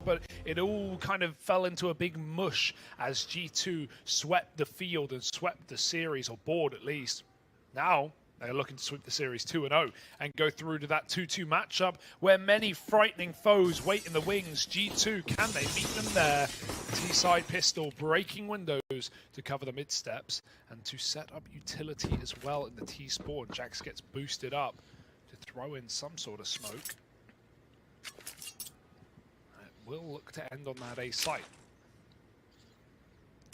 but it all kind of fell into a big mush as G2 swept the field and swept the series, or board at least. Now they're looking to sweep the series 2-0 and go through to that 2-2 matchup where many frightening foes wait in the wings. G2, can they meet them there? T-side pistol breaking windows to cover the mid steps and to set up utility as well in the T spawn. Jax gets boosted up to throw in some sort of smoke. Will look to end on that A site.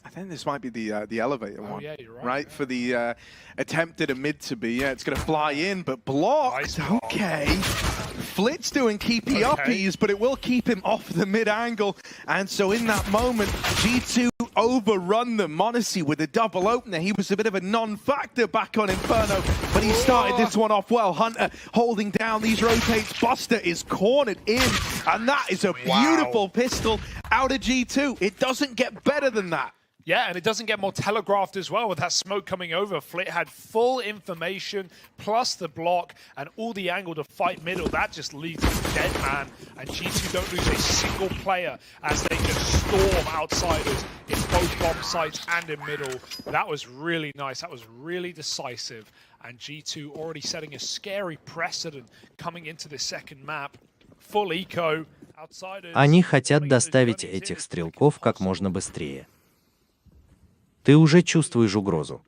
I think this might be the elevator one. Yeah, you're right. Right, yeah. for the attempted a mid to be. Yeah, it's going to fly in, but blocked. Nice Okay. Flit's doing keepy uppies, but it will keep him off the mid angle. And so in that moment, G2 overrun them. Monacy with a double opener. He was a bit of a non-factor back on Inferno, but he started this one off well. Hunter holding down these rotates. Buster is cornered in, and that is a beautiful pistol out of G2. It doesn't get better than that. Yeah, and it doesn't get more telegraphed as well with that smoke coming over. Flit had full information, plus the block, and all the angle to fight middle. That just leaves a dead man, and G2 don't lose a single player as they just storm outsiders in both bomb sites and in middle. That was really nice. That was really decisive. And G2 already setting a scary precedent coming into the second map. Full eco. Outsiders. Они хотят доставить этих стрелков как можно быстрее. Ты уже чувствуешь угрозу.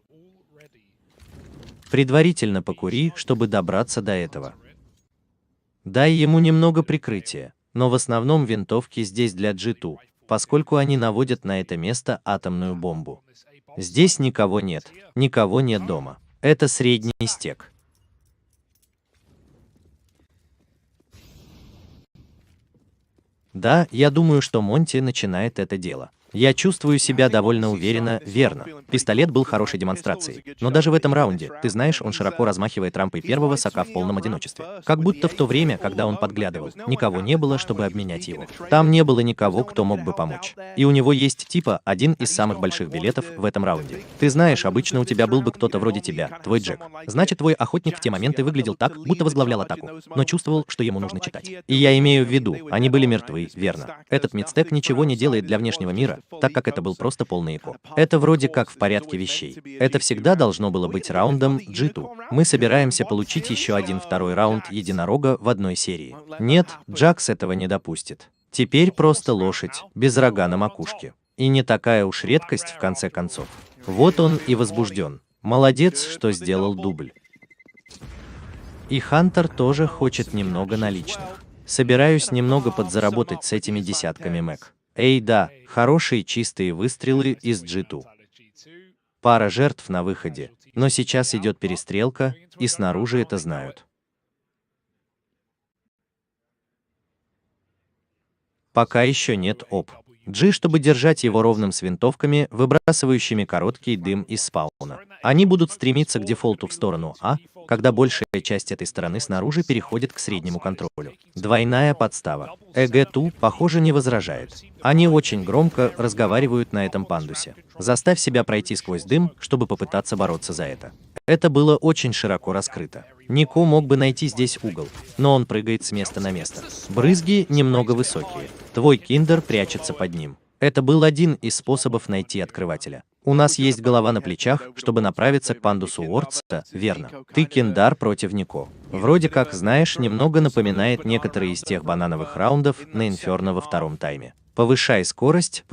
Предварительно покури, чтобы добраться до этого. Дай ему немного прикрытия, но в основном винтовки здесь для G2, поскольку они наводят на это место атомную бомбу. Здесь никого нет дома. Это средний стек. Да, я думаю, что Монти начинает это дело. Я чувствую себя довольно уверенно, верно. Пистолет был хорошей демонстрацией. Но даже в этом раунде, ты знаешь, он широко размахивает рампой первого сока в полном одиночестве. Как будто в то время, когда он подглядывал, никого не было, чтобы обменять его. Там не было никого, кто мог бы помочь. И у него есть типа один из самых больших билетов в этом раунде. Ты знаешь, обычно у тебя был бы кто-то вроде тебя, твой Джек. Значит, твой охотник в те моменты выглядел так, будто возглавлял атаку, но чувствовал, что ему нужно читать. И я имею в виду, они были мертвы, верно. Этот мидстек ничего не делает для внешнего мира, так как это был просто полный эко. Это вроде как в порядке вещей. Это всегда должно было быть раундом G2. Мы собираемся получить еще один второй раунд единорога в одной серии. Нет, Джакс этого не допустит. Теперь просто лошадь, без рога на макушке. И не такая уж редкость в конце концов. Вот он и возбужден. Молодец, что сделал дубль. И Хантер тоже хочет немного наличных. Собираюсь немного подзаработать с этими десятками мэк. Эй, да, хорошие чистые выстрелы из G2. Пара жертв на выходе, но сейчас идет перестрелка, и снаружи это знают. Пока еще нет оп. G, чтобы держать его ровным с винтовками, выбрасывающими короткий дым из спауна. Они будут стремиться к дефолту в сторону А, когда большая часть этой стороны снаружи переходит к среднему контролю. Двойная подстава. ЭГ-2, похоже, не возражает. Они очень громко разговаривают на этом пандусе. Заставь себя пройти сквозь дым, чтобы попытаться бороться за это. Это было очень широко раскрыто. Нико мог бы найти здесь угол, но он прыгает с места на место. Брызги немного высокие. Твой киндер прячется под ним. Это был один из способов найти открывателя. У нас есть голова на плечах, чтобы направиться к пандусу Уордса, верно. Ты киндар против Нико. Вроде как, знаешь, немного напоминает некоторые из тех банановых раундов на Инферно во втором тайме. Повышай скорость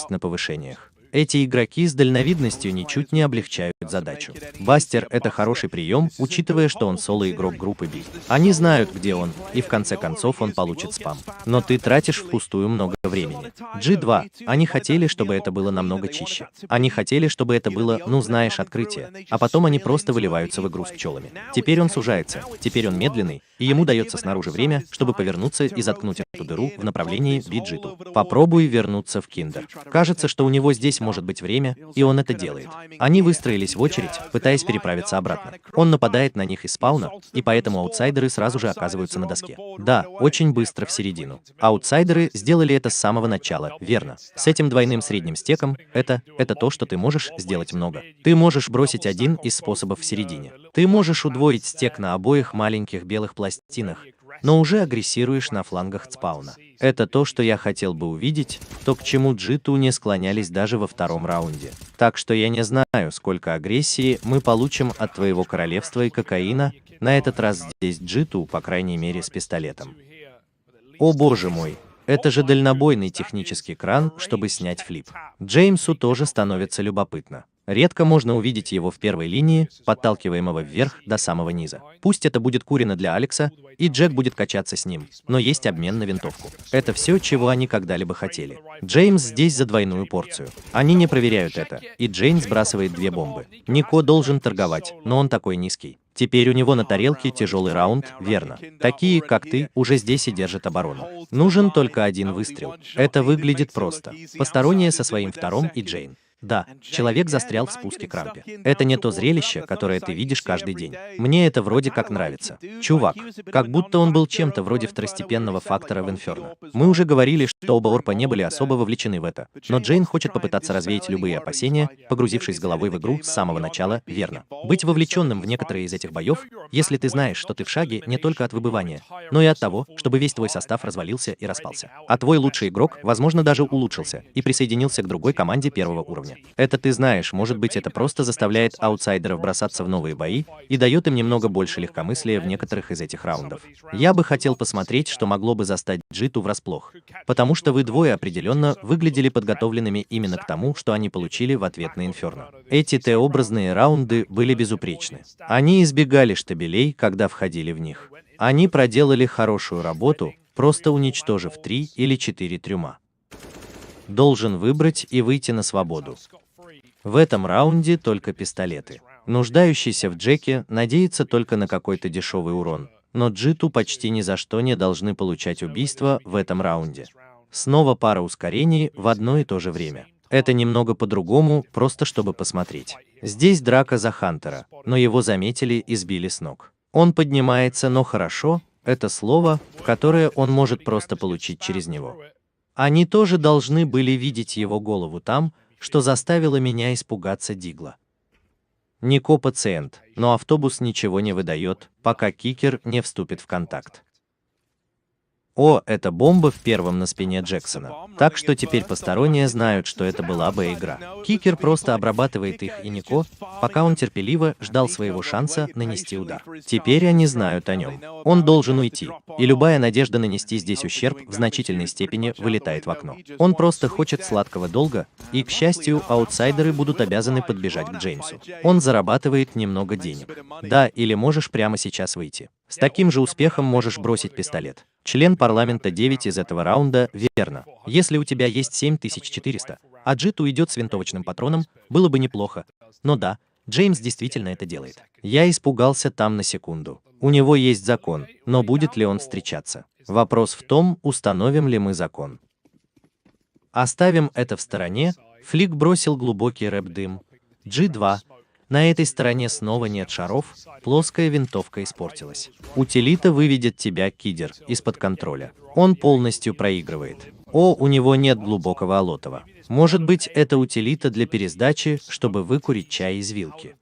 на повышениях. Эти игроки с дальновидностью ничуть не облегчают задачу. Бастер — это хороший прием, учитывая, что он соло-игрок группы B. Они знают, где он, и в конце концов он получит спам. Но ты тратишь впустую много времени. G2. Они хотели, чтобы это было намного чище. Они хотели, чтобы это было, ну знаешь, открытие. А потом они просто выливаются в игру с пчелами. Теперь он сужается, теперь он медленный, и ему дается снаружи время, чтобы повернуться и заткнуть эту дыру в направлении B-G2. Попробуй вернуться в киндер. Кажется, что у него здесь может быть время, и он это делает. Они выстроились в очередь, пытаясь переправиться обратно. Он нападает на них из спауна, и поэтому аутсайдеры сразу же оказываются на доске. Да, очень быстро в середину. Аутсайдеры сделали это с самого начала, верно. С этим двойным средним стеком, это то, что ты можешь сделать много. Ты можешь бросить один из способов в середине. Ты можешь удвоить стек на обоих маленьких белых пластинах, но уже агрессируешь на флангах спауна. Это то, что я хотел бы увидеть, то, к чему G2 не склонялись даже во втором раунде. Так что я не знаю, сколько агрессии мы получим от твоего королевства и кокаина, на этот раз здесь G2, по крайней мере, с пистолетом. О боже мой, это же дальнобойный технический кран, чтобы снять флип. Джеймсу тоже становится любопытно. Редко можно увидеть его в первой линии, подталкиваемого вверх до самого низа. Пусть это будет курино для Алекса, и Джек будет качаться с ним, но есть обмен на винтовку. Это все, чего они когда-либо хотели. Джеймс здесь за двойную порцию. Они не проверяют это, и Джейн сбрасывает 2 бомбы. Нико должен торговать, но он такой низкий. Теперь у него на тарелке тяжелый раунд, верно. Такие, как ты, уже здесь и держат оборону. Нужен только 1 выстрел. Это выглядит просто. Посторонняя со своим вторым и Джейн. Да, человек застрял в спуске к рампе. Это не то зрелище, которое ты видишь каждый день. Мне это вроде как нравится. Чувак, как будто он был чем-то вроде второстепенного фактора в Инферно. Мы уже говорили, что оба Орпа не были особо вовлечены в это, но Джейн хочет попытаться развеять любые опасения, погрузившись головой в игру с самого начала, верно. Быть вовлеченным в некоторые из этих боев, если ты знаешь, что ты в шаге не только от выбывания, но и от того, чтобы весь твой состав развалился и распался. А твой лучший игрок, возможно, даже улучшился и присоединился к другой команде первого уровня. Это ты знаешь, может быть, это просто заставляет аутсайдеров бросаться в новые бои и дает им немного больше легкомыслия в некоторых из этих раундов. Я бы хотел посмотреть, что могло бы застать G2 врасплох, потому что вы двое определенно выглядели подготовленными именно к тому, что они получили в ответ на Инферно. Эти Т-образные раунды были безупречны. Они избегали штабелей, когда входили в них. Они проделали хорошую работу, просто уничтожив 3 или 4 трюма. Должен выбрать и выйти на свободу. В этом раунде только пистолеты. Нуждающийся в Джеке надеется только на какой-то дешевый урон, но G2 почти ни за что не должны получать убийство в этом раунде. Снова пара ускорений в одно и то же время. Это немного по-другому, просто чтобы посмотреть. Здесь драка за Хантера, но его заметили и сбили с ног. Он поднимается, но хорошо, это слово, которое он может просто получить через него. Они тоже должны были видеть его голову там, что заставило меня испугаться Дигла. Нико пациент, но автобус ничего не выдает, пока кикер не вступит в контакт. О, это бомба в первом на спине Джексона. Так что теперь посторонние знают, что это была бы игра. Кикер просто обрабатывает их и Нико, пока он терпеливо ждал своего шанса нанести удар. Теперь они знают о нем. Он должен уйти, и любая надежда нанести здесь ущерб в значительной степени вылетает в окно. Он просто хочет сладкого долга, и, к счастью, аутсайдеры будут обязаны подбежать к Джеймсу. Он зарабатывает немного денег. Да, или можешь прямо сейчас выйти. С таким же успехом можешь бросить пистолет. Член парламента 9 из этого раунда, верно. Если у тебя есть 7400, а G2 идет с винтовочным патроном, было бы неплохо. Но да, Джеймс действительно это делает. Я испугался там на секунду. У него есть закон, но будет ли он встречаться? Вопрос в том, установим ли мы закон. Оставим это в стороне. Флик бросил глубокий рэп-дым. G2. На этой стороне снова нет шаров, плоская винтовка испортилась. Утилита выведет тебя, кидер, из-под контроля. Он полностью проигрывает. О, у него нет глубокого олотова. Может быть, это утилита для пересдачи, чтобы выкурить чай из вилки.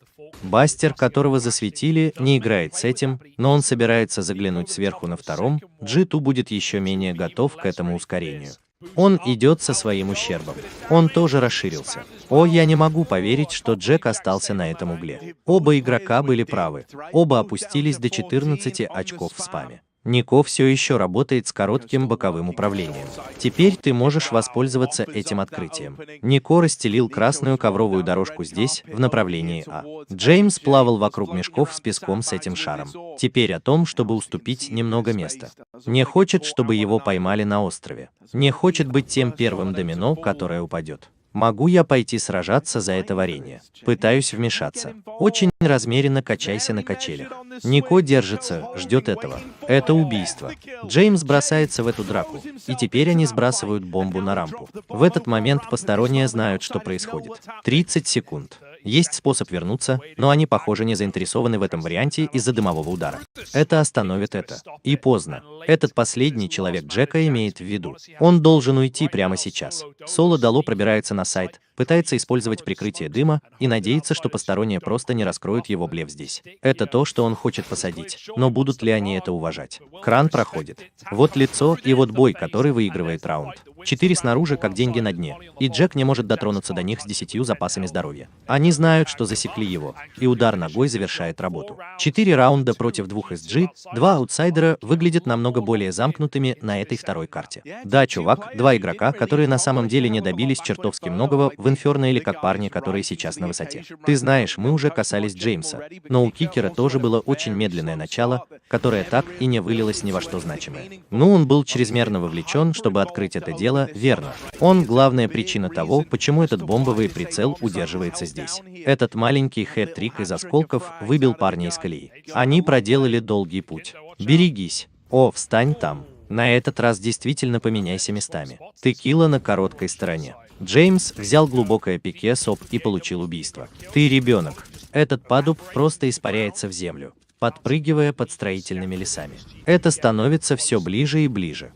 Бастер, которого засветили, не играет с этим, но он собирается заглянуть сверху на втором, G2 будет еще менее готов к этому ускорению. Он идет со своим ущербом. Он тоже расширился. О, я не могу поверить, что Джек остался на этом угле. Оба игрока были правы. Оба опустились до 14 очков в спаме. Нико все еще работает с коротким боковым управлением. Теперь ты можешь воспользоваться этим открытием. Нико расстелил красную ковровую дорожку здесь, в направлении А. Джеймс плавал вокруг мешков с песком с этим шаром. Теперь о том, чтобы уступить немного места. Не хочет, чтобы его поймали на острове. Не хочет быть тем первым домино, которое упадет. Могу я пойти сражаться за это варенье? Пытаюсь вмешаться. Очень размеренно качайся на качелях. Нико держится, ждет этого. Это убийство. Джеймс бросается в эту драку, и теперь они сбрасывают бомбу на рампу. В этот момент посторонние знают, что происходит. 30 секунд. Есть способ вернуться, но они, похоже, не заинтересованы в этом варианте из-за дымового удара. Это остановит это. И поздно. Этот последний человек Джека имеет в виду. Он должен уйти прямо сейчас. Соло Дало пробирается на сайт, пытается использовать прикрытие дыма и надеется, что посторонние просто не раскроют его блеф здесь. Это то, что он хочет посадить, но будут ли они это уважать? Кран проходит. Вот лицо и вот бой, который выигрывает раунд. 4 снаружи, как деньги на дне, и Джек не может дотронуться до них с 10 запасами здоровья. Они знают, что засекли его, и удар ногой завершает работу. 4 раунда против 2 SG, 2 аутсайдера выглядят намного более замкнутыми на этой второй карте. Да, чувак, 2 игрока, которые на самом деле не добились чертовски многого в Инферно или как парни, которые сейчас на высоте. Ты знаешь, мы уже касались Джеймса, но у Кикера тоже было очень медленное начало, которое так и не вылилось ни во что значимое. Ну, он был чрезмерно вовлечен, чтобы открыть это дело, верно. Он главная причина того, почему этот бомбовый прицел удерживается здесь. Этот маленький хэт-трик из осколков выбил парня из колеи. Они проделали долгий путь. Берегись. О, встань там. На этот раз действительно поменяйся местами. Текила на короткой стороне. Джеймс взял глубокое пике соп и получил убийство. Ты ребенок. Этот падуб просто испаряется в землю, подпрыгивая под строительными лесами. Это становится все ближе и ближе.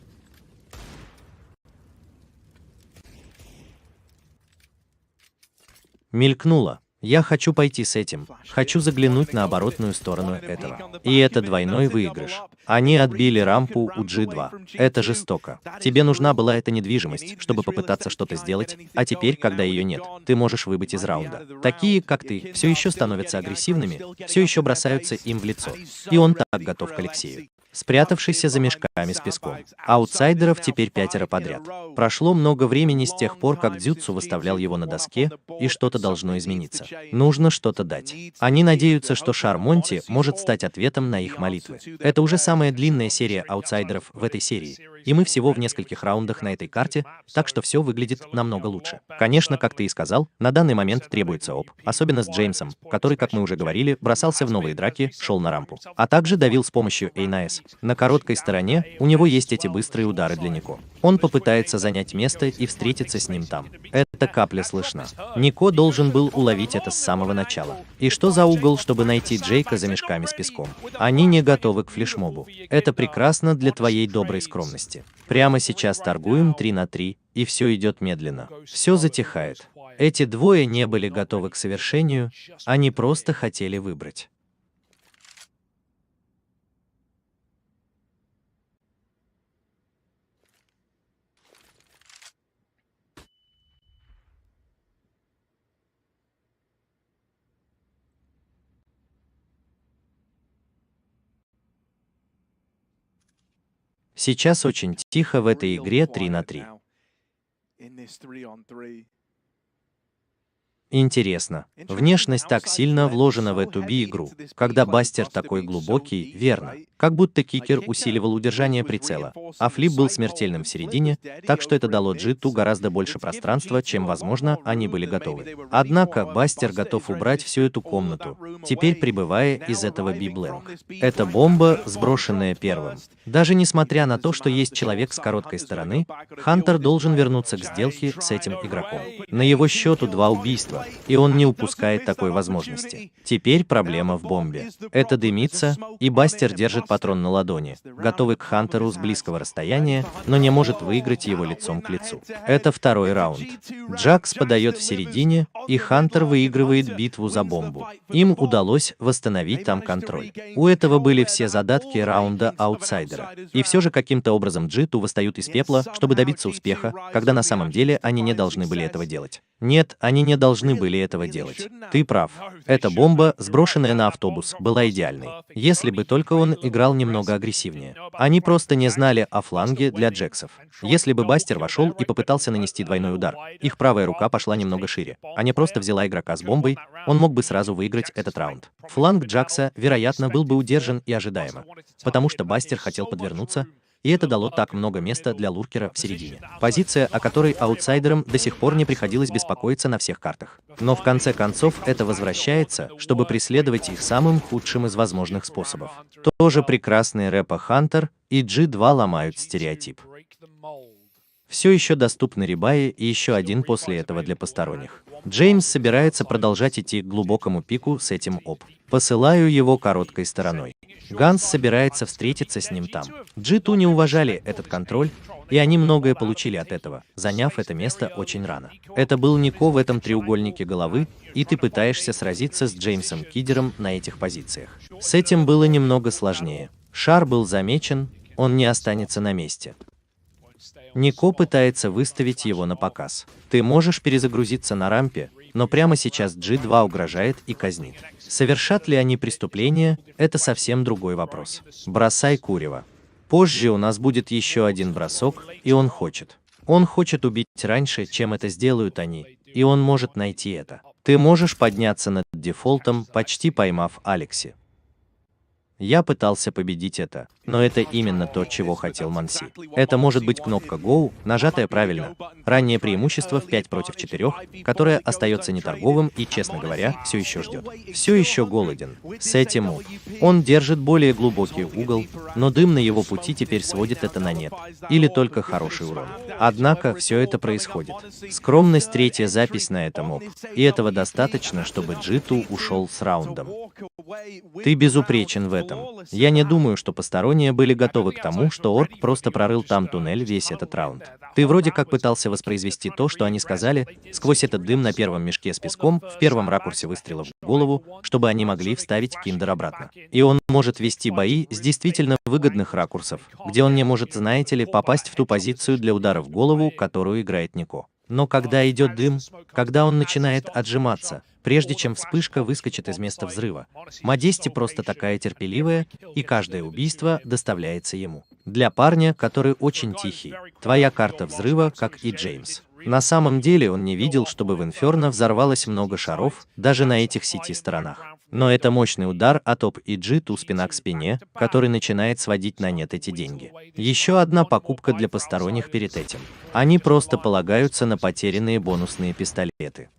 Мелькнуло. Я хочу пойти с этим. Хочу заглянуть на оборотную сторону этого. И это двойной выигрыш. Они отбили рампу у G2. Это жестоко. Тебе нужна была эта недвижимость, чтобы попытаться что-то сделать, а теперь, когда ее нет, ты можешь выбыть из раунда. Такие, как ты, все еще становятся агрессивными, все еще бросаются им в лицо. И он так готов к Алексею, спрятавшийся за мешками с песком. Аутсайдеров теперь 5 подряд. Прошло много времени с тех пор, как Дзюцу выставлял его на доске, и что-то должно измениться. Нужно что-то дать. Они надеются, что шар Монти может стать ответом на их молитвы. Это уже самая длинная серия аутсайдеров в этой серии, и мы всего в нескольких раундах на этой карте, так что все выглядит намного лучше. Конечно, как ты и сказал, на данный момент требуется оп, особенно с Джеймсом, который, как мы уже говорили, бросался в новые драки, шел на рампу, а также давил с помощью A-Nice. На короткой стороне у него есть эти быстрые удары для Нико. Он попытается занять место и встретиться с ним там. Эта капля слышна. Нико должен был уловить это с самого начала. И что за угол, чтобы найти Джейка за мешками с песком? Они не готовы к флешмобу. Это прекрасно для твоей доброй скромности. Прямо сейчас торгуем 3 на 3, и все идет медленно. Все затихает. Эти двое не были готовы к совершению, они просто хотели выбрать. Сейчас очень тихо в этой игре 3 на 3. Интересно, внешность так сильно вложена в эту би-игру, когда бастер такой глубокий, верно, как будто кикер усиливал удержание прицела, а флип был смертельным в середине, так что это дало G2 гораздо больше пространства, чем, возможно, они были готовы. Однако бастер готов убрать всю эту комнату, теперь прибывая из этого би-бленк. Это бомба, сброшенная первым. Даже несмотря на то, что есть человек с короткой стороны, Хантер должен вернуться к сделке с этим игроком. На его счету 2 убийства, и он не упускает такой возможности. Теперь проблема в бомбе. Это дымится, и бастер держит патрон на ладони, готовый к Хантеру с близкого расстояния, но не может выиграть его лицом к лицу. Это второй раунд. Джакс подает в середине, и Хантер выигрывает битву за бомбу. Им удалось восстановить там контроль. У этого были все задатки раунда аутсайдера. И все же каким-то образом G2 восстают из пепла, чтобы добиться успеха, когда на самом деле они не должны были этого делать. Нет, они не должны были этого делать. Ты прав. Эта бомба, сброшенная на автобус, была идеальной. Если бы только он играл немного агрессивнее. Они просто не знали о фланге для Джексов. Если бы бастер вошел и попытался нанести двойной удар, их правая рука пошла немного шире, а не просто взяла игрока с бомбой, он мог бы сразу выиграть этот раунд. Фланг Джакса, вероятно, был бы удержан и ожидаемо, потому что бастер хотел подвернуться, и это дало так много места для луркера в середине. Позиция, о которой аутсайдерам до сих пор не приходилось беспокоиться на всех картах. Но в конце концов это возвращается, чтобы преследовать их самым худшим из возможных способов. Тоже прекрасный рэпа Хантер и G2 ломают стереотип. Все еще доступны рибаи и еще один после этого для посторонних. Джеймс собирается продолжать идти к глубокому пику с этим оп. Посылаю его короткой стороной. Ганс собирается встретиться с ним там. G2 не уважали этот контроль, и они многое получили от этого, заняв это место очень рано. Это был Нико в этом треугольнике головы, и ты пытаешься сразиться с Джеймсом Кидером на этих позициях. С этим было немного сложнее. Шар был замечен, он не останется на месте. Нико пытается выставить его на показ. Ты можешь перезагрузиться на рампе, но прямо сейчас G2 угрожает и казнит. Совершат ли они преступление, это совсем другой вопрос. Бросай курево. Позже у нас будет еще один бросок, и он хочет. Он хочет убить раньше, чем это сделают они, и он может найти это. Ты можешь подняться над дефолтом, почти поймав Алекси. Я пытался победить это, но это именно то, чего хотел Манси. Это может быть кнопка Go, нажатая правильно. Раннее преимущество в 5 против 4, которое остается неторговым и, честно говоря, все еще ждет. Все еще голоден. С этим он держит более глубокий угол, но дым на его пути теперь сводит это на нет. Или только хороший урон. Однако все это происходит. Скромность — третья запись на этом и этого достаточно, чтобы G2 ушел с раундом. Ты безупречен в этом. Я не думаю, что посторонние были готовы к тому, что Орк просто прорыл там туннель весь этот раунд. Ты вроде как пытался воспроизвести то, что они сказали, сквозь этот дым на первом мешке с песком, в первом ракурсе выстрела в голову, чтобы они могли вставить Киндер обратно. И он может вести бои с действительно выгодных ракурсов, где он не может, знаете ли, попасть в ту позицию для удара в голову, которую играет Нико. Но когда идет дым, когда он начинает отжиматься, прежде чем вспышка выскочит из места взрыва, Модести просто такая терпеливая, и каждое убийство доставляется ему. Для парня, который очень тихий, твоя карта взрыва, как и Джеймс. На самом деле он не видел, чтобы в Инферно взорвалось много шаров, даже на этих сети-сторонах. Но это мощный удар от ОП и G2 спина к спине, который начинает сводить на нет эти деньги. Еще одна покупка для посторонних перед этим. Они просто полагаются на потерянные бонусные пистолеты.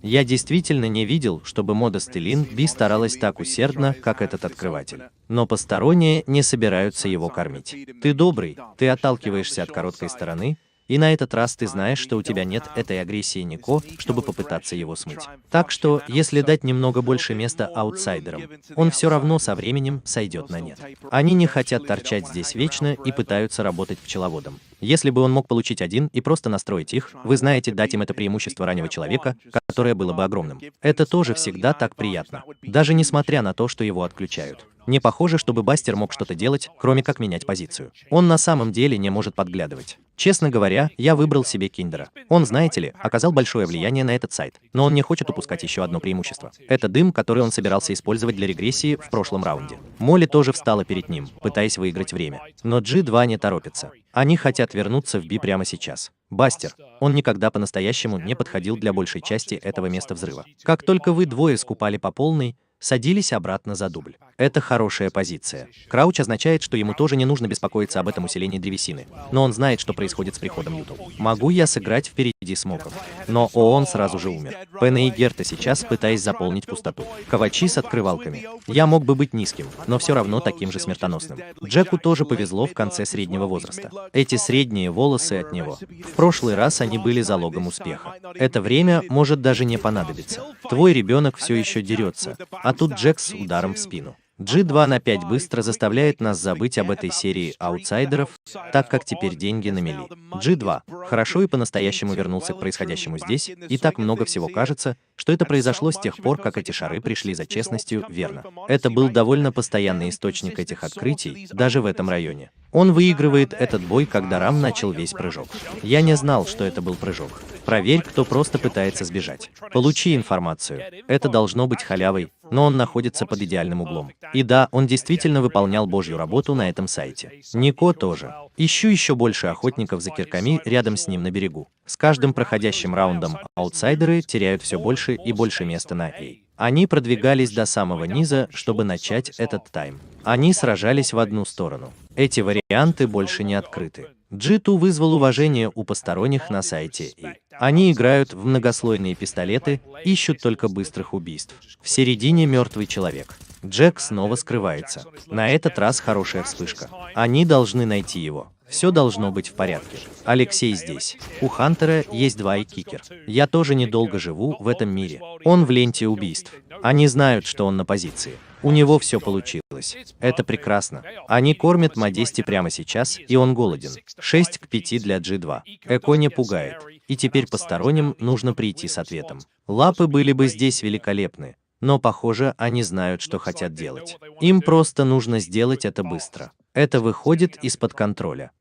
Я действительно не видел, чтобы Модести Лин Би старалась так усердно, как этот открыватель. Но посторонние не собираются его кормить. Ты добрый, ты отталкиваешься от короткой стороны, и на этот раз ты знаешь, что у тебя нет этой агрессии Нико, чтобы попытаться его смыть. Так что, если дать немного больше места аутсайдерам, он все равно со временем сойдет на нет. Они не хотят торчать здесь вечно и пытаются работать пчеловодом. Если бы он мог получить один и просто настроить их, вы знаете, дать им это преимущество раннего человека, которое было бы огромным. Это тоже всегда так приятно, даже несмотря на то, что его отключают. Не похоже, чтобы Бастер мог что-то делать, кроме как менять позицию. Он на самом деле не может подглядывать. Честно говоря, я выбрал себе Киндера. Он, знаете ли, оказал большое влияние на этот сайт, но он не хочет упускать еще одно преимущество. Это дым, который он собирался использовать для регрессии в прошлом раунде. Молли тоже встала перед ним, пытаясь выиграть время. Но G2 не торопится. Они хотят вернуться в Би прямо сейчас. Бастер, он никогда по-настоящему не подходил для большей части этого места взрыва. Как только вы двое скупали по полной, садились обратно за дубль. Это хорошая позиция. Крауч означает, что ему тоже не нужно беспокоиться об этом усилении древесины. Но он знает, что происходит с приходом Юту. Могу я сыграть впереди смоков? Но он сразу же умер. Пена и Герта сейчас, пытаясь заполнить пустоту. Кавачи с открывалками. Я мог бы быть низким, но все равно таким же смертоносным. Джеку тоже повезло в конце среднего возраста. Эти средние волосы от него. В прошлый раз они были залогом успеха. Это время может даже не понадобиться. Твой ребенок все еще дерется. А тут Джек с ударом в спину. G2 на 5 быстро заставляет нас забыть об этой серии аутсайдеров, так как теперь деньги на мели. G2 хорошо и по-настоящему вернулся к происходящему здесь, и так много всего кажется, что это произошло с тех пор, как эти шары пришли за честностью, верно. Это был довольно постоянный источник этих открытий, даже в этом районе. Он выигрывает этот бой, когда Рам начал весь прыжок. Я не знал, что это был прыжок. Проверь, кто просто пытается сбежать. Получи информацию. Это должно быть халявой, но он находится под идеальным углом. И да, он действительно выполнял божью работу на этом сайте. Нико тоже. Ищу еще больше охотников за кирками рядом с ним на берегу. С каждым проходящим раундом аутсайдеры теряют все больше и больше места на A. Они продвигались до самого низа, чтобы начать этот тайм. Они сражались в одну сторону. Эти варианты больше не открыты. G2 вызвал уважение у посторонних на сайте и они играют в многослойные пистолеты, ищут только быстрых убийств. В середине мертвый человек. Джек снова скрывается. На этот раз хорошая вспышка. Они должны найти его. Все должно быть в порядке. Алексей здесь. У Хантера есть 2 айкикер. Я тоже недолго живу в этом мире. Он в ленте убийств. Они знают, что он на позиции. У него все получилось. Это прекрасно. Они кормят Модести прямо сейчас, и он голоден. 6-5 для G2. Эко не пугает. И теперь посторонним нужно прийти с ответом. Лапы были бы здесь великолепны. Но, похоже, они знают, что хотят делать. Им просто нужно сделать это быстро. Это выходит из-под контроля.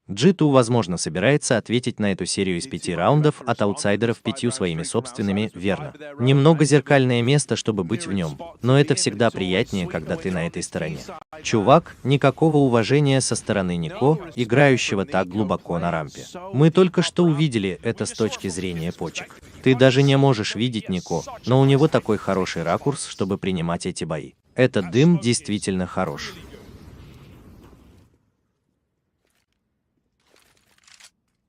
G2, возможно, собирается ответить на эту серию из 5 раундов от аутсайдеров 5 своими собственными, верно. Немного зеркальное место, чтобы быть в нем, но это всегда приятнее, когда ты на этой стороне. Чувак, никакого уважения со стороны Нико, играющего так глубоко на рампе. Мы только что увидели это с точки зрения почек. Ты даже не можешь видеть Нико, но у него такой хороший ракурс, чтобы принимать эти бои. Этот дым действительно хорош.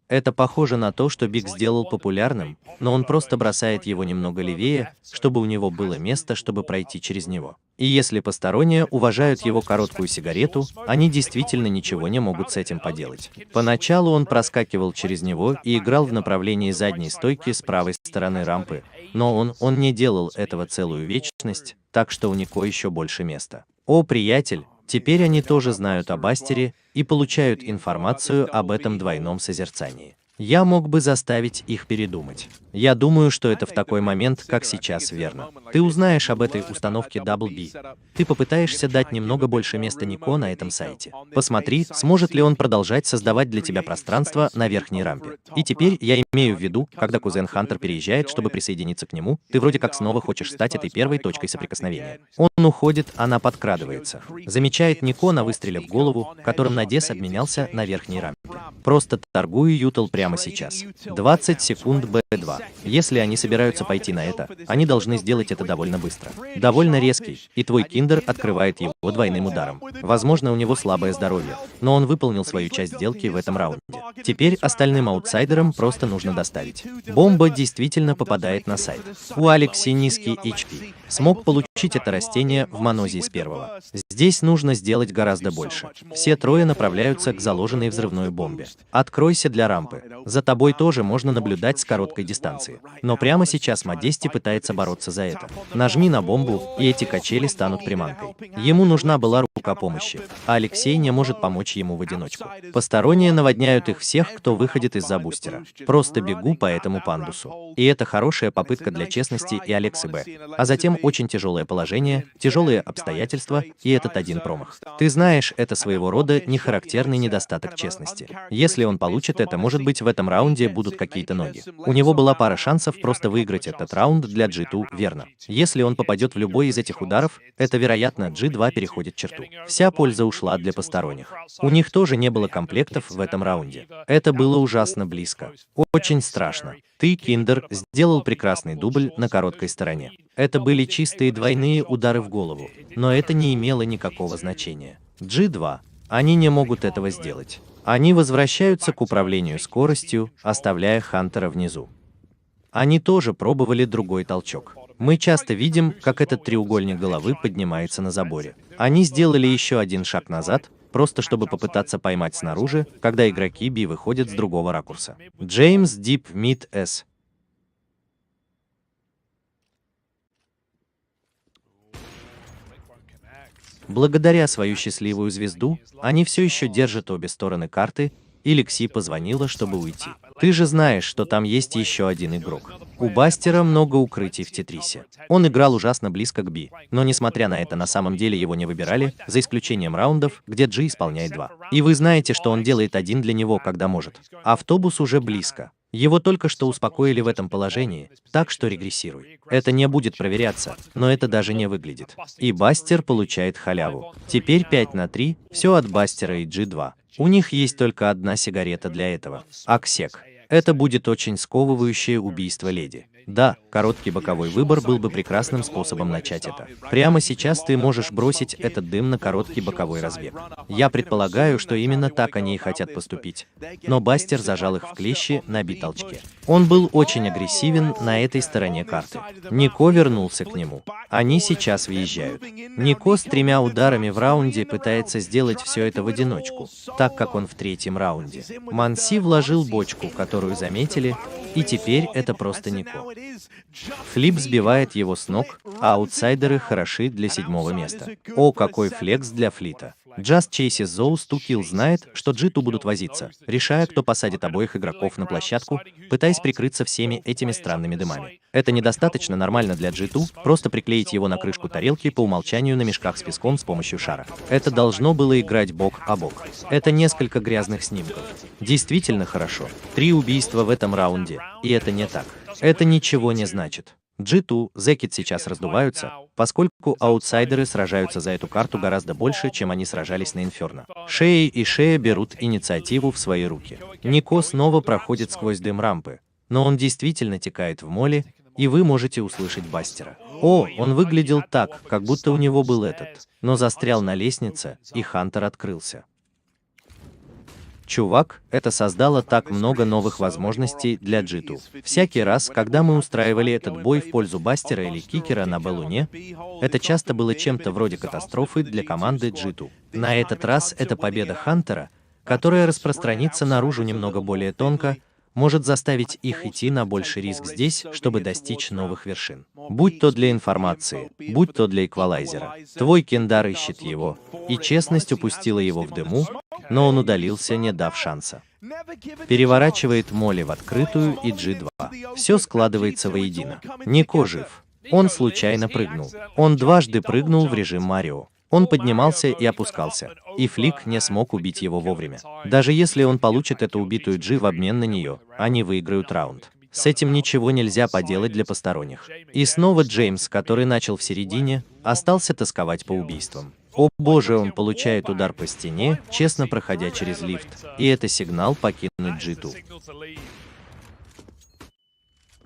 Это похоже на то, что Биг сделал популярным, но он просто бросает его немного левее, чтобы у него было место, чтобы пройти через него. И если посторонние уважают его короткую сигарету, они действительно ничего не могут с этим поделать. Поначалу он проскакивал через него и играл в направлении задней стойки с правой стороны рампы, но он не делал этого целую вечность, так что у Нико еще больше места. О, приятель! Теперь они тоже знают о Бастере и получают информацию об этом двойном созерцании. Я мог бы заставить их передумать. Я думаю, что это в такой момент, как сейчас, верно. Ты узнаешь об этой установке Double B. Ты попытаешься дать немного больше места Нико на этом сайте. Посмотри, сможет ли он продолжать создавать для тебя пространство на верхней рампе. И теперь я имею в виду, когда кузен Хантер переезжает, чтобы присоединиться к нему, ты вроде как снова хочешь стать этой первой точкой соприкосновения. Он уходит, она подкрадывается. Замечает Нико на выстреле в голову, которым Надес обменялся на верхней рампе. Просто торгую Ютл прямо сейчас. 20 секунд Б2. Если они собираются пойти на это, они должны сделать это довольно быстро. Довольно резкий, и твой киндер открывает его двойным ударом. Возможно, у него слабое здоровье, но он выполнил свою часть сделки в этом раунде. Теперь остальным аутсайдерам просто нужно доставить. Бомба действительно попадает на сайт. У Алекси низкий HP. Смог получить это растение в монозе из первого. Здесь нужно сделать гораздо больше. Все трое направляются к заложенной взрывной бомбе. Откройся для рампы. За тобой тоже можно наблюдать с короткой дистанции. Но прямо сейчас Модести пытается бороться за это. Нажми на бомбу, и эти качели станут приманкой. Ему нужна была рука помощи, а Алексей не может помочь ему в одиночку. Посторонние наводняют их всех, кто выходит из-за бустера. Просто бегу по этому пандусу. И это хорошая попытка для честности и Алексы Б. А затем очень тяжелое положение, тяжелые обстоятельства и этот один промах. Ты знаешь, это своего рода нехарактерный недостаток честности. Если он получит это, может быть, в этом раунде будут какие-то ноги. У него была пара шансов просто выиграть этот раунд для G2, верно. Если он попадет в любой из этих ударов, это, вероятно, G2 переходит черту. Вся польза ушла для посторонних. У них тоже не было комплектов в этом раунде. Это было ужасно близко. Очень страшно. Ты, Киндер, сделал прекрасный дубль на короткой стороне. Это были чистые двойные удары в голову, но это не имело никакого значения. G2. Они не могут этого сделать. Они возвращаются к управлению скоростью, оставляя Хантера внизу. Они тоже пробовали другой толчок. Мы часто видим, как этот треугольник головы поднимается на заборе. Они сделали еще один шаг назад, просто чтобы попытаться поймать снаружи, когда игроки B выходят с другого ракурса. Джеймс Deep Mid S. Благодаря свою счастливую звезду, они все еще держат обе стороны карты, и Лекси позвонила, чтобы уйти. Ты же знаешь, что там есть еще один игрок. У Бастера много укрытий в Тетрисе. Он играл ужасно близко к Би, но несмотря на это, на самом деле его не выбирали, за исключением раундов, где Джи исполняет 2. И вы знаете, что он делает один для него, когда может. Автобус уже близко. Его только что успокоили в этом положении, так что регрессируй. Это не будет проверяться, но это даже не выглядит. И Бастер получает халяву. Теперь 5 на 3, все от Бастера и G2. У них есть только одна сигарета для этого. Аксек. Это будет очень сковывающее убийство леди. Да, короткий боковой выбор был бы прекрасным способом начать это. Прямо сейчас ты можешь бросить этот дым на короткий боковой разбег. Я предполагаю, что именно так они и хотят поступить. Но Бастер зажал их в клещи на би-толчке. Он был очень агрессивен на этой стороне карты. Нико вернулся к нему. Они сейчас въезжают. Нико с 3 ударами в раунде пытается сделать все это в одиночку, так как он в 3-м раунде. Манси вложил бочку, которую заметили, и теперь это просто Нико. Флип сбивает его с ног, а аутсайдеры хороши для 7-го места. О, какой флекс для Флита. Just Chases Those 2 Kills знает, что G2 будут возиться, решая, кто посадит обоих игроков на площадку, пытаясь прикрыться всеми этими странными дымами. Это недостаточно нормально для G2, просто приклеить его на крышку тарелки по умолчанию на мешках с песком с помощью шара. Это должно было играть бок о бок. Это несколько грязных снимков. Действительно хорошо. 3 убийства в этом раунде, и это не так. Это ничего не значит. G2, Zekit сейчас раздуваются, поскольку аутсайдеры сражаются за эту карту гораздо больше, чем они сражались на Инферно. Шеи и Шея берут инициативу в свои руки. Нико снова проходит сквозь дым рампы, но он действительно текает в моле, и вы можете услышать Бастера. О, он выглядел так, как будто у него был этот, но застрял на лестнице, и Хантер открылся. Чувак, это создало так много новых возможностей для G2. Всякий раз, когда мы устраивали этот бой в пользу Бастера или Кикера на Б-луне, это часто было чем-то вроде катастрофы для команды G2. На этот раз это победа Хантера, которая распространится наружу немного более тонко, может заставить их идти на больший риск здесь, чтобы достичь новых вершин. Будь то для информации, будь то для эквалайзера. Твой Кендар ищет его, и честность упустила его в дыму, но он удалился, не дав шанса. Переворачивает Молли в открытую и G2. Все складывается воедино. Нико жив. Он случайно прыгнул. Он дважды прыгнул в режим Марио. Он поднимался и опускался, и Флик не смог убить его вовремя. Даже если он получит эту убитую G в обмен на нее, они выиграют раунд. С этим ничего нельзя поделать для посторонних. И снова Джеймс, который начал в середине, остался тосковать по убийствам. О боже, он получает удар по стене, честно проходя через лифт, и это сигнал покинуть G2.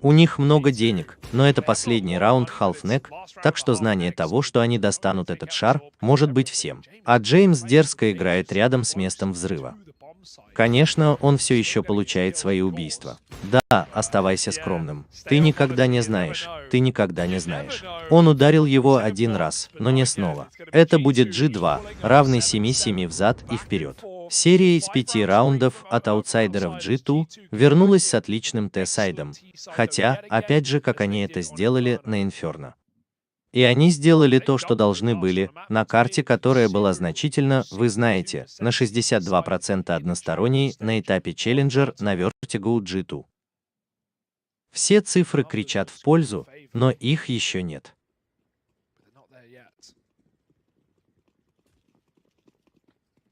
У них много денег, но это последний раунд Half-Neck, так что знание того, что они достанут этот шар, может быть всем. А Джеймс дерзко играет рядом с местом взрыва. Конечно, он все еще получает свои убийства. Да, оставайся скромным. Ты никогда не знаешь. Ты никогда не знаешь. Он ударил его один раз, но не снова. Это будет G2, равный 7-7 взад и вперед. Серия из 5 раундов от аутсайдеров G2 вернулась с отличным Т-сайдом, хотя, опять же, как они это сделали на Инферно. И они сделали то, что должны были, на карте, которая была значительно, вы знаете, на 62% односторонней на этапе Challenger на Vertigo G2. Все цифры кричат в пользу, но их еще нет.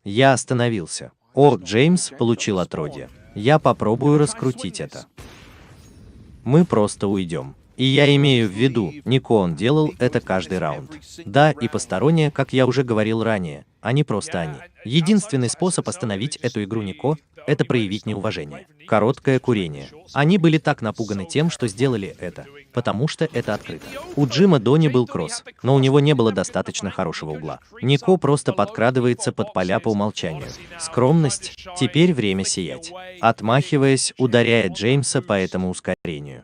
Я остановился. О, Джеймс получил отродье. Я попробую раскрутить это. Мы просто уйдем. И я имею в виду, Нико он делал это каждый раунд. Да, и посторонние, как я уже говорил ранее, они просто они. Единственный способ остановить эту игру Нико — это проявить неуважение. Короткое курение. Они были так напуганы тем, что сделали это, потому что это открыто. У Джима Дони был кросс, но у него не было достаточно хорошего угла. Нико просто подкрадывается под поля по умолчанию. Скромность, теперь время сиять. Отмахиваясь, ударяет Джеймса по этому ускорению.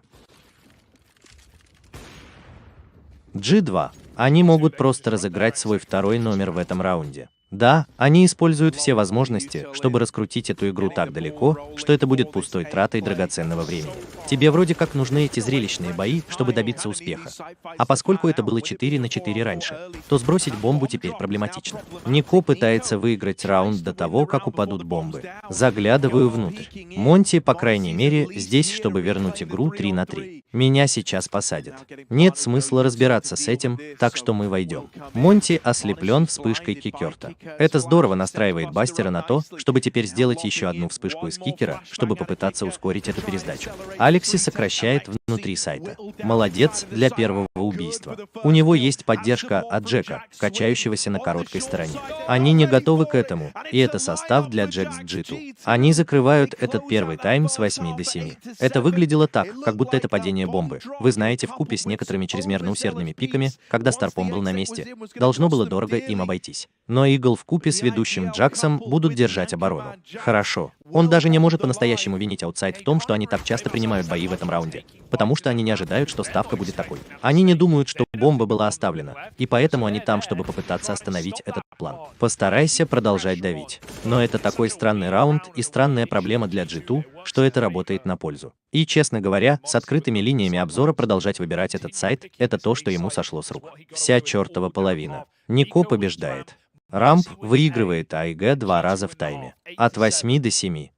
G2. Они могут просто разыграть свой второй номер в этом раунде. Да, они используют все возможности, чтобы раскрутить эту игру так далеко, что это будет пустой тратой драгоценного времени. Тебе вроде как нужны эти зрелищные бои, чтобы добиться успеха. А поскольку это было 4 на 4 раньше, то сбросить бомбу теперь проблематично. Нико пытается выиграть раунд до того, как упадут бомбы. Заглядываю внутрь. Монти, по крайней мере, здесь, чтобы вернуть игру 3 на 3. Меня сейчас посадят. Нет смысла разбираться с этим, так что мы войдем. Монти ослеплен вспышкой Кикерта. Это здорово настраивает Бастера на то, чтобы теперь сделать еще одну вспышку из кикера, чтобы попытаться ускорить эту пересдачу. Алекси сокращает внутри сайта. Молодец для первого убийства. У него есть поддержка от Джека, качающегося на короткой стороне. Они не готовы к этому, и это состав для Джек с G2. Они закрывают этот первый тайм с 8 до 7. Это выглядело так, как будто это падение бомбы. Вы знаете, вкупе с некоторыми чрезмерно усердными пиками, когда Старпом был на месте, должно было дорого им обойтись. Но Игл вкупе с ведущим Джаксом будут держать оборону. Хорошо. Он даже не может по-настоящему винить аутсайд в том, что они так часто принимают бои в этом раунде. Потому что они не ожидают, что ставка будет такой. Они не думают, что бомба была оставлена. И поэтому они там, чтобы попытаться остановить этот план. Постарайся продолжать давить. Но это такой странный раунд и странная проблема для G2, что это работает на пользу. И, честно говоря, с открытыми линиями обзора продолжать выбирать этот сайт – это то, что ему сошло с рук. Вся чертова половина. Нико побеждает. Рамп выигрывает АИГ 2 раза в тайме. От 8 до 7.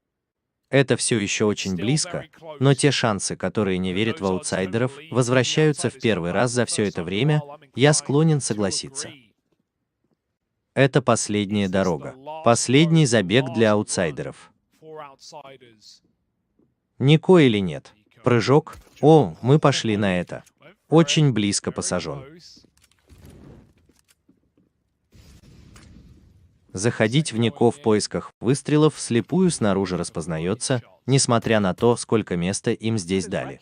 Это все еще очень близко, но те шансы, которые не верят в аутсайдеров, возвращаются в первый раз за все это время, я склонен согласиться. Это последняя дорога. Последний забег для аутсайдеров. Нико или нет? Прыжок? О, мы пошли на это. Очень близко посажен. Заходить в Нико в поисках выстрелов вслепую снаружи распознается, несмотря на то, сколько места им здесь дали.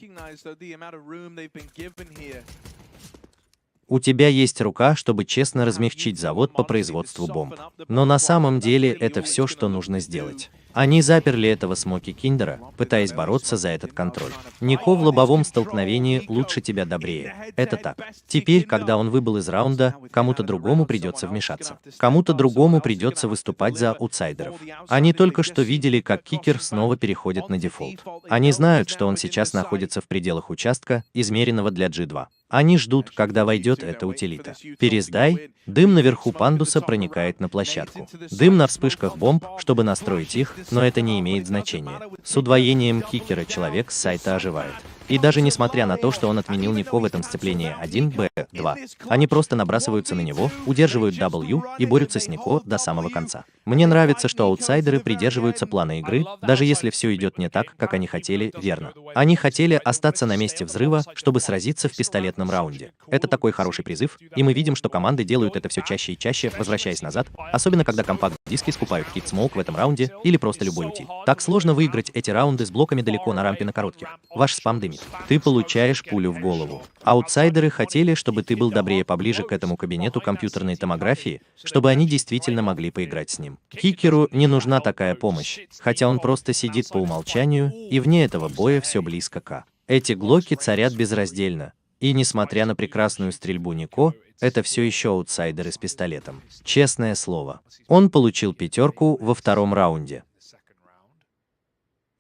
У тебя есть рука, чтобы честно размягчить завод по производству бомб. Но на самом деле это все, что нужно сделать. Они заперли этого Смоки Киндера, пытаясь бороться за этот контроль. Нико в лобовом столкновении лучше тебя добрее. Это так. Теперь, когда он выбыл из раунда, кому-то другому придется вмешаться. Кому-то другому придется выступать за аутсайдеров. Они только что видели, как кикер снова переходит на дефолт. Они знают, что он сейчас находится в пределах участка, измеренного для G2. Они ждут, когда войдет эта утилита. Пересдай. Дым наверху пандуса проникает на площадку. Дым на вспышках бомб, чтобы настроить их, но это не имеет значения. С удвоением кикера человек с сайта оживает. И даже несмотря на то, что он отменил Нико в этом сцеплении 1Б2, они просто набрасываются на него, удерживают W и борются с Нико до самого конца. Мне нравится, что аутсайдеры придерживаются плана игры, даже если все идет не так, как они хотели, верно. Они хотели остаться на месте взрыва, чтобы сразиться в пистолетном раунде. Это такой хороший призыв, и мы видим, что команды делают это все чаще и чаще, возвращаясь назад, особенно когда компакт-диски скупают Hit Smoke в этом раунде или просто любой утиль. Так сложно выиграть эти раунды с блоками далеко на рампе на коротких. Ваш спам дымит. Ты получаешь пулю в голову. Аутсайдеры хотели, чтобы ты был добрее поближе к этому кабинету компьютерной томографии, чтобы они действительно могли поиграть с ним. Кикеру не нужна такая помощь, хотя он просто сидит по умолчанию, и вне этого боя все близко к. Эти глоки царят безраздельно, и несмотря на прекрасную стрельбу Нико, это все еще аутсайдеры с пистолетом. Честное слово. Он получил 5 во втором раунде.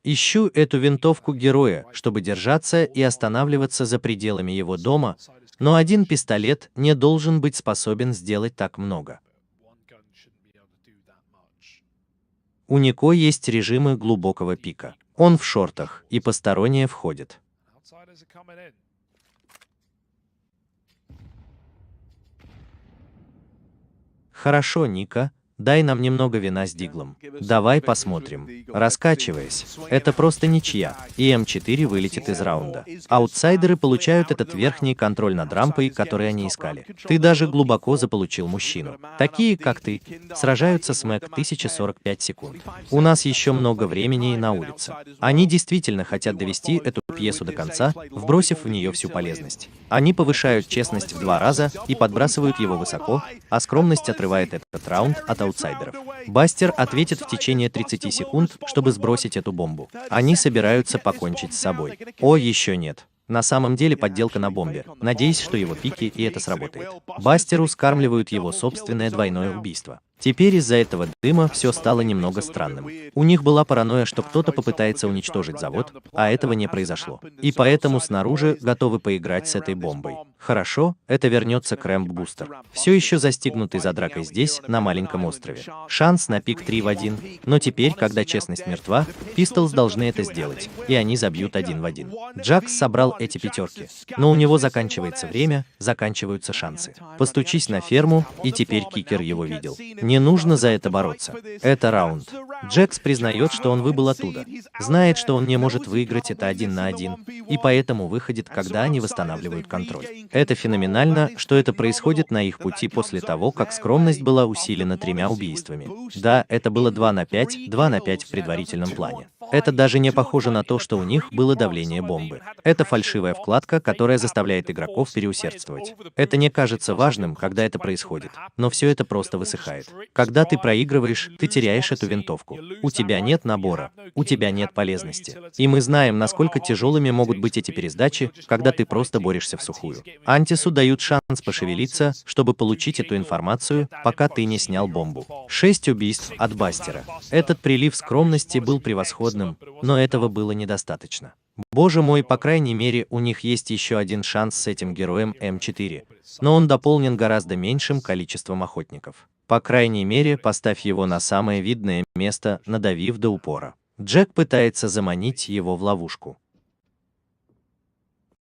Ищу эту винтовку героя, чтобы держаться и останавливаться за пределами его дома, но один пистолет не должен быть способен сделать так много. У Нико есть режимы глубокого пика. Он в шортах, и посторонние входят. Хорошо, Ника. Дай нам немного вина с диглом. Давай посмотрим. Раскачиваясь. Это просто ничья. И М4 вылетит из раунда. Аутсайдеры получают этот верхний контроль над рампой, который они искали. Ты даже глубоко заполучил мужчину. Такие, как ты, сражаются с Мэг 1045 секунд. У нас еще много времени на улице. Они действительно хотят довести эту пьесу до конца, вбросив в нее всю полезность. Они повышают честность в 2 раза и подбрасывают его высоко, а скромность отрывает этот раунд от аутсайдеров. Бастер ответит в течение 30 секунд, чтобы сбросить эту бомбу. Они собираются покончить с собой. О, еще нет. На самом деле подделка на бомбе. Надеюсь, что его пики и это сработает. Бастеру скармливают его собственное двойное убийство. Теперь из-за этого дыма все стало немного странным. У них была паранойя, что кто-то попытается уничтожить завод, а этого не произошло. И поэтому снаружи готовы поиграть с этой бомбой. Хорошо, это вернется к рэмп-бустер. Все еще застигнутый за дракой здесь, на маленьком острове. Шанс на пик 3 в 1, но теперь, когда честность мертва, Pistols должны это сделать, и они забьют 1 в 1. Джакс собрал эти 5, но у него заканчивается время, заканчиваются шансы. Постучись на ферму, и теперь кикер его видел. Не нужно за это бороться. Это раунд. Джекс признает, что он выбыл оттуда. Знает, что он не может выиграть это 1 на 1, и поэтому выходит, когда они восстанавливают контроль. Это феноменально, что это происходит на их пути после того, как скромность была усилена 3 убийствами. Да, это было 2 на 5, 2 на 5 в предварительном плане. Это даже не похоже на то, что у них было давление бомбы. Это фальшивая вкладка, которая заставляет игроков переусердствовать. Это не кажется важным, когда это происходит, но все это просто высыхает. Когда ты проигрываешь, ты теряешь эту винтовку. У тебя нет набора, у тебя нет полезности. И мы знаем, насколько тяжелыми могут быть эти пересдачи, когда ты просто борешься всухую. Антису дают шанс пошевелиться, чтобы получить эту информацию, пока ты не снял бомбу. 6 убийств от Бастера. Этот прилив скромности был превосходным, но этого было недостаточно. Боже мой, по крайней мере, у них есть еще один шанс с этим героем М4, но он дополнен гораздо меньшим количеством охотников. По крайней мере, поставь его на самое видное место, надавив до упора. Джек пытается заманить его в ловушку.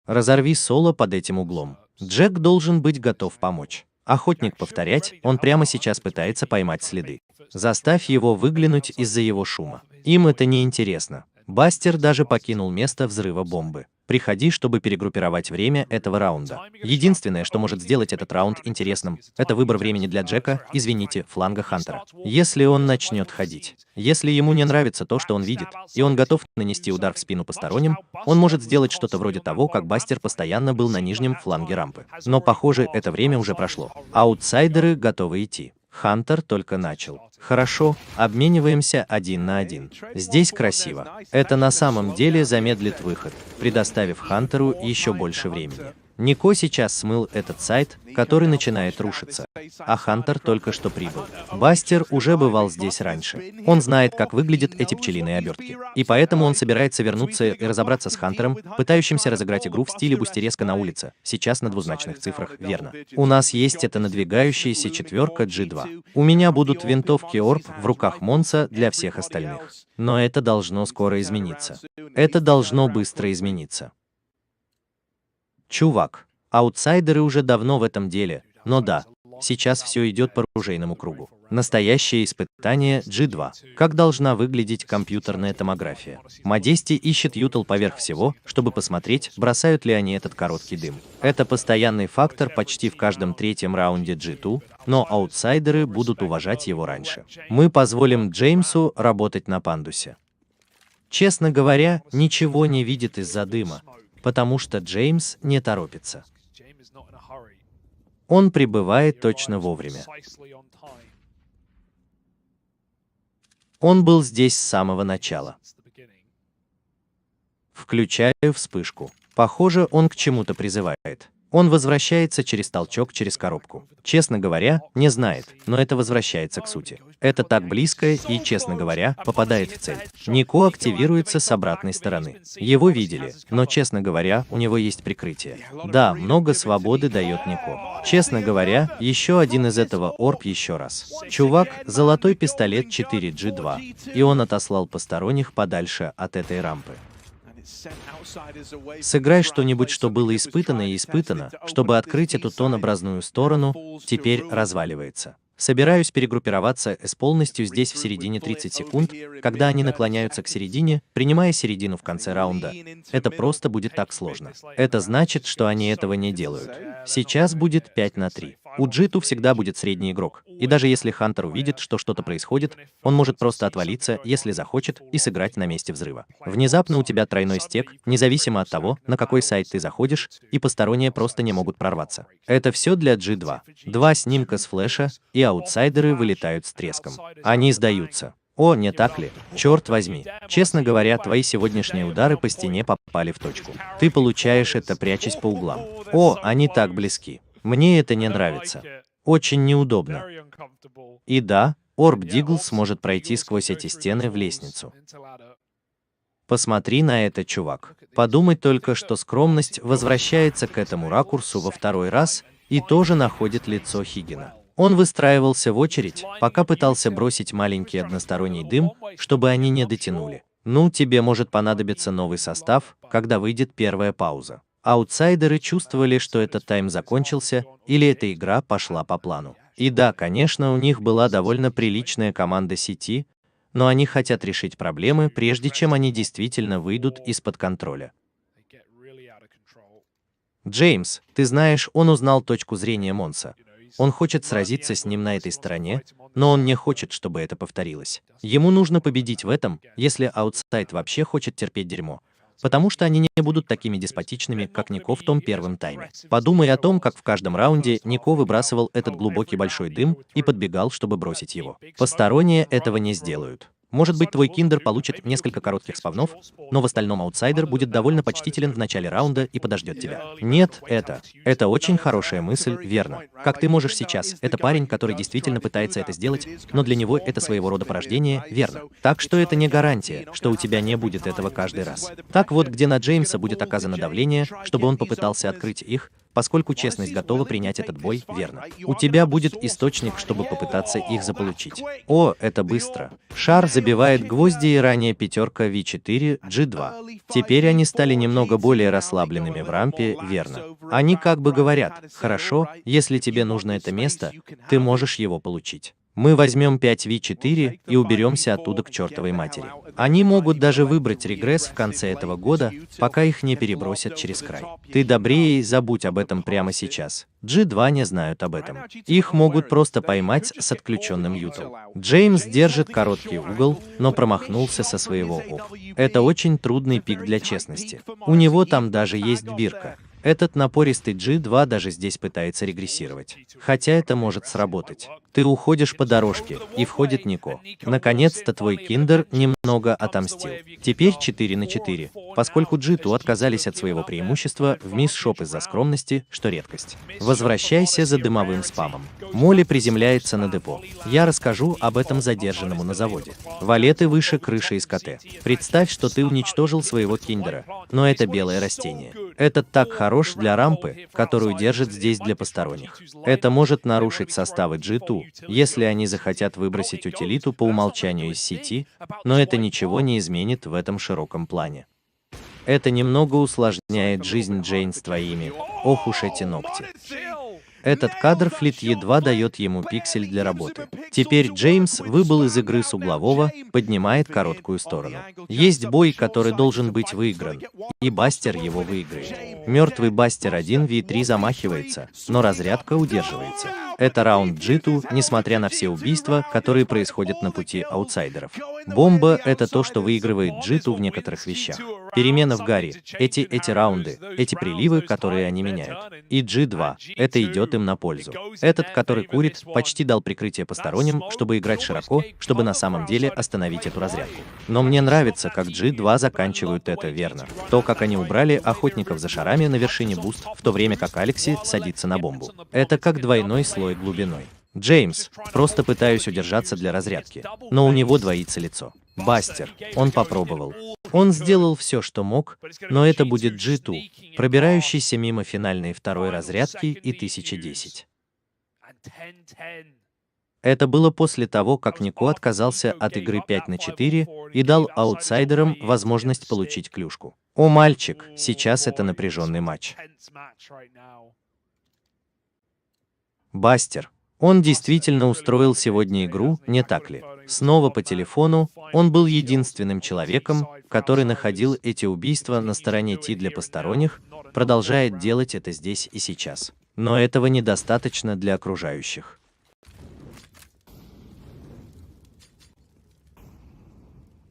Разорви соло под этим углом. Джек должен быть готов помочь. Охотник повторять, он прямо сейчас пытается поймать следы. Заставь его выглянуть из-за его шума. Им это не интересно. Бастер даже покинул место взрыва бомбы. Приходи, чтобы перегруппировать время этого раунда. Единственное, что может сделать этот раунд интересным, это выбор времени для Джека, извините, фланга Хантера. Если он начнет ходить, если ему не нравится то, что он видит, и он готов нанести удар в спину посторонним, он может сделать что-то вроде того, как Бастер постоянно был на нижнем фланге рампы. Но, похоже, это время уже прошло. Аутсайдеры готовы идти. Хантер только начал. Хорошо, обмениваемся 1 на 1. Здесь красиво. Это на самом деле замедлит выход, предоставив Хантеру еще больше времени. Нико сейчас смыл этот сайт, который начинает рушиться, а Хантер только что прибыл. Бастер уже бывал здесь раньше. Он знает, как выглядят эти пчелиные обертки. И поэтому он собирается вернуться и разобраться с Хантером, пытающимся разыграть игру в стиле бустереска на улице, сейчас на двузначных цифрах, верно. У нас есть эта надвигающаяся четверка G2. У меня будут винтовки Орб в руках Монса для всех остальных. Но это должно скоро измениться. Это должно быстро измениться. Чувак, аутсайдеры уже давно в этом деле, но да, сейчас все идет по оружейному кругу. Настоящее испытание G2. Как должна выглядеть компьютерная томография? Модести ищет Ютл поверх всего, чтобы посмотреть, бросают ли они этот короткий дым. Это постоянный фактор почти в каждом третьем раунде G2, но аутсайдеры будут уважать его раньше. Мы позволим Джеймсу работать на пандусе. Честно говоря, ничего не видит из-за дыма, потому что Джеймс не торопится. Он прибывает точно вовремя. Он был здесь с самого начала. Включаю вспышку. Похоже, он к чему-то призывает. Он возвращается через толчок через коробку. Честно говоря, не знает, но это возвращается к сути. Это так близко и, честно говоря, попадает в цель. Нико активируется с обратной стороны. Его видели, но, честно говоря, у него есть прикрытие. Да, много свободы дает Нико. Честно говоря, еще один из этого Орб еще раз. Чувак, золотой пистолет 4G2, и он отослал посторонних подальше от этой рампы. Сыграй что-нибудь, что было испытано и испытано, чтобы открыть эту тонобразную сторону, теперь разваливается. Собираюсь перегруппироваться с полностью здесь в середине 30 секунд, когда они наклоняются к середине, принимая середину в конце раунда. Это просто будет так сложно. Это значит, что они этого не делают. Сейчас будет 5 на 3. У G2 всегда будет средний игрок, и даже если Хантер увидит, что что-то происходит, он может просто отвалиться, если захочет, и сыграть на месте взрыва. Внезапно у тебя тройной стек, независимо от того, на какой сайт ты заходишь, и посторонние просто не могут прорваться. Это все для G2. 2 снимка с флеша, и аутсайдеры вылетают с треском. Они сдаются. О, не так ли? Черт возьми. Честно говоря, твои сегодняшние удары по стене попали в точку. Ты получаешь это, прячась по углам. О, они так близки. Мне это не нравится. Очень неудобно. И да, Орб Дигл сможет пройти сквозь эти стены в лестницу. Посмотри на это, чувак. Подумать только, что скромность возвращается к этому ракурсу во второй раз и тоже находит лицо Хиггина. Он выстраивался в очередь, пока пытался бросить маленький односторонний дым, чтобы они не дотянули. Ну, тебе может понадобиться новый состав, когда выйдет первая пауза. Аутсайдеры чувствовали, что этот тайм закончился, или эта игра пошла по плану. И да, конечно, у них была довольно приличная команда сети, но они хотят решить проблемы, прежде чем они действительно выйдут из-под контроля. Джеймс, ты знаешь, он узнал точку зрения Монса. Он хочет сразиться с ним на этой стороне, но он не хочет, чтобы это повторилось. Ему нужно победить в этом, если аутсайд вообще хочет терпеть дерьмо. Потому что они не будут такими деспотичными, как Нико в том первом тайме. Подумай о том, как в каждом раунде Нико выбрасывал этот глубокий большой дым и подбегал, чтобы бросить его. Посторонние этого не сделают. Может быть, твой киндер получит несколько коротких спавнов, но в остальном аутсайдер будет довольно почтителен в начале раунда и подождет тебя. Нет, это очень хорошая мысль, верно. Как ты можешь сейчас, это парень, который действительно пытается это сделать, но для него это своего рода порождение, верно. Так что это не гарантия, что у тебя не будет этого каждый раз. Так вот, где на Джеймса будет оказано давление, чтобы он попытался открыть их, поскольку честность готова принять этот бой, верно. У тебя будет источник, чтобы попытаться их заполучить. О, это быстро. Шар забивает гвозди, и ранее пятерка V4, G2. Теперь они стали немного более расслабленными в рампе, верно. Они как бы говорят: хорошо, если тебе нужно это место, ты можешь его получить. Мы возьмем 5v4 и уберемся оттуда к чертовой матери. Они могут даже выбрать регресс в конце этого года, пока их не перебросят через край. Ты добрее, забудь об этом прямо сейчас. G2 не знают об этом. Их могут просто поймать с отключенным ютом. Джеймс держит короткий угол, но промахнулся со своего ОП. Это очень трудный пик для честности. У него там даже есть бирка. Этот напористый G2 даже здесь пытается регрессировать. Хотя это может сработать. Ты уходишь по дорожке, и входит Нико. Наконец-то твой киндер немного отомстил. Теперь 4 на 4, поскольку G2 отказались от своего преимущества в мисс-шоп из-за скромности, что редкость. Возвращайся за дымовым спамом. Молли приземляется на депо. Я расскажу об этом задержанному на заводе. Валеты выше крыши из КТ. Представь, что ты уничтожил своего киндера, но это белое растение. Это так хорош для рампы, которую держит здесь для посторонних. Это может нарушить составы G2, если они захотят выбросить утилиту по умолчанию из сети, но это ничего не изменит в этом широком плане. Это немного усложняет жизнь Джейн с твоими. Ох уж эти ногти. Этот кадр флит едва дает ему пиксель для работы. Теперь Джеймс выбыл из игры с углового, поднимает короткую сторону. Есть бой, который должен быть выигран, и Бастер его выиграет. Мертвый Бастер 1v3 замахивается, но разрядка удерживается. Это раунд G2, несмотря на все убийства, которые происходят на пути аутсайдеров. Бомба — это то, что выигрывает G2 в некоторых вещах. Перемена в Гарри, эти раунды, эти приливы, которые они меняют. И G2, это идет им на пользу. Этот, который курит, почти дал прикрытие посторонним, чтобы играть широко, чтобы на самом деле остановить эту разрядку. Но мне нравится, как G2 заканчивают это, верно. То, как они убрали охотников за шарами на вершине буст, в то время как Алекси садится на бомбу. Это как двойной слой глубиной. Джеймс, просто пытаюсь удержаться для разрядки, но у него двоится лицо. Бастер, он попробовал. Он сделал все, что мог, но это будет G2, пробирающийся мимо финальной второй разрядки и 1010. Это было после того, как Нико отказался от игры 5 на 4 и дал аутсайдерам возможность получить клюшку. О, мальчик, сейчас это напряженный матч. Бастер. Он действительно устроил сегодня игру, не так ли? Снова по телефону, он был единственным человеком, который находил эти убийства на стороне Ти для посторонних, продолжает делать это здесь и сейчас. Но этого недостаточно для окружающих.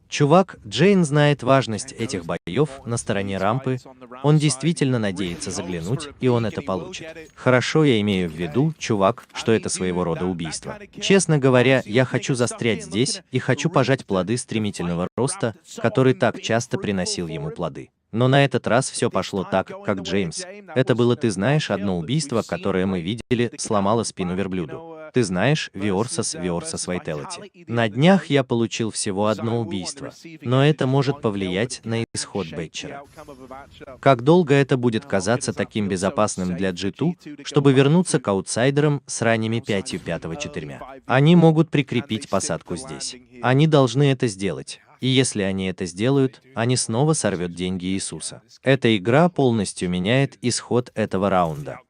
Чувак, Джейн знает важность этих боев на стороне рампы, он действительно надеется заглянуть, и он это получит. Хорошо, я имею в виду, чувак, что это своего рода убийство. Честно говоря, я хочу застрять здесь и хочу пожать плоды стремительного роста, который так часто приносил ему плоды. Но на этот раз все пошло так, как Джеймс. Это было, ты знаешь, одно убийство, которое мы видели, сломало спину верблюду. Ты знаешь, Viorsus Vitality. На днях я получил всего одно убийство, но это может повлиять на исход Бэтчера. Как долго это будет казаться таким безопасным для G2, чтобы вернуться к аутсайдерам с ранними 5-4? Они могут прикрепить посадку здесь. Они должны это сделать. И если они это сделают, они снова сорвет деньги Иисуса. Эта игра полностью меняет исход этого раунда.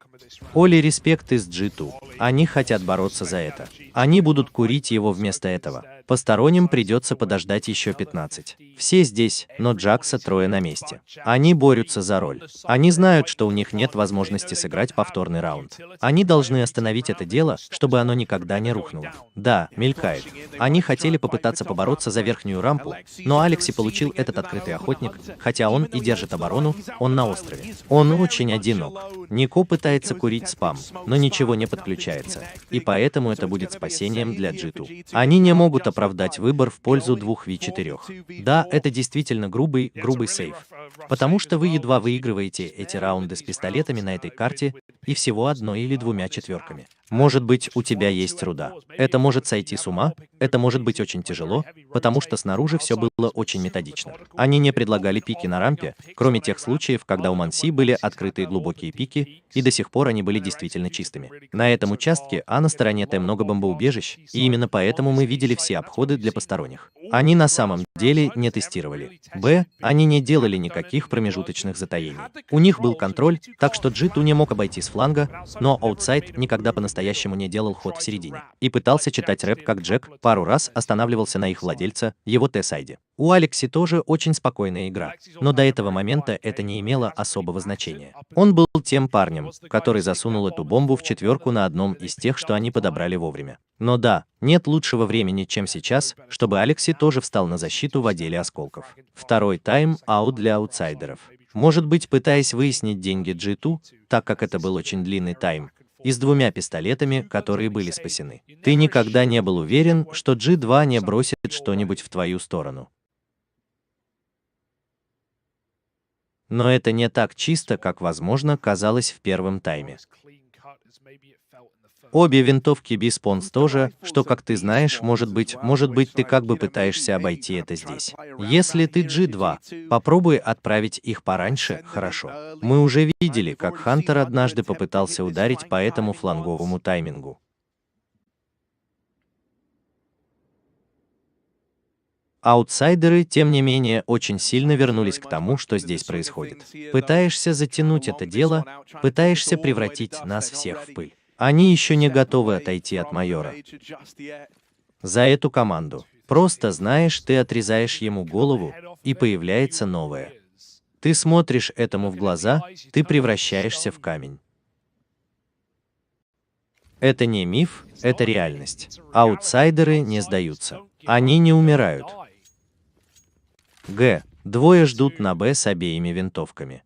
Оли респект из G2. Они хотят бороться за это. Они будут курить его вместо этого. Посторонним придется подождать еще 15. Все здесь, но Джакса трое на месте. Они борются за роль. Они знают, что у них нет возможности сыграть повторный раунд. Они должны остановить это дело, чтобы оно никогда не рухнуло. Да, мелькает. Они хотели попытаться побороться за верхнюю рампу, но Алекси получил этот открытый охотник, хотя он и держит оборону, он на острове. Он очень одинок. Нико пытается курить спам, но ничего не подключается. И поэтому это будет спасением для G2. Они не могут оправдать выбор в пользу 2v4. Да, это действительно грубый сейф. Потому что вы едва выигрываете эти раунды с пистолетами на этой карте и всего одной или двумя четверками. Может быть, у тебя есть руда. Это может сойти с ума, это может быть очень тяжело, потому что снаружи все было очень методично. Они не предлагали пики на рампе, кроме тех случаев, когда у Манси были открытые глубокие пики, и до сих пор они были действительно чистыми. На этом участке на стороне Т много бомбоубежищ, и именно поэтому мы видели все обходы для посторонних. Они на самом деле не тестировали. Б, они не делали никаких промежуточных затаений. У них был контроль, так что G2 не мог обойти с фланга, но аутсайд никогда по-настоящему не делал ход в середине. И пытался читать рэп как Джек, пару раз останавливался на их владельца, его Т-сайде. У Алекси тоже очень спокойная игра, но до этого момента это не имело особого значения. Он был тем парнем, который засунул эту бомбу в четверку на одном из тех, что они подобрали вовремя. Но да, нет лучшего времени, чем сейчас, чтобы Алекси тоже встал на защиту в отделе осколков. Второй тайм-аут для аутсайдеров. Может быть, пытаясь выяснить деньги G2, так как это был очень длинный тайм, и с двумя пистолетами, которые были спасены. Ты никогда не был уверен, что G2 не бросит что-нибудь в твою сторону. Но это не так чисто, как, возможно, казалось в первом тайме. Обе винтовки B-Spawns тоже, что, как ты знаешь, может быть, ты как бы пытаешься обойти это здесь. Если ты G2, попробуй отправить их пораньше, хорошо. Мы уже видели, как Хантер однажды попытался ударить по этому фланговому таймингу. Аутсайдеры, тем не менее, очень сильно вернулись к тому, что здесь происходит. Пытаешься затянуть это дело, пытаешься превратить нас всех в пыль. Они еще не готовы отойти от Мажора. За эту команду. Просто знаешь, ты отрезаешь ему голову, и появляется новое. Ты смотришь этому в глаза, ты превращаешься в камень. Это не миф, это реальность. Аутсайдеры не сдаются. Они не умирают. Г. Двое ждут на Б с обеими винтовками.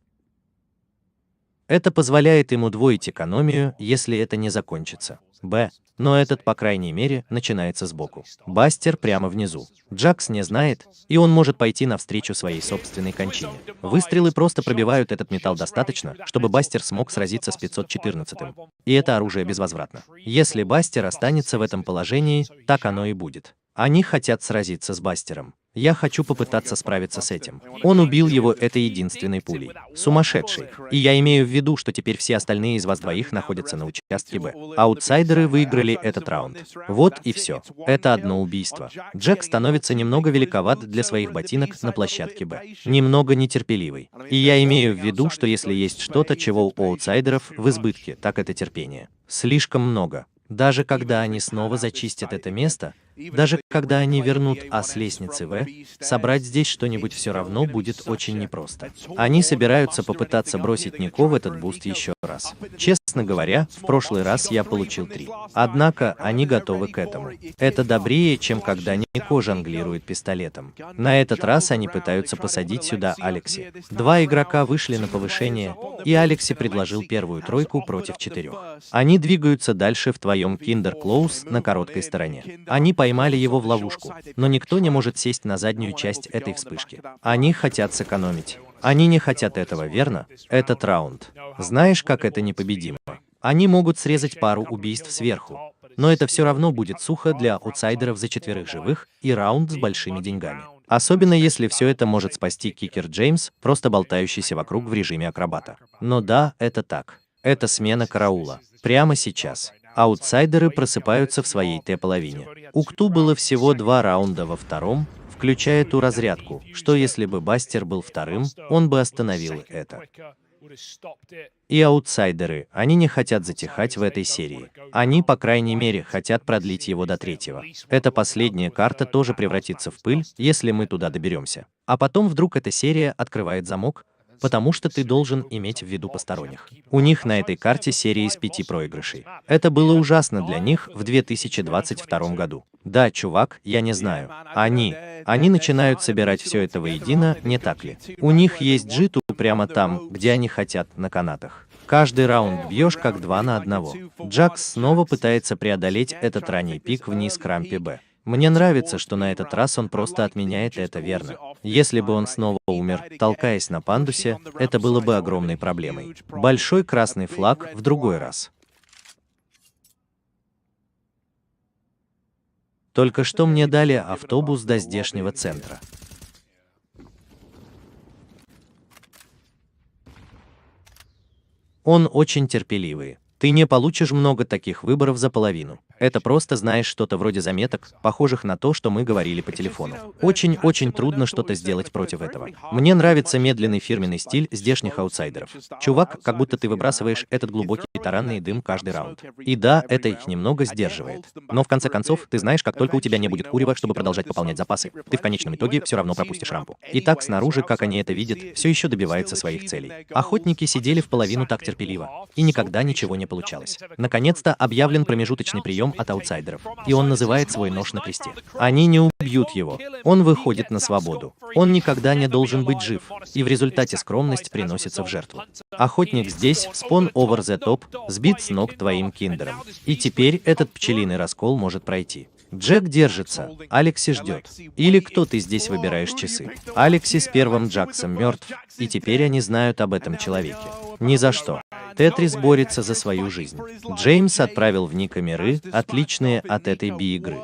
Это позволяет им удвоить экономию, если это не закончится. Б. Но этот, по крайней мере, начинается сбоку. Бастер прямо внизу. Джакс не знает, и он может пойти навстречу своей собственной кончине. Выстрелы просто пробивают этот металл достаточно, чтобы Бастер смог сразиться с 514-м. И это оружие безвозвратно. Если Бастер останется в этом положении, так оно и будет. Они хотят сразиться с Бастером. Я хочу попытаться справиться с этим. Он убил его этой единственной пулей. Сумасшедший. И я имею в виду, что теперь все остальные из вас двоих находятся на участке Б. Аутсайдеры выиграли этот раунд. Вот и все. Это одно убийство. Джек становится немного великоват для своих ботинок на площадке Б. Немного нетерпеливый. И я имею в виду, что если есть что-то, чего у аутсайдеров в избытке, так это терпение. Слишком много. Даже когда они снова зачистят это место, даже когда они вернут с лестницы В, собрать здесь что-нибудь все равно будет очень непросто. Они собираются попытаться бросить Нико в этот буст еще раз. Честно говоря, в прошлый раз я получил 3. Однако они готовы к этому. Это добрее, чем когда Нико жонглирует пистолетом. На этот раз они пытаются посадить сюда Алекси. 2 игрока вышли на повышение, и Алекси предложил первую тройку против 4. Они двигаются дальше в твоем Kinder Close на короткой стороне. Они поймали его в ловушку, но никто не может сесть на заднюю часть этой вспышки. Они хотят сэкономить. Они не хотят этого, верно? Этот раунд. Знаешь, как это непобедимо? Они могут срезать пару убийств сверху, но это все равно будет сухо для аутсайдеров за 4 живых и раунд с большими деньгами. Особенно если все это может спасти кикер Джеймс, просто болтающийся вокруг в режиме акробата. Но да, это так. Это смена караула. Прямо сейчас. Аутсайдеры просыпаются в своей Т-половине. У Кту было всего 2 раунда во втором, включая ту разрядку, что если бы Бастер был вторым, он бы остановил это. И аутсайдеры, они не хотят затихать в этой серии. Они, по крайней мере, хотят продлить его до третьего. Эта последняя карта тоже превратится в пыль, если мы туда доберемся. А потом вдруг эта серия открывает замок, потому что ты должен иметь в виду посторонних. У них на этой карте серия из 5 проигрышей. Это было ужасно для них в 2022 году. Да, чувак, я не знаю. Они начинают собирать все это воедино, не так ли? У них есть G2 прямо там, где они хотят, на канатах. Каждый раунд бьешь как 2 на 1. Джакс снова пытается преодолеть этот ранний пик вниз к рампе Б. Мне нравится, что на этот раз он просто отменяет это, верно. Если бы он снова умер, толкаясь на пандусе, это было бы огромной проблемой. Большой красный флаг в другой раз. Только что мне дали автобус до здешнего центра. Он очень терпеливый. Ты не получишь много таких выборов за половину. Это просто, знаешь, что-то вроде заметок, похожих на то, что мы говорили по телефону. Очень-очень трудно что-то сделать против этого. Мне нравится медленный фирменный стиль здешних аутсайдеров. Чувак, как будто ты выбрасываешь этот глубокий таранный дым каждый раунд. И да, это их немного сдерживает. Но в конце концов, ты знаешь, как только у тебя не будет курева, чтобы продолжать пополнять запасы, ты в конечном итоге все равно пропустишь рампу. И так снаружи, как они это видят, все еще добивается своих целей. Охотники сидели в половину так терпеливо, и никогда ничего не получалось. Наконец-то объявлен промежуточный прием от аутсайдеров, и он называет свой нож на кресте. Они не убьют его. Он выходит на свободу. Он никогда не должен быть жив, и в результате скромность приносится в жертву. Охотник здесь, spawn over the top, сбит с ног твоим киндером. И теперь этот пчелиный раскол может пройти. Джек держится, Алекси ждет. Или кто ты здесь выбираешь часы? Алекси с первым Джаксом мертв, и теперь они знают об этом человеке. Ни за что. Тетрис борется за свою жизнь. Джеймс отправил в Ника миры, отличные от этой би-игры.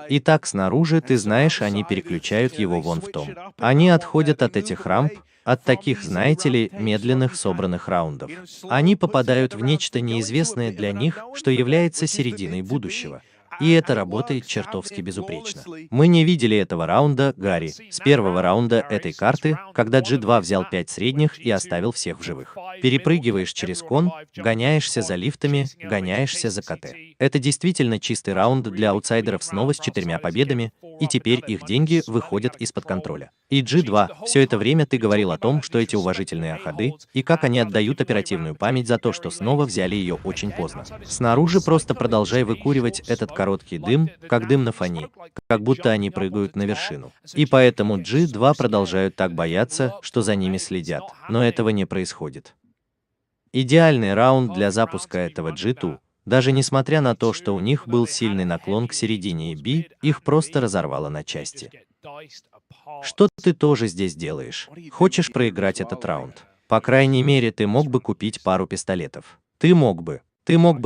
Итак, снаружи, ты знаешь, они переключают его вон в том. Они отходят от этих рамп, от таких, знаете ли, медленных собранных раундов. Они попадают в нечто неизвестное для них, что является серединой будущего. И это работает чертовски безупречно. Мы не видели этого раунда, Гарри, с первого раунда этой карты, когда G2 взял 5 средних и оставил всех в живых. Перепрыгиваешь через кон, гоняешься за лифтами, гоняешься за КТ. Это действительно чистый раунд для аутсайдеров снова с 4 победами, и теперь их деньги выходят из-под контроля. И G2, все это время ты говорил о том, что эти уважительные ходы, и как они отдают оперативную память за то, что снова взяли ее очень поздно. Снаружи просто продолжай выкуривать этот короткий дым, как дым на фоне, как будто они прыгают на вершину. И поэтому G2 продолжают так бояться, что за ними следят, но этого не происходит. Идеальный раунд для запуска этого G2. Даже несмотря на то, что у них был сильный наклон к середине B, их просто разорвало на части. Что ты тоже здесь делаешь? Хочешь проиграть этот раунд? По крайней мере, ты мог бы купить пару пистолетов. Ты мог бы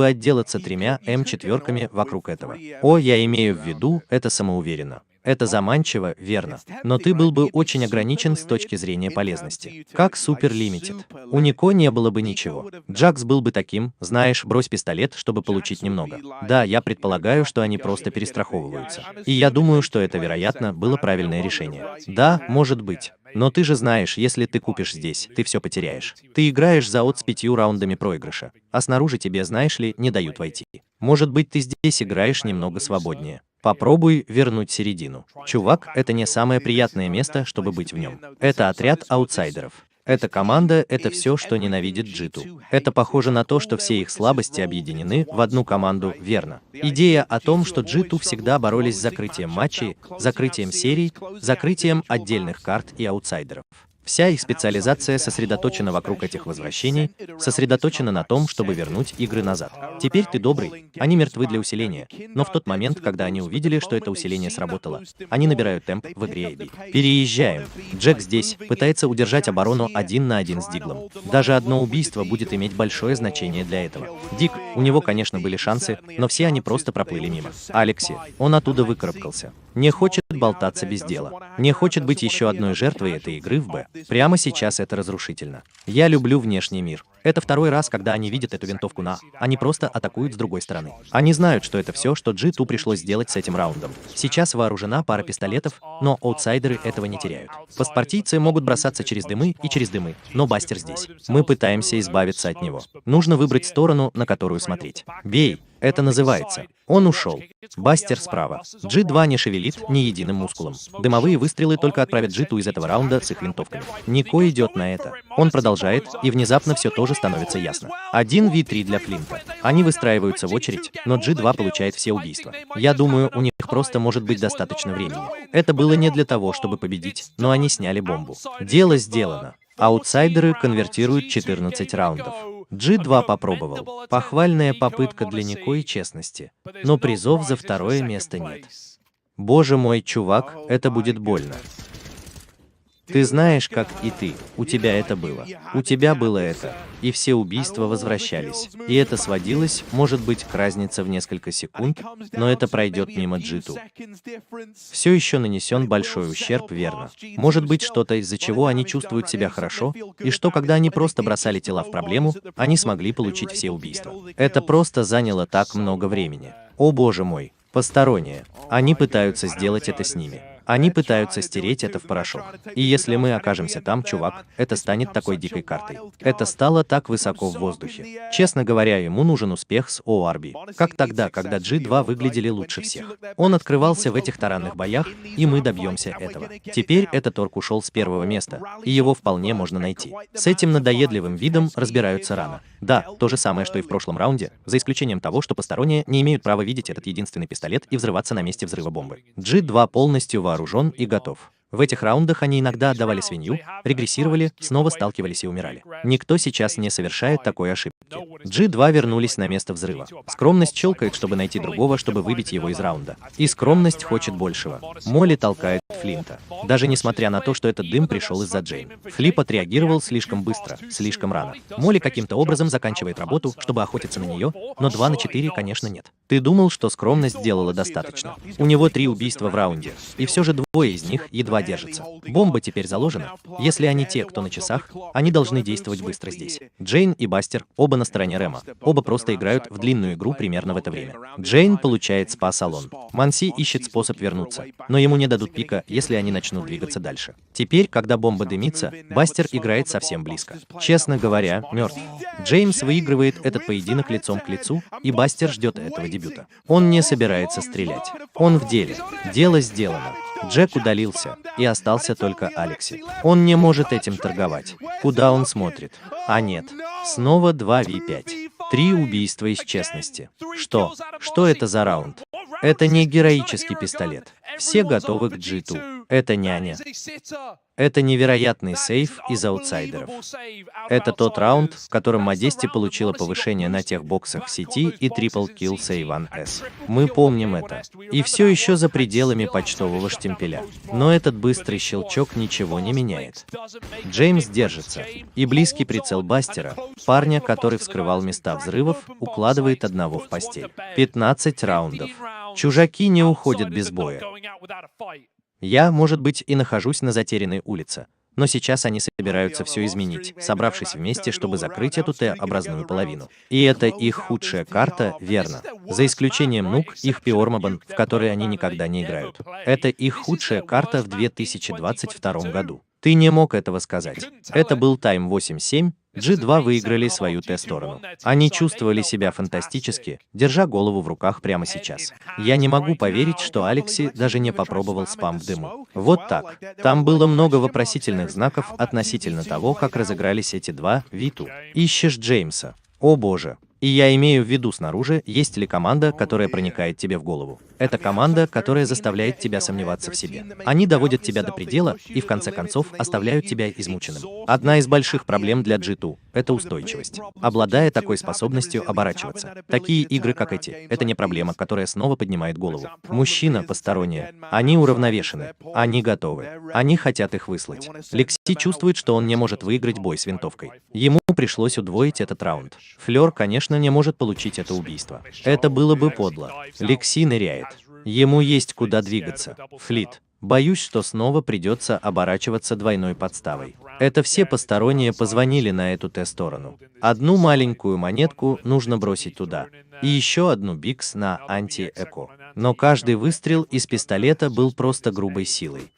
отделаться 3 М4 вокруг этого. О, я имею в виду, это самоуверенно. Это заманчиво, верно, но ты был бы очень ограничен с точки зрения полезности. Как Супер Лимитед. У Нико не было бы ничего. Джакс был бы таким, знаешь, брось пистолет, чтобы получить немного. Да, я предполагаю, что они просто перестраховываются. И я думаю, что это, вероятно, было правильное решение. Да, может быть. Но ты же знаешь, если ты купишь здесь, ты все потеряешь. Ты играешь за от с 5 раундами проигрыша, а снаружи тебе, знаешь ли, не дают войти. Может быть, ты здесь играешь немного свободнее. Попробуй вернуть середину. Чувак, это не самое приятное место, чтобы быть в нем. Это отряд аутсайдеров. Эта команда — это все, что ненавидит G2. Это похоже на то, что все их слабости объединены в одну команду, верно. Идея о том, что G2 всегда боролись с закрытием матчей, закрытием серий, закрытием отдельных карт и аутсайдеров. Вся их специализация сосредоточена вокруг этих возвращений, сосредоточена на том, чтобы вернуть игры назад. Теперь ты добрый, они мертвы для усиления, но в тот момент, когда они увидели, что это усиление сработало, они набирают темп в игре AB. Переезжаем. Джек здесь пытается удержать оборону 1 на 1 с Диглом. Даже одно убийство будет иметь большое значение для этого. Дик, у него, конечно, были шансы, но все они просто проплыли мимо. Алекси, он оттуда выкарабкался. Не хочет болтаться без дела. Не хочет быть еще одной жертвой этой игры в Б. Прямо сейчас это разрушительно. Я люблю внешний мир. Это второй раз, когда они видят эту винтовку на А. Они просто атакуют с другой стороны. Они знают, что это все, что G2 пришлось сделать с этим раундом. Сейчас вооружена пара пистолетов, но аутсайдеры этого не теряют. Паспартийцы могут бросаться через дымы и через дымы, но Бастер здесь. Мы пытаемся избавиться от него. Нужно выбрать сторону, на которую смотреть. Бей. Это называется. Он ушел. Бастер справа. G2 не шевелит ни единым мускулом. Дымовые выстрелы только отправят G2 из этого раунда с их винтовками. Нико идет на это. Он продолжает, и внезапно все тоже становится ясно. 1v3 для Флинта. Они выстраиваются в очередь, но G2 получает все убийства. Я думаю, у них просто может быть достаточно времени. Это было не для того, чтобы победить, но они сняли бомбу. Дело сделано. Аутсайдеры конвертируют 14 раундов. G2 попробовал. Похвальная попытка для Нико и честности. Но призов за второе место нет. Боже мой, чувак, это будет больно. Ты знаешь, как и ты. У тебя это было. У тебя было это. И все убийства возвращались. И это сводилось, может быть, к разнице в несколько секунд, но это пройдет мимо G2. Все еще нанесен большой ущерб, верно. Может быть, что-то, из-за чего они чувствуют себя хорошо, и что, когда они просто бросали тела в проблему, они смогли получить все убийства. Это просто заняло так много времени. О боже мой, посторонние. Они пытаются сделать это с ними. Они пытаются стереть это в порошок. И если мы окажемся там, чувак, это станет такой дикой картой. Это стало так высоко в воздухе. Честно говоря, ему нужен успех с ORB. Как тогда, когда G2 выглядели лучше всех. Он открывался в этих таранных боях, и мы добьемся этого. Теперь этот орк ушел с первого места, и его вполне можно найти. С этим надоедливым видом разбираются рано. Да, то же самое, что и в прошлом раунде, за исключением того, что посторонние не имеют права видеть этот единственный пистолет и взрываться на месте взрыва бомбы. G2 полностью вооружен и готов. В этих раундах они иногда отдавали свинью, регрессировали, снова сталкивались и умирали. Никто сейчас не совершает такой ошибки. G2 вернулись на место взрыва. Скромность щелкает, чтобы найти другого, чтобы выбить его из раунда. И скромность хочет большего. Молли толкает Флинта. Даже несмотря на то, что этот дым пришел из-за Джейн. Флип отреагировал слишком быстро, слишком рано. Молли каким-то образом заканчивает работу, чтобы охотиться на нее, но 2 на 4, конечно, нет. Ты думал, что скромность сделала достаточно. У него 3 убийства в раунде. И все же 2 из них едва держатся. Бомба теперь заложена. Если они те, кто на часах, они должны действовать быстро здесь. Джейн и Бастер оба на стороне Рэма. Оба просто играют в длинную игру примерно в это время. Джейн получает спа-салон. Манси ищет способ вернуться, но ему не дадут пика, если они начнут двигаться дальше. Теперь, когда бомба дымится, Бастер играет совсем близко. Честно говоря, мертв. Джеймс выигрывает этот поединок лицом к лицу, и Бастер ждет этого дебюта. Он не собирается стрелять. Он в деле. Дело сделано. Джек удалился, и остался только Алекси. Он не может этим торговать. Куда он смотрит? А нет. Снова 2v5. 3 убийства из честности. Что? Что это за раунд? Это не героический пистолет. Все готовы к G2. Это няня. Это невероятный сейв из аутсайдеров. Это тот раунд, в котором Модести получила повышение на тех боксах в сети и трипл килл сейв 1S. Мы помним это. И все еще за пределами почтового штемпеля. Но этот быстрый щелчок ничего не меняет. Джеймс держится. И близкий прицел Бастера, парня, который вскрывал места взрывов, укладывает одного в постель. 15 раундов. Чужаки не уходят без боя. Я, может быть, и нахожусь на затерянной улице, но сейчас они собираются все изменить, собравшись вместе, чтобы закрыть эту Т-образную половину. И это их худшая карта, верно. За исключением Нук, их Пиормабан, в которой они никогда не играют. Это их худшая карта в 2022 году. Ты не мог этого сказать. Это был тайм 8-7. G2 выиграли свою Т-сторону. Они чувствовали себя фантастически, держа голову в руках прямо сейчас. Я не могу поверить, что Алекси даже не попробовал спам в дыму. Вот так. Там было много вопросительных знаков относительно того, как разыгрались эти 2v2. Ищешь Джеймса. О боже. И я имею в виду снаружи, есть ли команда, которая проникает тебе в голову. Это команда, которая заставляет тебя сомневаться в себе. Они доводят тебя до предела и в конце концов оставляют тебя измученным. Одна из больших проблем для G2 – это устойчивость. Обладая такой способностью оборачиваться. Такие игры, как эти, это не проблема, которая снова поднимает голову. Мужчина, посторонние, они уравновешены, они готовы, они хотят их выслать. Лекси чувствует, что он не может выиграть бой с винтовкой. Ему пришлось удвоить этот раунд. Флёр, конечно, не может получить это убийство. Это было бы подло. Лекси ныряет. Ему есть куда двигаться. Флит. Боюсь, что снова придется оборачиваться двойной подставой. Это все посторонние позвонили на эту Т-сторону. Одну маленькую монетку нужно бросить туда. И еще одну бикс на анти-эко. Но каждый выстрел из пистолета был просто грубой силой.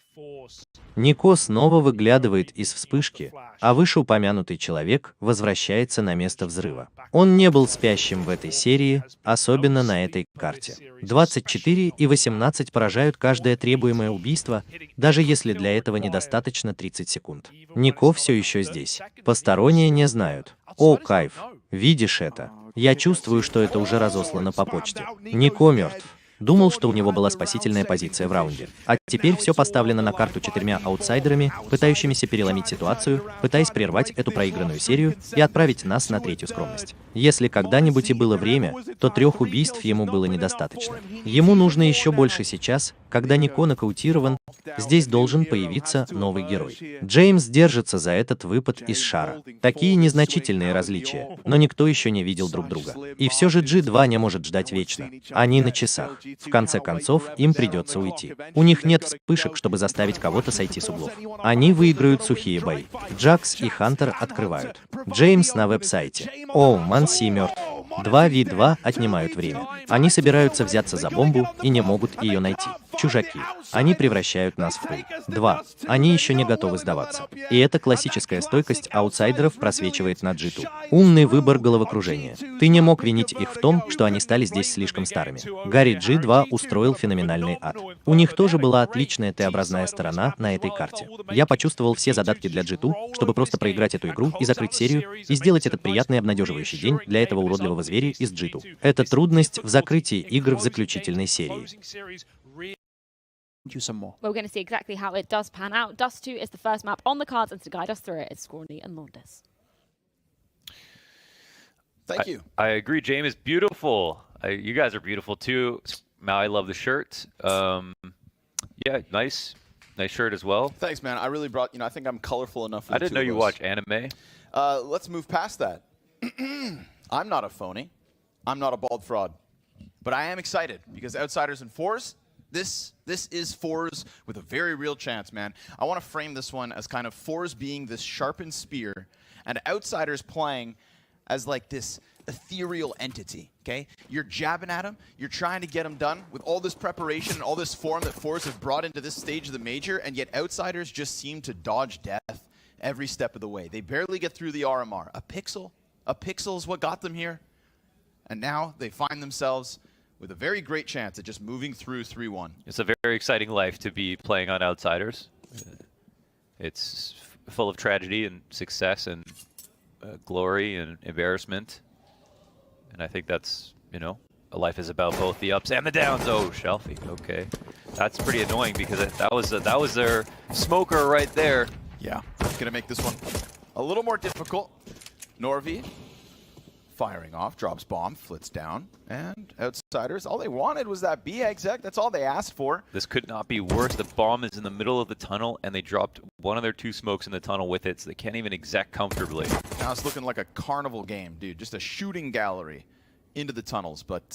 Нико снова выглядывает из вспышки, а вышеупомянутый человек возвращается на место взрыва. Он не был спящим в этой серии, особенно на этой карте. 24 и 18 поражают каждое требуемое убийство, даже если для этого недостаточно 30 секунд. Нико все еще здесь. Посторонние не знают. О, кайф. Видишь это? Я чувствую, что это уже разослано по почте. Нико мертв. Думал, что у него была спасительная позиция в раунде. А теперь все поставлено на карту 4 аутсайдерами, пытающимися переломить ситуацию, пытаясь прервать эту проигранную серию и отправить нас на третью скромность. Если когда-нибудь и было время, то 3 убийств ему было недостаточно. Ему нужно еще больше сейчас, когда Нико нокаутирован, здесь должен появиться новый герой. Джеймс держится за этот выпад из шара. Такие незначительные различия, но никто еще не видел друг друга. И все же G2 не может ждать вечно. Они на часах. В конце концов, им придется уйти. У них нет вспышек, чтобы заставить кого-то сойти с углов. Они выиграют сухие бои. Джакс и Хантер открывают. Джеймс на веб-сайте. О, Манси мертв. 2v2 отнимают время. Они собираются взяться за бомбу и не могут ее найти. Чужаки. Они превращают нас в пыль. 2. Они еще не готовы сдаваться. И эта классическая стойкость аутсайдеров просвечивает на G2. Умный выбор головокружения. Ты не мог винить их в том, что они стали здесь слишком старыми. Гарри G2 устроил феноменальный ад. У них тоже была отличная Т-образная сторона на этой карте. Я почувствовал все задатки для G2, чтобы просто проиграть эту игру и закрыть серию, и сделать этот приятный обнадеживающий день для этого уродливого зверя из G2. Это трудность в закрытии игр в заключительной серии. Well, we're going to see exactly how it does pan out. Dust 2 is the first map on the cards, and to guide us through it is Scrawny and Launders. Thank you. I agree, James. Beautiful. You guys are beautiful too. Mal, I love the shirt. Yeah, nice shirt as well. Thanks, man. I really brought, I think I'm colorful enough for I didn't know you watch anime. Let's move past that. I'm not a phony. I'm not a bald fraud. But I am excited because Outsiders and Fours, this is Fours with a very real chance, man. I want to frame this one as kind of Fours being this sharpened spear and Outsiders playing as like this ethereal entity, okay? You're jabbing at him, you're trying to get him done with all this preparation and all this form that Fours have brought into this stage of the Major, and yet Outsiders just seem to dodge death every step of the way. They barely get through the RMR. A pixel is what got them here. And now they find themselves with a very great chance at just moving through 3-1. It's a very exciting life to be playing on Outsiders. It's full of tragedy and success and glory and embarrassment. And I think that's, a life is about both the ups and the downs. Oh, Shelfie, okay. That's pretty annoying because that was their smoker right there. Yeah, it's going to make this one a little more difficult. Norvi firing off, drops bomb, flits down, and Outsiders, all they wanted was that B exec. That's all they asked for. This could not be worse. The bomb is in the middle of the tunnel, and they dropped one of their 2 smokes in the tunnel with it, so they can't even exec comfortably. Now it's looking like a carnival game, dude. Just a shooting gallery into the tunnels, but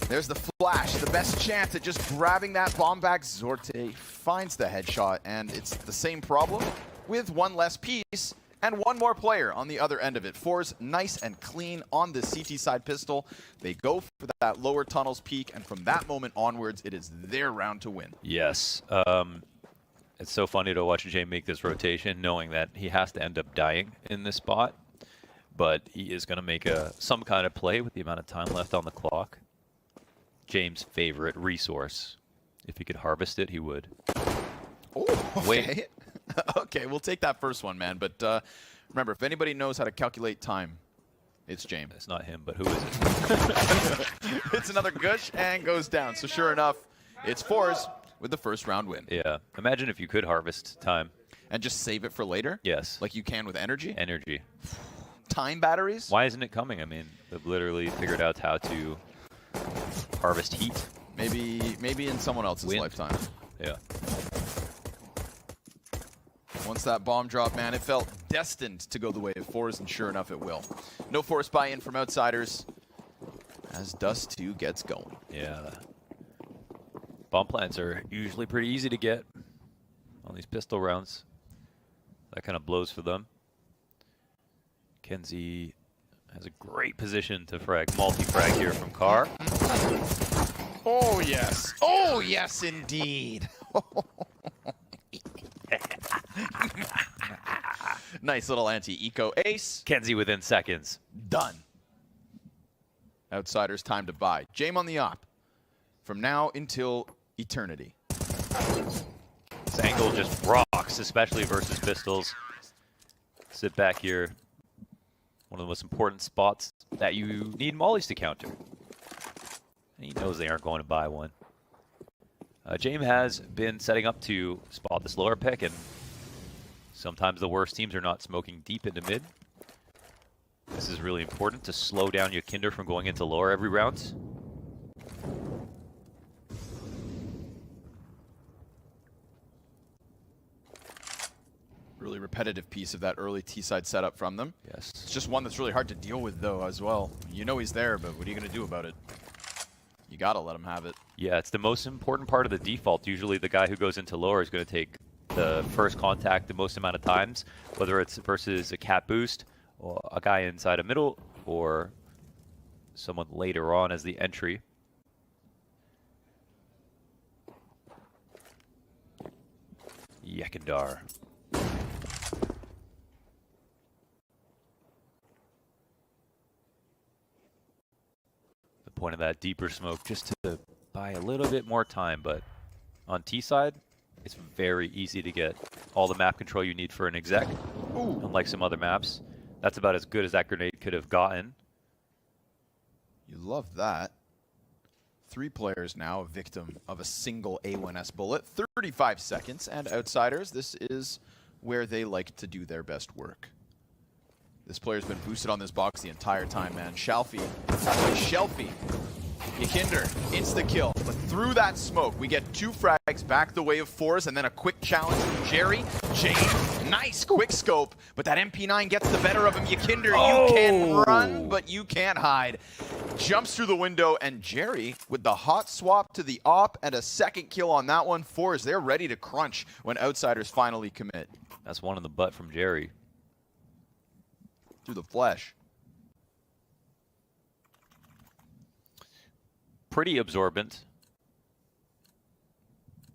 there's the flash, the best chance at just grabbing that bomb back. Zorte finds the headshot, and it's the same problem with one less piece. And one more player on the other end of it. Fours nice and clean on the CT side pistol. They go for that lower tunnels peak, and from that moment onwards, it is their round to win. Yes. It's so funny to watch Jay make this rotation, knowing that he has to end up dying in this spot. But he is going to make some kind of play with the amount of time left on the clock. James' favorite resource. If he could harvest it, he would. Oh, okay. Wait. Okay, we'll take that first one, man. But remember, if anybody knows how to calculate time, it's James. It's not him, but who is it? It's another gush and goes down. So sure enough, it's Fours with the first round win. Yeah. Imagine if you could harvest time. And just save it for later? Yes. Like you can with energy? Energy. Time batteries? Why isn't it coming? I mean, they've literally figured out how to harvest heat. Maybe in someone else's lifetime. Yeah. Once that bomb dropped, man, it felt destined to go the way of Fours, and sure enough, it will. No force buy-in from Outsiders as Dust 2 gets going. Yeah. Bomb plants are usually pretty easy to get on these pistol rounds. That kind of blows for them. Kenzie has a great position to frag, multi-frag here from Carr. Oh, yes. Oh, yes, indeed. Nice little anti-eco ace. Kenzie within seconds. Done. Outsiders time to buy. Jame on the op. From now until eternity. This angle just rocks, especially versus pistols. Sit back here. One of the most important spots that you need mollies to counter. And he knows they aren't going to buy one. Jame has been setting up to spot this lower pick, and sometimes the worst teams are not smoking deep into mid. This is really important to slow down Yakinder from going into lower every round. Really repetitive piece of that early T-side setup from them. Yes. It's just one that's really hard to deal with, though, as well. You know he's there, but what are you going to do about it? You got to let him have it. Yeah, it's the most important part of the default. Usually the guy who goes into lower is going to take the first contact the most amount of times, whether it's versus a cat boost, or a guy inside a middle, or someone later on as the entry. Yekindar. The point of that deeper smoke just to buy a little bit more time, but on T side, it's very easy to get all the map control you need for an exec. Ooh. Unlike some other maps. That's about as good as that grenade could have gotten. You love that. 3 players now a victim of a single A1S bullet. 35 seconds, and Outsiders, this is where they like to do their best work. This player's been boosted on this box the entire time, man. Shelfie, Yakinder, insta-kill. But through that smoke, we get 2 frags back the way of Fours, and then a quick challenge from Jerry. Jame, nice quick scope, but that MP9 gets the better of him. Yakinder, you can run, but you can't hide. Jumps through the window, and Jerry, with the hot swap to the op and a second kill on that one, Fours, they're ready to crunch when Outsiders finally commit. That's one in the butt from Jerry. Through the flesh. Pretty absorbent.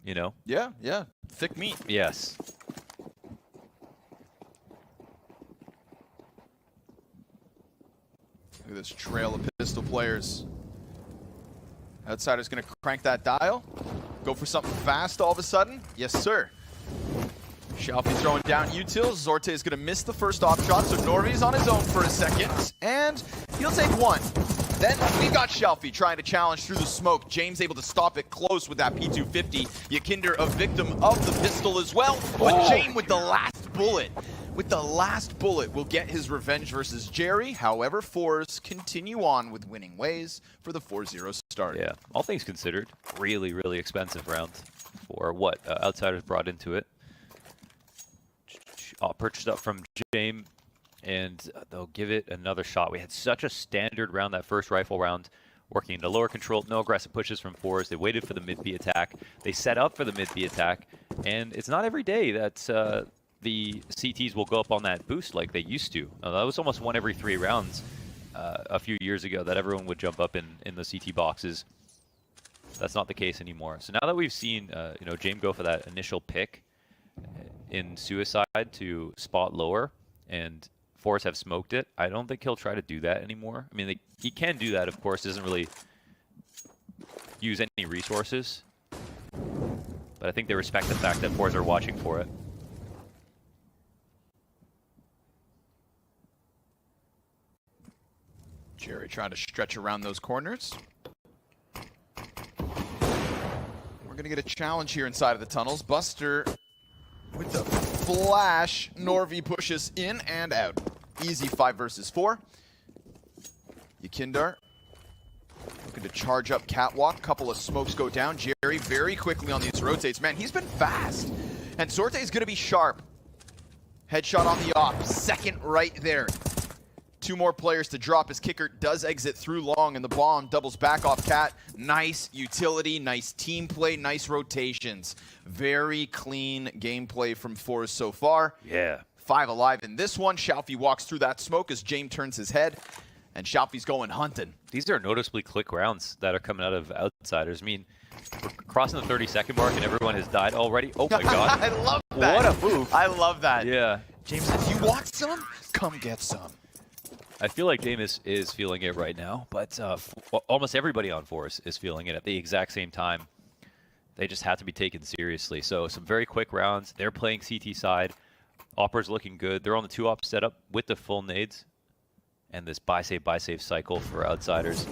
You know? Yeah, yeah. Thick meat. Yes. Look at this trail of pistol players. Outsider's gonna crank that dial. Go for something fast all of a sudden. Yes, sir. Shelfie throwing down utils. Zorte is gonna miss the first op shot, so Norvi's on his own for a second. And he'll take one. Then we got Shelfie trying to challenge through the smoke. James able to stop it close with that P250. Yakinder a victim of the pistol as well. But Jane with the last bullet. With the last bullet will get his revenge versus Jerry. However, Fours continue on with winning ways for the 4-0 start. Yeah, all things considered, really, really expensive round for what Outsiders brought into it. Purchased up from James, and they'll give it another shot. We had such a standard round, that first rifle round, working into lower control, no aggressive pushes from Fours. They waited for the mid-B attack. They set up for the mid-B attack, and it's not every day that the CTs will go up on that boost like they used to. That was almost one every 3 rounds a few years ago that everyone would jump up in the CT boxes. That's not the case anymore. So now that we've seen James go for that initial pick in Suicide to spot lower, and Fours have smoked it, I don't think he'll try to do that anymore. I mean, he can do that, of course, doesn't really use any resources. But I think they respect the fact that Fours are watching for it. Jerry trying to stretch around those corners. We're going to get a challenge here inside of the tunnels. Buster with the flash. Norvi pushes in and out. Easy 5 versus 4. Yakinder looking to charge up catwalk. Couple of smokes go down. Jerry very quickly on these rotates. Man, he's been fast. And Sorte is going to be sharp. Headshot on the op. Second right there. 2 more players to drop as Kicker does exit through long, and the bomb doubles back off Cat. Nice utility, nice team play, nice rotations. Very clean gameplay from Force so far. Yeah. 5 alive in this one. Shalfie walks through that smoke as James turns his head, and Shalfie's going hunting. These are noticeably quick rounds that are coming out of Outsiders. I mean, we're crossing the 30-second mark and everyone has died already. Oh my god. I love that. What a move. I love that. Yeah. James, if you want some, come get some. I feel like Damus is feeling it right now, but almost everybody on Force is feeling it at the exact same time. They just have to be taken seriously. So some very quick rounds. They're playing CT side. Opera's looking good. They're on the 2-op setup with the full nades. And this buy save cycle for Outsiders.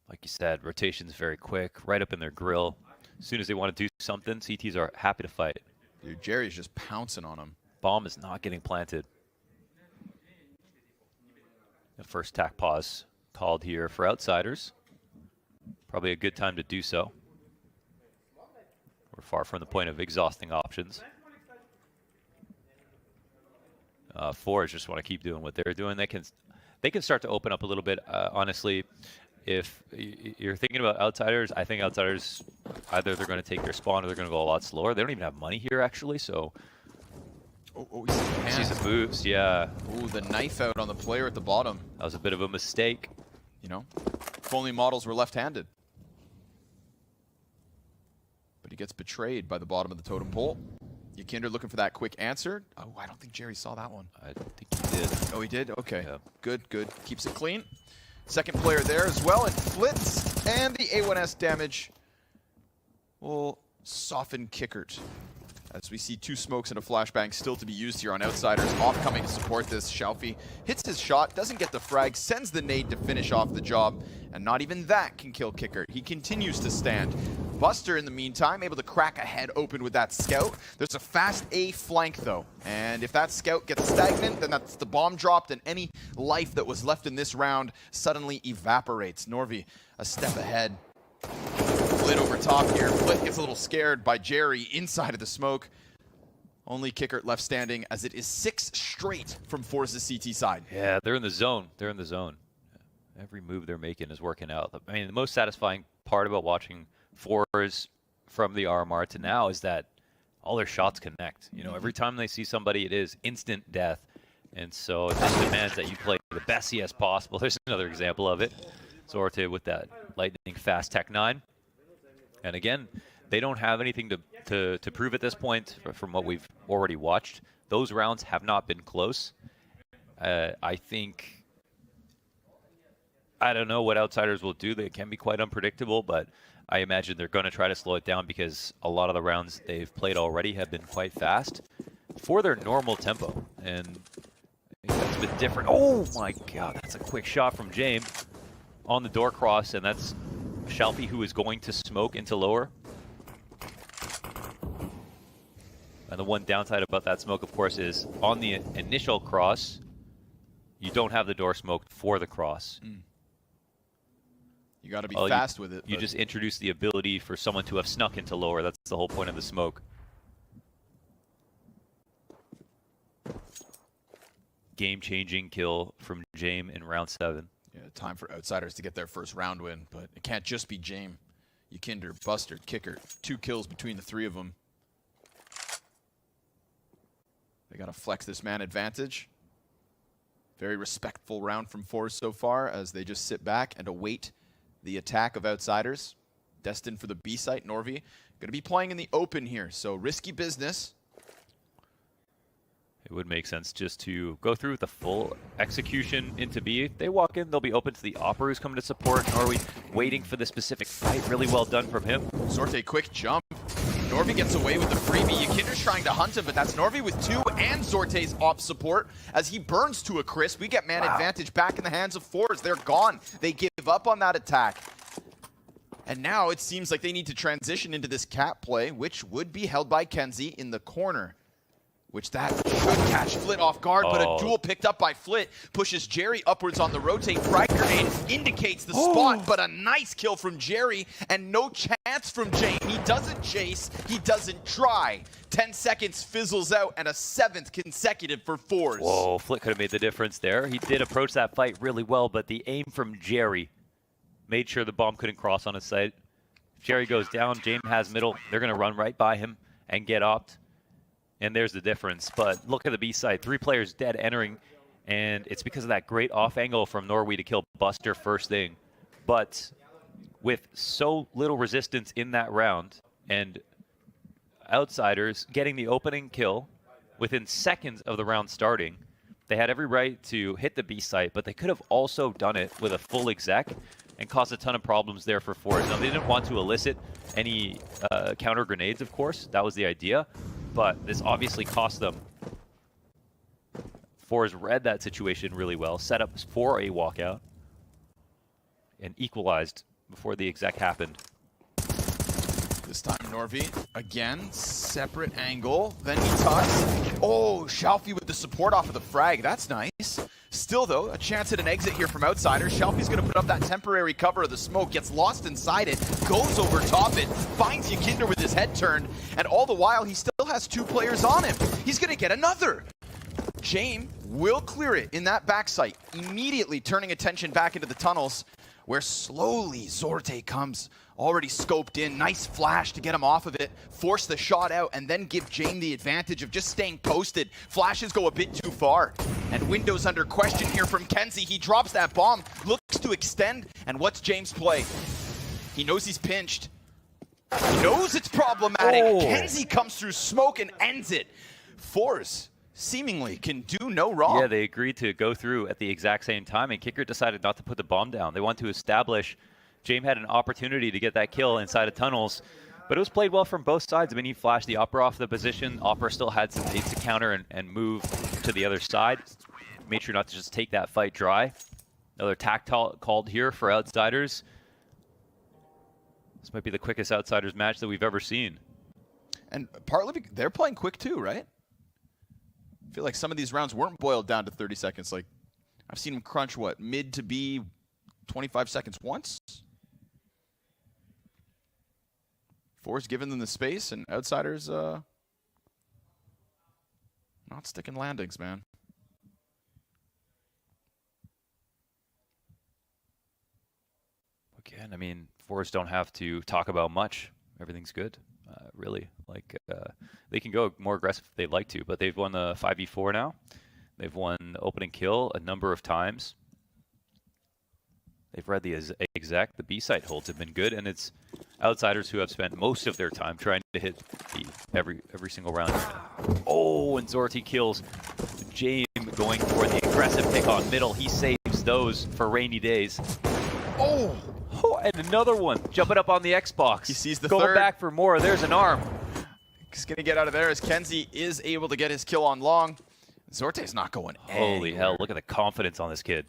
Like you said, rotation's very quick, right up in their grill. As soon as they want to do something, CTs are happy to fight. Dude, Jerry's just pouncing on him. Bomb is not getting planted. The first tack pause called here for Outsiders. Probably a good time to do so. We're far from the point of exhausting options. Fours just want to keep doing what they're doing. They can start to open up a little bit. Honestly, if you're thinking about Outsiders, I think Outsiders, either they're going to take their spawn or they're going to go a lot slower. They don't even have money here, actually, so... Oh, See some moves, yeah. Ooh, the knife out on the player at the bottom. That was a bit of a mistake. You know, if only models were left-handed. But he gets betrayed by the bottom of the totem pole. Yakinder looking for that quick answer. Oh, I don't think Jerry saw that one. I think he did. Oh, he did? Okay. Yeah. Good, good. Keeps it clean. Second player there as well, and Flitz, and the A1S damage will soften Kickert. As we see 2 smokes and a flashbang still to be used here on Outsiders. Off coming to support this. Shalfie hits his shot, doesn't get the frag, sends the nade to finish off the job, and not even that can kill Kickert. He continues to stand. Buster, in the meantime, able to crack a head open with that scout. There's a fast A flank, though, and if that scout gets stagnant, then that's the bomb dropped, and any life that was left in this round suddenly evaporates. Norvi, a step ahead. Flit over top here. Flit gets a little scared by Jerry inside of the smoke. Only Kickert left standing, as it is 6 straight from Force's CT side. Yeah, they're in the zone. They're in the zone. Every move they're making is working out. I mean, the most satisfying part about watching Force from the RMR to now is that all their shots connect. You know, every time they see somebody, it is instant death. And so it just demands that you play the best CS possible. There's another example of it. Zorte with that lightning fast Tech 9. And again, they don't have anything to prove at this point from what we've already watched. Those rounds have not been close. I think, I don't know what Outsiders will do. They can be quite unpredictable, but I imagine they're going to try to slow it down because a lot of the rounds they've played already have been quite fast for their normal tempo. And I think that's a bit different. Oh my god, that's a quick shot from James on the door cross, and that's Shalfie who is going to smoke into lower. And the one downside about that smoke, of course, is on the initial cross, you don't have the door smoked for the cross. You got to be fast with it. You just introduce the ability for someone to have snuck into lower. That's the whole point of the smoke. Game-changing kill from Jame in round 7. Yeah, time for Outsiders to get their first round win, but it can't just be Jame. Yakinder, Buster, Kicker, 2 kills between the 3 of them. They got to flex this man advantage. Very respectful round from Force so far, as they just sit back and await the attack of Outsiders. Destined for the B site, Norvi. Going to be playing in the open here, so risky business. It would make sense just to go through with the full execution into B. If they walk in, they'll be open to the Opera who's coming to support. Are we waiting for the specific fight? Really well done from him. Zorte, quick jump. Norvi gets away with the freebie. Yakinder's trying to hunt him, but that's Norvi with 2 and Zorte's op support as he burns to a crisp. We get man advantage back in the hands of Force. They're gone. They give up on that attack. And now it seems like they need to transition into this cap play, which would be held by Kenzie in the corner. which that should catch Flit off guard, but a duel picked up by Flit pushes Jerry upwards on the rotate. Frag grenade indicates the spot, but a nice kill from Jerry and no chance from Jane. He doesn't chase, he doesn't try. 10 seconds fizzles out and a 7th consecutive for Force. Whoa, Flit could have made the difference there. He did approach that fight really well, but the aim from Jerry made sure the bomb couldn't cross on his side. If Jerry goes down, James has middle. They're going to run right by him and get opt. And there's the difference. But look at the B side. 3 players dead entering. And it's because of that great off angle from Norway to kill Buster first thing. But with so little resistance in that round and Outsiders getting the opening kill within seconds of the round starting, they had every right to hit the B site, but they could have also done it with a full exec and caused a ton of problems there for Force. Now, they didn't want to elicit any counter grenades, of course. That was the idea. But this obviously cost them. Force read that situation really well, set up for a walkout, and equalized before the exec happened. This time Norvi, again, separate angle, then he tucks. Oh, Shalfie with the support off of the frag, that's nice. Still though, a chance at an exit here from Outsiders. Shalfie's gonna put up that temporary cover of the smoke, gets lost inside it, goes over top it, finds Yakinder with his head turned, and all the while he still has 2 players on him. He's gonna get another. James will clear it in that backside, immediately turning attention back into the tunnels, where slowly Zorte comes, already scoped in. Nice flash to get him off of it, force the shot out, and then give Jane the advantage of just staying posted. Flashes go a bit too far. And Windows under question here from Kenzie. He drops that bomb, looks to extend, and what's James' play? He knows he's pinched. He knows it's problematic. Kenzie comes through smoke and ends it. Force seemingly can do no wrong. Yeah, they agreed to go through at the exact same time, and Kicker decided not to put the bomb down. They want to establish. James had an opportunity to get that kill inside of tunnels, but it was played well from both sides. I mean, he flashed the Opera off the position. Opera still had some needs to counter and move to the other side. Made sure not to just take that fight dry. Another tactile called here for Outsiders. This might be the quickest Outsiders match that we've ever seen. And partly they're playing quick too, right? I feel like some of these rounds weren't boiled down to 30 seconds. Like, I've seen them crunch, what, mid to be 25 seconds once? Force giving them the space, and Outsiders not sticking landings, man. Again, I mean, Force don't have to talk about much. Everything's good. Really, like they can go more aggressive if they'd like to, but they've won the 5v4 now. They've won the opening kill a number of times. They've read the exec. The B site holds have been good, and it's Outsiders who have spent most of their time trying to hit B every single round. Oh, and Zorti kills James going for the aggressive pick on middle. He saves those for rainy days. Oh, and another one jumping up on the Xbox. He sees the going third. Back for more. There's an arm. He's going to get out of there as Kenzie is able to get his kill on long. Zorte's not going Holy hell, look at the confidence on this kid.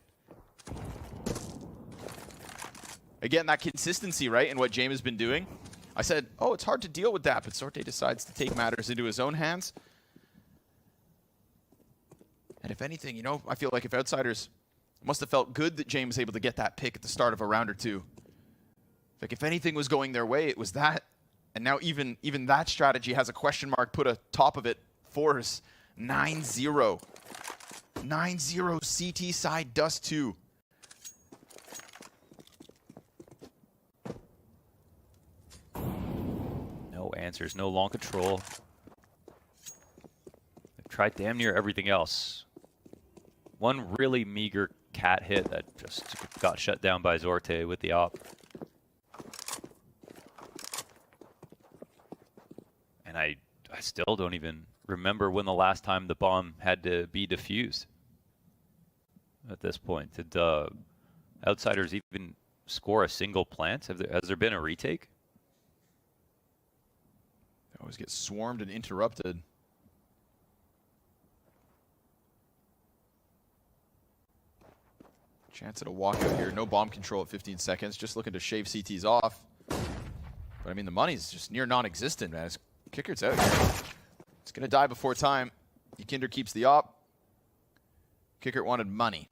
Again, that consistency, right, in what James has been doing. I said, oh, it's hard to deal with that, but Zorte decides to take matters into his own hands. And if anything, you know, I feel like if Outsiders must have felt good that James was able to get that pick at the start of a round or two. Like, if anything was going their way, it was that. And now even that strategy has a question mark put atop of it. Force 9-0. 9-0 CT side Dust 2. No answers, no long control. They've tried damn near everything else. One really meager cat hit that just got shut down by Zorte with the op. And I still don't even remember when the last time the bomb had to be defused. At this point, did Outsiders even score a single plant? Has there been a retake? They always get swarmed and interrupted. Chance at a walkout here. No bomb control at 15 seconds. Just looking to shave CTs off. But I mean, the money's just near non-existent, man. His Kicker's out here. It's going to die before time. Kinder keeps the op. Kicker wanted money.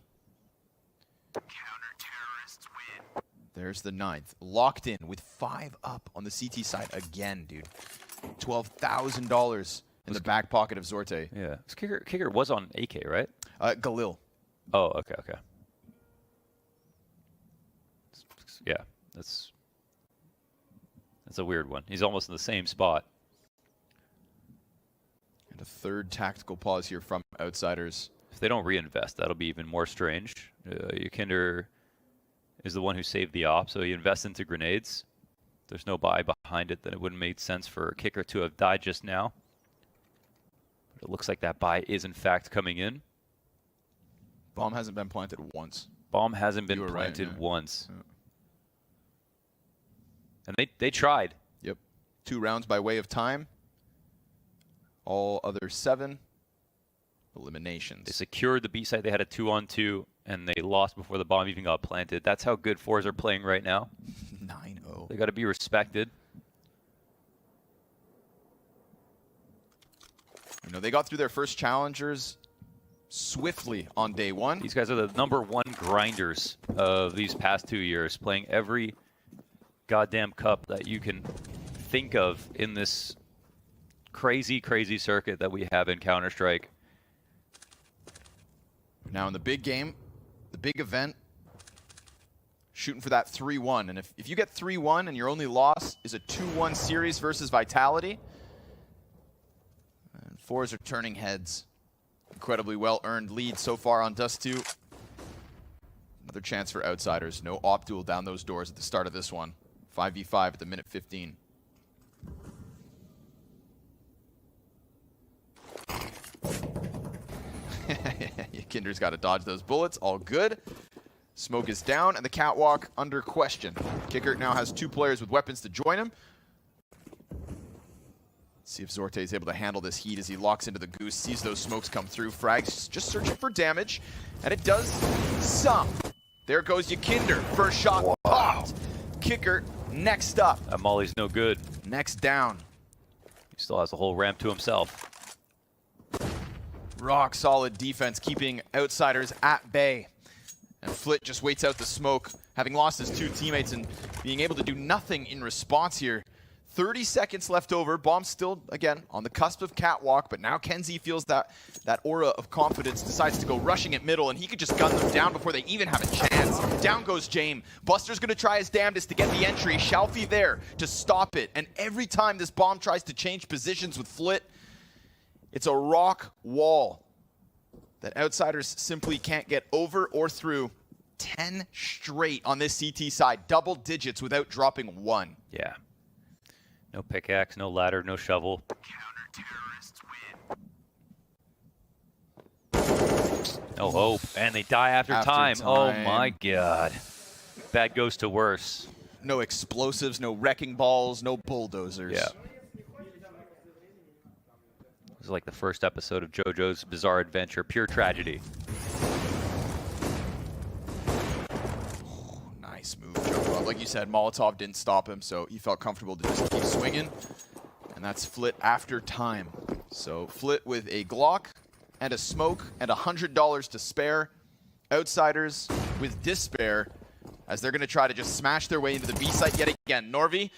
There's the 9th. Locked in with 5 up on the CT side again, dude. $12,000 in the back pocket of Zorte. Yeah. Kicker was on AK, right? Galil. Oh, okay. Yeah, that's a weird one. He's almost in the same spot. And a 3rd tactical pause here from Outsiders. If they don't reinvest, that'll be even more strange. Kinder is the one who saved the op, so he invests into grenades. There's no buy behind it, then it wouldn't make sense for Kicker to have died just now. But it looks like that buy is in fact coming in. Bomb hasn't been planted once. Bomb hasn't been planted once. Yeah. And they tried. Yep. 2 rounds by way of time. All other 7 eliminations. They secured the B site. They had a 2-on-2, and they lost before the bomb even got planted. That's how good fours are playing right now. 9-0. They got to be respected. You know, they got through their first challengers swiftly on day 1. These guys are the #1 grinders of these past 2 years, playing every goddamn cup that you can think of in this crazy, crazy circuit that we have in Counter-Strike. Now in the big game, the big event, shooting for that 3-1. And if you get 3-1 and your only loss is a 2-1 series versus Vitality, and fours are turning heads. Incredibly well-earned lead so far on Dust 2. Another chance for Outsiders. No op duel down those doors at the start of this one. 5v5 at the minute 15. Kinder's got to dodge those bullets. All good. Smoke is down, and the catwalk under question. Kicker now has 2 players with weapons to join him. Let's see if Zorte is able to handle this heat as he locks into the goose, sees those smokes come through. Frag's just searching for damage, and it does some. There goes Kinder. First shot popped. Kicker next up. That Molly's no good. Next down. He still has the whole ramp to himself. Rock solid defense, keeping Outsiders at bay. And Flit just waits out the smoke, having lost his 2 teammates and being able to do nothing in response here. 30 seconds left over. Bomb still, again, on the cusp of catwalk, but now Kenzie feels that aura of confidence, decides to go rushing at middle, and he could just gun them down before they even have a chance. Down goes Jame. Buster's going to try his damnedest to get the entry. Shalfie there to stop it. And every time this bomb tries to change positions with Flit, it's a rock wall that Outsiders simply can't get over or through. 10 straight on this CT side. Double digits without dropping 1. Yeah. No pickaxe, no ladder, no shovel. No hope. And they die after time. Oh my god. Bad goes to worse. No explosives, no wrecking balls, no bulldozers. Yeah. This is like the first episode of JoJo's Bizarre Adventure. Pure tragedy. Oh, nice move, JoJo. Like you said, Molotov didn't stop him, so he felt comfortable to just keep swinging. And that's Flit after time. So Flit with a Glock and a smoke and $100 to spare. Outsiders with despair as they're going to try to just smash their way into the B site yet again. Norvi,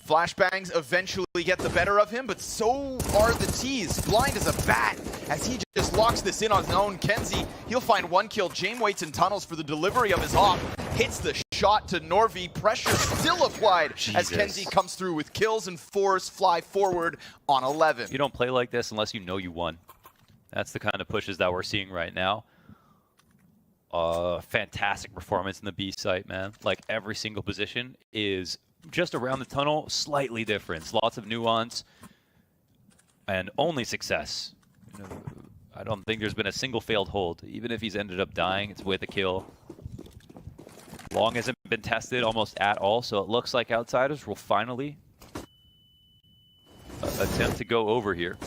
flashbangs eventually get the better of him, but so are the T's. Blind as a bat as he just locks this in on his own. Kenzie, he'll find 1 kill. Jame waits in tunnels for the delivery of his op. Hits the shot to Norvi. Pressure still applied as Kenzie comes through with kills, and fours fly forward on 11. You don't play like this unless you know you won. That's the kind of pushes that we're seeing right now. Fantastic performance in the B site, man. Like, every single position is just around the tunnel, slightly different. Lots of nuance, and only success. You know, I don't think there's been a single failed hold. Even if he's ended up dying, it's with a kill. Long hasn't been tested almost at all, so it looks like Outsiders will finally attempt to go over here.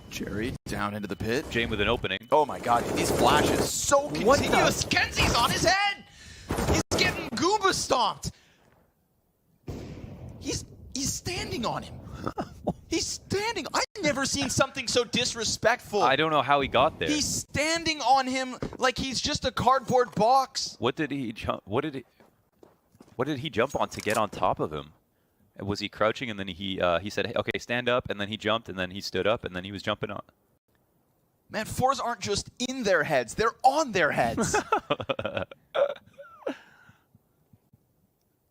Jerry down into the pit. Jame with an opening. Oh my god, these flashes so continuous. Kenzie's on his head! He's getting Goomba stomped! He's standing on him. He's standing. I've never seen something so disrespectful. I don't know how he got there. He's standing on him like he's just a cardboard box. What did he jump? What did he jump on to get on top of him? Was he crouching and then he said, hey, okay, stand up, and then he jumped and then he stood up and then he was jumping on? Man, fours aren't just in their heads, they're on their heads.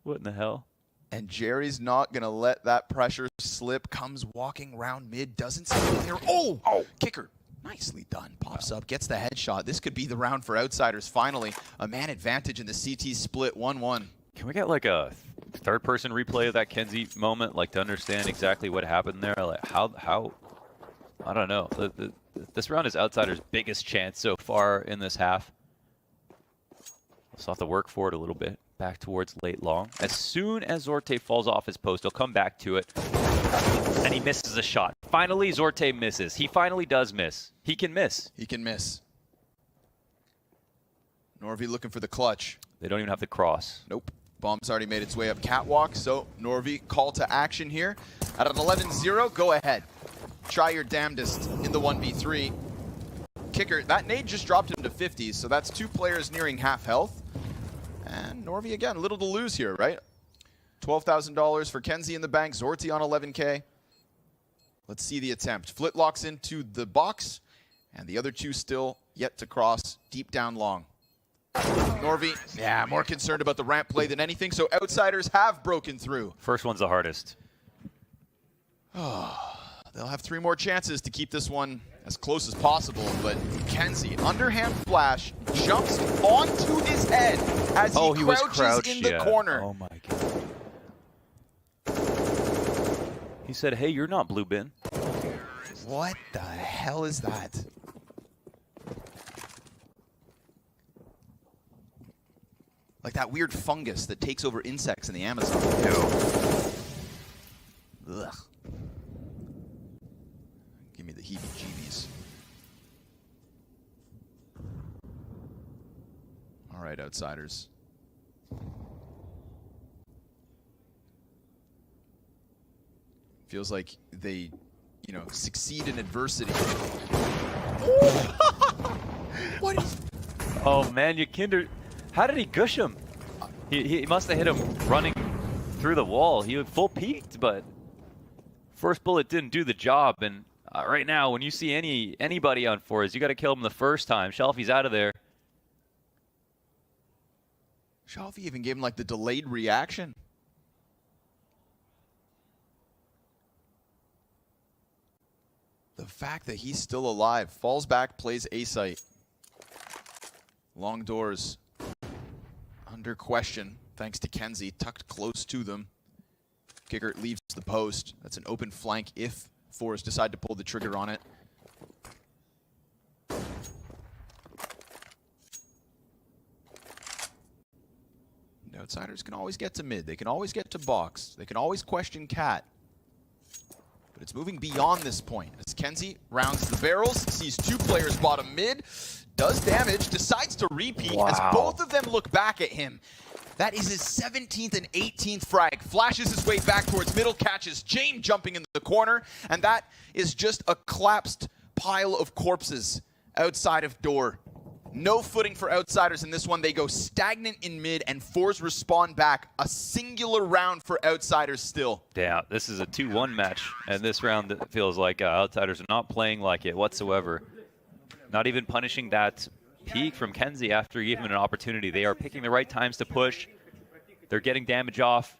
What in the hell? And Jerry's not going to let that pressure slip. Comes walking around mid, doesn't see it there. Oh! Kicker. Nicely done. Pops up, gets the headshot. This could be the round for Outsiders. Finally, a man advantage in the CT split, 1-1. Can we get like a third-person replay of that Kenzie moment, like to understand exactly what happened there? Like how? I don't know. This round is Outsiders' biggest chance so far in this half. Still have to work for it a little bit. Back towards late long. As soon as Zorte falls off his post, he'll come back to it. And he misses a shot. Finally, Zorte misses. He finally does miss. He can miss. He can miss. Norvi looking for the clutch. They don't even have the cross. Nope. Bomb's already made its way up catwalk, so Norvi, call to action here. At an 11-0, go ahead. Try your damnedest in the 1v3. Kicker, that nade just dropped him to 50s, so that's 2 players nearing half health. And Norvi again, little to lose here, right? $12,000 for Kenzie in the bank, Zorti on 11K. Let's see the attempt. Flitlocks into the box, and the other 2 still yet to cross deep down long. Norvi, yeah, more concerned about the ramp play than anything, so Outsiders have broken through. First one's the hardest. They'll have 3 more chances to keep this one as close as possible, but Kenzie, underhand flash, jumps onto his head as he crouches in the corner. Oh my god. He said, hey, you're not blue bin. What the hell is that? Like that weird fungus that takes over insects in the Amazon. Ugh. Give me the heebie-jeebies. All right, Outsiders. Feels like they, you know, succeed in adversity. What is... Oh man, Yakinder, how did he gush him? He must have hit him running through the wall. He full peaked, but first bullet didn't do the job. And right now, when you see anybody on fours, you got to kill him the first time. Shelfie's out of there. Shelfie even gave him like the delayed reaction. The fact that he's still alive, falls back, plays A-site. Long doors under question, thanks to Kenzie, tucked close to them. Kicker leaves the post. That's an open flank if fours decide to pull the trigger on it. The Outsiders can always get to mid. They can always get to box. They can always question cat. But it's moving beyond this point as Kenzie rounds the barrels, sees 2 players bottom mid, does damage, decides to repeat as both of them look back at him. That is his 17th and 18th frag. Flashes his way back towards middle, catches Jane jumping in the corner, and that is just a collapsed pile of corpses outside of door. No footing for Outsiders in this one. They go stagnant in mid, and fours respawn back. A singular round for Outsiders still. Yeah, this is a 2-1 match, and this round it feels like Outsiders are not playing like it whatsoever. Not even punishing that peak from Kenzie after he gave him an opportunity. They are picking the right times to push. They're getting damage off.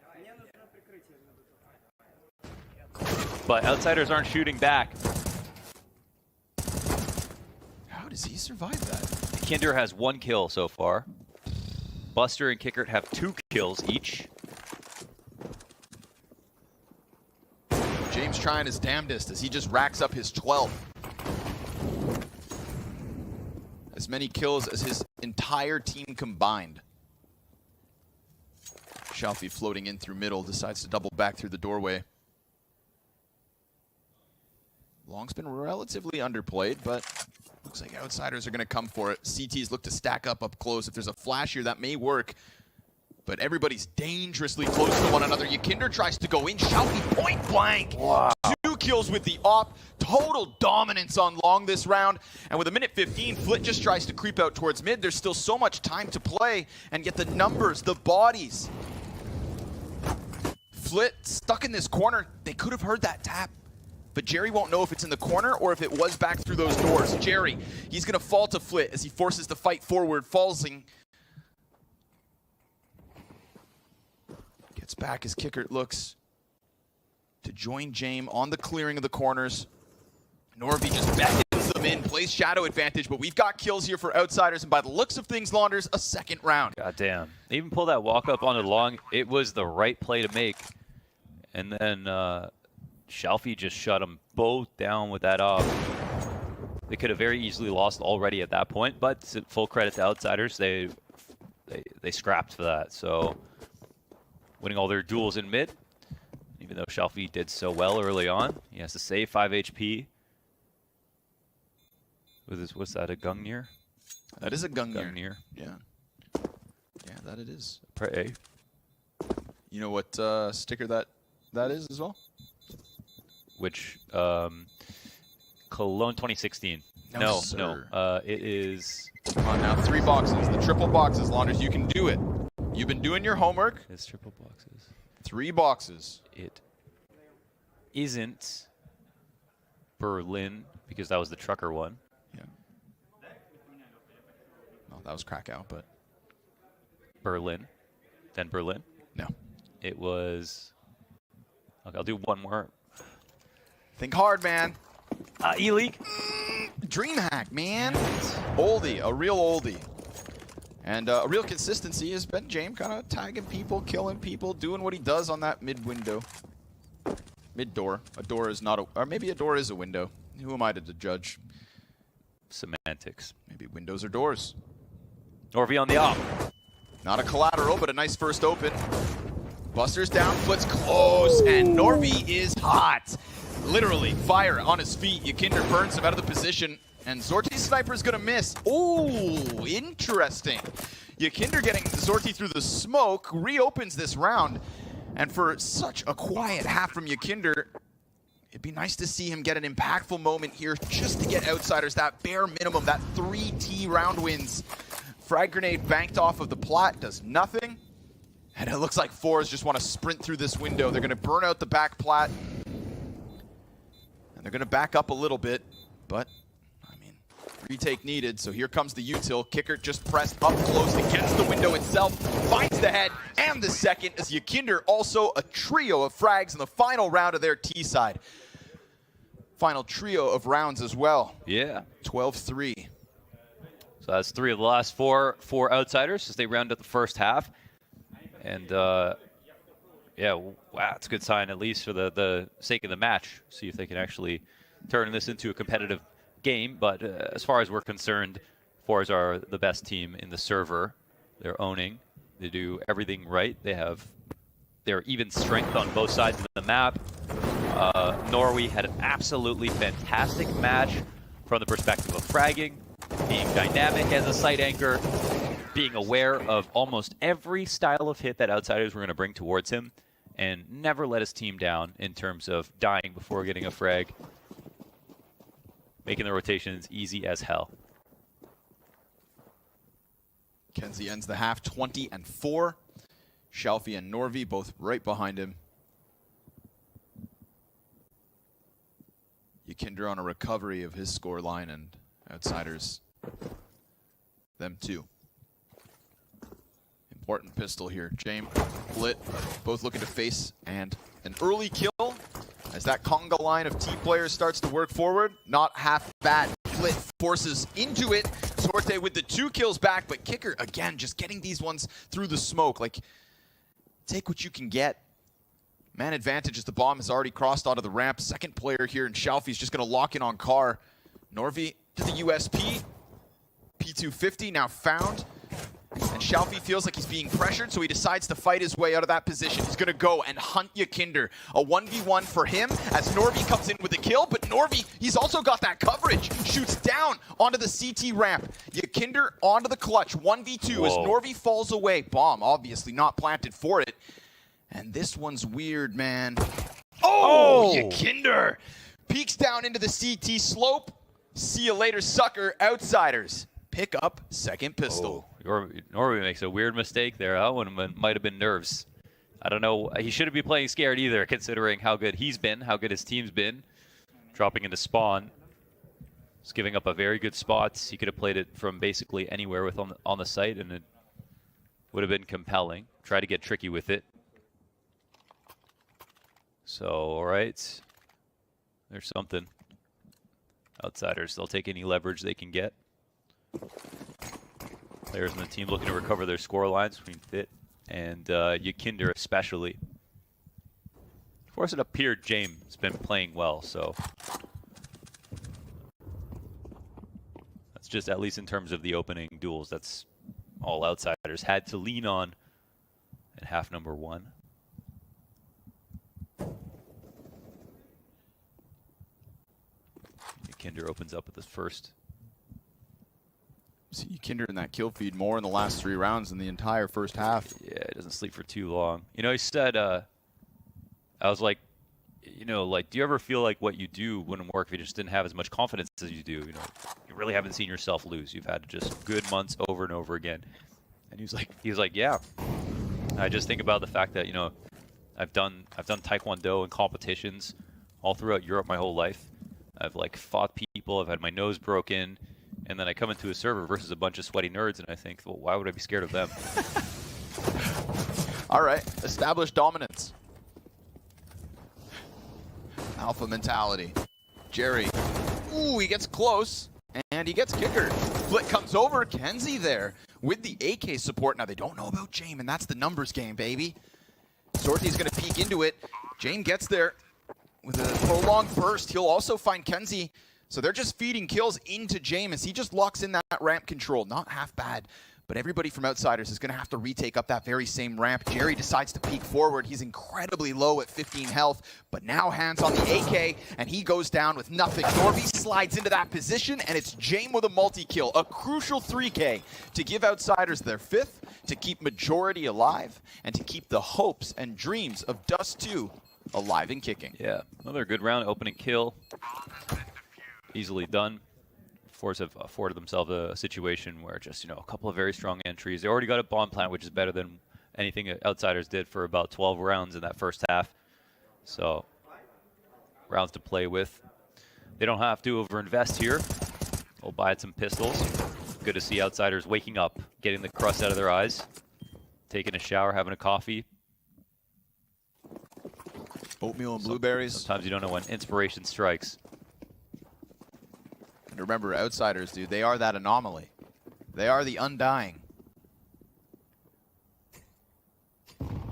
But Outsiders aren't shooting back. How does he survive that? Kinder has 1 kill so far. Buster and Kickert have 2 kills each. James trying his damnedest as he just racks up his 12th. As many kills as his entire team combined. Shelfie floating in through middle, decides to double back through the doorway. Long's been relatively underplayed, but looks like Outsiders are going to come for it. CTs look to stack up close. If there's a flash here, that may work. But everybody's dangerously close to one another. Yakinder tries to go in. Shelby point blank. Wow. 2 kills with the op. Total dominance on long this round. And with 1:15, Flit just tries to creep out towards mid. There's still so much time to play. And yet the numbers, the bodies. Flit stuck in this corner. They could have heard that tap. But Jerry won't know if it's in the corner or if it was back through those doors. Jerry, he's going to fall to Flit as he forces the fight forward, falling. Gets back as Kickert looks to join Jame on the clearing of the corners. Norby just beckons them in, plays shadow advantage, but we've got kills here for Outsiders, and by the looks of things, Launders, a second round. God damn. They even pulled that walk up onto the long. It was the right play to make. And then Shelfie just shut them both down with that off. They could have very easily lost already at that point, but full credit to Outsiders. They scrapped for that. So winning all their duels in mid, even though Shelfie did so well early on. He has to save 5 HP. With his, what's that, a Gungnir? That is a Gungnir. Gungnir. Yeah. Yeah, that it is. Pray. You know what sticker that is as well? Which, Cologne 2016. No. It is... Come on now, 3 boxes. The triple boxes, Launders. You can do it. You've been doing your homework. It's triple boxes. 3 boxes. It isn't Berlin, because that was the trucker one. Yeah. Well, that was Krakow, but... Berlin. Then Berlin. No. It was... Okay, I'll do one more. Think hard, man. E-League. DreamHack, man. Oldie, a real oldie. And a real consistency has been Jame kind of tagging people, killing people, doing what he does on that mid window. Mid door. A door is not a... Or maybe a door is a window. Who am I to judge? Semantics. Maybe windows are doors. Norby on the op. Not a collateral, but a nice first open. Buster's down, Flit's close, and Norby is hot. Literally, fire on his feet. Yakinder burns him out of the position, and Zorti's sniper is going to miss. Ooh, interesting. Yakinder getting Zorti through the smoke reopens this round, and for such a quiet half from Yakinder, it'd be nice to see him get an impactful moment here just to get Outsiders that bare minimum, that 3T round wins. Frag grenade banked off of the plat, does nothing. And it looks like fours just want to sprint through this window. They're going to burn out the back plat. And they're going to back up a little bit. But, I mean, retake needed. So here comes the util. Kicker just pressed up close against the window itself. Finds the head and the second as Yakinder also a trio of frags in the final round of their T side. Final trio of rounds as well. Yeah. 12-3. So that's 3 of the last 4 for Outsiders as they round out the first half. And, yeah, wow, it's a good sign, at least for the sake of the match. See if they can actually turn this into a competitive game. But as far as we're concerned, Fours are the best team in the server. They're owning. They do everything right. They're even strength on both sides of the map. Norway had an absolutely fantastic match from the perspective of fragging, being dynamic as a site anchor, being aware of almost every style of hit that Outsiders were going to bring towards him, and never let his team down in terms of dying before getting a frag, making the rotations easy as hell. Kenzie ends the half 20-4. Shelfie and Norby both right behind him. Yakinder on a recovery of his score line, and Outsiders, them too. Important pistol here. Jame, Flit, both looking to face, and an early kill as that conga line of T players starts to work forward. Not half bad. Flit forces into it. Sorte with the 2 kills back, but Kicker, again, just getting these ones through the smoke. Like, take what you can get. Man advantage as the bomb has already crossed onto the ramp. Second player here, and Shelfie's just going to lock in on Carr. Norby to the USP. P250 now found. And Shalfie feels like he's being pressured, so he decides to fight his way out of that position. He's going to go and hunt Yakinder. A 1v1 for him as Norby comes in with the kill, but Norby, he's also got that coverage. Shoots down onto the CT ramp. Yakinder onto the clutch. 1v2 as Norby falls away. Bomb, obviously not planted for it. And this one's weird, man. Oh! Yakinder peeks down into the CT slope. See you later, sucker. Outsiders pick up second pistol. Norby makes a weird mistake there. That one might have been nerves. I don't know. He shouldn't be playing scared either, considering how good he's been, how good his team's been. Dropping into spawn. Just giving up a very good spot. He could have played it from basically anywhere on the site, and it would have been compelling. Try to get tricky with it. So, all right. There's something. Outsiders, they'll take any leverage they can get. Players in the team looking to recover their score lines between Fit and Yakinder especially. Of course, it appeared James has been playing well, so that's just, at least in terms of the opening duels, that's all Outsiders had to lean on at half number 1. Yakinder opens up with his first. See Yakinder in that kill feed more in the last 3 rounds than the entire first half. Yeah, he doesn't sleep for too long. You know, he said, I was like, you know, like, do you ever feel like what you do wouldn't work if you just didn't have as much confidence as you do? You know, you really haven't seen yourself lose. You've had just good months over and over again. And he was like, yeah. I just think about the fact that, you know, I've done Taekwondo and competitions all throughout Europe my whole life. I've like fought people, I've had my nose broken, and then I come into a server versus a bunch of sweaty nerds, and I think, well, why would I be scared of them? All right, established dominance. Alpha mentality. Jerry, ooh, he gets close, and he gets kickered. Flick comes over, Kenzie there with the AK support. Now they don't know about James, and that's the numbers game, baby. Sorty's gonna peek into it. James gets there with a prolonged burst. He'll also find Kenzie. So they're just feeding kills into James. He just locks in that ramp control. Not half bad, but everybody from Outsiders is going to have to retake up that very same ramp. Jerry decides to peek forward. He's incredibly low at 15 health, but now hands on the AK, and he goes down with nothing. Norby slides into that position, and it's James with a multi-kill. A crucial 3K to give Outsiders their 5th, to keep Majority alive, and to keep the hopes and dreams of Dust 2 alive and kicking. Yeah, another good round, opening kill. Easily done. Force have afforded themselves a situation where just, you know, a couple of very strong entries. They already got a bomb plant, which is better than anything Outsiders did for about 12 rounds in that first half. So, rounds to play with. They don't have to overinvest here. They'll buy some pistols. Good to see Outsiders waking up, getting the crust out of their eyes, taking a shower, having a coffee. Oatmeal and blueberries. Sometimes you don't know when inspiration strikes. And remember, Outsiders, dude, they are that anomaly. They are the undying.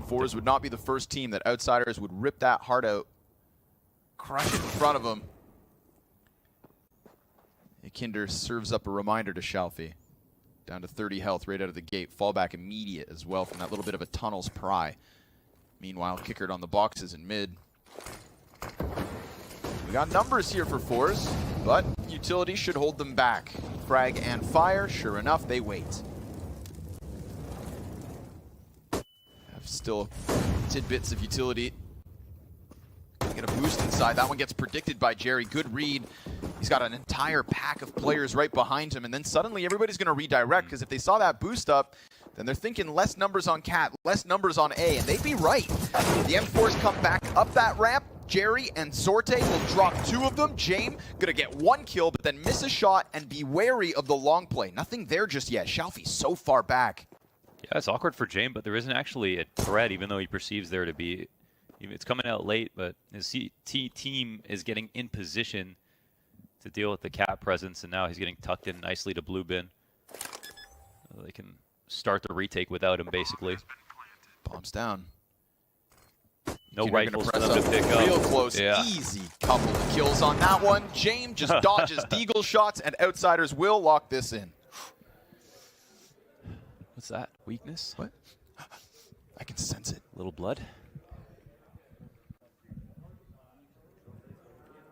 Fours would not be the first team that Outsiders would rip that heart out, crush it in front of them. Yakinder serves up a reminder to Shalfie. Down to 30 health right out of the gate. Fallback immediate as well from that little bit of a tunnel's pry. Meanwhile, kickered on the boxes in mid. We got numbers here for Fours, but utility should hold them back. Frag and fire, sure enough, they wait. Have still tidbits of utility. Get a boost inside. That one gets predicted by Jerry. Good read. He's got an entire pack of players right behind him, and then suddenly everybody's going to redirect, because if they saw that boost up, then they're thinking less numbers on Cat, less numbers on A, and they'd be right. The M4s come back up that ramp. Jerry and Sorte will drop 2 of them. James gonna get 1 kill, but then miss a shot and be wary of the long play. Nothing there just yet. Shalfie's so far back. Yeah, it's awkward for James, but there isn't actually a threat, even though he perceives there to be. It's coming out late, but his team is getting in position to deal with the Cat presence, and now he's getting tucked in nicely to blue bin. They can start the retake without him, basically. Bombs down. No rifles for them to pick up. Real close, yeah. Easy couple of kills on that one. James just dodges deagle shots, and Outsiders will lock this in. What's that? Weakness? What? I can sense it. A little blood.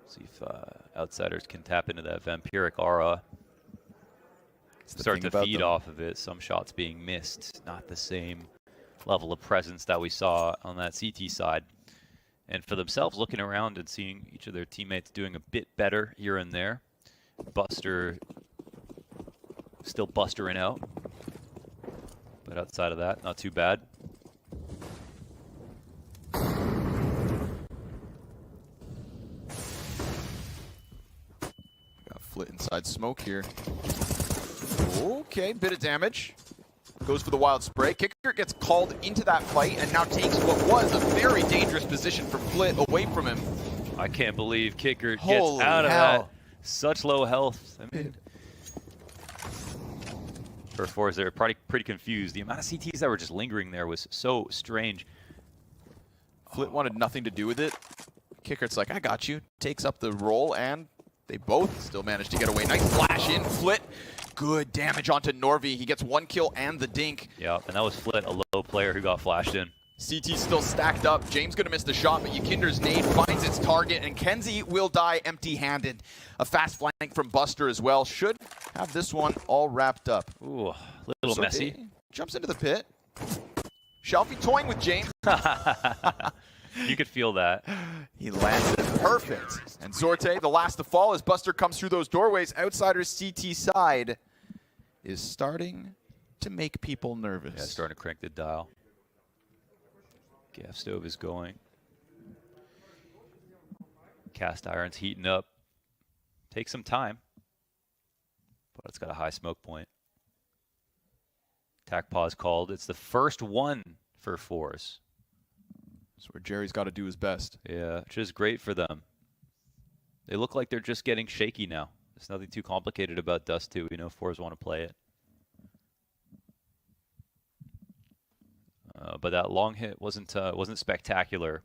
See if Outsiders can tap into that vampiric aura. Start to feed off of it. Some shots being missed. Not the same level of presence that we saw on that CT side. And for themselves, looking around and seeing each of their teammates doing a bit better here and there. Buster still bustering out. But outside of that, not too bad. Got Flit inside smoke here. Okay, bit of damage. Goes for the wild spray. Kicker gets called into that fight and now takes what was a very dangerous position from Flit away from him. I can't believe Kicker gets Holy out of hell. that. Such low health. I mean, for fours, they're probably pretty confused. The amount of CTs that were just lingering there was so strange. Flit wanted nothing to do with it. Kicker's like, I got you. Takes up the roll, and they both still managed to get away. Nice flash in. Flit, good damage onto Norvi. He gets 1 kill and the dink. Yeah, and that was Flit, a low player who got flashed in. CT still stacked up. James gonna miss the shot, but Yakinder's nade finds its target, and Kenzie will die empty-handed. A fast flank from Buster as well. Should have this one all wrapped up. Ooh, a little So messy. he jumps into the pit. Shelfie toying with James. You could feel that. He landed it perfect. And Zorte, the last to fall as Buster comes through those doorways. Outsiders CT side is starting to make people nervous. Yeah, starting to crank the dial. Gas stove is going. Cast iron's heating up. Takes some time, but it's got a high smoke point. Tac pause called. It's the first one for fours. That's where Jerry's got to do his best. Yeah, which is great for them. They look like they're just getting shaky now. There's nothing too complicated about Dust 2. We know fours want to play it. But that long hit wasn't spectacular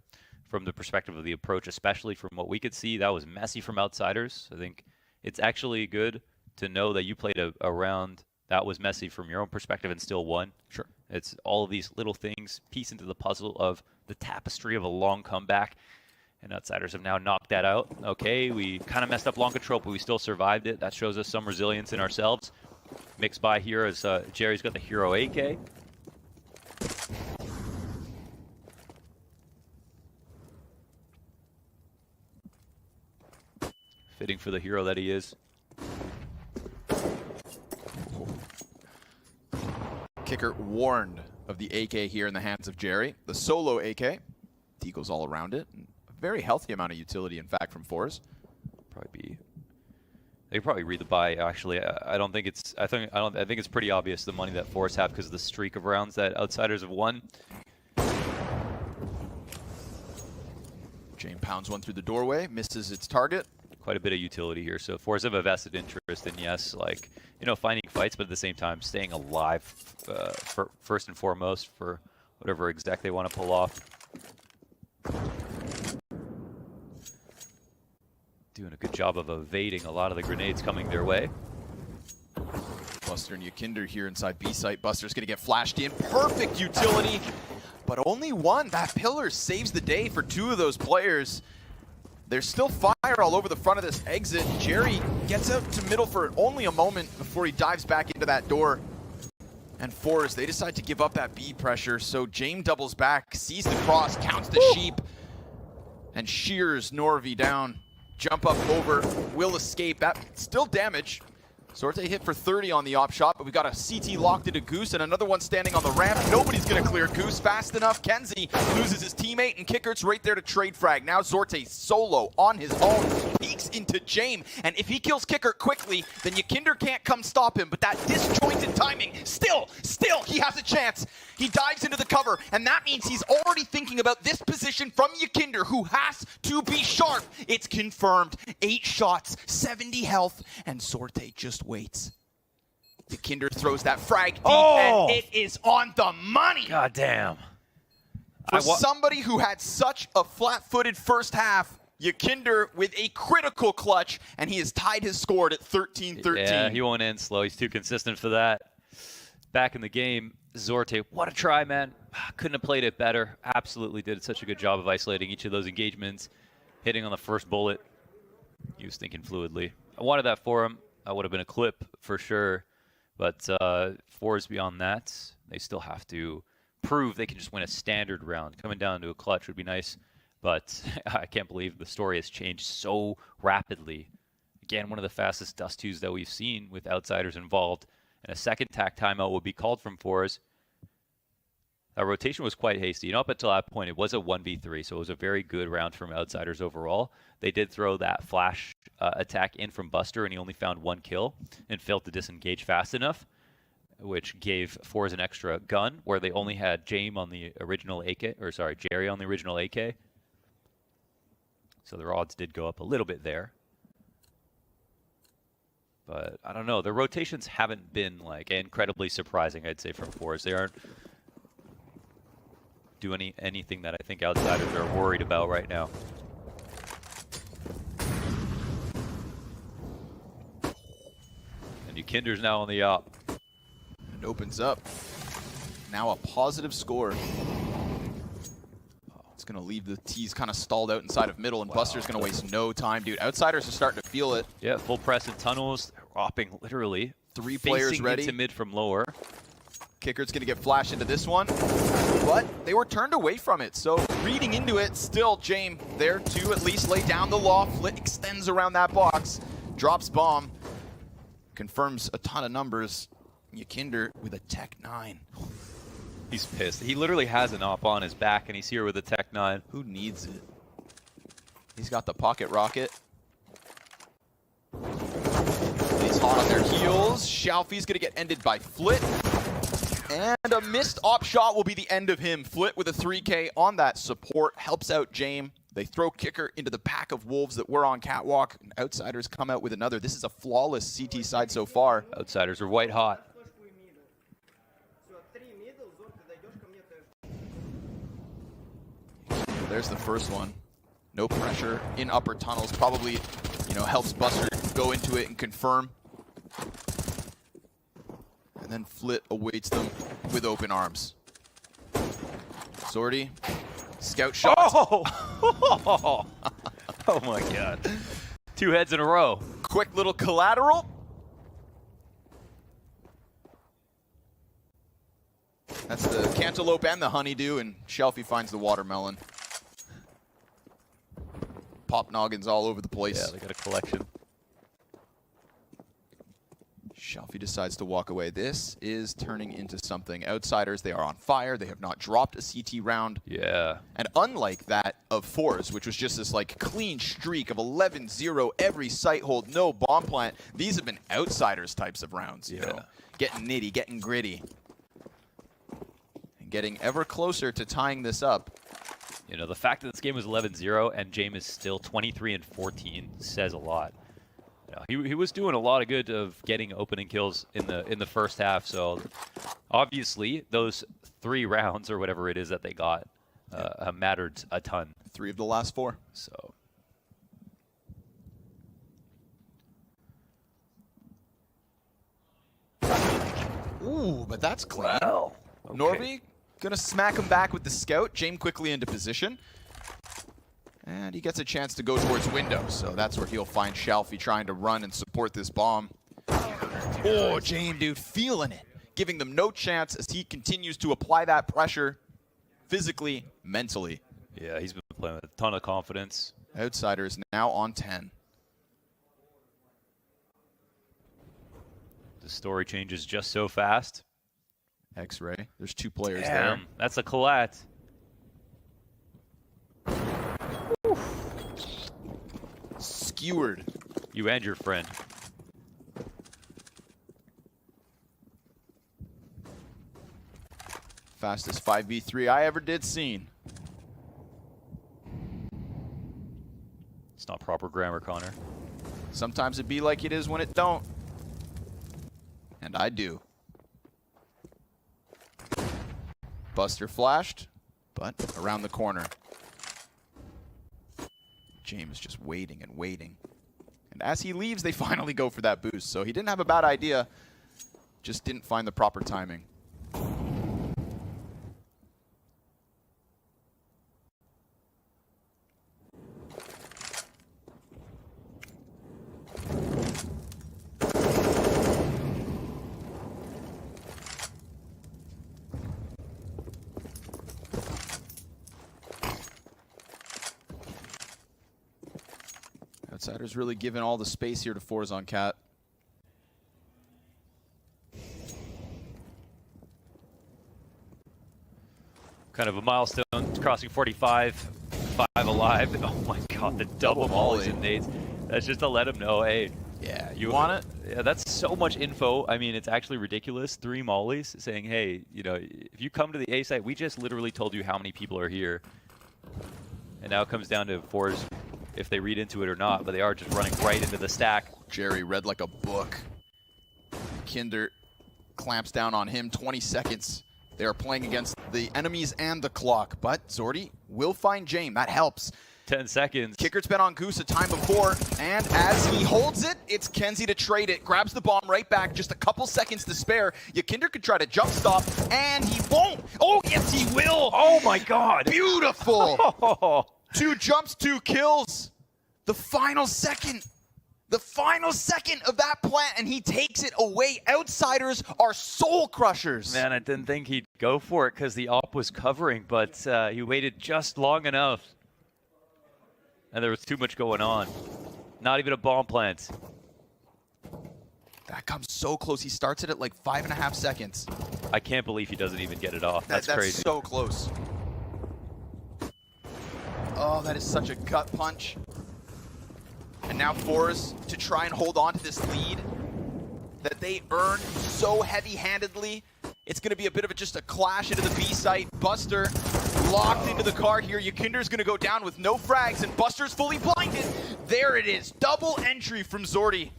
from the perspective of the approach, especially from what we could see. That was messy from Outsiders. I think it's actually good to know that you played a round that was messy from your own perspective and still won. Sure. It's all of these little things piece into the puzzle of the tapestry of a long comeback. And Outsiders have now knocked that out. Okay, we kind of messed up long control, but we still survived it. That shows us some resilience in ourselves. Mixed by here as Jerry's got the hero AK. Fitting for the hero that he is. Kicker warned of the AK here in the hands of Jerry. The solo AK. Deagles all around it. And a very healthy amount of utility, in fact, from fours. They probably read the buy. Actually, I think it's pretty obvious the money that fours have because of the streak of rounds that Outsiders have won. James pounds one through the doorway, misses its target. Quite a bit of utility here. So fours have a vested interest in, yes, like, you know, finding fights, but at the same time staying alive first and foremost for whatever exec they want to pull off. Doing a good job of evading a lot of the grenades coming their way. Buster and Yakinder here inside B site. Buster's going to get flashed in. Perfect utility, but only one. That pillar saves the day for two of those players. There's still fire all over the front of this exit. Jerry gets out to middle for only a moment before he dives back into that door. And fours, they decide to give up that B pressure, so James doubles back, sees the cross, counts the sheep, and shears Norvi down. Jump up over, will escape. That still damage. Sorte hit for 30 on the op shot, but we got a CT locked into Goose and another one standing on the ramp. Nobody's gonna clear Goose fast enough. Kenzie loses his teammate and Kickert's right there to trade frag. Now Zorte solo on his own, peeks into James, and if he kills Kickert quickly, then Yakinder can't come stop him, but that disjointed timing, still, he has a chance. He dives into the cover, and that means he's already thinking about this position from Yakinder, who has to be sharp. It's confirmed. 8 shots, 70 health, and Sorte just waits. Yakinder throws that frag deep, and it is on the money. God damn. For somebody who had such a flat-footed first half, Yakinder with a critical clutch, and he has tied his score at 13-13. Yeah, he won't end slow. He's too consistent for that. back in the game. Zorte, what a try, man. Couldn't have played it better. Absolutely did such a good job of isolating each of those engagements, hitting on the first bullet. He was thinking fluidly. I wanted that for him. That would have been a clip for sure. But fours beyond that, they still have to prove they can just win a standard round. Coming down to a clutch would be nice, but I can't believe the story has changed so rapidly. Again, one of the fastest dust 2s that we've seen with outsiders involved, and a second tack timeout will be called from fours. That rotation was quite hasty. You know, up until that point, it was a 1v3, so it was a very good round from outsiders overall. They did throw that flash attack in from Buster, and he only found 1 kill and failed to disengage fast enough, which gave fours an extra gun, where they only had James on the original AK, or sorry, Jerry on the original AK. So their odds did go up a little bit there. But I don't know, the rotations haven't been like incredibly surprising, I'd say, from fours. They aren't doing anything that I think outsiders are worried about right now. And Kinder's now on the op. It opens up. Now a positive score. It's going to leave the T's kind of stalled out inside of middle, and wow, Buster's going to waste no time, dude. Outsiders are starting to feel it. Yeah, full press in tunnels. They're opping literally. 3 players ready. Into mid from lower. Kicker's going to get flashed into this one, but they were turned away from it. So reading into it, still James there to at least lay down the law. Flit extends around that box, drops bomb, confirms a ton of numbers. Kinder with a Tech 9. He's pissed. He literally has an op on his back, and he's here with a Tech 9. Who needs it? He's got the pocket rocket. He's hot on their heels. Shalfie's going to get ended by Flit. And a missed op shot will be the end of him. Flit with a 3K on that support. Helps out James. They throw Kicker into the pack of wolves that were on Catwalk. And outsiders come out with another. This is a flawless CT side so far. Outsiders are white hot. There's the first one. No pressure in upper tunnels. Probably, helps Buster go into it and confirm. And then Flit awaits them with open arms. Sortie, scout shot. Oh! Oh my god. 2 heads in a row. Quick little collateral. That's the cantaloupe and the honeydew, and Shelfie finds the watermelon. Pop noggins all over the place. Yeah, they got a collection. Shelfie decides to walk away. This is turning into something. Outsiders, they are on fire. They have not dropped a CT round. Yeah. And unlike that of fours, which was just this clean streak of 11-0, every site hold, no bomb plant, these have been outsiders types of rounds. You know, getting nitty, getting gritty. And getting ever closer to tying this up. The fact that this game was 11-0 and James is still 23-14 says a lot. He was doing a lot of good of getting opening kills in the first half. So obviously those 3 rounds or whatever it is that they got mattered a ton. 3 of the last 4. So. Ooh, but that's clean. Wow. Okay. Norby gonna smack him back with the scout. James quickly into position. And he gets a chance to go towards window, so that's where he'll find Shelfie trying to run and support this bomb. Oh, James, dude, feeling it. Giving them no chance as he continues to apply that pressure physically, mentally. Yeah, he's been playing with a ton of confidence. Outsiders now on 10. The story changes just so fast. X-Ray, there's 2 players there. That's a collat. Skewered. You and your friend. Fastest 5v3 I ever did seen. It's not proper grammar, Connor. Sometimes it be like it is when it don't. And I do. Buster flashed, but around the corner. James just waiting and waiting. And as he leaves, they finally go for that boost. So he didn't have a bad idea. just didn't find the proper timing. Outsiders really giving all the space here to Forz on Cat. Kind of a milestone, crossing 45, 5 alive. Oh my god, the double mollies and nades. That's just to let him know, hey. Yeah, you want it? Yeah, that's so much info. I mean, it's actually ridiculous. 3 mollies saying, hey, you know, if you come to the A site, we just literally told you how many people are here. And now it comes down to Forz if they read into it or not, but they are just running right into the stack. Jerry read like a book. Kinder clamps down on him, 20 seconds. They are playing against the enemies and the clock, but Zordy will find Jame. That helps. 10 seconds. Kicker's been on Goose a time before, and as he holds it, it's Kenzie to trade it. Grabs the bomb right back, just a couple seconds to spare. Yakinder could try to jump stop, and he won't. Oh, yes, he will. Oh my god. Beautiful. 2 jumps, 2 kills. The final second of that plant, and he takes it away. Outsiders are soul crushers. Man, I didn't think he'd go for it because the op was covering, but he waited just long enough. And there was too much going on. Not even a bomb plant. That comes so close. He starts it at like 5.5 seconds. I can't believe he doesn't even get it off. That's crazy. That's so close. Oh, that is such a gut punch. And now Forz to try and hold on to this lead that they earned so heavy-handedly. It's going to be a bit of just a clash into the B site. Buster locked into the car here. Yakinder's going to go down with no frags, and Buster's fully blinded. There it is. Double entry from Zordy.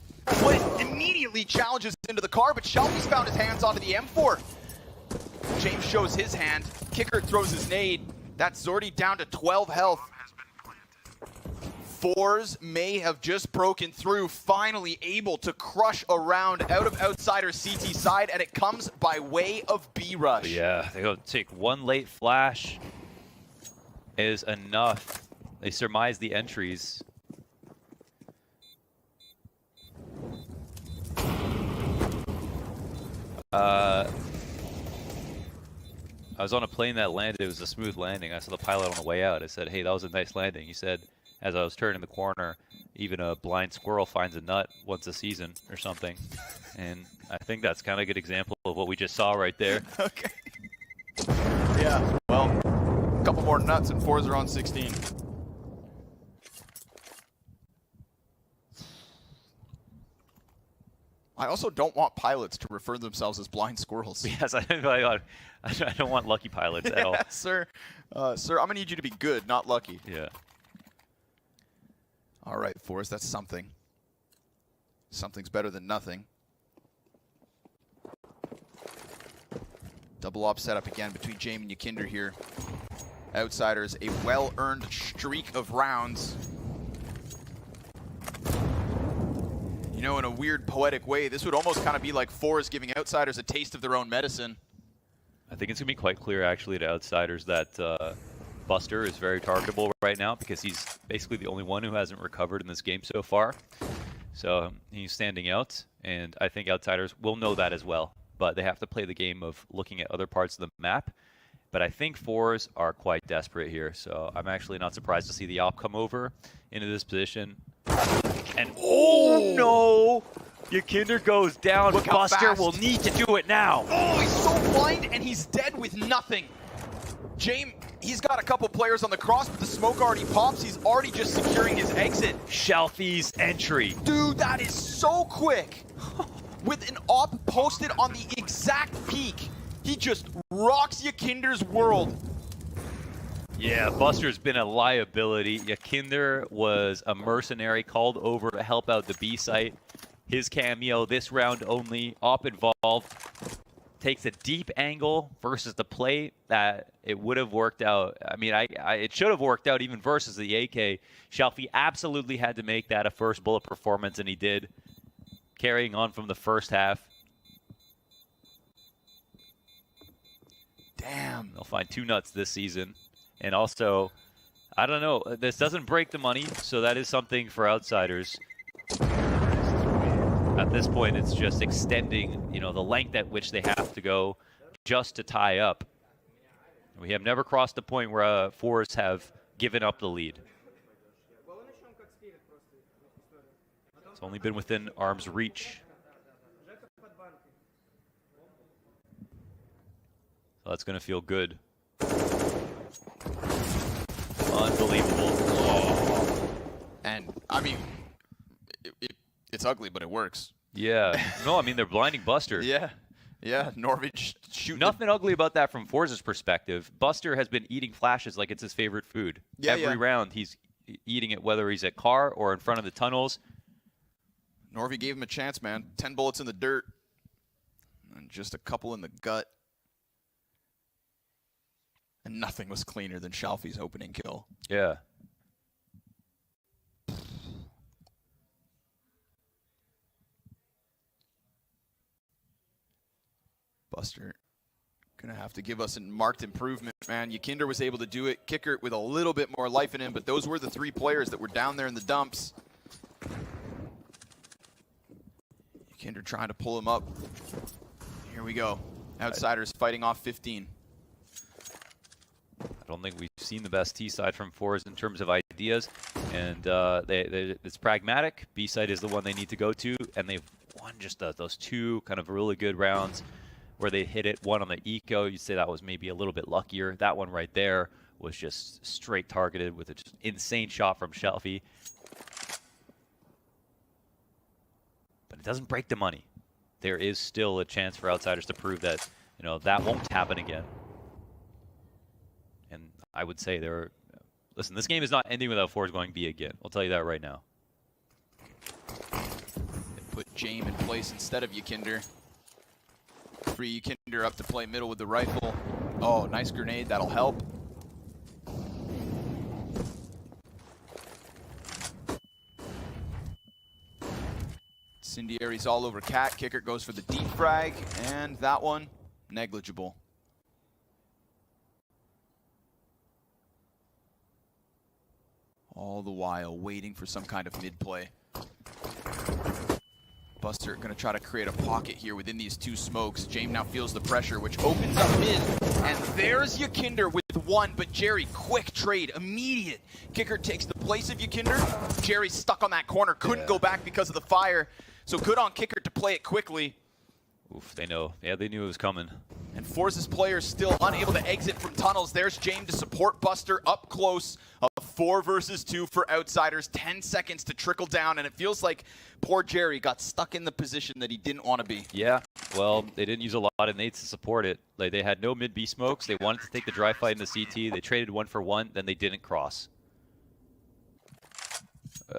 What immediately challenges into the car, but Shelby's found his hands onto the M4. James shows his hand. Kicker throws his nade. That's Zordy down to 12 health. Forz may have just broken through, finally able to crush a round out of Outsider CT side, and it comes by way of B-Rush. Yeah, they go take 1 late flash is enough. They surmise the entries. I was on a plane that landed. It was a smooth landing. I saw the pilot on the way out. I said, hey, that was a nice landing. He said, as I was turning the corner, even a blind squirrel finds a nut once a season or something. And I think that's kind of a good example of what we just saw right there. Okay. Yeah, well, a couple more nuts and Forz are on 16. I also don't want pilots to refer to themselves as blind squirrels. Yes, I don't want lucky pilots at all. Sir. Sir, I'm going to need you to be good, not lucky. Yeah. All right, Forz, that's something. Something's better than nothing. Double op setup again between Jame and Yakinder here. Outsiders, a well-earned streak of rounds. You know, in a weird poetic way, this would almost kind of be like Forz giving Outsiders a taste of their own medicine. I think it's going to be quite clear, actually, to Outsiders that Buster is very targetable right now because he's basically the only one who hasn't recovered in this game so far. So he's standing out, and I think Outsiders will know that as well. But they have to play the game of looking at other parts of the map. But I think Forz are quite desperate here, so I'm actually not surprised to see the op come over into this position. And oh no! Yakinder goes down. Look how Buster fast. will need to do it now. Oh, he's so blind, and he's dead with nothing. Jame, he's got a couple players on the cross, but the smoke already pops. He's already just securing his exit. Shelfie's entry. Dude, that is so quick. With an op posted on the exact peak, he just rocks Yakinder's world. Yeah, Buster's been a liability. Yakinder was a mercenary called over to help out the B site. His cameo this round only, op involved. Takes a deep angle versus the plate that it would have worked out. I mean, it should have worked out even versus the AK. Shelfie absolutely had to make that a first bullet performance, and he did. Carrying on from the first half. Damn. They'll find 2 nuts this season. And also, I don't know, this doesn't break the money, so that is something for outsiders. At this point, it's just extending, you know, the length at which they have to go just to tie up. We have never crossed the point where fours have given up the lead. It's only been within arm's reach. So that's going to feel good. Unbelievable. Oh. And, I mean, it's ugly, but it works. Yeah. No, I mean, they're blinding Buster. Yeah. Yeah, Norwich shooting. Nothing ugly about that from Forza's perspective. Buster has been eating flashes like it's his favorite food. Yeah, Every round, he's eating it, whether he's at car or in front of the tunnels. Norvey gave him a chance, man. 10 bullets in the dirt. And just a couple in the gut. And nothing was cleaner than Shalfie's opening kill. Yeah. Buster gonna have to give us a marked improvement, man. Yakinder was able to do it. Kicker with a little bit more life in him, but those were the 3 players that were down there in the dumps. Yakinder trying to pull him up. Here we go. Outsiders fighting off 15. I don't think we've seen the best T side from Forza in terms of ideas, and it's pragmatic. B side is the one they need to go to, and they've won just those 2 kind of really good rounds where they hit it. One on the eco, you'd say that was maybe a little bit luckier. That one right there was just straight targeted with an insane shot from Shelfie. But it doesn't break the money. There is still a chance for outsiders to prove that, you know, that won't happen again. And I would say listen, this game is not ending without Forza going B again. I'll tell you that right now. They put James in place instead of Yakinder. Free Yakinder up to play middle with the rifle. Oh, nice grenade. That'll help. Incendiaries all over Cat. Kicker goes for the deep frag, and that one, negligible. All the while waiting for some kind of mid-play. Buster going to try to create a pocket here within these 2 smokes. James now feels the pressure, which opens up mid. And there's Yakinder with 1, but Jerry, quick trade, immediate. Kicker takes the place of Yakinder. Jerry's stuck on that corner, couldn't go back because of the fire. So good on Kicker to play it quickly. Oof, they know. Yeah, they knew it was coming. And Forza's players still unable to exit from tunnels. There's James to support Buster up close. A 4 versus 2 for outsiders. 10 seconds to trickle down, and it feels like poor Jerry got stuck in the position that he didn't want to be. Yeah, well, they didn't use a lot of nades to support it. Like, they had no mid-B smokes. They wanted to take the dry fight in the CT. They traded 1 for 1, then they didn't cross.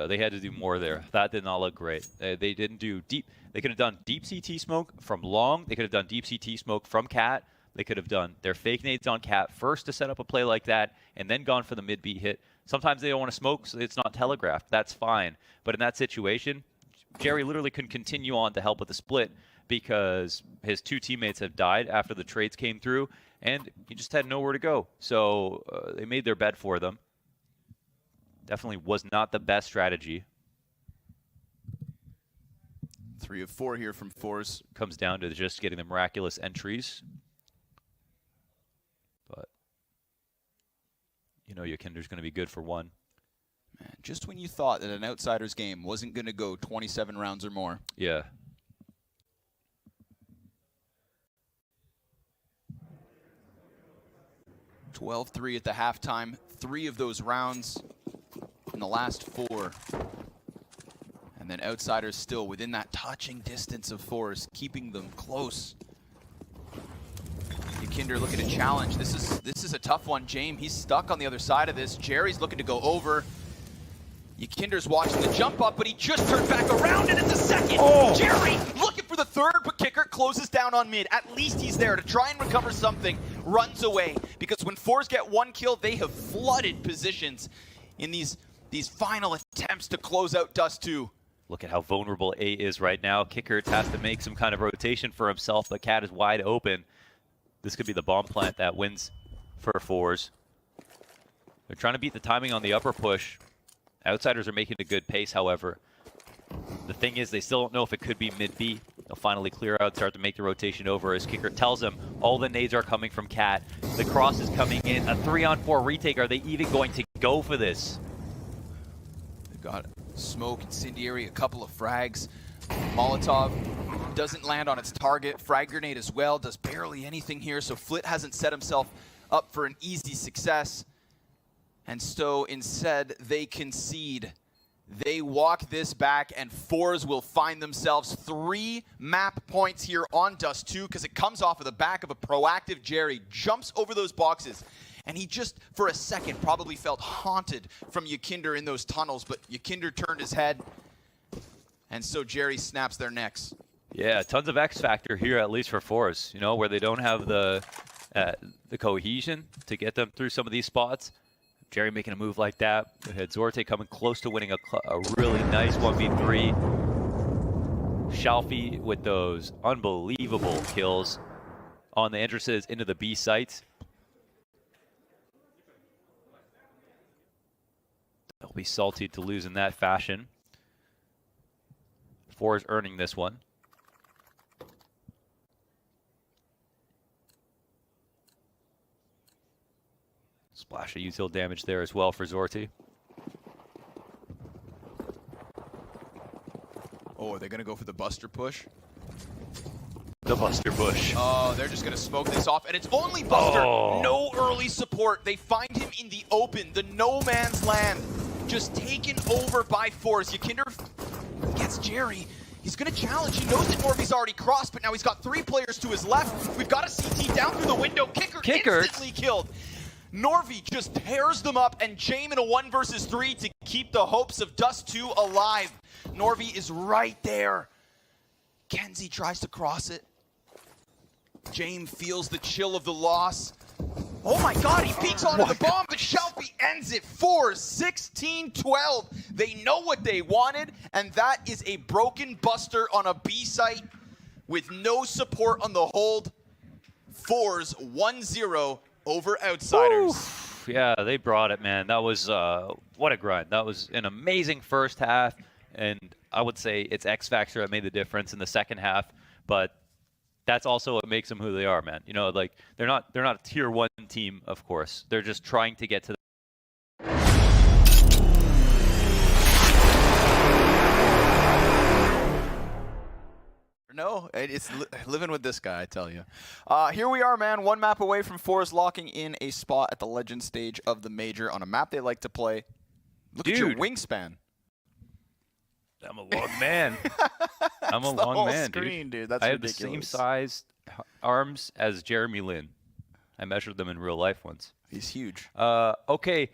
They had to do more there. That did not look great. They didn't do deep. They could have done deep CT smoke from long. They could have done deep CT smoke from Cat. They could have done their fake nades on Cat first to set up a play like that, and then gone for the mid-B hit. Sometimes they don't want to smoke, so it's not telegraphed. That's fine. But in that situation, Jerry literally couldn't continue on to help with the split because his 2 teammates have died after the trades came through, and he just had nowhere to go. So they made their bed for them. Definitely was not the best strategy. 3 of 4 here from Force. Comes down to just getting the miraculous entries. But, you know, Yakinder's going to be good for 1. Man, just when you thought that an outsiders game wasn't going to go 27 rounds or more. Yeah. (12-3) at the halftime. 3 of those rounds in the last 4. And then outsiders still within that touching distance of Force, keeping them close. Yakinder looking to challenge. This is a tough one. James, he's stuck on the other side of this. Jerry's looking to go over. Yakinder's watching the jump up, but he just turned back around, and it's a second. Oh. Jerry looking for the 3rd, but Kicker closes down on mid. At least he's there to try and recover something. Runs away, because when Force get 1 kill, they have flooded positions in these final attempts to close out Dust 2. Look at how vulnerable A is right now. Kicker has to make some kind of rotation for himself, but Cat is wide open. This could be the bomb plant that wins for Fours. They're trying to beat the timing on the upper push. Outsiders are making a good pace, however. The thing is, they still don't know if it could be mid-B. They'll finally clear out, start to make the rotation over as Kicker tells them all the nades are coming from Cat. The cross is coming in. A 3-on-4 retake. Are they even going to go for this? They've got smoke, incendiary, a couple of frags. Molotov doesn't land on its target. Frag grenade as well, does barely anything here. So Flit hasn't set himself up for an easy success. And so instead, they concede. They walk this back, and Fours will find themselves 3 map points here on Dust 2 because it comes off of the back of a proactive Jerry, jumps over those boxes, and he just, for a second, probably felt haunted from Yakinder in those tunnels, but Yakinder turned his head, and so Jerry snaps their necks. Yeah, tons of X factor here, at least for Fours, you know, where they don't have the cohesion to get them through some of these spots. Jerry making a move like that. We had Zorte coming close to winning a really nice 1v3. Shalfie with those unbelievable kills on the entrances into the B sites. They'll be salty to lose in that fashion. Fours earning this one. Splash of util damage there as well for Zorti. Oh, are they going to go for the Buster push? The Buster push. Oh, they're just going to smoke this off, and it's only Buster. Oh. No early support. They find him in the open, the no man's land, just taken over by Fours. Yakinder gets Jerry. He's going to challenge. He knows that Norby's already crossed, but now he's got 3 players to his left. We've got a CT down through the window. Kicker instantly killed. Norby just tears them up, and Jame in a 1 versus 3 to keep the hopes of Dust 2 alive. Norby is right there. Kenzie tries to cross it. Jame feels the chill of the loss. Oh my god, he peeks onto the bomb, but Shelby ends it. 4-16-12. They know what they wanted, and that is a broken Buster on a B site with no support on the hold. Fours 1-0 over Outsiders. Oof. Yeah, they brought it, man. That was, what a grind. That was an amazing first half, and I would say it's X Factor that made the difference in the second half, but that's also what makes them who they are, man. You know, like, they're not a tier 1 team, of course. They're just trying to get to the No, it's living with this guy, I tell you. Here we are, man. 1 map away from Fours locking in a spot at the Legend stage of the Major on a map they like to play. Look at your wingspan. I'm a long man. I'm a long man, dude. That's I have ridiculous. the same size arms as Jeremy Lin. I measured them in real life once. He's huge. Okay.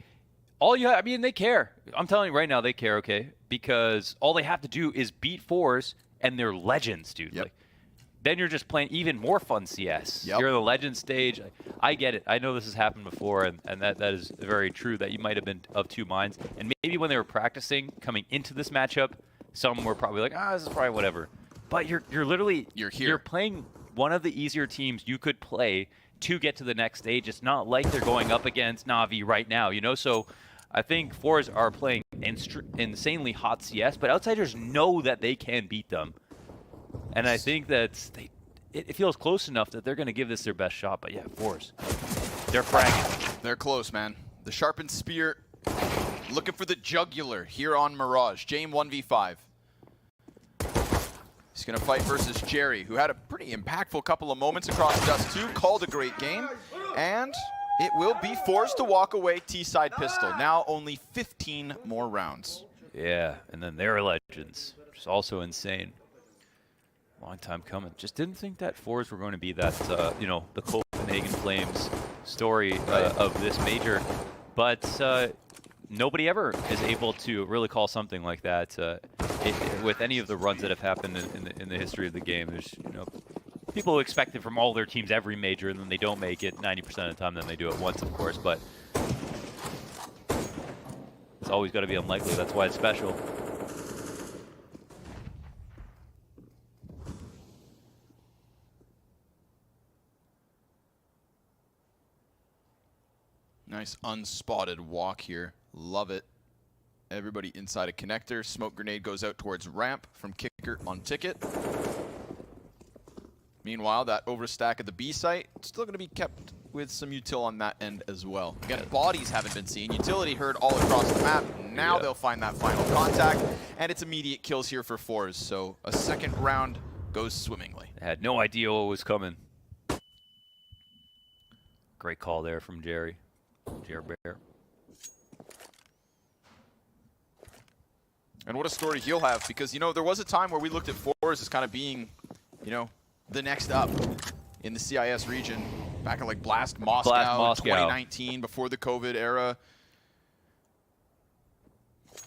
I mean, they care. I'm telling you right now, they care, okay? Because all they have to do is beat Fours, and they're legends, dude. Yep. Like, then you're just playing even more fun CS. Yep. You're in the legend stage. I get it. I know this has happened before, and that is very true, that you might have been of 2 minds. And maybe when they were practicing coming into this matchup, some were probably like, this is probably whatever. But you're literally You're here. You're playing one of the easier teams you could play to get to the next stage. It's not like they're going up against Na'Vi right now, you know? So I think Fours are playing insanely hot CS, but Outsiders know that they can beat them. And I think that it feels close enough that they're going to give this their best shot. But yeah, Fours, they're fragging. They're close, man. The sharpened spear looking for the jugular here on Mirage. Jame 1v5. He's going to fight versus Jerry, who had a pretty impactful couple of moments across Dust 2, called a great game, and it will be forced to walk away T-side pistol. Now only 15 more rounds. Yeah, and then they're legends, which is also insane. Long time coming. Just didn't think that Fours were going to be that, you know, the Copenhagen Flames story of this major. But nobody ever is able to really call something like that with any of the runs that have happened in the history of the game. There's, you know, people who expect it from all their teams every major, and then they don't make it 90% of the time. Then they do it once, of course. But it's always got to be unlikely. That's why it's special. Nice unspotted walk here. Love it. Everybody inside a connector. Smoke grenade goes out towards ramp from kicker on ticket. Meanwhile, that overstack at the B site still going to be kept with some util on that end as well. Again, bodies haven't been seen. Utility heard all across the map. Now they'll find that final contact, and it's immediate kills here for Fours. So a second round goes swimmingly. I had no idea what was coming. Great call there from Jerry. Bear. And what a story he'll have, because, you know, there was a time where we looked at Fours as kind of being, you know, the next up in the CIS region back in like Blast Moscow. 2019, before the COVID era.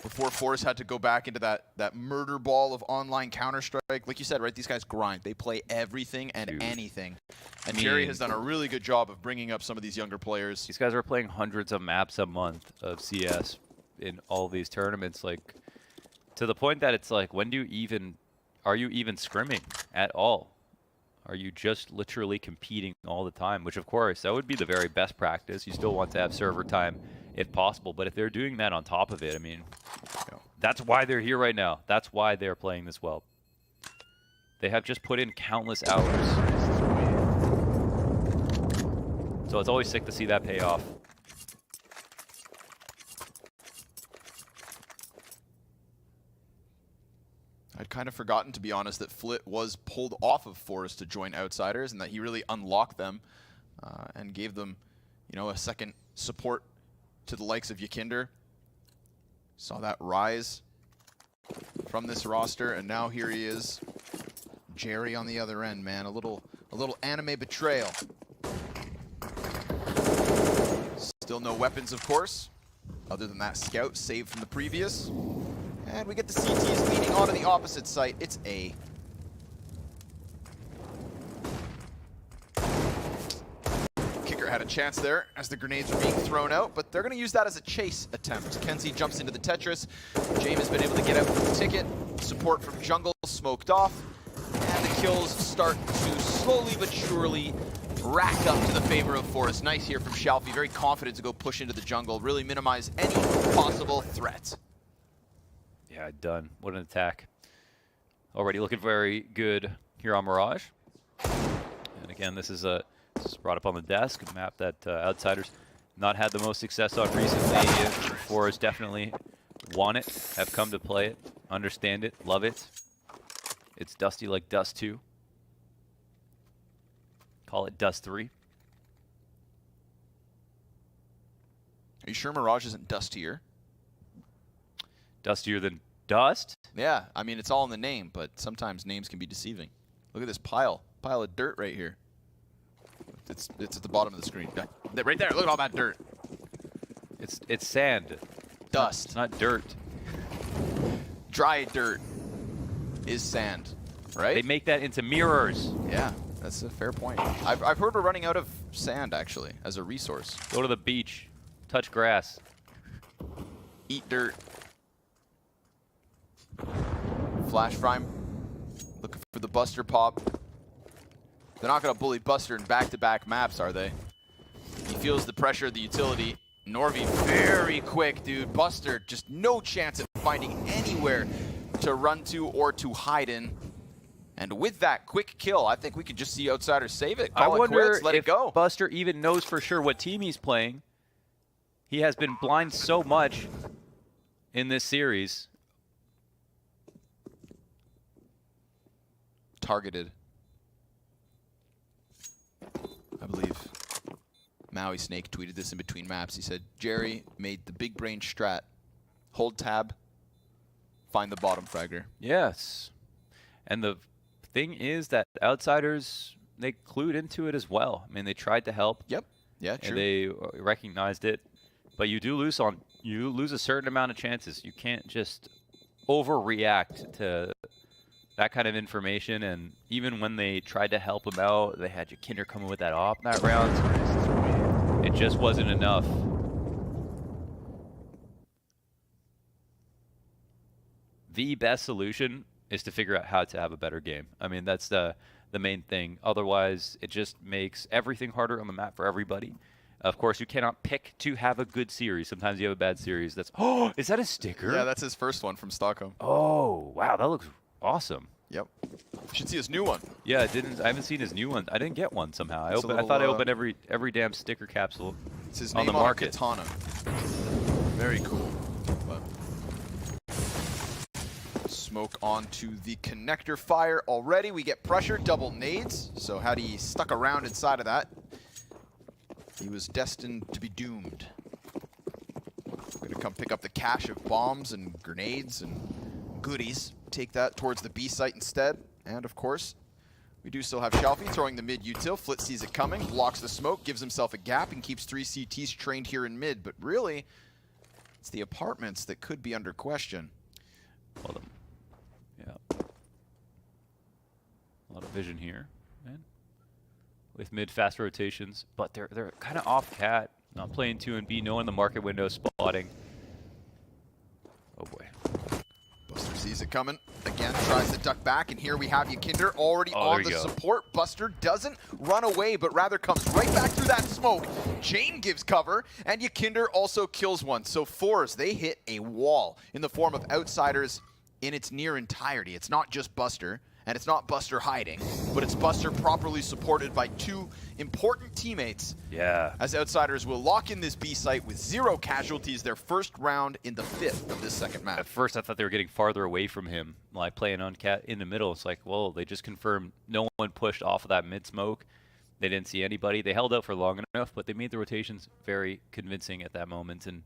Before Fours had to go back into that murder ball of online Counter-Strike. Like you said, right, these guys grind. They play everything and anything. And Jerry has done a really good job of bringing up some of these younger players. These guys are playing hundreds of maps a month of CS in all these tournaments, like, to the point that it's like, when do you even, are you even scrimming at all? Are you just literally competing all the time? Which, of course, that would be the very best practice. You still want to have server time if possible, but if they're doing that on top of it, I mean, that's why they're here right now. That's why they're playing this well. They have just put in countless hours. So it's always sick to see that pay off. I'd kind of forgotten, to be honest, that Flit was pulled off of Fours to join Outsiders, and that he really unlocked them and gave them, you know, a second support to the likes of Yakinder. Saw that rise from this roster, and now here he is, Jerry on the other end, man. A little anime betrayal. Still no weapons, of course, other than that scout saved from the previous. And we get the CTs leading onto the opposite site. It's A. Kicker had a chance there as the grenades were being thrown out, but they're going to use that as a chase attempt. Kenzie jumps into the Tetris. James has been able to get out with the ticket. Support from jungle smoked off. And the kills start to slowly but surely rack up to the favor of Forest. Nice here from Shalfie. Very confident to go push into the jungle. Really minimize any possible threat. Yeah, done. What an attack. Already looking very good here on Mirage. And again, this is brought up on the desk, a map that Outsiders not had the most success on recently. Forest definitely want it, have come to play it, understand it, love it. It's dusty like Dust 2. Call it Dust 3. Are you sure Mirage isn't dustier? Dustier than Dust? Yeah, I mean, it's all in the name, but sometimes names can be deceiving. Look at this pile of dirt right here. It's at the bottom of the screen. Right there, look at all that dirt. It's sand. Dust. It's not dirt. Dry dirt is sand, right? They make that into mirrors. Yeah, that's a fair point. I've heard we're running out of sand, actually, as a resource. Go to the beach. Touch grass. Eat dirt. Flash Prime looking for the Buster pop. They're not going to bully Buster in back-to-back maps, are they? He feels the pressure of the utility. Norvi very quick, dude. Buster just no chance at finding anywhere to run to or to hide in. And with that quick kill, I think we could just see Outsiders save it. Call it quits, let it go. Buster even knows for sure what team he's playing. He has been blind so much in this series. Targeted. I believe Maui Snake tweeted this in between maps. He said, Jerry made the big brain strat. Hold tab, find the bottom fragger. Yes. And the thing is that Outsiders, they clued into it as well. I mean, they tried to help. Yep. Yeah, true. And they recognized it. But you do lose a certain amount of chances. You can't just overreact to that kind of information. And even when they tried to help him out, they had Yakinder coming with that op that round. It just wasn't enough. The best solution is to figure out how to have a better game. I mean, that's the main thing. Otherwise, it just makes everything harder on the map for everybody. Of course, you cannot pick to have a good series. Sometimes you have a bad series. That's oh, is that a sticker? Yeah, that's his first one from Stockholm. Oh, wow, that looks awesome. Yep. You should see his new one. Yeah, I haven't seen his new one. I didn't get one somehow. I thought I opened every damn sticker capsule. It's his on name the market. Katana. Very cool. But smoke onto the connector fire already. We get pressure, double nades. So had he stuck around inside of that, he was destined to be doomed. We're gonna come pick up the cache of bombs and grenades and goodies. Take that towards the B site instead. And of course, we do still have Shelfie throwing the mid util. Flit sees it coming, blocks the smoke, gives himself a gap, and keeps 3 CTs trained here in mid. But really, it's the apartments that could be under question. Well, yeah. A lot of vision here, man. With mid fast rotations, but they're kind of off cat, not playing 2 and B, knowing the market window spotting. Oh boy. Buster sees it coming. Again, tries to duck back, and here we have Yikinder already on the support. Buster doesn't run away, but rather comes right back through that smoke. Jane gives cover, and Yikinder also kills one. So Fours, they hit a wall in the form of Outsiders in its near entirety. It's not just Buster, and it's not Buster hiding, but it's Buster properly supported by 2 important teammates. Yeah. As Outsiders will lock in this B site with 0 casualties, their first round in the 5th of this second map. At first, I thought they were getting farther away from him, like playing on cat in the middle. It's like, well, they just confirmed no one pushed off of that mid smoke. They didn't see anybody. They held out for long enough, but they made the rotations very convincing at that moment, and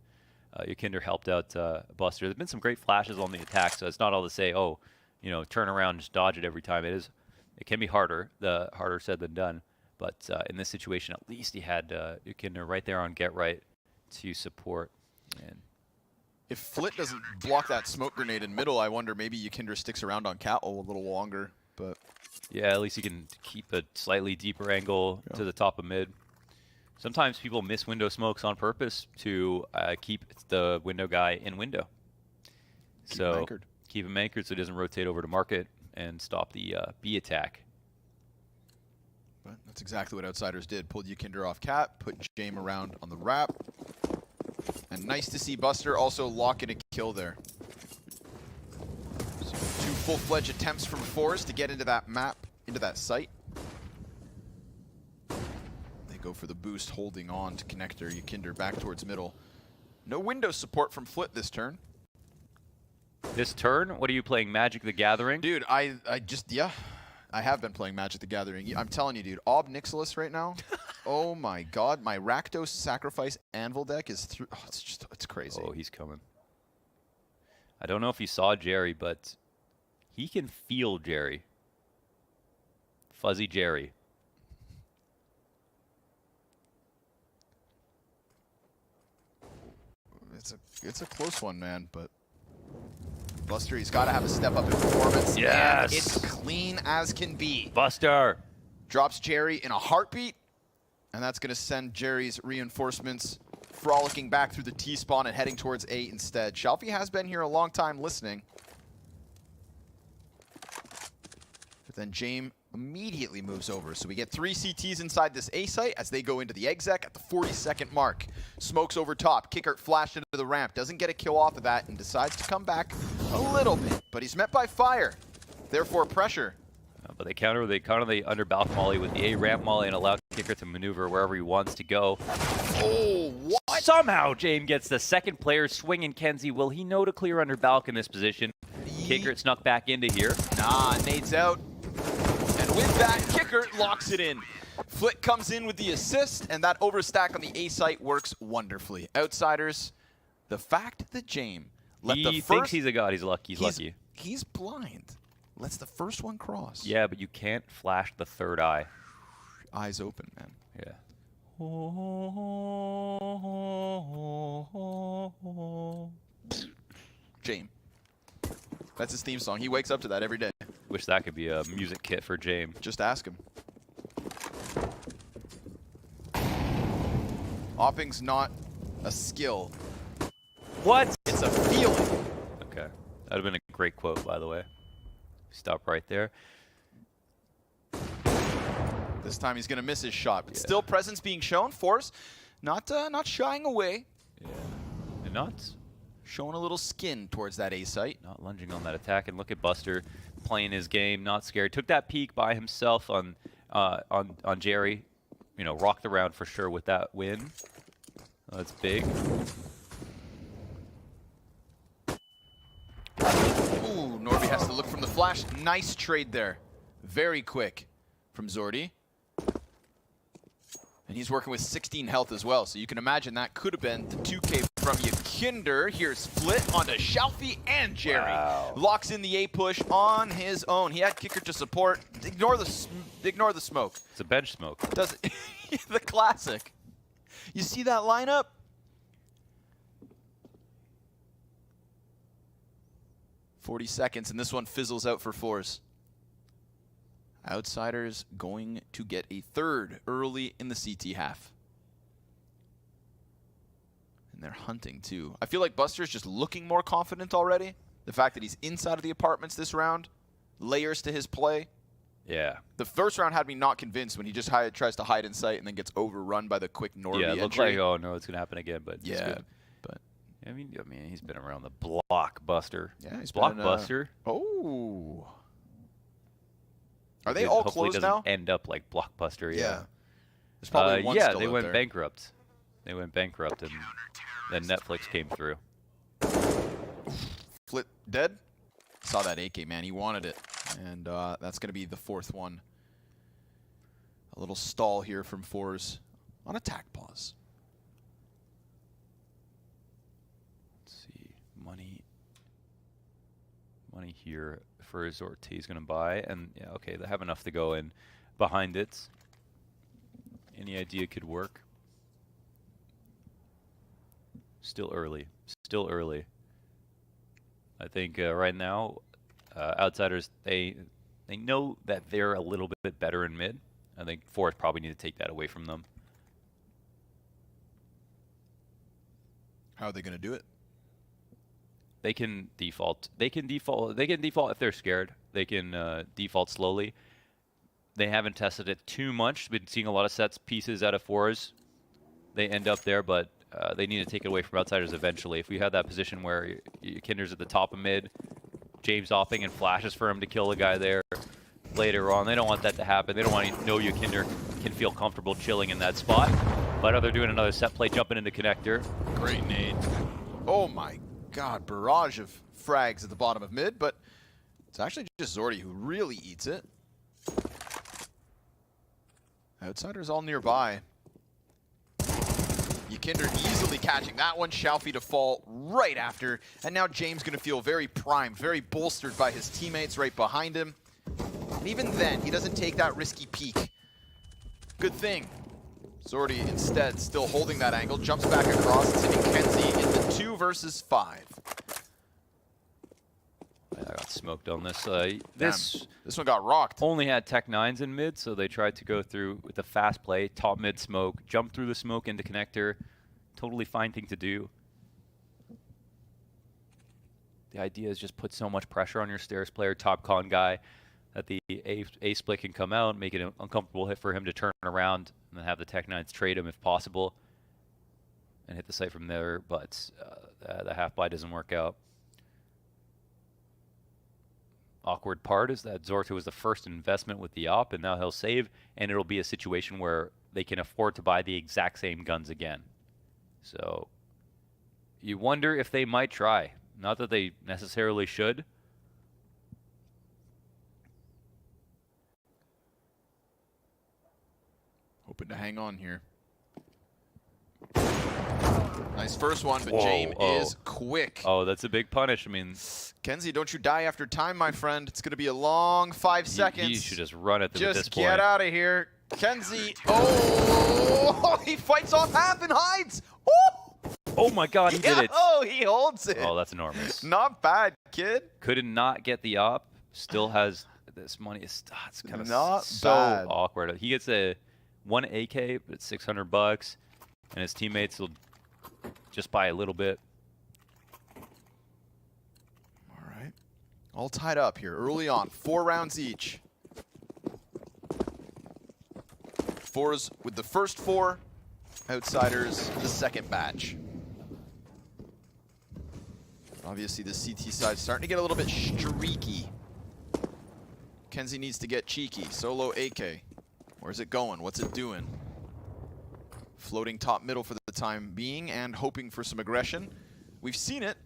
Yikinder helped out Buster. There's been some great flashes on the attack, so it's not all to say, oh, you know, turn around and just dodge it every time. It can be harder said than done. But in this situation, at least he had Yikinder right there on get right to support. And if Flit doesn't block that smoke grenade in middle, I wonder maybe Yikinder sticks around on Cattle a little longer. But yeah, at least he can keep a slightly deeper angle to the top of mid. Sometimes people miss window smokes on purpose to keep the window guy in window. Keep him anchored. Keep him anchored so he doesn't rotate over to market and stop the B attack. But that's exactly what Outsiders did. Pulled Yikinder off cat, put Jame around on the wrap. And nice to see Buster also lock in a kill there. So 2 full-fledged attempts from Fours to get into that map, into that site. They go for the boost, holding on to connector. Yikinder back towards middle. No window support from Flit this turn. This turn, what are you playing, Magic the Gathering? Dude, I have been playing Magic the Gathering. I'm telling you, dude, Ob Nixilis right now. Oh my god, my Rakdos Sacrifice Anvil deck is through. Oh, it's crazy. Oh, he's coming. I don't know if you saw Jerry, but he can feel Jerry. Fuzzy Jerry. It's a close one, man, but Buster, he's got to have a step up in performance. Yes! And it's clean as can be. Buster! Drops Jerry in a heartbeat, and that's going to send Jerry's reinforcements frolicking back through the T-spawn and heading towards A instead. Shelfie has been here a long time listening. But then Jame immediately moves over. So we get 3 CTs inside this A site as they go into the exec at the 40-second mark. Smokes over top. Kickert flashed into the ramp. Doesn't get a kill off of that and decides to come back a little bit. But he's met by fire. Therefore, pressure. But they counter the under balk molly with the A ramp molly and allow Kickert to maneuver wherever he wants to go. Oh, what? Somehow Jame gets the second player swinging Kenzie. Will he know to clear under balk in this position? Kickert snuck back into here. Nah, nades out. And with that, Kickert locks it in. Flit comes in with the assist, and that overstack on the A site works wonderfully. Outsiders, the fact that Jame let the first... He thinks he's a god. He's lucky. He's lucky. He's blind. Lets the first one cross. Yeah, but you can't flash the third eye. Eyes open, man. Yeah. Jame. That's his theme song. He wakes up to that every day. Wish that could be a music kit for Jame. Just ask him. Opping's not a skill. What? It's a feeling. Okay. That would have been a great quote, by the way. Stop right there. This time he's going to miss his shot. But still presence being shown. Force not shying away. Yeah. And not Showing a little skin towards that A site. not lunging on that attack. And look at Buster playing his game, not scared. Took that peek by himself on Jerry. You know, rocked the round for sure with that win. That's big. Ooh, Norby has to look from the flash. Nice trade there. Very quick from Zordi. And he's working with 16 health as well, so you can imagine that could have been the 2K from Yakinder. Here's Flit onto Shalfie and Jerry. Wow. Locks in the A push on his own. He had kicker to support. Ignore the smoke. It's a bench smoke. Does it? The classic. You see that lineup? "40 seconds, and this one fizzles out for Force. Outsiders going to get a third early in the CT half. And they're hunting, too. I feel like Buster's just looking more confident already. The fact that he's inside of the apartments this round, layers to his play. Yeah. The first round had me not convinced when he just tries to hide in sight and then gets overrun by the quick Norby Yeah, it looked entry. like, oh no, it's gonna happen again. But it's Yeah, good. but I mean, he's been around the blockbuster. yeah, he's been in, Blockbuster. Oh. Are they It all hopefully closed doesn't now? end up like Blockbuster. Yeah. There's probably one yeah, still they out went there. bankrupt. They went bankrupt, and then Netflix came through. Flit dead. Saw that AK, man. He wanted it. And that's going to be the fourth one. A little stall here from Fours on attack pause. Let's see. Money here for Resort T is going to buy. And yeah, okay, they have enough to go in behind it. Any idea could work. Still early. Still early. I think right now, Outsiders, they know that they're a little bit better in mid. I think Forest probably need to take that away from them. How are they going to do it? They can default. They can default if they're scared. They can default slowly. They haven't tested it too much. Been seeing a lot of sets pieces out of fours. They end up there, but they need to take it away from Outsiders eventually. If we have that position where Kinder's at the top of mid, James opping and flashes for him to kill the guy there later on, they don't want that to happen. They don't want to know Kinder can feel comfortable chilling in that spot. But they're doing another set play, jumping into connector. Great nade. Oh my god, barrage of frags at the bottom of mid, but it's actually just Zordi who really eats it. Outsiders all nearby. Yakinder easily catching that one. Shalfie to fall right after. And now James going to feel very primed, very bolstered by his teammates right behind him. And even then, he doesn't take that risky peek. Good thing. Zordi instead still holding that angle. Jumps back across, sending Kenzie in the 2 versus 5. I got smoked on this. This one got rocked. Only had Tech 9s in mid, so they tried to go through with a fast play, top mid smoke, jump through the smoke into connector. Totally fine thing to do. The idea is just put so much pressure on your stairs player, top con guy, that the A split can come out, make it an uncomfortable hit for him to turn around and then have the Tech 9s trade him if possible and hit the site from there, but the half buy doesn't work out. Awkward part is that Zorta was the first investment with the op, and now he'll save, and it'll be a situation where they can afford to buy the exact same guns again. So you wonder if they might try. Not that they necessarily should. Hoping to hang on here. Nice first one, but Whoa, James is quick. Oh, that's a big punish. I mean, Kenzie, don't you die after time, my friend. It's going to be a long 5 seconds. he should just run at them at this Just point. get out of here. Kenzie, oh, he fights off half and hides. Oh, Oh my god, he did it. Oh, he holds it. Oh, that's enormous. Not bad, kid. Could not get the op. Still has this money. It's kind of Not so bad. awkward. He gets a 1 AK, but it's $600, and his teammates will just buy a little bit. All right. All tied up here early on. 4 rounds each. Fours with the first 4. Outsiders the second batch. Obviously, the CT side starting to get a little bit streaky. Kenzie needs to get cheeky. Solo AK. Where's it going? What's it doing? Floating top middle for the time being and hoping for some aggression. We've seen it,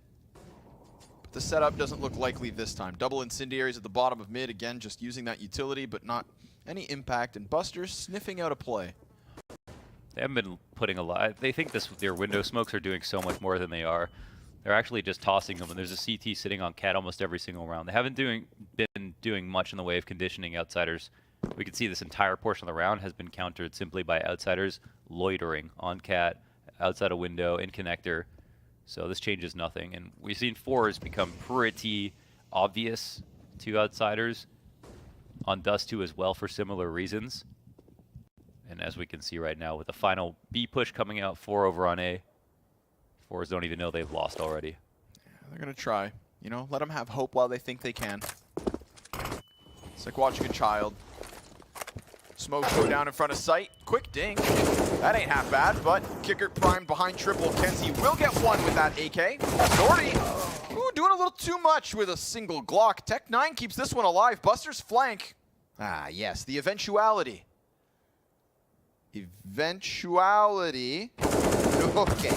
but the setup doesn't look likely this time. Double incendiaries at the bottom of mid. Again, just using that utility, but not any impact. And Buster sniffing out a play. They haven't been putting a lot. They think their window smokes are doing so much more than they are. They're actually just tossing them, and there's a CT sitting on Cat almost every single round. They haven't been doing much in the way of conditioning Outsiders. We can see this entire portion of the round has been countered simply by Outsiders loitering on Cat, outside a window, in connector. So this changes nothing. And we've seen fours become pretty obvious to Outsiders on Dust 2 as well for similar reasons. And as we can see right now with the final B push coming out, 4 over on A. Fours don't even know they've lost already. Yeah, they're going to try. You know, let them have hope while they think they can. It's like watching a child. Smoke go down in front of sight. Quick ding. That ain't half bad, but kicker primed behind triple. Kenzie will get one with that AK. Zordy, doing a little too much with a single Glock. Tech 9 keeps this one alive. Buster's flank. Ah, yes, the eventuality. Eventuality. Okay,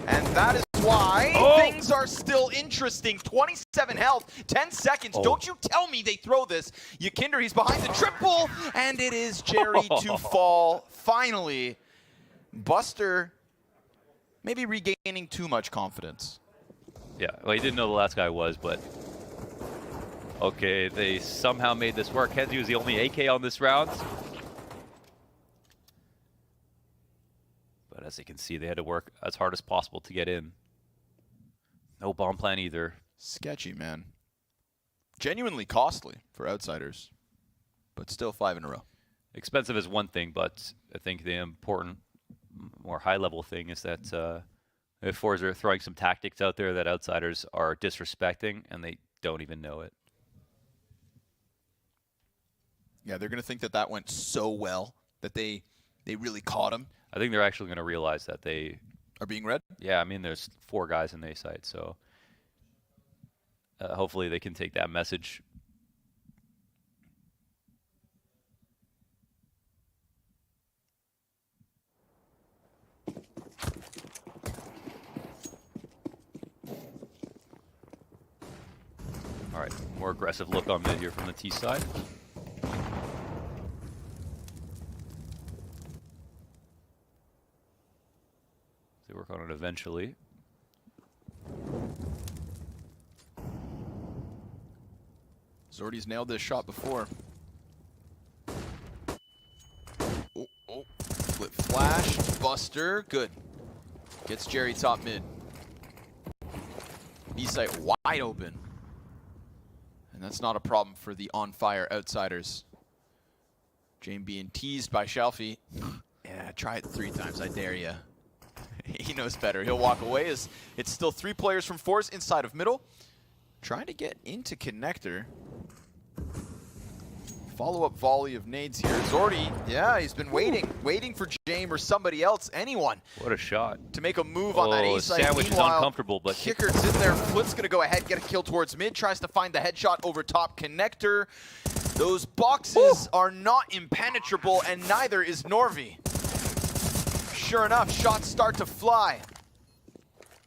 and that is why things are still interesting. 27 health, 10 seconds. Don't you tell me they throw this. Yakinder, he's behind the triple, and it is Jerry to fall. Finally, Buster maybe regaining too much confidence. Yeah, well, he didn't know the last guy was, but okay, they somehow made this work. Kenzie was the only AK on this round. But as you can see, they had to work as hard as possible to get in. No bomb plan either. Sketchy, man. Genuinely costly for Outsiders, but still 5 in a row. Expensive is one thing, but I think the important, more high-level thing is that if fours are throwing some tactics out there that Outsiders are disrespecting, and they don't even know it. Yeah, they're going to think that that went so well that they really caught him. I think they're actually going to realize that they are being read. Yeah, I mean, there's 4 guys in the A site, so hopefully they can take that message. All right, more aggressive look on mid here from the T side. They work on it eventually. Zordy's nailed this shot before. Oh, flip flash, Buster, good. Gets Jerry top mid. B site wide open. And that's not a problem for the on-fire Outsiders. Jane being teased by Shelfie. Yeah, try it 3 times, I dare ya. He knows better. He'll walk away as it's still 3 players from fours inside of middle. Trying to get into connector. Follow-up volley of nades here. Zordy, yeah, he's been waiting for Jame or somebody else, anyone. What a shot. To make a move on that A side. Sandwich is uncomfortable, but Kicker's in there. Flit's going to go ahead, get a kill towards mid. Tries to find the headshot over top connector. Those boxes are not impenetrable, and neither is Norvi. Sure enough, shots start to fly.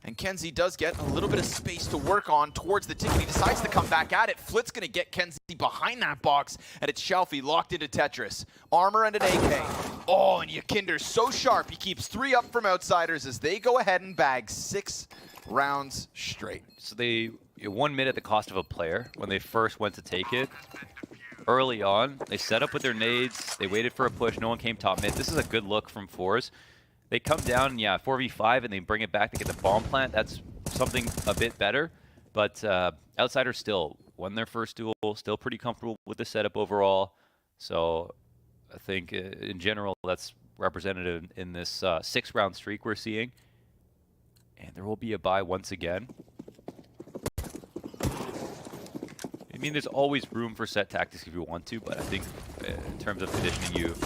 And Kenzie does get a little bit of space to work on towards the ticket. He decides to come back at it. Flit's going to get Kenzie behind that box, and it's Shelfie locked into Tetris. Armor and an AK. Oh, and Yakinder's so sharp. He keeps 3 up from Outsiders as they go ahead and bag 6 rounds straight. So they 1 minute at the cost of a player when they first went to take it. Early on, they set up with their nades. They waited for a push. No one came top mid. This is a good look from fours. They come down, yeah, 4v5, and they bring it back to get the bomb plant. That's something a bit better. But Outsiders still won their first duel, still pretty comfortable with the setup overall. So I think in general, that's representative in this 6-round streak we're seeing. And there will be a bye once again. I mean, there's always room for set tactics if you want to, but I think in terms of conditioning, you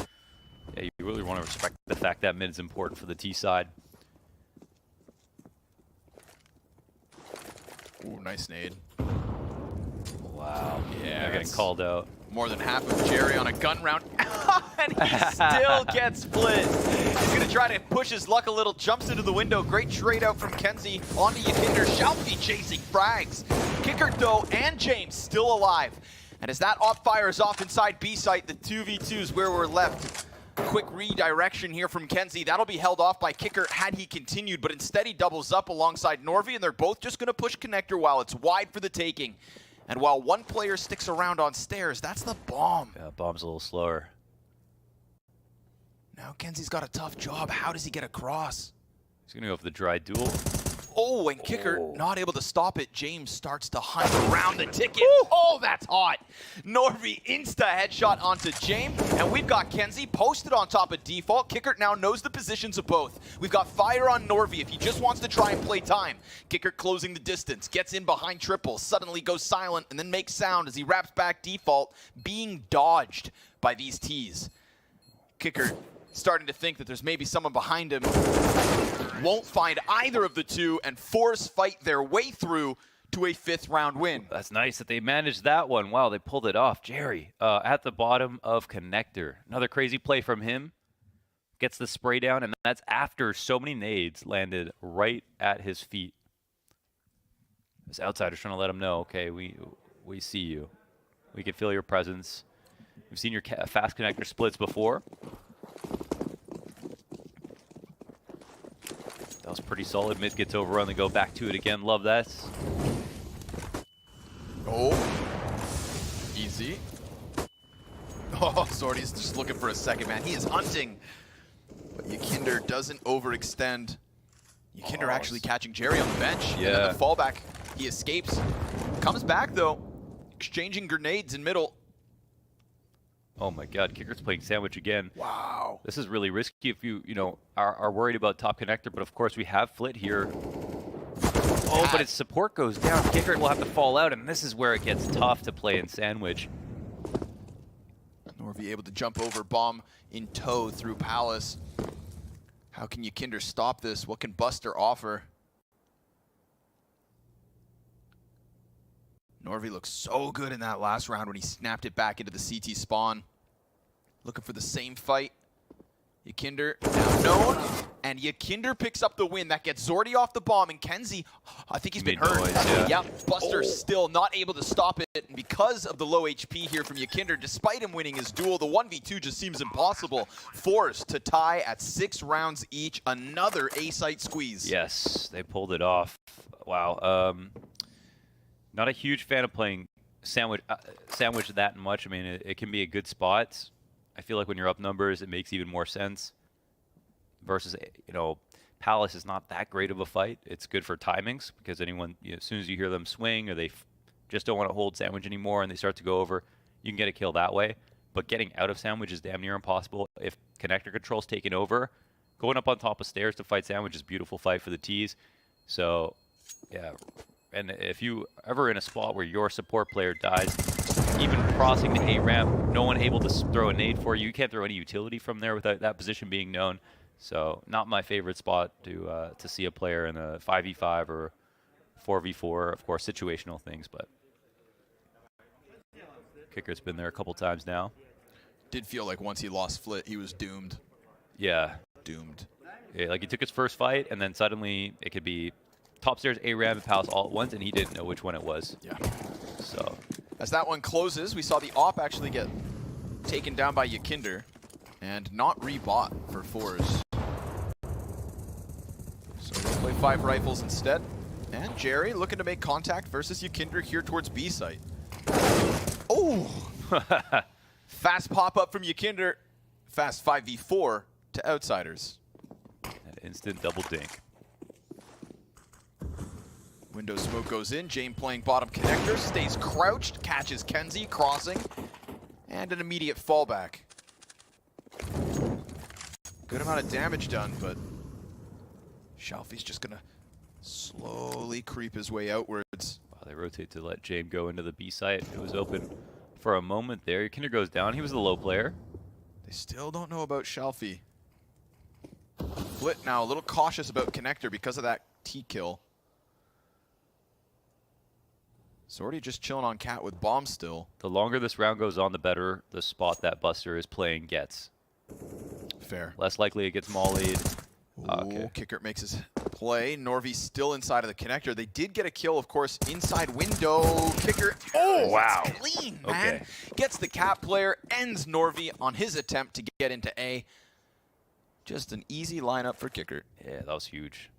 Yeah, you really want to respect the fact that mid is important for the T side. Ooh, nice nade. Wow. Yeah, They're getting called out. More than half of Jerry on a gun round. And he still gets split. He's going to try to push his luck a little. Jumps into the window. Great trade out from Kenzie. Onto Yakinder. Shalfie chasing frags. Kicker, though, and James still alive. And as that op fires off inside B site, the 2v2 is where we're left. Quick redirection here from Kenzie. That'll be held off by Kicker had he continued, but instead he doubles up alongside Norvi, and they're both just going to push connector while it's wide for the taking. And while one player sticks around on stairs, that's the bomb. Yeah, bomb's a little slower. Now Kenzie's got a tough job. How does he get across? He's going to go for the dry duel. Oh, and Kicker not able to stop it. James starts to hunt around the ticket. Oh, that's hot. Norvi insta headshot onto James, and we've got Kenzie posted on top of default. Kicker now knows the positions of both. We've got fire on Norvi if he just wants to try and play time. Kicker closing the distance, gets in behind triple, suddenly goes silent, and then makes sound as he wraps back default, being dodged by these Ts. Kicker starting to think that there's maybe someone behind him. Won't find either of the two and force fight their way through to a 5th round win. That's nice that they managed that one. Wow, they pulled it off. Jerry at the bottom of connector. Another crazy play from him. Gets the spray down, and that's after so many nades landed right at his feet. This outsider's trying to let him know, okay, we see you. We can feel your presence. We've seen your fast connector splits before. That was pretty solid. Mid gets overrun. They go back to it again. Love that. Oh, easy. Oh, Sorty's just looking for a second, man. He is hunting. But Yakinder doesn't overextend. Yakinder actually catching Jerry on the bench. Yeah. And then the fallback, he escapes. Comes back, though. Exchanging grenades in middle. Oh my God, Kicker's playing sandwich again. Wow. This is really risky if you are worried about top connector, but of course we have Flit here. Oh, but its support goes down. Kicker will have to fall out, and this is where it gets tough to play in sandwich. Norvi able to jump over, bomb in tow through Palace. How can Yakinder stop this? What can Buster offer? Norvi looked so good in that last round when he snapped it back into the CT spawn. Looking for the same fight. Yakinder now known, and Yakinder picks up the win. That gets Zordy off the bomb, and Kenzie, I think he's been hurt. Noise, yeah. Buster still not able to stop it, and because of the low HP here from Yakinder, despite him winning his duel, the 1v2 just seems impossible. Forced to tie at 6 rounds each. Another A-site squeeze. Yes, they pulled it off. Wow. Not a huge fan of playing sandwich that much. I mean, it can be a good spot. I feel like when you're up numbers, it makes even more sense. Versus, Palace is not that great of a fight. It's good for timings because anyone, as soon as you hear them swing or they just don't want to hold sandwich anymore and they start to go over, you can get a kill that way. But getting out of sandwich is damn near impossible. If connector control's taken over, going up on top of stairs to fight sandwich is a beautiful fight for the Ts. So, yeah. And if you ever in a spot where your support player dies, even crossing the A ramp, no one able to throw a nade for you. You can't throw any utility from there without that position being known. So not my favorite spot to see a player in a 5v5 or 4v4. Of course, situational things, but Kicker's been there a couple times now. Did feel like once he lost Flit, he was doomed. Yeah. Doomed. Yeah, like he took his first fight, and then suddenly it could be top stairs, A-Ram, and Palace all at once, and he didn't know which one it was. Yeah. So as that one closes, we saw the op actually get taken down by Yakinder and not rebought for fours. So we'll play 5 rifles instead. And Jerry looking to make contact versus Yakinder here towards B site. Oh! Fast pop-up from Yakinder. Fast 5v4 to Outsiders. that instant double dink. Window smoke goes in. Jane playing bottom connector. Stays crouched. Catches Kenzie crossing. And an immediate fallback. Good amount of damage done, but Shalfie's just going to slowly creep his way outwards. Wow, they rotate to let Jame go into the B site. It was open for a moment there. Kinder goes down. He was the low player. They still don't know about Shelfie. Flit now a little cautious about Connector because of that T kill. Zordy just chilling on Cat with bomb still. The longer this round goes on, the better the spot that Buster is playing gets. Fair. Less likely it gets mollied. Okay. Kicker makes his play. Norvi still inside of the connector. They did get a kill, of course, inside window. Kicker. Oh, wow. Clean, man. Okay. Gets the Cat player, ends Norvi on his attempt to get into A. Just an easy lineup for Kicker. Yeah, that was huge.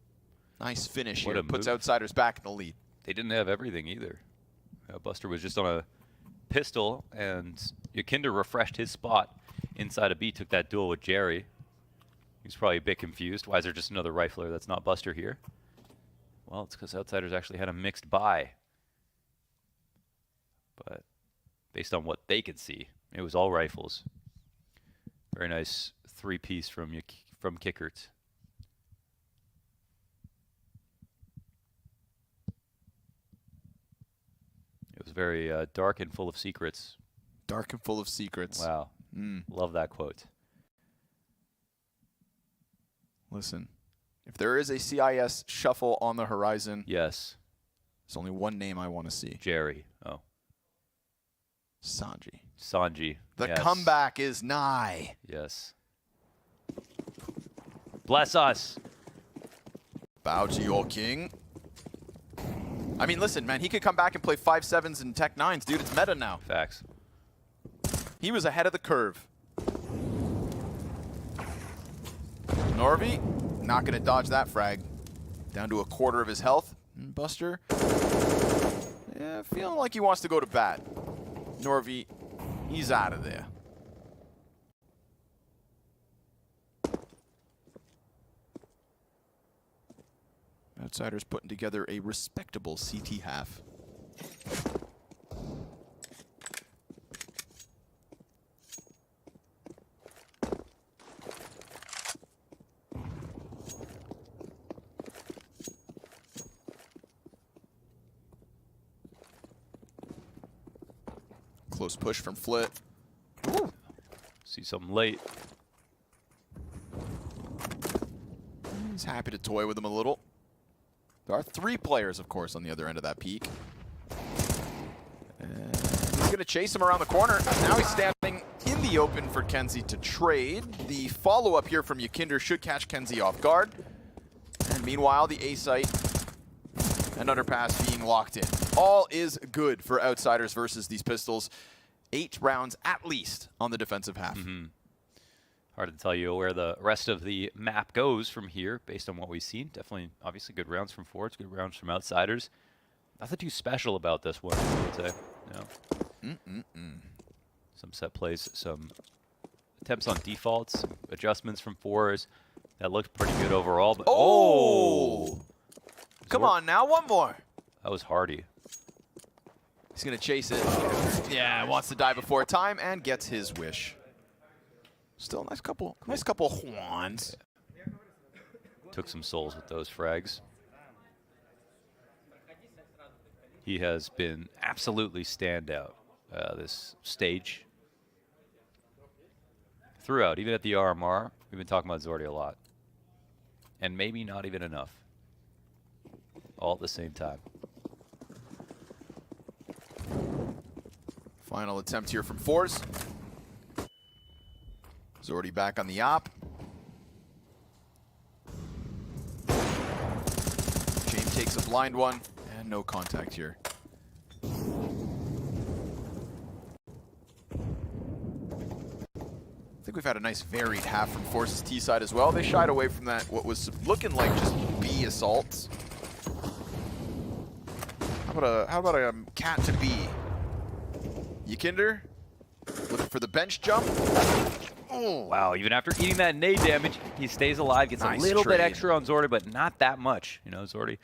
Nice finish What here. a Puts move. Outsiders back in the lead. They didn't have everything either. Buster was just on a pistol, and Yakinder refreshed his spot inside of B, took that duel with Jerry. He's probably a bit confused. Why is there just another rifler that's not Buster here? Well, it's because Outsiders actually had a mixed buy. But based on what they could see, it was all rifles. Very nice three-piece from Kickert. It was very dark and full of secrets. Dark and full of secrets. Wow. Love that quote. Listen, if there is a CIS shuffle on the horizon, Yes. there's only one name I want to see. Jerry. Oh. Sanji. Sanji. The Yes. comeback is nigh. Yes. Bless us. Bow to your king. I mean, listen, man, he could come back and play 5-7s and Tech 9s, dude. It's meta now. Facts. He was ahead of the curve. Norvi, not going to dodge that frag. Down to a quarter of his health. Buster, yeah, feeling like he wants to go to bat. Norvi, he's out of there. Outsiders putting together a respectable CT half. Close push from Flit. Ooh. See something late. He's happy to toy with him a little. There are 3 players, of course, on the other end of that peak. And he's going to chase him around the corner. Now he's standing in the open for Kenzie to trade. The follow-up here from Yakinder should catch Kenzie off guard. And meanwhile, the A site and underpass being locked in. All is good for Outsiders versus these Pistols. 8 rounds at least on the defensive half. Hard to tell you where the rest of the map goes from here based on what we've seen. Definitely, obviously, good rounds from Forwards, good rounds from Outsiders. Nothing too special about this one, I would say. No. Some set plays, some attempts on defaults, some adjustments from fours. That looked pretty good overall. But Oh! Come on now, one more. That was Hardy. He's going to chase it. Yeah, wants to die before time and gets his wish. Still a nice couple Juans. Took some souls with those frags. He has been absolutely standout this stage. Throughout, even at the RMR, we've been talking about Zordy a lot. And maybe not even enough. All at the same time. Final attempt here from Force. Zordy back on the op. James takes a blind one, and no contact here. I think we've had a nice varied half from Force's T side as well. They shied away from that, what was looking like just B assaults. How about a cat to B? Yakinder looking for the bench jump. Oh. Wow, even after eating that nade damage, he stays alive, gets Nice a little trade. bit extra on Zordy, but not that much. You know, Zordy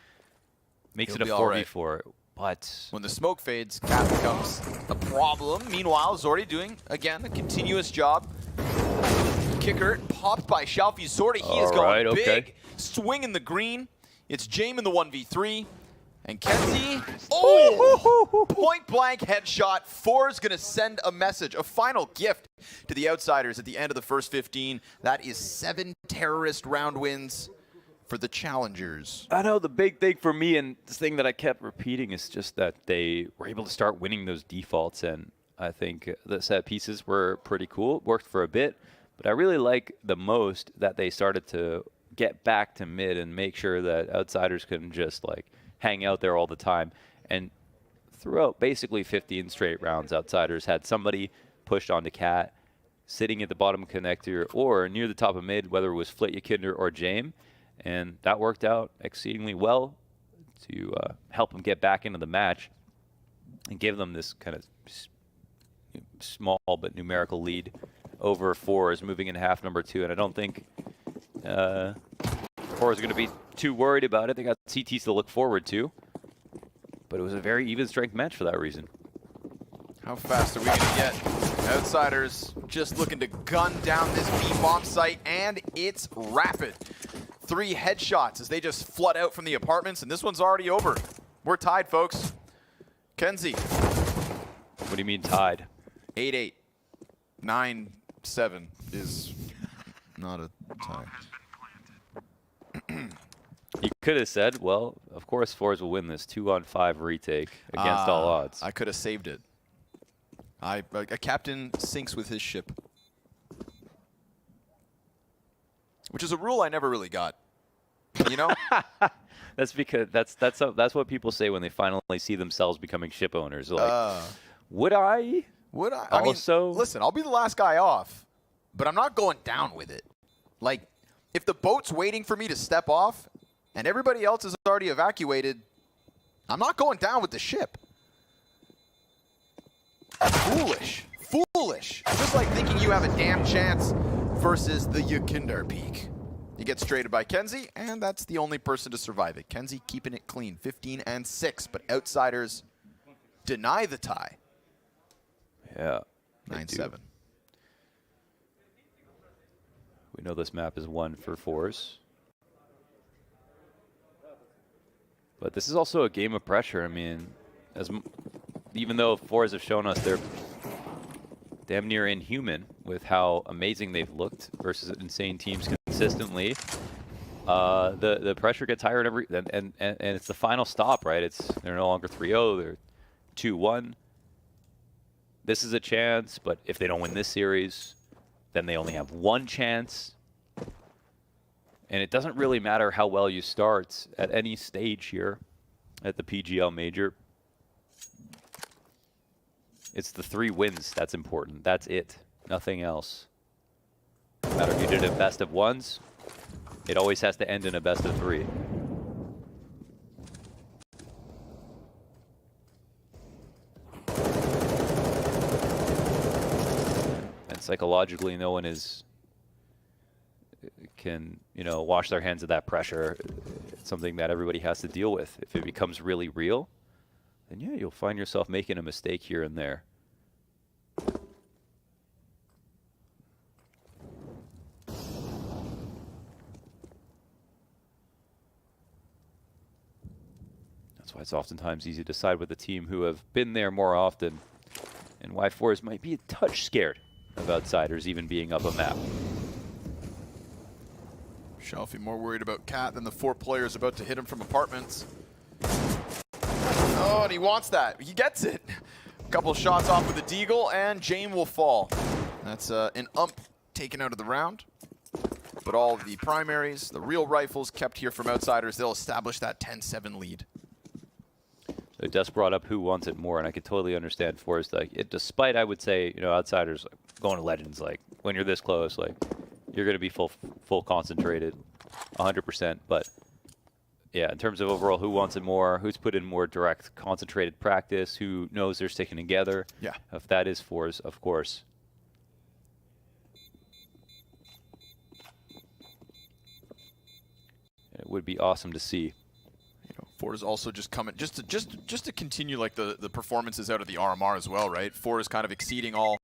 makes He'll it a be all right. 4v4. But When the smoke fades, cat becomes a problem. Meanwhile, Zordy doing, again, a continuous job. Kicker popped by Shelfie. Zordy, he is All going right, big. okay. Swing in the green. It's Jame in the 1v3. And Kenzie, oh, point blank headshot. Four's gonna send a message, a final gift to the Outsiders at the end of the first 15. That is 7 terrorist round wins for the challengers. I know the big thing for me, and the thing that I kept repeating, is just that they were able to start winning those defaults, and I think the set pieces were pretty cool. Worked for a bit, but I really like the most that they started to get back to mid and make sure that Outsiders couldn't just like hang out there all the time. And throughout basically 15 straight rounds, Outsiders had somebody pushed onto Cat, sitting at the bottom connector or near the top of mid, whether it was Flit Yakinder or Jame. And that worked out exceedingly well to help them get back into the match and give them this kind of small but numerical lead over Fours moving into half number 2. And I don't think Fours are going to be too worried about it. They got CTs to look forward to. But it was a very even strength match for that reason. How fast are we going to get? Outsiders just looking to gun down this B-bomb site, and it's rapid. 3 headshots as they just flood out from the apartments, and this one's already over. We're tied, folks. Kenzie. What do you mean tied? 8-8. 9-7 is not a tie. You could have said, well, of course Fours will win this 2-on-5 retake against all odds. I could have saved it. A captain sinks with his ship. Which is a rule I never really got. You know? That's because that's what people say when they finally see themselves becoming ship owners. Like, would I? Would I? Also, I mean, listen, I'll be the last guy off, but I'm not going down with it. Like, if the boat's waiting for me to step off and everybody else is already evacuated, I'm not going down with the ship. Foolish. Foolish. Just like thinking you have a damn chance versus the Yakinder peak. He gets traded by Kenzie, and that's the only person to survive it. Kenzie keeping it clean, 15-6, but Outsiders deny the tie. Yeah. 9-7. We know this map is one for Fours. But this is also a game of pressure. I mean, even though Fours have shown us they're damn near inhuman with how amazing they've looked versus insane teams consistently, the pressure gets higher and it's the final stop, right? They're no longer 3-0, they're 2-1. This is a chance, but if they don't win this series, then they only have one chance. And it doesn't really matter how well you start at any stage here at the PGL Major. It's the 3 wins that's important. That's it. Nothing else. No matter if you did a best of 1s, it always has to end in a best of 3. And psychologically, no one can, wash their hands of that pressure. It's something that everybody has to deal with. If it becomes really real, then yeah, you'll find yourself making a mistake here and there. That's why it's oftentimes easy to side with a team who have been there more often, and why Fours might be a touch scared of Outsiders even being up a map. Shelfie more worried about Cat than the 4 players about to hit him from apartments. Oh, and he wants that. He gets it. A couple shots off with the Deagle, and Jame will fall. That's an ump taken out of the round. But all the primaries, the real rifles kept here from Outsiders, they'll establish that 10-7 lead. So Des brought up who wants it more, and I could totally understand Forrest. Despite, I would say, Outsiders going to Legends, when you're this close, you're going to be full concentrated, 100%. But yeah, in terms of overall, who wants it more, who's put in more direct, concentrated practice, who knows they're sticking together. Yeah. If that is Fours, of course. It would be awesome to see. Fours also just coming just to continue the performances out of the RMR as well, right? Fours kind of exceeding all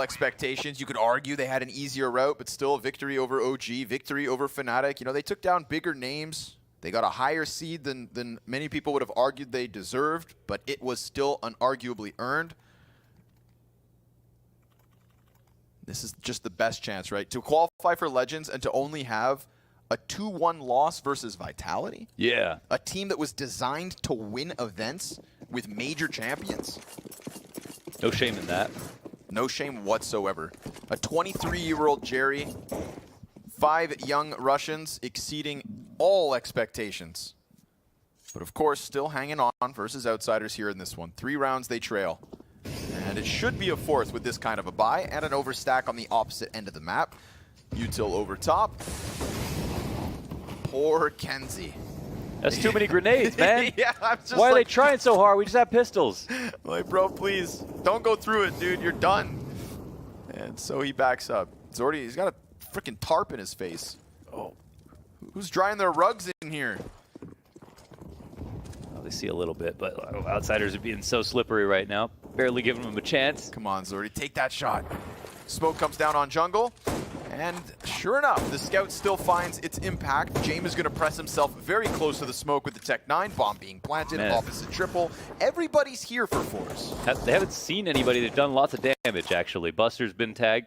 expectations. You could argue they had an easier route, but still a victory over OG, victory over Fnatic. They took down bigger names They got a higher seed than many people would have argued they deserved, but it was still unarguably earned. This is just the best chance, right? To qualify for Legends and to only have a 2-1 loss versus Vitality? Yeah. A team that was designed to win events with major champions? No shame in that. No shame whatsoever. A 23-year-old Jerry, 5 young Russians exceeding all expectations. But of course, still hanging on versus Outsiders here in this one. 3 rounds they trail. And it should be a 4th with this kind of a buy and an overstack on the opposite end of the map. Util over top. Poor Kenzie. That's too many grenades, man. Yeah, I'm just Why are they like, trying so hard? We just have pistols. like, bro, please, don't go through it, dude. You're done. And so he backs up. Zordy, he's got a freaking tarp in his face. Oh, who's drying their rugs in here? Well, they see a little bit, but Outsiders are being so slippery right now. Barely giving them a chance. Come on, Zordy, take that shot. Smoke comes down on jungle. And sure enough, the scout still finds its impact. James is going to press himself very close to the smoke with the Tech 9. Bomb being planted, Man. opposite triple. Everybody's here for Force. They haven't seen anybody. They've done lots of damage, actually. Buster's been tagged.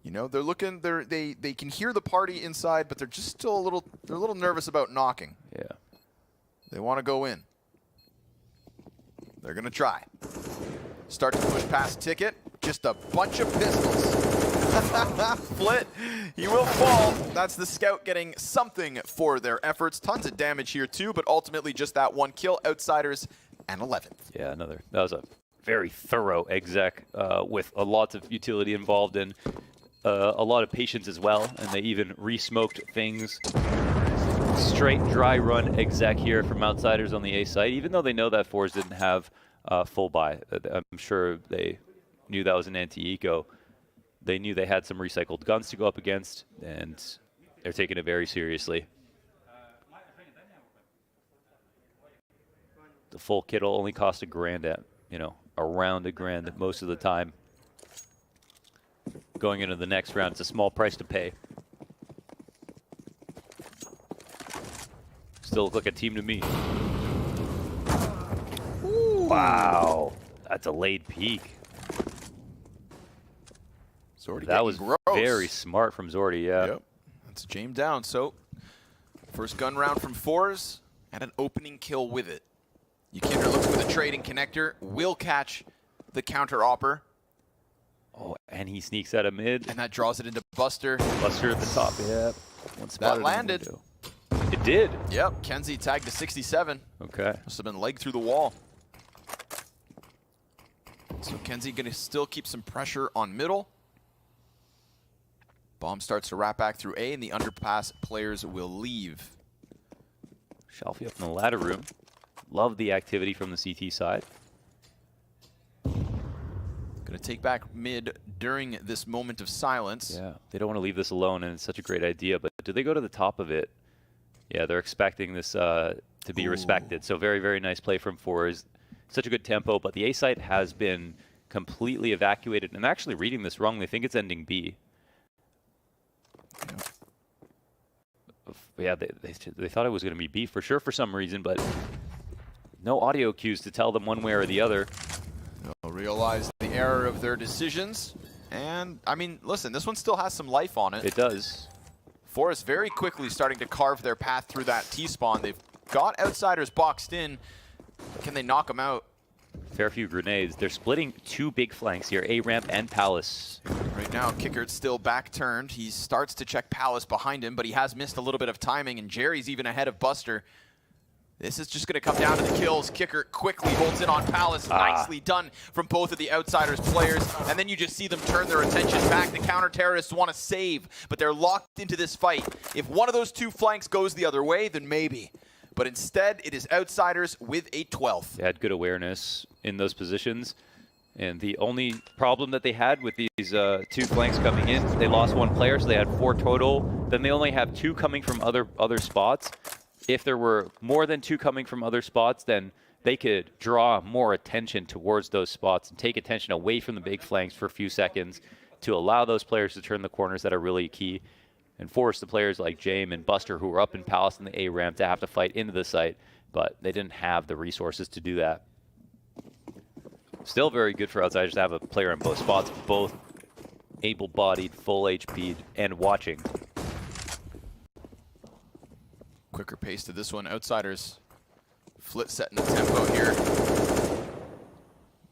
You know, they're looking, they can hear the party inside, but they're just still they're a little nervous about knocking. Yeah. They want to go in. They're going to try. Start to push past Ticket. Just a bunch of pistols. Flit, he will fall. That's the scout getting something for their efforts. Tons of damage here too, but ultimately just that 1 kill. Outsiders and 11th. Yeah, that was a very thorough exec with a lot of utility involved and a lot of patience as well. And they even re-smoked things. Straight dry run exec here from Outsiders on the A site, even though they know that Force didn't have full buy. I'm sure they knew that was an anti-eco. They knew they had some recycled guns to go up against, and they're taking it very seriously. The full kit will only cost $1,000 at, around $1,000 most of the time. Going into the next round, it's a small price to pay. Still look like a team to me. Ooh. Wow, that's a late peek. Zordy That was gross. very smart from Zordy, yeah. Yep. That's James down. So, first gun round from Fours and an opening kill with it. Ukinder looks for the trading connector. Will catch the counter opper. Oh, and he sneaks out of mid. And that draws it into Buster. Buster at the top, yeah. One spot That landed. It did. Yep. Kenzie tagged to 67. Okay. Must have been legged through the wall. So Kenzie going to still keep some pressure on middle. Bomb starts to wrap back through A, and the underpass players will leave. Shelfie up in the ladder room. Love the activity from the CT side. Going to take back mid during this moment of silence. Yeah, they don't want to leave this alone, and it's such a great idea. But do they go to the top of it? Yeah, they're expecting this to be respected. So very, very nice play from Fours. Such a good tempo, but the A site has been completely evacuated. And actually reading this wrong, they think it's ending B. Yeah, they thought it was going to be B for sure for some reason, but no audio cues to tell them one way or the other. They'll realize the error of their decisions. And, I mean, listen, this one still has some life on it. It does. Forest very quickly starting to carve their path through that T-spawn. They've got Outsiders boxed in. Can they knock them out? Fair few grenades. They're splitting 2 big flanks here, A-ramp and Palace. Right now, Kickert's still back turned. He starts to check Palace behind him, but he has missed a little bit of timing, and Jerry's even ahead of Buster. This is just going to come down to the kills. Kickert quickly holds in on Palace. Nicely done from both of the Outsiders players. And then you just see them turn their attention back. The counter-terrorists want to save, but they're locked into this fight. If one of those 2 flanks goes the other way, then maybe. But instead, it is Outsiders with a 12th. They had good awareness in those positions. And the only problem that they had with these 2 flanks coming in, they lost 1 player, so they had 4 total. Then they only have 2 coming from other spots. If there were more than 2 coming from other spots, then they could draw more attention towards those spots and take attention away from the big flanks for a few seconds to allow those players to turn the corners that are really key. and force the players like James and Buster, who were up in Palace in the A ramp, to have to fight into the site, but they didn't have the resources to do that. Still very good for Outsiders to have a player in both spots, both able-bodied, full HP, and watching. Quicker pace to this one. Outsiders Flit setting the tempo here.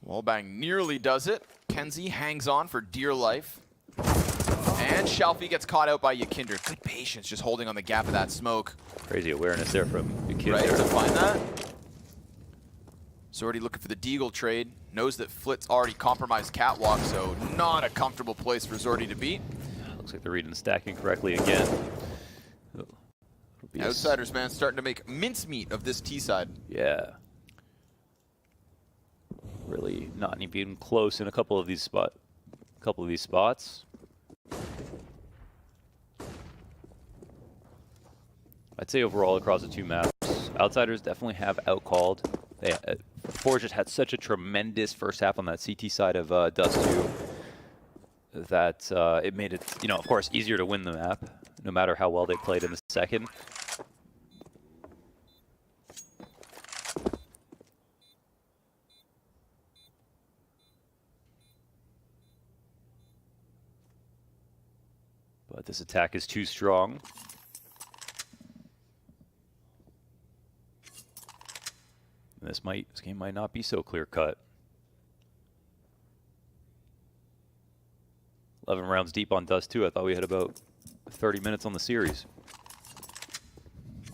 Wallbang nearly does it. Kenzie hangs on for dear life. And Shalfie gets caught out by Yakinder. Good patience, just holding on the gap of that smoke. Crazy awareness there from Yakinder. Right to find that. Zordy looking for the Deagle trade. Knows that Flit's already compromised Catwalk, so not a comfortable place for Zordy to be. Looks like they're reading the stacking correctly again. Outsiders, man, starting to make mincemeat of this T side. Yeah. Really not even close in a couple of these spots. I'd say overall across the two maps, Outsiders definitely have outcalled. Forge just had such a tremendous first half on that CT side of Dust 2 that it made it, of course, easier to win the map, no matter how well they played in the second. But this attack is too strong. This game might not be so clear-cut. 11 rounds deep on Dust 2. I thought we had about 30 minutes on the series.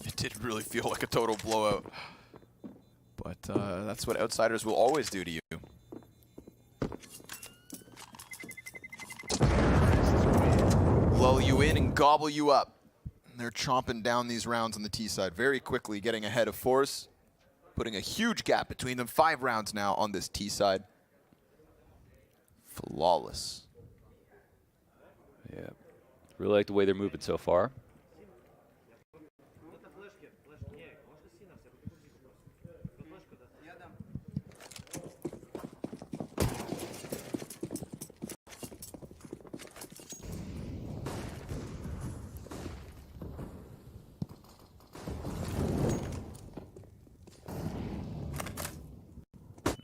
It did really feel like a total blowout. But that's what Outsiders will always do to you. Lull you in and gobble you up. They're chomping down these rounds on the T side very quickly, getting ahead of Force. Putting a huge gap between them. 5 rounds now on this T side. Flawless. Yeah. Really like the way they're moving so far.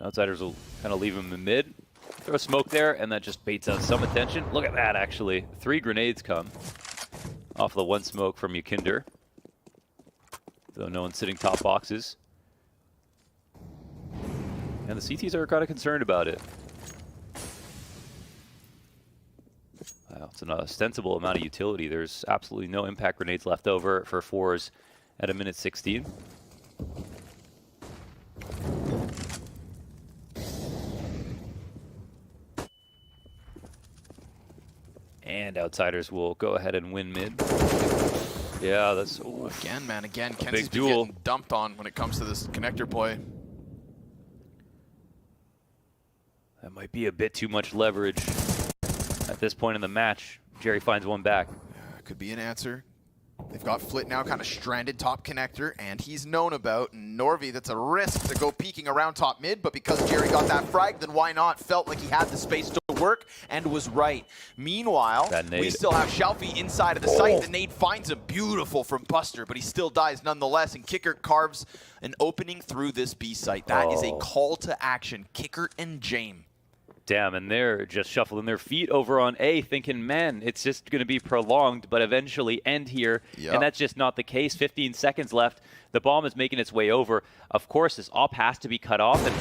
Outsiders will kind of leave him in mid. Throw a smoke there, and that just baits out some attention. Look at that, actually. 3 grenades come off the 1 smoke from Yakinder. Though no one's sitting top boxes. And the CTs are kind of concerned about it. Wow, it's an ostensible amount of utility. There's absolutely no impact grenades left over for 4s at a minute 16. And Outsiders will go ahead and win mid. Yeah, that's... Ooh, again, man, again. Kenzie's big been duel. getting dumped on when it comes to this connector play. That might be a bit too much leverage at this point in the match. Jerry finds one back. Could be an answer. They've got Flit now kind of stranded top connector, and he's known about Norvi. That's a risk to go peeking around top mid, but because Jerry got that frag, then why not? Felt like he had the space to work and was right. Meanwhile, we still have Shalfie inside of the site. The nade finds him. Beautiful from Buster, but he still dies nonetheless, and Kicker carves an opening through this B site. That is a call to action. Kicker and James. Damn, and they're just shuffling their feet over on A, thinking, man, it's just going to be prolonged, but eventually end here. Yep. And that's just not the case. 15 seconds left. The bomb is making its way over. Of course, this op has to be cut off. And,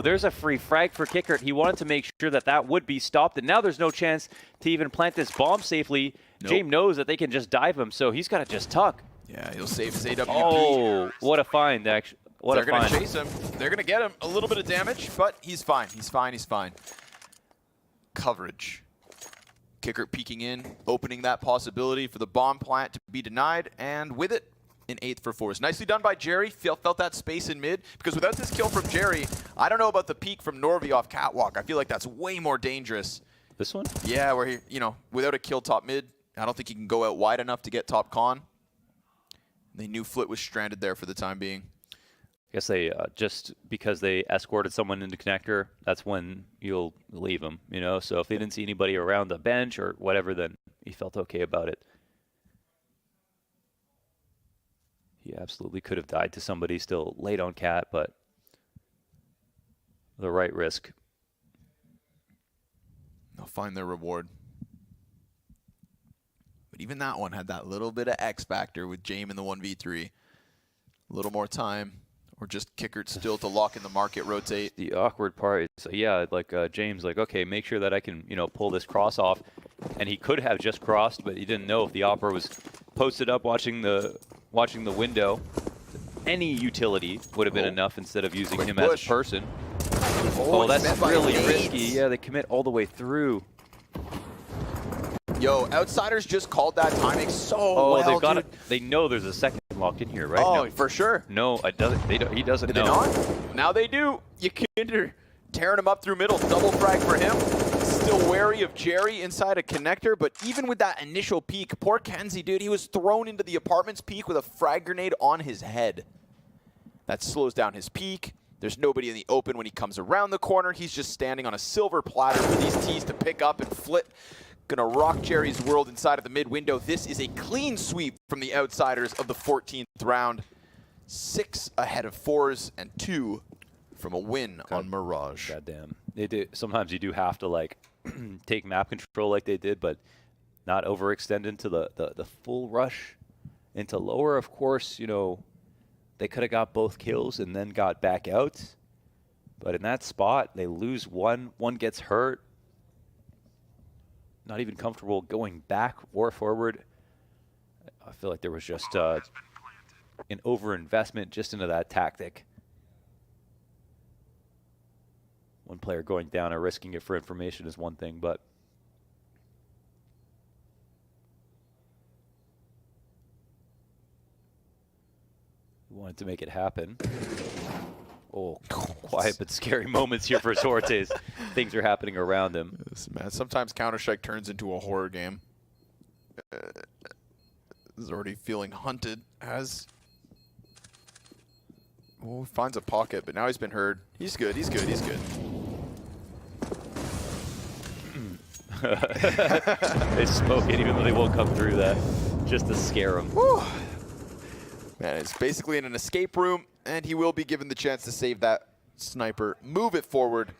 there's a free frag for Kicker. He wanted to make sure that that would be stopped. And now there's no chance to even plant this bomb safely. Nope. James knows that they can just dive him, so he's got to just tuck. Yeah, he'll save his AWP. Oh, what a find, actually. They're going to chase him. They're going to get him a little bit of damage, but he's fine. He's fine. He's fine. Coverage. Kicker peeking in, opening that possibility for the bomb plant to be denied, and with it, an 8th for Force. Nicely done by Jerry. Felt that space in mid, because without this kill from Jerry, I don't know about the peek from Norvi off Catwalk. I feel like that's way more dangerous. This one? Yeah, where he, without a kill top mid, I don't think he can go out wide enough to get top con. They knew Flit was stranded there for the time being. I guess they, just because they escorted someone into connector, that's when you'll leave them, So if they didn't see anybody around the bench or whatever, then he felt okay about it. He absolutely could have died to somebody still late on Cat, but the right risk. They'll find their reward. But even that one had that little bit of X factor with James in the 1v3. A little more time, or just Kickert still to lock in the market, rotate. The awkward part is, yeah, like James, like, okay, make sure that I can, you know, pull this cross off. And he could have just crossed, but he didn't know if the Opera was posted up watching the window. Any utility would have been enough instead of using him as a person. Oh, that's really risky. Yeah, they commit all the way through. Yo, Outsiders just called that timing so well, they've got dude. it. They know there's a second locked in here, right? Oh, No. for sure. No, it doesn't. He doesn't Did know. they not? Now they do. Yikinder tearing him up through middle. Double frag for him. Still wary of Jerry inside a connector, but even with that initial peek, poor Kenzie, dude, he was thrown into the apartment's peak with a frag grenade on his head. That slows down his peak. There's nobody in the open when he comes around the corner. He's just standing on a silver platter for these T's to pick up and flip. Gonna rock Jerry's world inside of the mid window. This is a clean sweep from the Outsiders of the 14th round. 6 ahead of Fours and 2 from a win on Mirage. Goddamn. They do. Sometimes you do have to, like, take map control like they did, but not overextend into the full rush into lower. Of course, you know, they could have got both kills and then got back out. But in that spot, they lose one. One gets hurt. Not even comfortable going back or forward. I feel like there was just an overinvestment just into that tactic. One player going down or risking it for information is one thing, but we wanted to make it happen. Oh, quiet but scary moments here for Sortes. Things are happening around him. Listen, man, sometimes Counter-Strike turns into a horror game. Is already feeling hunted as... Oh, finds a pocket, but now he's been heard. He's good, he's good, he's good. They smoke it even though they won't come through that, just to scare him. Whew. Man, it's basically in an escape room, and he will be given the chance to save that sniper. Move it forward.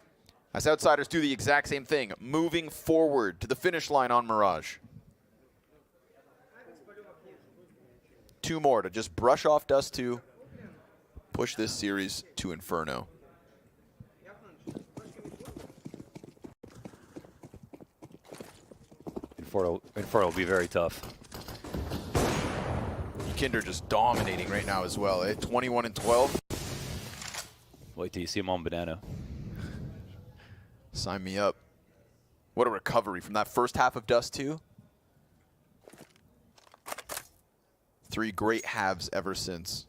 As Outsiders do the exact same thing, moving forward to the finish line on Mirage. 2 more to just brush off Dust 2, push this series to Inferno. Inferno will be very tough. Kinder just dominating right now as well, eh? 21 and 12. Wait till you see him on Banana. Sign me up. What a recovery from that first half of Dust 2. 3 great halves ever since.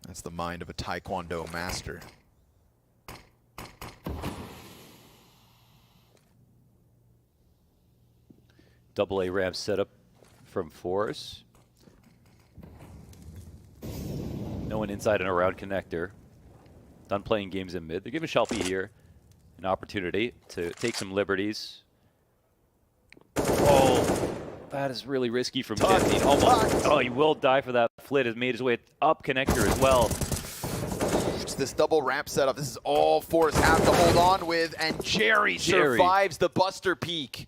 That's the mind of a Taekwondo master. Double A ramp setup from Force. No one inside and around connector. Done playing games in mid. They're giving Shelby here an opportunity to take some liberties. Oh, that is really risky from 15. Almost. Oh, he will die for that. Flit has made his way up connector as well. It's this double ramp setup. This is all Force have to hold on with, and Jerry survives the Buster peak.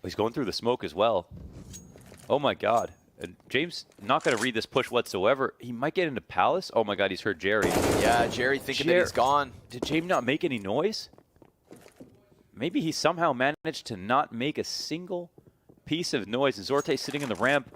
He's going through the smoke as well. Oh my God. And James not going to read this push whatsoever. He might get into Palace. Oh my God, he's heard Jerry. Yeah, Jerry thinking that he's gone. Did James not make any noise? Maybe he somehow managed to not make a single piece of noise. And Zorte sitting in the ramp,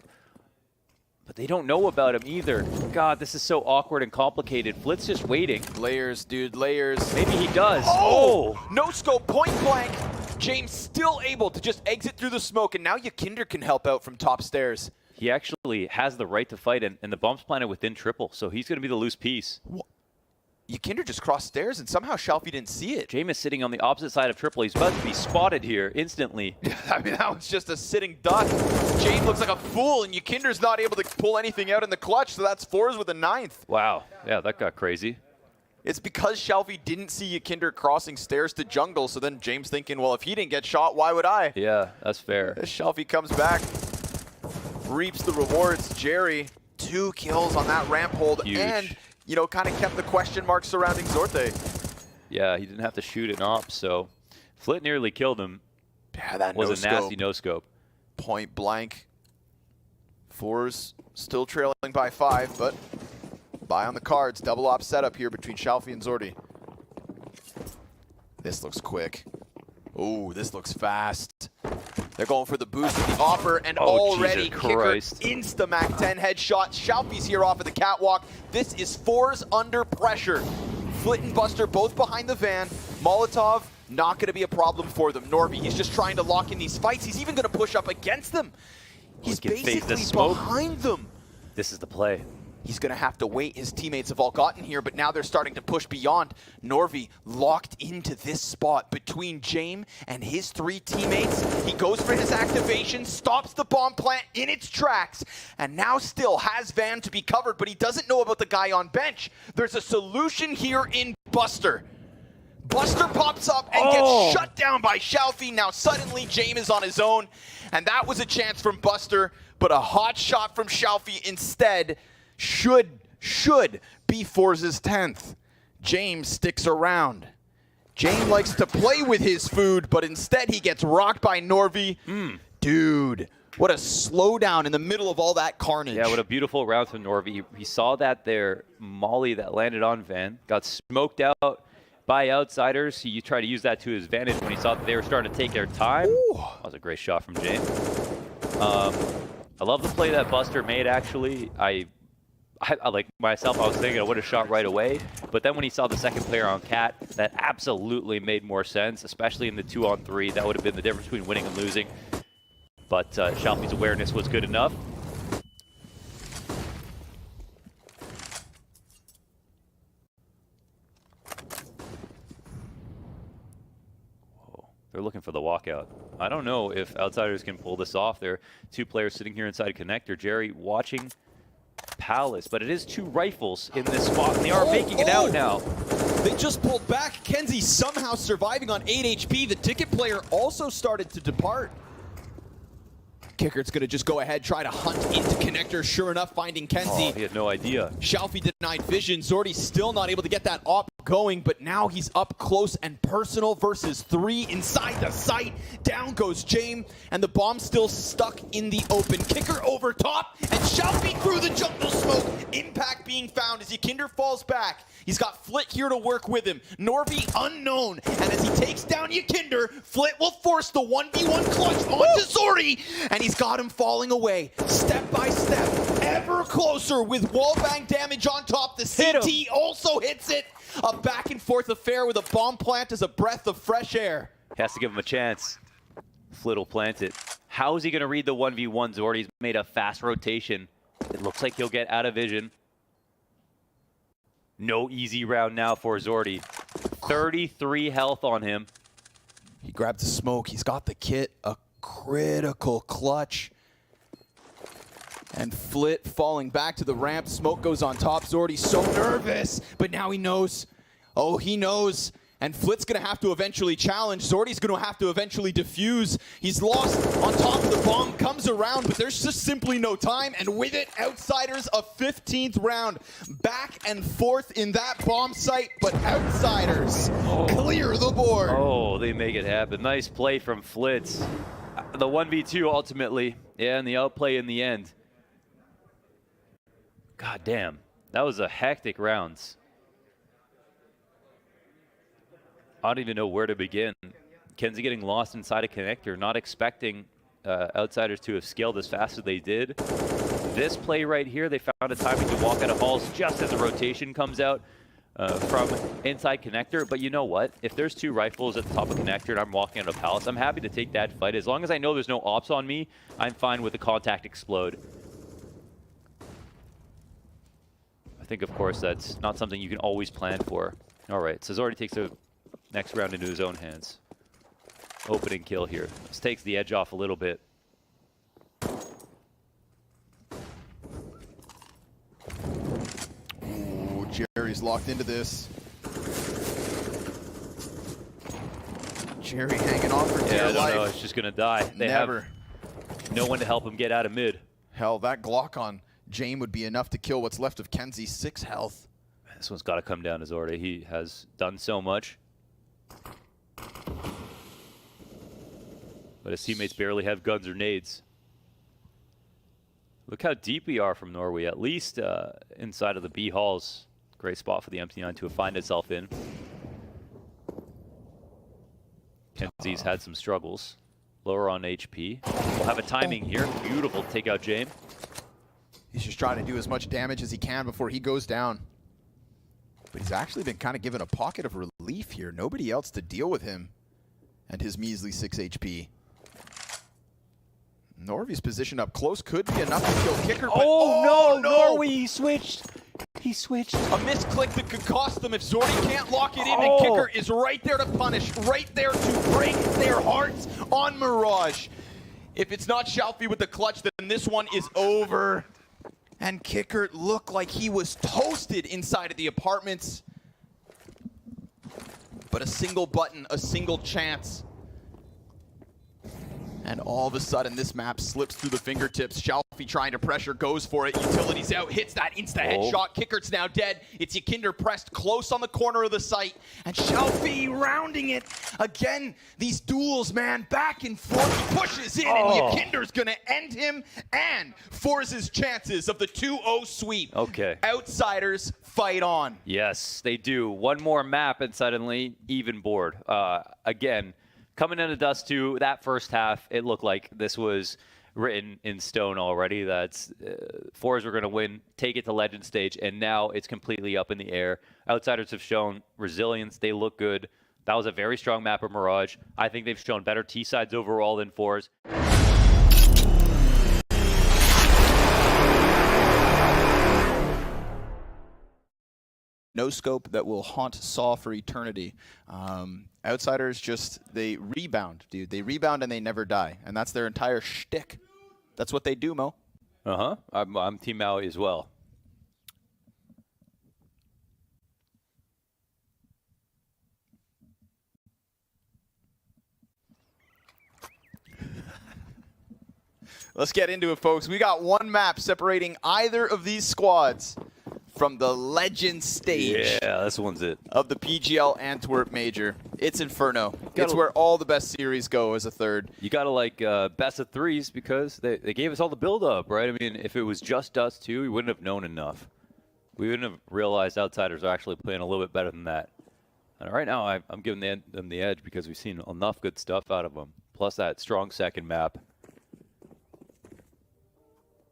but they don't know about him either. God, this is so awkward and complicated. Flit's just waiting. Layers, dude, layers. Maybe he does. Oh! No scope, point blank. James still able to just exit through the smoke, and now Yikinder can help out from top stairs. He actually has the right to fight, and the bump's planted within triple, so he's going to be the loose piece. Yikinder just crossed stairs, and somehow Shelby didn't see it. James is sitting on the opposite side of triple. He's about to be spotted here instantly. I mean, that was just a sitting duck. James looks like a fool, and Yikinder's not able to pull anything out in the clutch, so that's Fours with a 9th. Wow. Yeah, that got crazy. It's because Shelfie didn't see Yikinder crossing stairs to jungle, so then James thinking, well, if he didn't get shot, why would I? Yeah, that's fair. As Shelfie comes back, reaps the rewards. Jerry, 2 kills on that ramp hold. Huge. And, you know, kind of kept the question mark surrounding Zorte. Yeah, he didn't have to shoot an op, so Flit nearly killed him. Yeah, that was no a nasty no-scope. Point blank. Fours still trailing by 5, but buy on the cards. Double op setup here between Shelfie and Zordi. This looks quick. Oh, this looks fast. They're going for the boost of the offer, and already Kicker insta-mac 10 headshot. Shelfie's here off of the catwalk. This is Fours under pressure. Flit and Buster both behind the van. Molotov, not going to be a problem for them. Norby, he's just trying to lock in these fights. He's even going to push up against them. He's basically behind them. This is the play. He's going to have to wait. His teammates have all gotten here, but now they're starting to push beyond. Norby locked into this spot between James and his 3 teammates. He goes for his activation, stops the bomb plant in its tracks, and now still has Van to be covered, but he doesn't know about the guy on bench. There's a solution here in Buster. Buster pops up and gets shut down by Shelfie. Now suddenly James is on his own, and that was a chance from Buster, but a hot shot from Shelfie instead should be Forza's 10th. James sticks around. James likes to play with his food, but instead he gets rocked by Norby. Dude, what a slowdown in the middle of all that carnage. Yeah, what a beautiful round from Norby. He saw that there molly that landed on Van, got smoked out by Outsiders. He tried to use that to his advantage when he saw that they were starting to take their time. Ooh. That was a great shot from James. I love the play that Buster made, actually. I like myself, I was thinking I would have shot right away, but then when he saw the second player on Cat, that absolutely made more sense, especially in the 2-on-3. That would have been the difference between winning and losing. But Shelfie's awareness was good enough. Whoa, they're looking for the walkout. I don't know if Outsiders can pull this off. There are 2 players sitting here inside connector. Jerry watching Palace, but it is 2 rifles in this spot, and they are making it out now. They just pulled back. Kenzie somehow surviving on 8 HP. The ticket player also started to depart. Kicker's gonna just go ahead, try to hunt into connector. Sure enough, finding Kenzie. Oh, he had no idea. Shelfie denied vision. Zordy still not able to get that op going, but now he's up close and personal versus 3 inside the site. Down goes James, and the bomb still stuck in the open. Kicker over top, and Shelfie through the jungle smoke. Impact being found as Yikinder falls back. He's got Flit here to work with him. Norby unknown, and as he takes down Yikinder, Flit will force the 1v1 clutch onto Zordy, and he's got him falling away, step by step, ever closer with wallbang damage on top. The CT also hits it. A back and forth affair with a bomb plant as a breath of fresh air. Has to give him a chance. Flit will plant it. How is he going to read the 1v1? Zordy's made a fast rotation. It looks like he'll get out of vision. No easy round now for Zordy. 33 health on him. He grabbed the smoke. He's got the kit. A critical clutch. And Flit falling back to the ramp. Smoke goes on top. Zordy's so nervous, but now he knows. Oh, he knows. And Flit's going to have to eventually challenge. Zordy's going to have to eventually defuse. He's lost on top of the bomb. Comes around, but there's just simply no time. And with it, Outsiders, a 15th round. Back and forth in that bomb site, but Outsiders clear the board. Oh, they make it happen. Nice play from Flitz. The 1v2 ultimately. Yeah, and the outplay in the end. God damn. That was a hectic rounds. I don't even know where to begin. Kenzie getting lost inside a connector, not expecting Outsiders to have scaled as fast as they did. This play right here, they found a timing to walk out of halls just as the rotation comes out from inside connector. But you know what? If there's 2 rifles at the top of connector and I'm walking out of Palace, I'm happy to take that fight. As long as I know there's no ops on me, I'm fine with the contact explode. I think, of course, that's not something you can always plan for. All right, so Zordy takes the next round into his own hands. Opening kill here. This takes the edge off a little bit. Ooh, Jerry's locked into this. Jerry hanging on for Yeah, dear I don't life. know. It's just going to die. They Never. have no one to help him get out of mid. Hell, that Glock on Jame would be enough to kill what's left of Kenzie's 6 health. This one's got to come down to Zordi. He has done so much. But his teammates barely have guns or nades. Look how deep we are from Norway, at least inside of the B halls. Great spot for the MT9 to find itself in. Kenzie's had some struggles. Lower on HP. We'll have a timing here. Beautiful takeout, Jame. He's just trying to do as much damage as he can before he goes down. But he's actually been kind of given a pocket of relief here. Nobody else to deal with him and his measly 6 HP. Norvy's position up close could be enough to kill Kicker, but Oh, no! Norway, he switched! He switched. A misclick that could cost them if Zordi can't lock it in, and Oh. Kicker is right there to punish, right there to break their hearts on Mirage. If it's not Shalfie with the clutch, then this one is over. And Kicker looked like he was toasted inside of the apartments. But a single button, a single chance. And all of a sudden, this map slips through the fingertips. Shalfie trying to pressure, goes for it. Utilities out, hits that insta-headshot. Kicker's now dead. It's Yakinder pressed close on the corner of the site. And Shalfie rounding it. Again, these duels, man, back and forth. He pushes in, and Yakinder's going to end him and force his chances of the 2-0 sweep. Okay. Outsiders fight on. Yes, they do. One more map and suddenly even board. Again, coming into Dust 2, that first half, it looked like this was written in stone already. That's Fours were going to win, take it to Legend stage, and now it's completely up in the air. Outsiders have shown resilience. They look good. That was a very strong map of Mirage. I think they've shown better T-sides overall than Fours. No scope that will haunt Saw for eternity. Outsiders just, they rebound, dude. They rebound and they never die. And that's their entire shtick. That's what they do, Mo. Uh-huh. I'm Team Maui as well. Let's get into it, folks. We got one map separating either of these squads from the Legend stage Yeah, this one's it. of the PGL Antwerp Major. It's Inferno. It's where all the best series go as a third. You got to like best of threes because they gave us all the build-up, right? I mean, if it was just us two, we wouldn't have known enough. We wouldn't have realized Outsiders are actually playing a little bit better than that. And right now, I'm giving them the edge because we've seen enough good stuff out of them. Plus that strong second map.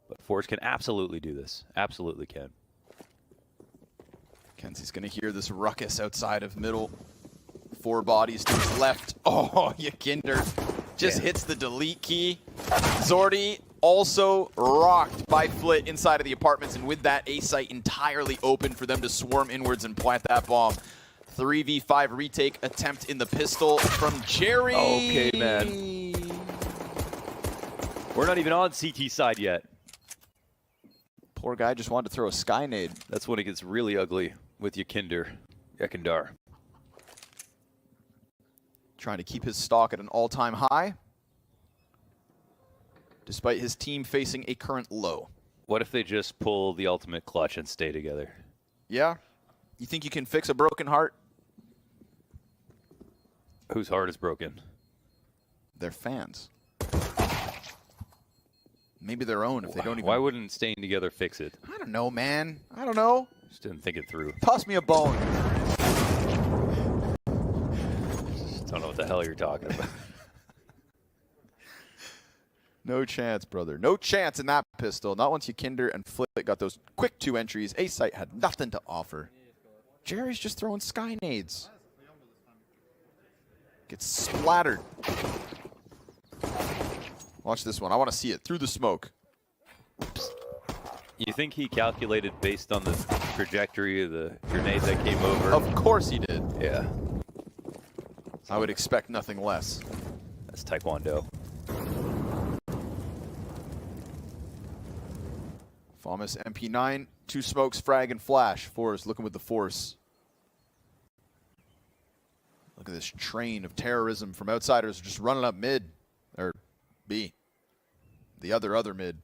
But Force can absolutely do this. Absolutely can. Kenzie's going to hear this ruckus outside of middle. 4 bodies to his left. Oh, Yakinder just hits the delete key. Zordi also rocked by Flit inside of the apartments, and with that A site entirely open for them to swarm inwards and plant that bomb. 3v5 retake attempt in the pistol from Jerry. Okay, man. We're not even on CT side yet. Poor guy just wanted to throw a sky nade. That's when it gets really ugly with Yakindar. Trying to keep his stock at an all-time high, despite his team facing a current low. What if they just pull the ultimate clutch and stay together? Yeah? You think you can fix a broken heart? Whose heart is broken? Their fans. Maybe their own if they don't even... Why wouldn't staying together fix it? I don't know, man. I don't know. Just didn't think it through. Toss me a bone. Don't know what the hell you're talking about. No chance, brother. No chance in that pistol. Not once Yakinder and Flit got those quick 2 entries. A-Site had nothing to offer. Jerry's just throwing sky nades. Gets splattered. Watch this one. I want to see it through the smoke. You think he calculated based on the trajectory of the grenade that came over? Of course he did. Yeah. I would expect nothing less. That's Taekwondo. Famas MP9, 2 smokes, frag, and flash. Fours looking with the force. Look at this train of terrorism from Outsiders just running up mid. Or B. The other mid.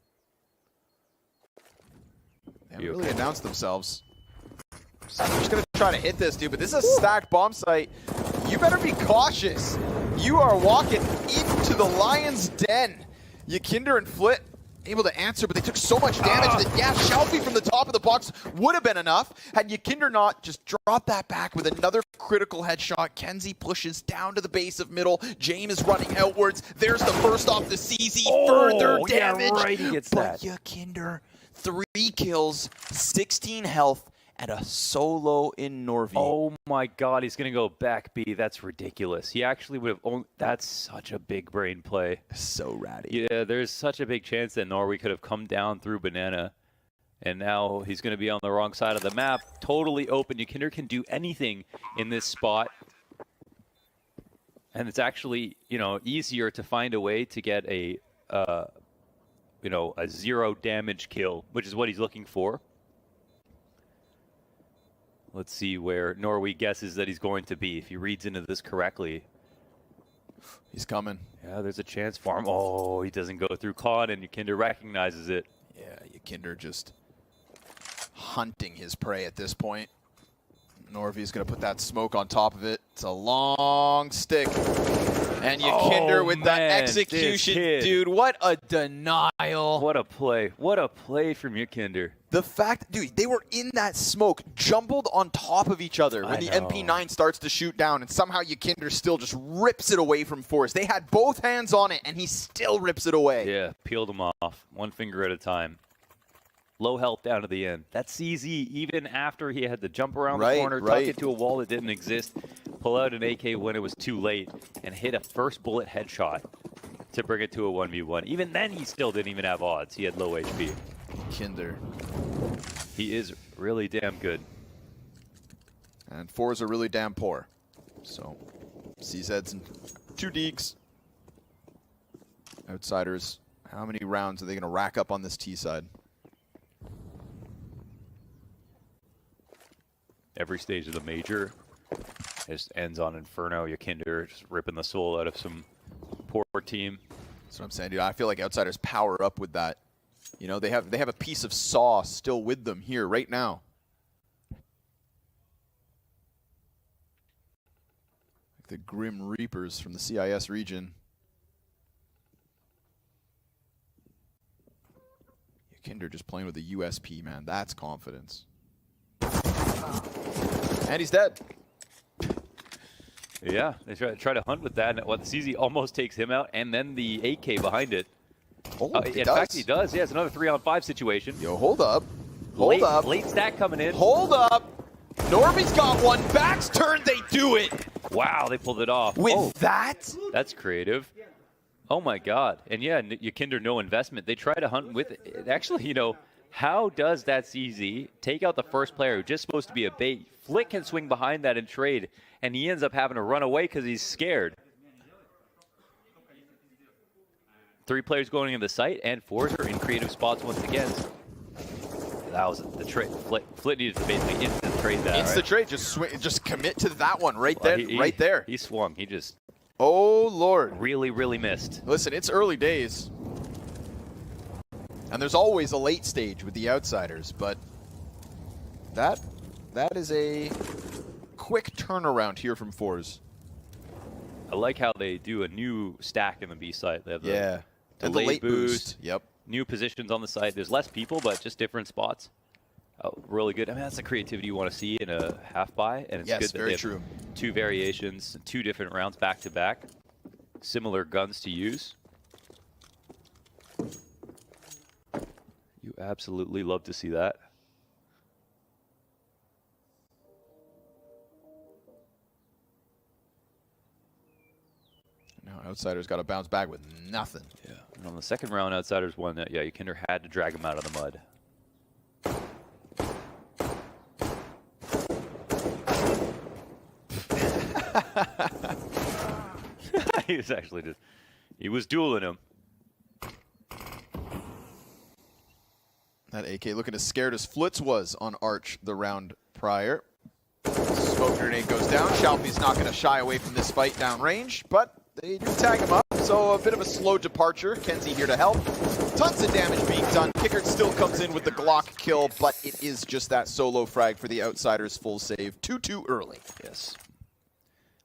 They haven't really announced themselves. So I'm just going to try to hit this, dude. But this is a stacked bomb site. You better be cautious. You are walking into the lion's den. Yakinder and Flit able to answer, but they took so much damage that, yeah, Shelby from the top of the box would have been enough. Had Yakinder not just dropped that back with another critical headshot. Kenzie pushes down to the base of middle. James is running outwards. There's the first off the CZ. Further damage. Yeah, right, he gets but that. Yakinder, 3 kills, 16 health, and a solo in Norvi. Oh my God, he's gonna go back B. That's ridiculous. He actually would have owned. That's such a big brain play. So ratty. Yeah, there's such a big chance that Norway could have come down through Banana, and now he's gonna be on the wrong side of the map, totally open. Yakinder can do anything in this spot, and it's actually, you know, easier to find a way to get a, you know, a 0 damage kill, which is what he's looking for. Let's see where Norway guesses that he's going to be. If he reads into this correctly. He's coming. Yeah, there's a chance for him. Oh, he doesn't go through Claude, and Yakinder recognizes it. Yeah, Yakinder just hunting his prey at this point. Norvi's going to put that smoke on top of it. It's a long stick. And Yakinder with that execution. Dude, what a denial. What a play. What a play from Yakinder. The fact, dude, they were in that smoke, jumbled on top of each other when the MP9 starts to shoot down, and somehow Yakinder still just rips it away from Forrest. They had both hands on it, and he still rips it away. Yeah, peeled him off, one finger at a time. Low health down to the end. That's easy, even after he had to jump around the corner, tuck it to a wall that didn't exist, pull out an AK when it was too late, and hit a first bullet headshot to bring it to a 1v1. Even then, he still didn't even have odds. He had low HP. Yakinder. He is really damn good. And 4s are really damn poor. So, CZ's and 2 Deeks. Outsiders, how many rounds are they going to rack up on this T side? Every stage of the major just ends on Inferno. Yakinder just ripping the soul out of some poor team. That's what I'm saying, dude. I feel like Outsiders power up with that. You know, they have a piece of Saw still with them here right now. Like the Grim Reapers from the CIS region. Yakinder just playing with the USP, man. That's confidence. And he's dead. Yeah, they try to hunt with that, and what CZ almost takes him out, and then the AK behind it. Oh, in fact, he does. Yeah, it's another 3-on-5 situation. Yo, hold up. Hold up. Late stack coming in. Hold up. Norby's got one. Backs turned. They do it. Wow, they pulled it off. With that? That's creative. Oh, my God. And, yeah, Yakinder, no investment. They try to hunt with it. Actually, you know, how does that CZ take out the first player who's just supposed to be a bait? Flick can swing behind that and trade, and he ends up having to run away because he's scared. 3 players going into the site, and 4s are in creative spots once again. That was the trade. Flit needed to basically instant trade that. Instant trade. Just commit to that one right there. Right there. He swung. He just. Oh Lord. Really, really missed. Listen, it's early days, and there's always a late stage with the Outsiders, but that is a quick turnaround here from 4s. I like how they do a new stack in the B site. They have the and the late boost. Yep. New positions on the site. There's less people, but just different spots. Oh, really good. I mean, that's the creativity you want to see in a half buy, and it's good that they have 2 variations, 2 different rounds back to back. Similar guns to use. You absolutely love to see that. Now Outsiders got to bounce back with nothing. Yeah. And on the second round, Outsiders won that. Yeah, Yakinder had to drag him out of the mud. He was actually just, he was dueling him. That AK looking as scared as Flitz was on Arch the round prior. Smoke smoke grenade goes down. Shalfie's not going to shy away from this fight downrange, but they do tag him up, so a bit of a slow departure. Kenzie here to help. Tons of damage being done. Kickert still comes in with the Glock kill, but it is just that solo frag for the Outsiders full save. 2-2 early. Yes.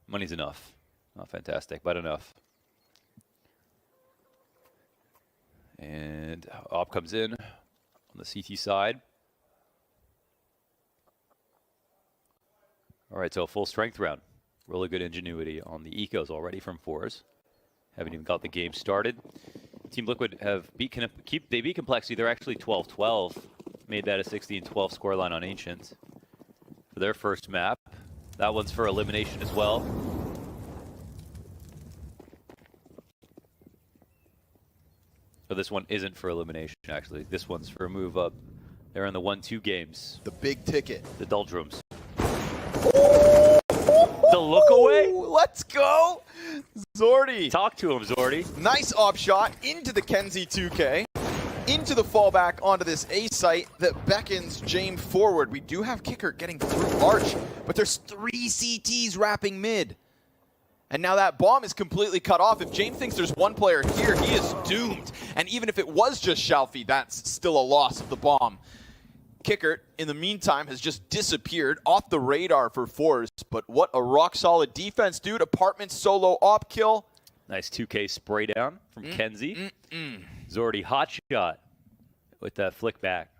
Money's enough. Not fantastic, but enough. And Op comes in on the CT side. All right, so a full strength round. Really good ingenuity on the ecos already from fours. Haven't even got the game started. Team Liquid have beat Complexity. They're actually 12-12. Made that a 16-12 scoreline on Ancient for their first map. That one's for elimination as well. So this one isn't for elimination, actually. This one's for a move up. They're in the 1-2 games. The big ticket. The doldrums. The look away? Let's go! Zordy. Talk to him, Zordy. Nice op shot into the Kenzie 2K. Into the fallback onto this A site that beckons Jame forward. We do have Kickert getting through Arch, but there's 3 CTs wrapping mid. And now that bomb is completely cut off. If Jame thinks there's one player here, he is doomed. And even if it was just Shalfie, that's still a loss of the bomb. Kickert, in the meantime, has just disappeared off the radar for fours. But what a rock-solid defense, dude. Apartment solo op kill. Nice 2K spray down from Kenzie. Zordy hot shot with that flick back.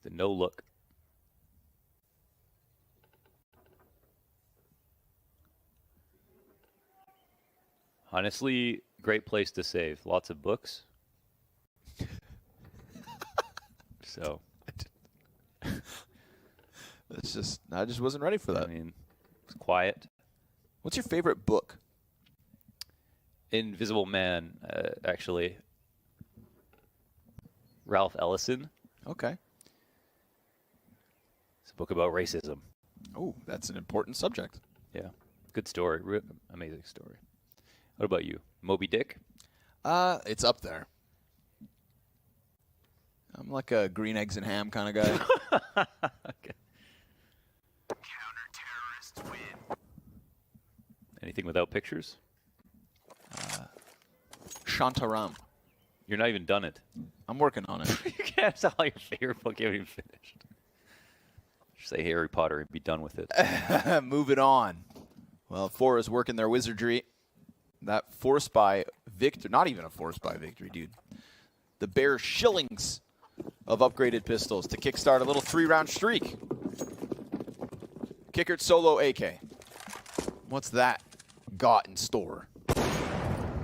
The no look. Honestly, great place to save. Lots of books. So. I just wasn't ready for that. I mean, it's quiet. What's your favorite book? Invisible Man, actually. Ralph Ellison. Okay. It's a book about racism. Oh, that's an important subject. Yeah. Good story. Amazing story. What about you? Moby Dick? It's up there. I'm like a green eggs and ham kind of guy. Okay. Counter-terrorists win. Anything without pictures? Shantaram. You're not even done it. I'm working on it. You can't tell your favorite book you haven't even finished. Just say Harry Potter and be done with it. Moving on. Well, 4 is working their wizardry. That force by victory, not even a force by victory, dude. The bare shillings of upgraded pistols to kickstart a little 3-round streak. Kickert solo AK. What's that got in store?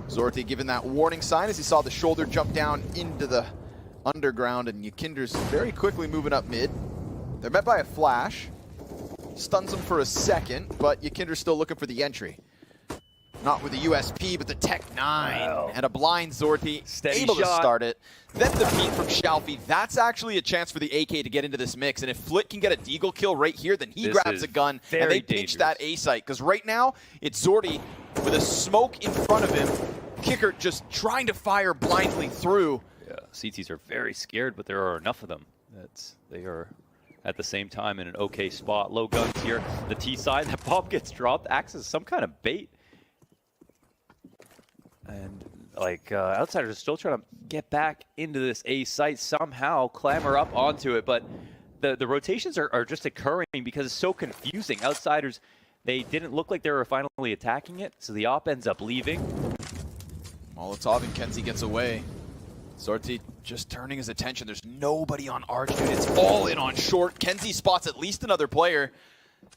Zorti given that warning sign as he saw the shoulder jump down into the underground, and Yakinder's very quickly moving up mid. They're met by a flash. Stuns him for a second, but Yakinder's still looking for the entry. Not with the USP, but the Tech 9. Wow. And a blind Zorti, able to start it. Then the beat from Shalfie. That's actually a chance for the AK to get into this mix. And if Flit can get a deagle kill right here, then he grabs a gun and they pinch that A site. Because right now, it's Zorti with a smoke in front of him. Kickert just trying to fire blindly through. Yeah, CTs are very scared, but there are enough of them. They are at the same time in an okay spot. Low guns here. The T side, that bomb gets dropped, acts as some kind of bait. And like Outsiders are still trying to get back into this A site, somehow clamber up onto it, but the rotations are just occurring because it's so confusing. Outsiders, they didn't look like they were finally attacking it, so the op ends up leaving. Molotov and Kenzie gets away. Zorti just turning his attention. There's nobody on Arch, dude. It's all in on short. Kenzie spots at least another player.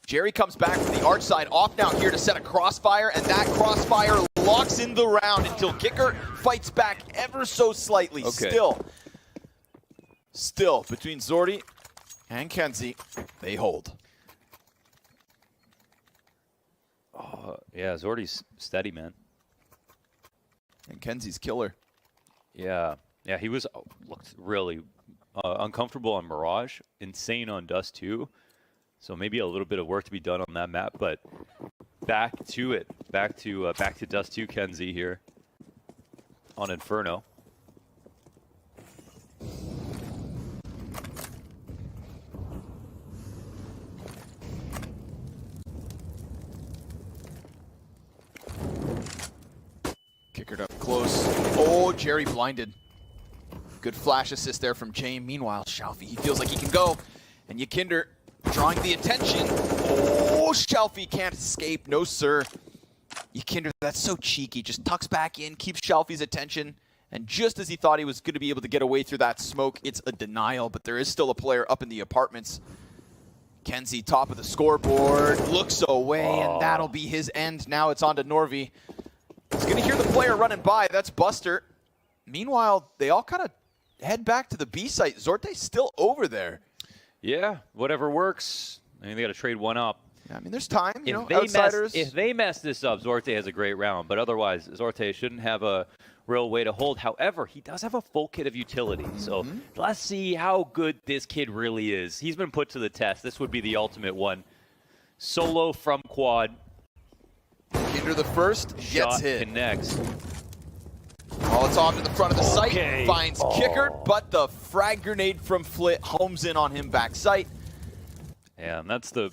Jerry comes back from the Arch side, off now here to set a crossfire, and that crossfire locks in the round until Kickert fights back ever so slightly. Okay. Still, between Zorti and Kenzie, they hold. Yeah, Zorti's steady, man. And Kenzie's killer. Yeah, he was looked really uncomfortable on Mirage, insane on Dust too. So maybe a little bit of work to be done on that map, but back to it, back to Dust 2 Kenzie here on Inferno. Kickered up close. Oh, Jerry blinded. Good flash assist there from James. Meanwhile, Shalfie, he feels like he can go. And Yakinder drawing the attention. Oh, Shalfie can't escape. No, sir. Yakinder, that's so cheeky. Just tucks back in, keeps Shalfie's attention. And just as he thought he was going to be able to get away through that smoke, it's a denial. But there is still a player up in the apartments. Kenzie, top of the scoreboard, looks away, and that'll be his end. Now it's on to Norvi. He's going to hear the player running by. That's Buster. Meanwhile, they all kind of head back to the B site. Zorte's still over there. Yeah, whatever works. I mean, they got to trade one up. Yeah, I mean, there's time, you know, If outsiders. they mess this up, Zorte has a great round. But otherwise, Zorte shouldn't have a real way to hold. However, he does have a full kit of utility. So let's see how good this kid really is. He's been put to the test. This would be the ultimate one. Solo from quad. Kinder the first, gets Shot hit. connects. Molotov to the front of the Okay. site, finds Kicker, but the frag grenade from Flit homes in on him back site. Yeah, and that's the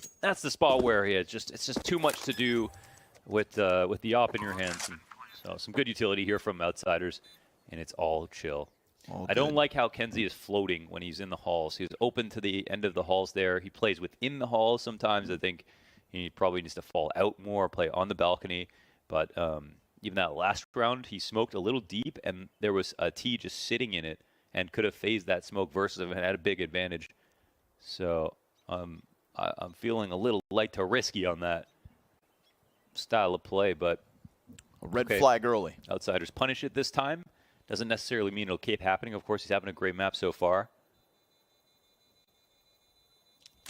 spot where it's just too much to do with the op in your hands. And so some good utility here from outsiders, and it's all chill. I don't like how Kenzie is floating when he's in the halls. He's open to the end of the halls there. He plays within the halls sometimes. I think he probably needs to fall out more, play on the balcony. But even that last round, he smoked a little deep, and there was a T just sitting in it and could have phased that smoke versus him and had a big advantage. So I'm feeling a little light to risky on that style of play, but A red flag early. outsiders punish it this time. Doesn't necessarily mean it'll keep happening. Of course, he's having a great map so far.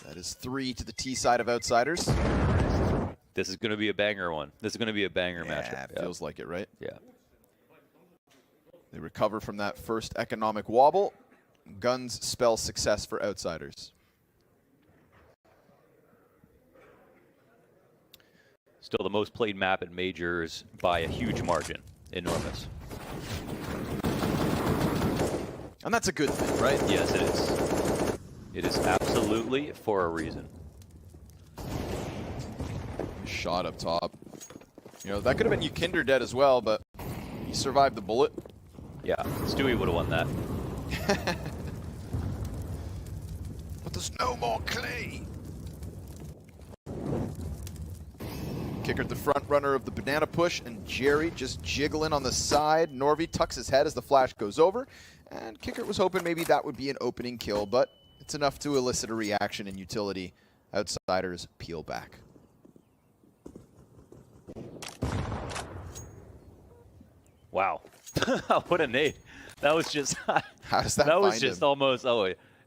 That is 3 to the T side of outsiders. This is going to be a banger one. This is going to be a banger Yeah, matchup. it feels like it, right? Yeah. They recover from that first economic wobble. Guns spell success for outsiders. Still the most played map at majors by a huge margin. Enormous. And that's a good thing, right? Yes, it is. It is absolutely for a reason. Shot up top. You know, that could have been Yakinder dead as well, but he survived the bullet. Yeah, Stewie would have won that. But there's no more clay. Kicker at the front runner of the banana push, and Jerry just jiggling on the side. Norvi tucks his head as the flash goes over, and Kicker was hoping maybe that would be an opening kill, but it's enough to elicit a reaction in utility. Outsiders peel back. Wow. What a nade. That was just How does that that was find just him? almost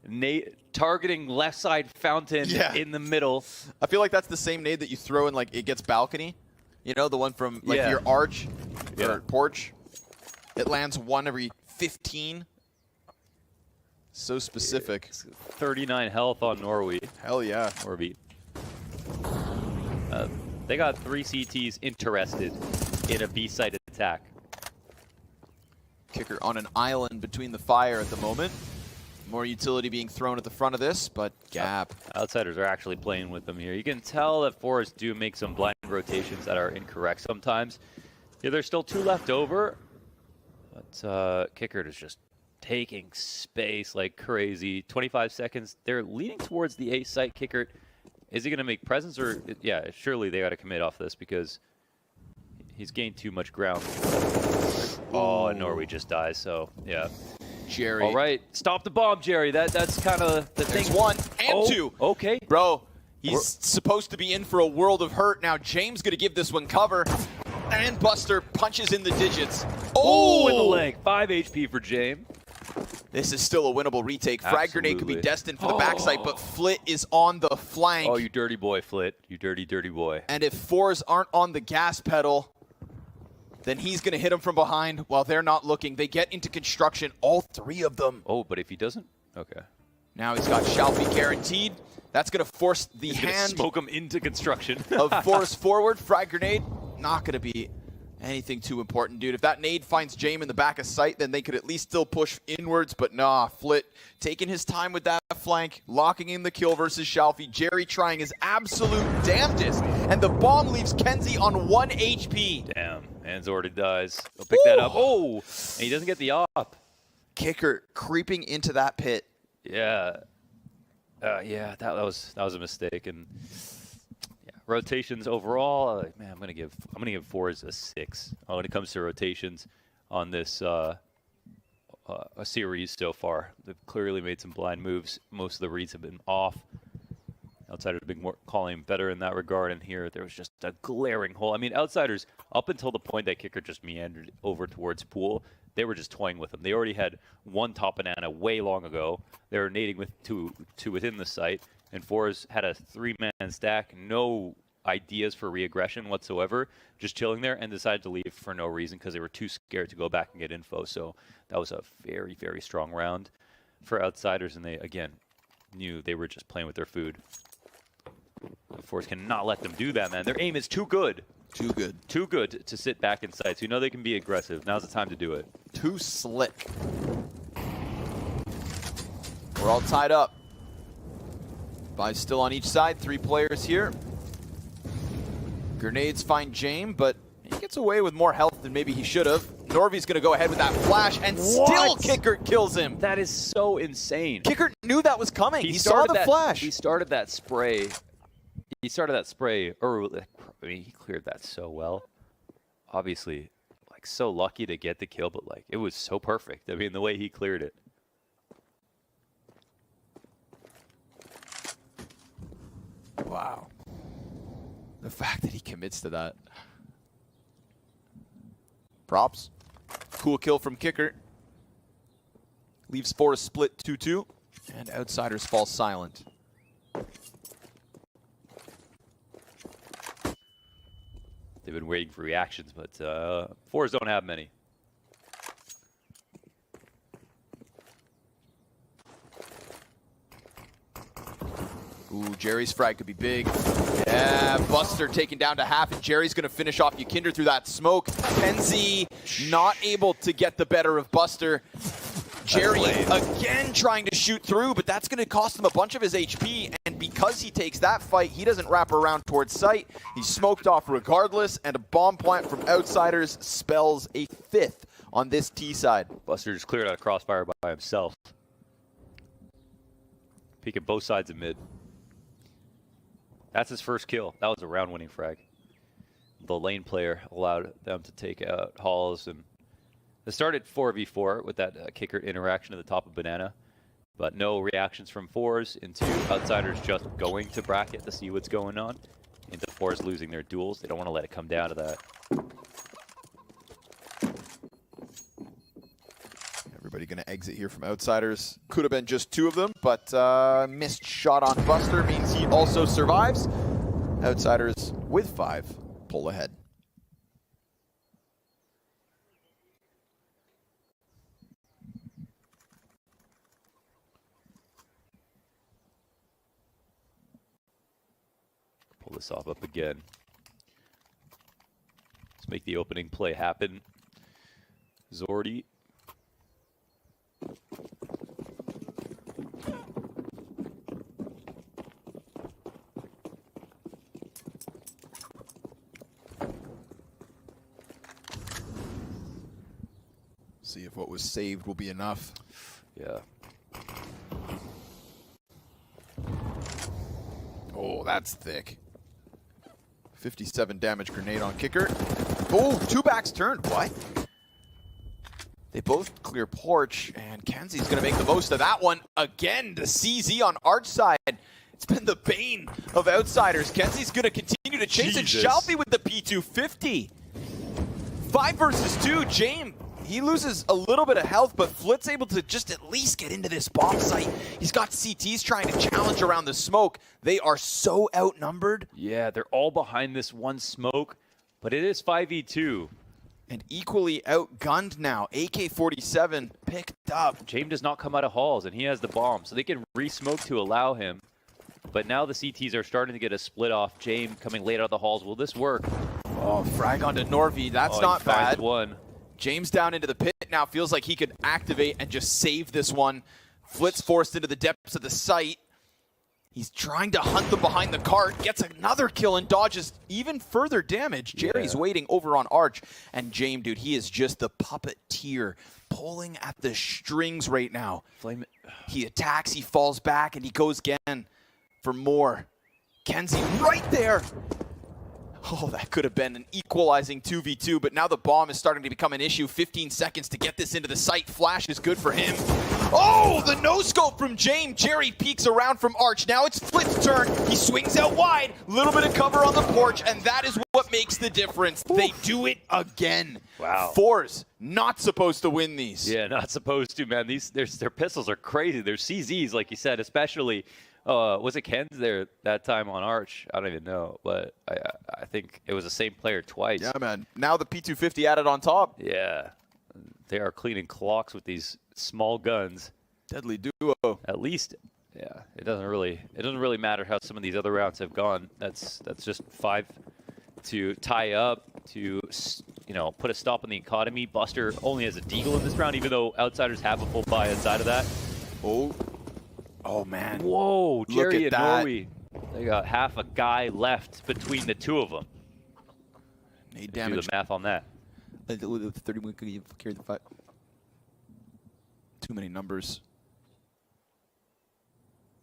nade targeting left side fountain in the middle. I feel like that's the same nade that you throw in, like, it gets balcony. You know, the one from, like, Yeah. your arch Yeah. or porch. It lands 1 every 15. So specific. 39 health on Norway. Hell yeah. Norby. They got 3 CTs interested in a B-side attack. Kicker on an island between the fire at the moment. More utility being thrown at the front of this, but gap. Outsiders are actually playing with them here. You can tell that Forest do make some blind rotations that are incorrect sometimes. Yeah, there's still 2 left over, but Kicker is just taking space like crazy. 25 seconds. They're leaning towards the A site. Kicker, is he going to make presence or yeah? Surely they got to commit off this because he's gained too much ground. Oh, and Norway just dies. So yeah. Jerry. All right, stop the bomb, Jerry. That's kind of the There's thing. 1 and 2. Okay. Bro, he's supposed to be in for a world of hurt. Now James going to give this one cover. And Buster punches in the digits. Oh, in the leg. 5 HP for James. This is still a winnable retake. Frag grenade could be Absolutely. destined for the backside, but Flit is on the flank. Oh, you dirty boy, Flit. You dirty, dirty boy. And if 4s aren't on the gas pedal, then he's going to hit them from behind while they're not looking. They get into construction, all 3 of them. Oh, but if he doesn't? Okay. Now he's got Shalfie guaranteed. That's going to force the He's gonna hand smoke him into construction. of Forrest forward. Frag grenade, not going to be anything too important, dude. If that nade finds James in the back of sight, then they could at least still push inwards, but nah, Flit taking his time with that flank, locking in the kill versus Shalfie. Jerry trying his absolute damnedest, and the bomb leaves Kenzie on 1 HP. Damn. And Zordy dies. He'll pick that up. Oh! And he doesn't get the op. Kicker creeping into that pit. Yeah. Yeah, that was a mistake. And yeah, rotations overall, man, I'm gonna give fours a 6 when it comes to rotations on this a series so far. They've clearly made some blind moves. Most of the reads have been off. Outsiders have been calling better in that regard, and here there was just a glaring hole. I mean, Outsiders, up until the point that Kicker just meandered over towards Pool, they were just toying with him. They already had one top banana way long ago. They were nading with two within the site, and Fours had a 3-man stack, no ideas for re-aggression whatsoever, just chilling there, and decided to leave for no reason because they were too scared to go back and get info. So that was a very, very strong round for Outsiders, and they, again, knew they were just playing with their food. The Force cannot let them do that, man. Their aim is too good. Too good. Too good to sit back inside. So you know they can be aggressive. Now's the time to do it. Too slick. We're all tied up. Five still on each side. 3 players here. Grenades find James, but he gets away with more health than maybe he should have. Norvy's going to go ahead with that flash, and still Kicker kills him. That is so insane. Kicker knew that was coming. He saw the flash. He started that spray. He started that spray early. I mean, he cleared that so well. Obviously, like, so lucky to get the kill, but like, it was so perfect. I mean, the way he cleared it. Wow. The fact that he commits to that. Props. Cool kill from Kicker. Leaves Forest split 2-2. And Outsiders fall silent. They've been waiting for reactions, but Fours don't have many. Ooh, Jerry's frag could be big. Yeah, Buster taken down to half, and Jerry's going to finish off Yukinder through that smoke. Kenzie not able to get the better of Buster. Jerry again trying to shoot through, but that's going to cost him a bunch of his HP, and because he takes that fight, he doesn't wrap around towards site. He's smoked off regardless, and a bomb plant from Outsiders spells a 5th on this T side. Buster just cleared out a crossfire by himself. Peeking both sides of mid. That's his first kill. That was a round-winning frag. The lane player allowed them to take out Halls, and they started 4v4 with that Kicker interaction at the top of Banana, but no reactions from Fours into Outsiders just going to bracket to see what's going on, into Fours losing their duels. They don't want to let it come down to that. Everybody going to exit here from Outsiders. Could have been just 2 of them, but missed shot on Buster means he also survives. Outsiders with 5 pull ahead. Pull this off up again. Let's make the opening play happen. Zordy. See if what was saved will be enough. Yeah. Oh, that's thick. 57 damage grenade on Kicker. Oh, 2 backs turned. What? They both clear porch, and Kenzie's going to make the most of that one. Again, the CZ on Arch side. It's been the bane of Outsiders. Kenzie's going to continue to chase it. Shalfie with the P250. 5 versus 2. James, he loses a little bit of health, but Flit's able to just at least get into this bomb site. He's got CTs trying to challenge around the smoke. They are so outnumbered. Yeah, they're all behind this one smoke, but it is 5v2. And equally outgunned now. AK-47 picked up. James does not come out of halls, and he has the bomb, so they can re-smoke to allow him. But now the CTs are starting to get a split off. James coming late out of the halls. Will this work? Oh, frag onto Norvy. That's not bad. One. James down into the pit now. Feels like he could activate and just save this one. Flit's forced into the depths of the site. He's trying to hunt them behind the cart, gets another kill and dodges even further damage. Jerry's waiting over on Arch, and James, dude, he is just the puppeteer pulling at the strings right now. He attacks, he falls back, and he goes again for more. Kenzie right there. Oh, that could have been an equalizing 2v2, but now the bomb is starting to become an issue. 15 seconds to get this into the site. Flash is good for him. Oh, the no-scope from James. Jerry peeks around from Arch. Now it's Flit's turn. He swings out wide. Little bit of cover on the porch, and that is what makes the difference. Oof. They do it again. Wow. Fours, not supposed to win these. Yeah, not supposed to, man. Their pistols are crazy. They're CZs, like you said, especially... was it Ken's there that time on Arch? I don't even know, but I think it was the same player twice. Yeah, man. Now the P250 added on top. Yeah. They are cleaning clocks with these small guns. Deadly duo. At least, yeah. It doesn't really matter how some of these other rounds have gone. That's just 5 to tie up, to put a stop on the economy. Buster only has a deagle in this round, even though Outsiders have a full buy inside of that. Oh, man. Whoa, Jerry Look at and that. Norway. They got half a guy left between the two of them. Need Do damage. the math on that. 31 carry the fight. Too many numbers.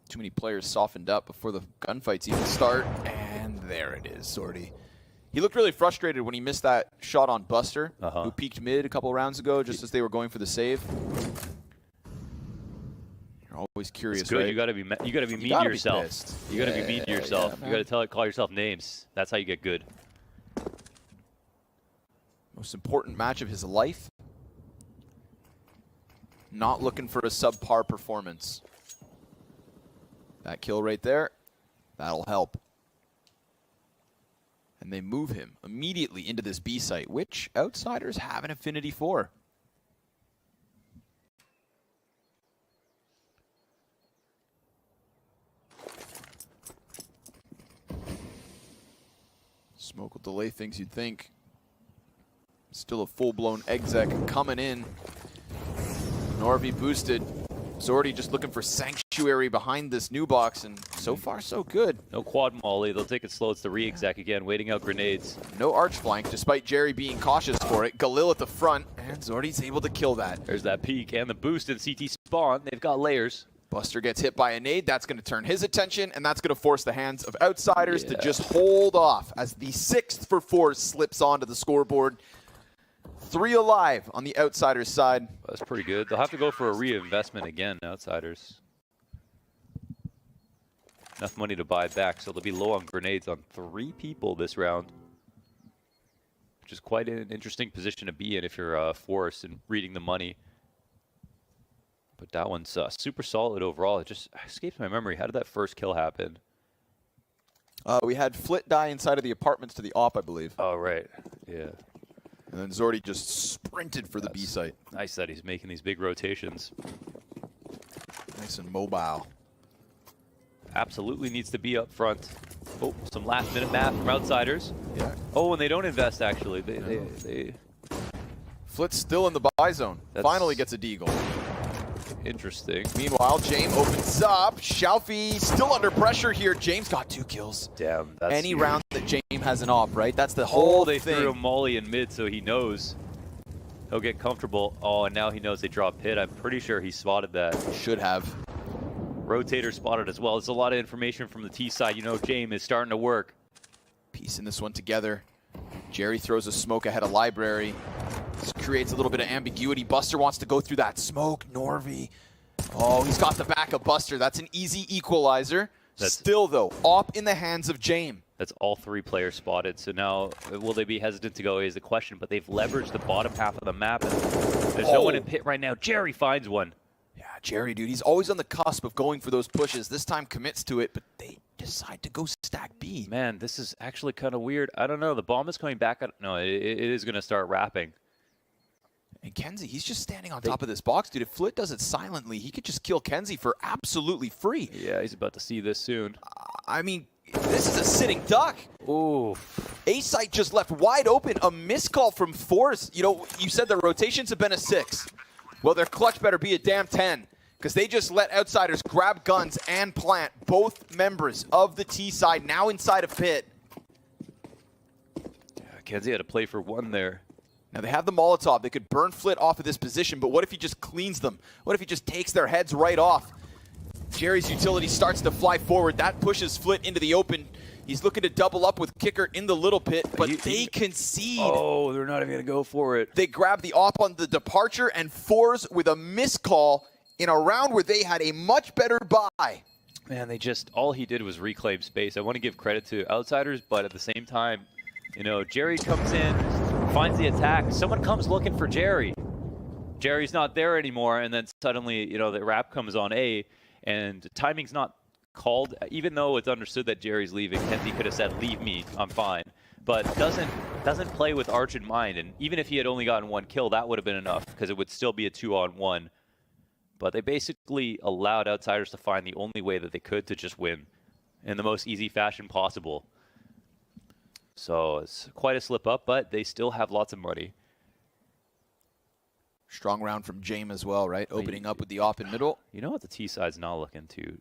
Too many players softened up before the gunfights even start. And there it is, Sorty. He looked really frustrated when he missed that shot on Buster, who peeked mid a couple rounds ago just as they were going for the save. You're always curious, It's good. right? You gotta be mean to yourself. You gotta be mean to yourself. You gotta call yourself names. That's how you get good. Most important match of his life. Not looking for a subpar performance. That kill right there, that'll help. And they move him immediately into this B site, which Outsiders have an affinity for. Smoke will delay things, you'd think. Still a full-blown exec coming in. Norby boosted. Zordy just looking for sanctuary behind this new box, and so far so good. No quad molly. They'll take it slow. It's the re-exec again, waiting out grenades. No arch flank, despite Jerry being cautious for it. Galil at the front, and Zordy's able to kill that. There's that peek and the boost in CT spawn. They've got layers. Buster gets hit by a nade. That's going to turn his attention, and that's going to force the hands of Outsiders to just hold off as the 6th for 4 slips onto the scoreboard. 3 alive on the Outsiders side. That's pretty good. They'll have to go for a reinvestment again, Outsiders. Enough money to buy back, so they'll be low on grenades on 3 people this round. Which is quite an interesting position to be in if you're Force and reading the money. But that one's super solid overall. It just escapes my memory. How did that first kill happen? We had Flit die inside of the apartments to the op, I believe. Oh, right. Yeah. And then Zordy just sprinted for the B site. Nice that he's making these big rotations. Nice and mobile. Absolutely needs to be up front. Oh, some last-minute math from Outsiders. Yeah. Oh, and they don't invest, actually. They Flit's still in the buy zone. Finally gets a deagle. Interesting. Meanwhile, James opens up. Shalfie still under pressure here. James got 2 kills. Damn, that's Any huge. round that James has an op, right? That's the whole they thing. threw a molly in mid, so he knows. He'll get comfortable. Oh, and now he knows they draw a pit. I'm pretty sure he spotted that. Should have. Rotator spotted as well. There's a lot of information from the T side. You know, James is starting to work. Piecing this one together. Jerry throws a smoke ahead of Library. This creates a little bit of ambiguity. Buster wants to go through that smoke. Norby. Oh, he's got the back of Buster. That's an easy equalizer. Still, though, op in the hands of James. That's all 3 players spotted. So now, will they be hesitant to go is the question, but they've leveraged the bottom half of the map. And there's no one in pit right now. Jerry finds one. Yeah, Jerry, dude, he's always on the cusp of going for those pushes. This time commits to it, but they decide to go stack B. Man, this is actually kind of weird. I don't know. The bomb is coming back. No, it is going to start wrapping. And Kenzie, he's just standing on top of this box, dude. If Flit does it silently, he could just kill Kenzie for absolutely free. Yeah, he's about to see this soon. I mean, this is a sitting duck. Ooh. A-site just left wide open. A miscall from Force. You know, you said the rotations have been a 6. Well, their clutch better be a damn 10. because they just let Outsiders grab guns and plant both members of the T side now inside of pit. Yeah, Kenzie had to play for one there. Now they have the Molotov. They could burn Flit off of this position, but what if he just cleans them? What if he just takes their heads right off? Jerry's utility starts to fly forward. That pushes Flit into the open. He's looking to double up with Kicker in the little pit, but they concede. Oh, they're not even going to go for it. They grab the op on the departure, and Fours with a miscall in a round where they had a much better buy. Man, they just, all he did was reclaim space. I want to give credit to Outsiders, but at the same time, you know, Jerry comes in, finds the attack. Someone comes looking for Jerry. Jerry's not there anymore, and then suddenly, you know, the wrap comes on A, and timing's not called. Even though it's understood that Jerry's leaving, Kenzie could have said, "Leave me, I'm fine." But doesn't play with Arch in mind. And even if he had only gotten one kill, that would have been enough, because it would still be a 2-on-1. But they basically allowed Outsiders to find the only way that they could to just win in the most easy fashion possible. So it's quite a slip up, but they still have lots of money. Strong round from James as well, right? Opening up with the op in middle. You know what? The T side's not looking too,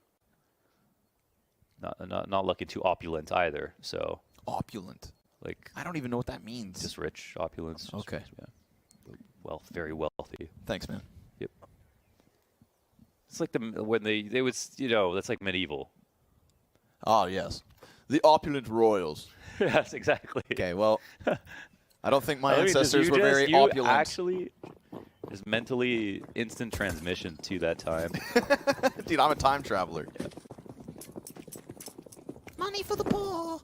not looking too opulent either. So Opulent. like, I don't even know what that means. just rich, opulence. Just, Okay. yeah. Well, very wealthy. Thanks, man. Yep. It's like when they would, you know, that's like medieval. Oh, yes. The opulent royals. Yes, exactly. Okay, well, I don't think my I mean, ancestors were very you opulent. Actually, is mentally instant transmission to that time. Dude, I'm a time traveler. Money for the poor.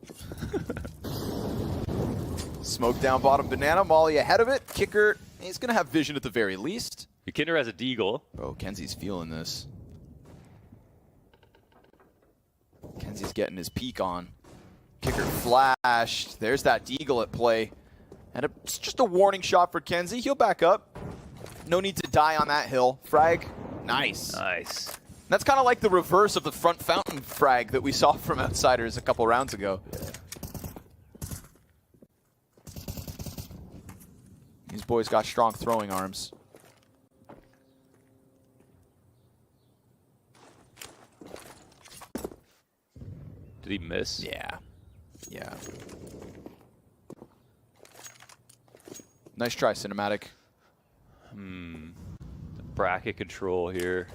Smoke down bottom banana. Molly ahead of it. Kicker, he's going to have vision at the very least. Kinder has a deagle. Oh, Kenzie's feeling this. Kenzie's getting his peek on. Kicker flashed. There's that deagle at play. And it's just a warning shot for Kenzie. He'll back up. No need to die on that hill. Frag. Nice. Nice. That's kind of like the reverse of the front fountain frag that we saw from Outsiders a couple rounds ago. These boys got strong throwing arms. Did he miss? Yeah. Yeah. Nice try, Cinematic. Bracket control here.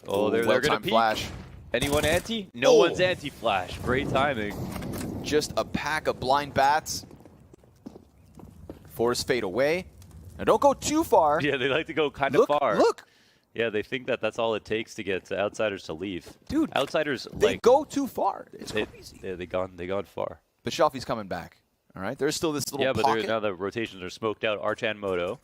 Oh, they're well going to timed peek. flash. Anyone anti? No one's anti-flash. Great timing. Just a pack of blind bats. Force fade away. Now don't go too far. Yeah, they like to go kind of far. Look. Yeah, they think that that's all it takes to get Outsiders to leave. Dude, Outsiders, they like, go too far. It's they, crazy. yeah, they gone far. But Shelfie's coming back. All right, there's still this little Yeah, but pocket. now the rotations are smoked out. Arch and Moto.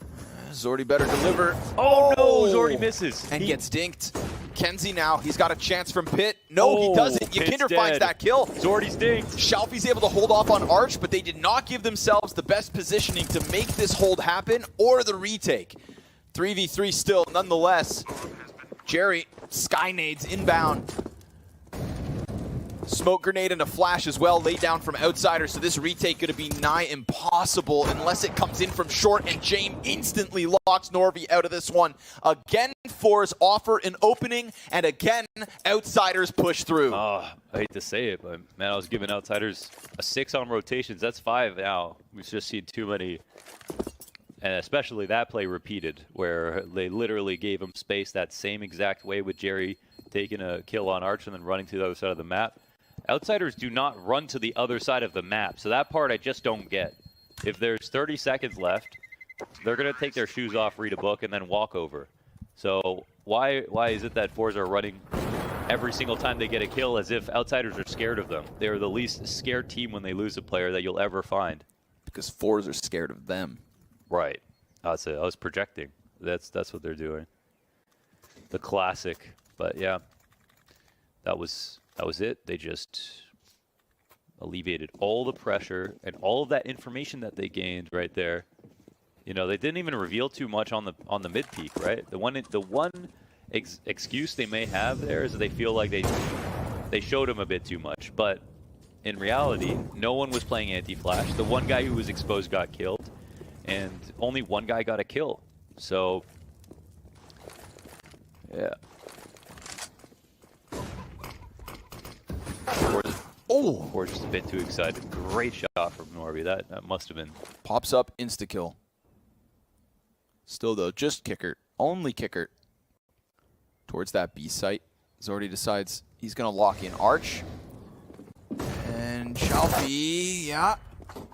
Zordy better deliver. Oh, no, Zordy misses. And gets dinked. Kenzie now, he's got a chance from Pit. No, he doesn't. Pitt's Yakinder finds dead. that kill. Zordy's dinked. Shelfie's able to hold off on Arch, but they did not give themselves the best positioning to make this hold happen or the retake. 3v3 still, nonetheless. Jerry, sky nades inbound. Smoke grenade and a flash as well laid down from Outsiders, so this retake going to be nigh impossible unless it comes in from short, and James instantly locks Norby out of this one. Again, Fours offer an opening, and again, Outsiders push through. Oh, I hate to say it, but man, I was giving Outsiders a 6 on rotations. That's 5 now. We've just seen too many, and especially that play repeated, where they literally gave him space that same exact way with Jerry taking a kill on Arch and then running to the other side of the map. Outsiders do not run to the other side of the map, so that part I just don't get. If there's 30 seconds left, they're going to take their shoes off, read a book, and then walk over. So why is it that Fours are running every single time they get a kill as if Outsiders are scared of them? They're the least scared team when they lose a player that you'll ever find. Because Fours are scared of them. Right. I was projecting. That's what they're doing. The classic. But yeah, that was it. They just alleviated all the pressure and all of that information that they gained right there. You know, they didn't even reveal too much on the mid peak, right? The one excuse they may have there is that they feel like they showed him a bit too much, but in reality, no one was playing anti-flash. The one guy who was exposed got killed, and only one guy got a kill. So yeah. Or just a bit too excited. Great shot from Norby. That must have been. Pops up, insta-kill. Still, though, just kicker. Only kicker. Towards that B site. Zordy decides he's going to lock in Arch. And Chalfie, yeah,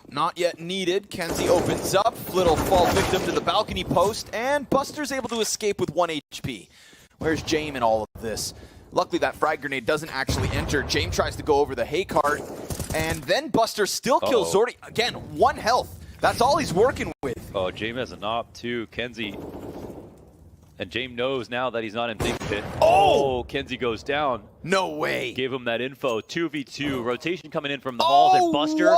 not yet needed. Kenzie opens up. Little fall victim to the balcony post. And Buster's able to escape with 1 HP. Where's Jame in all of this? Luckily, that frag grenade doesn't actually enter. Jame tries to go over the hay cart. And then Buster still kills Zordy. Again, 1 health. That's all he's working with. Oh, Jame has an op too. Kenzie. And Jame knows now that he's not in big pit. Oh, Kenzie goes down. No way. Gave him that info. 2v2. Rotation coming in from the halls. And Buster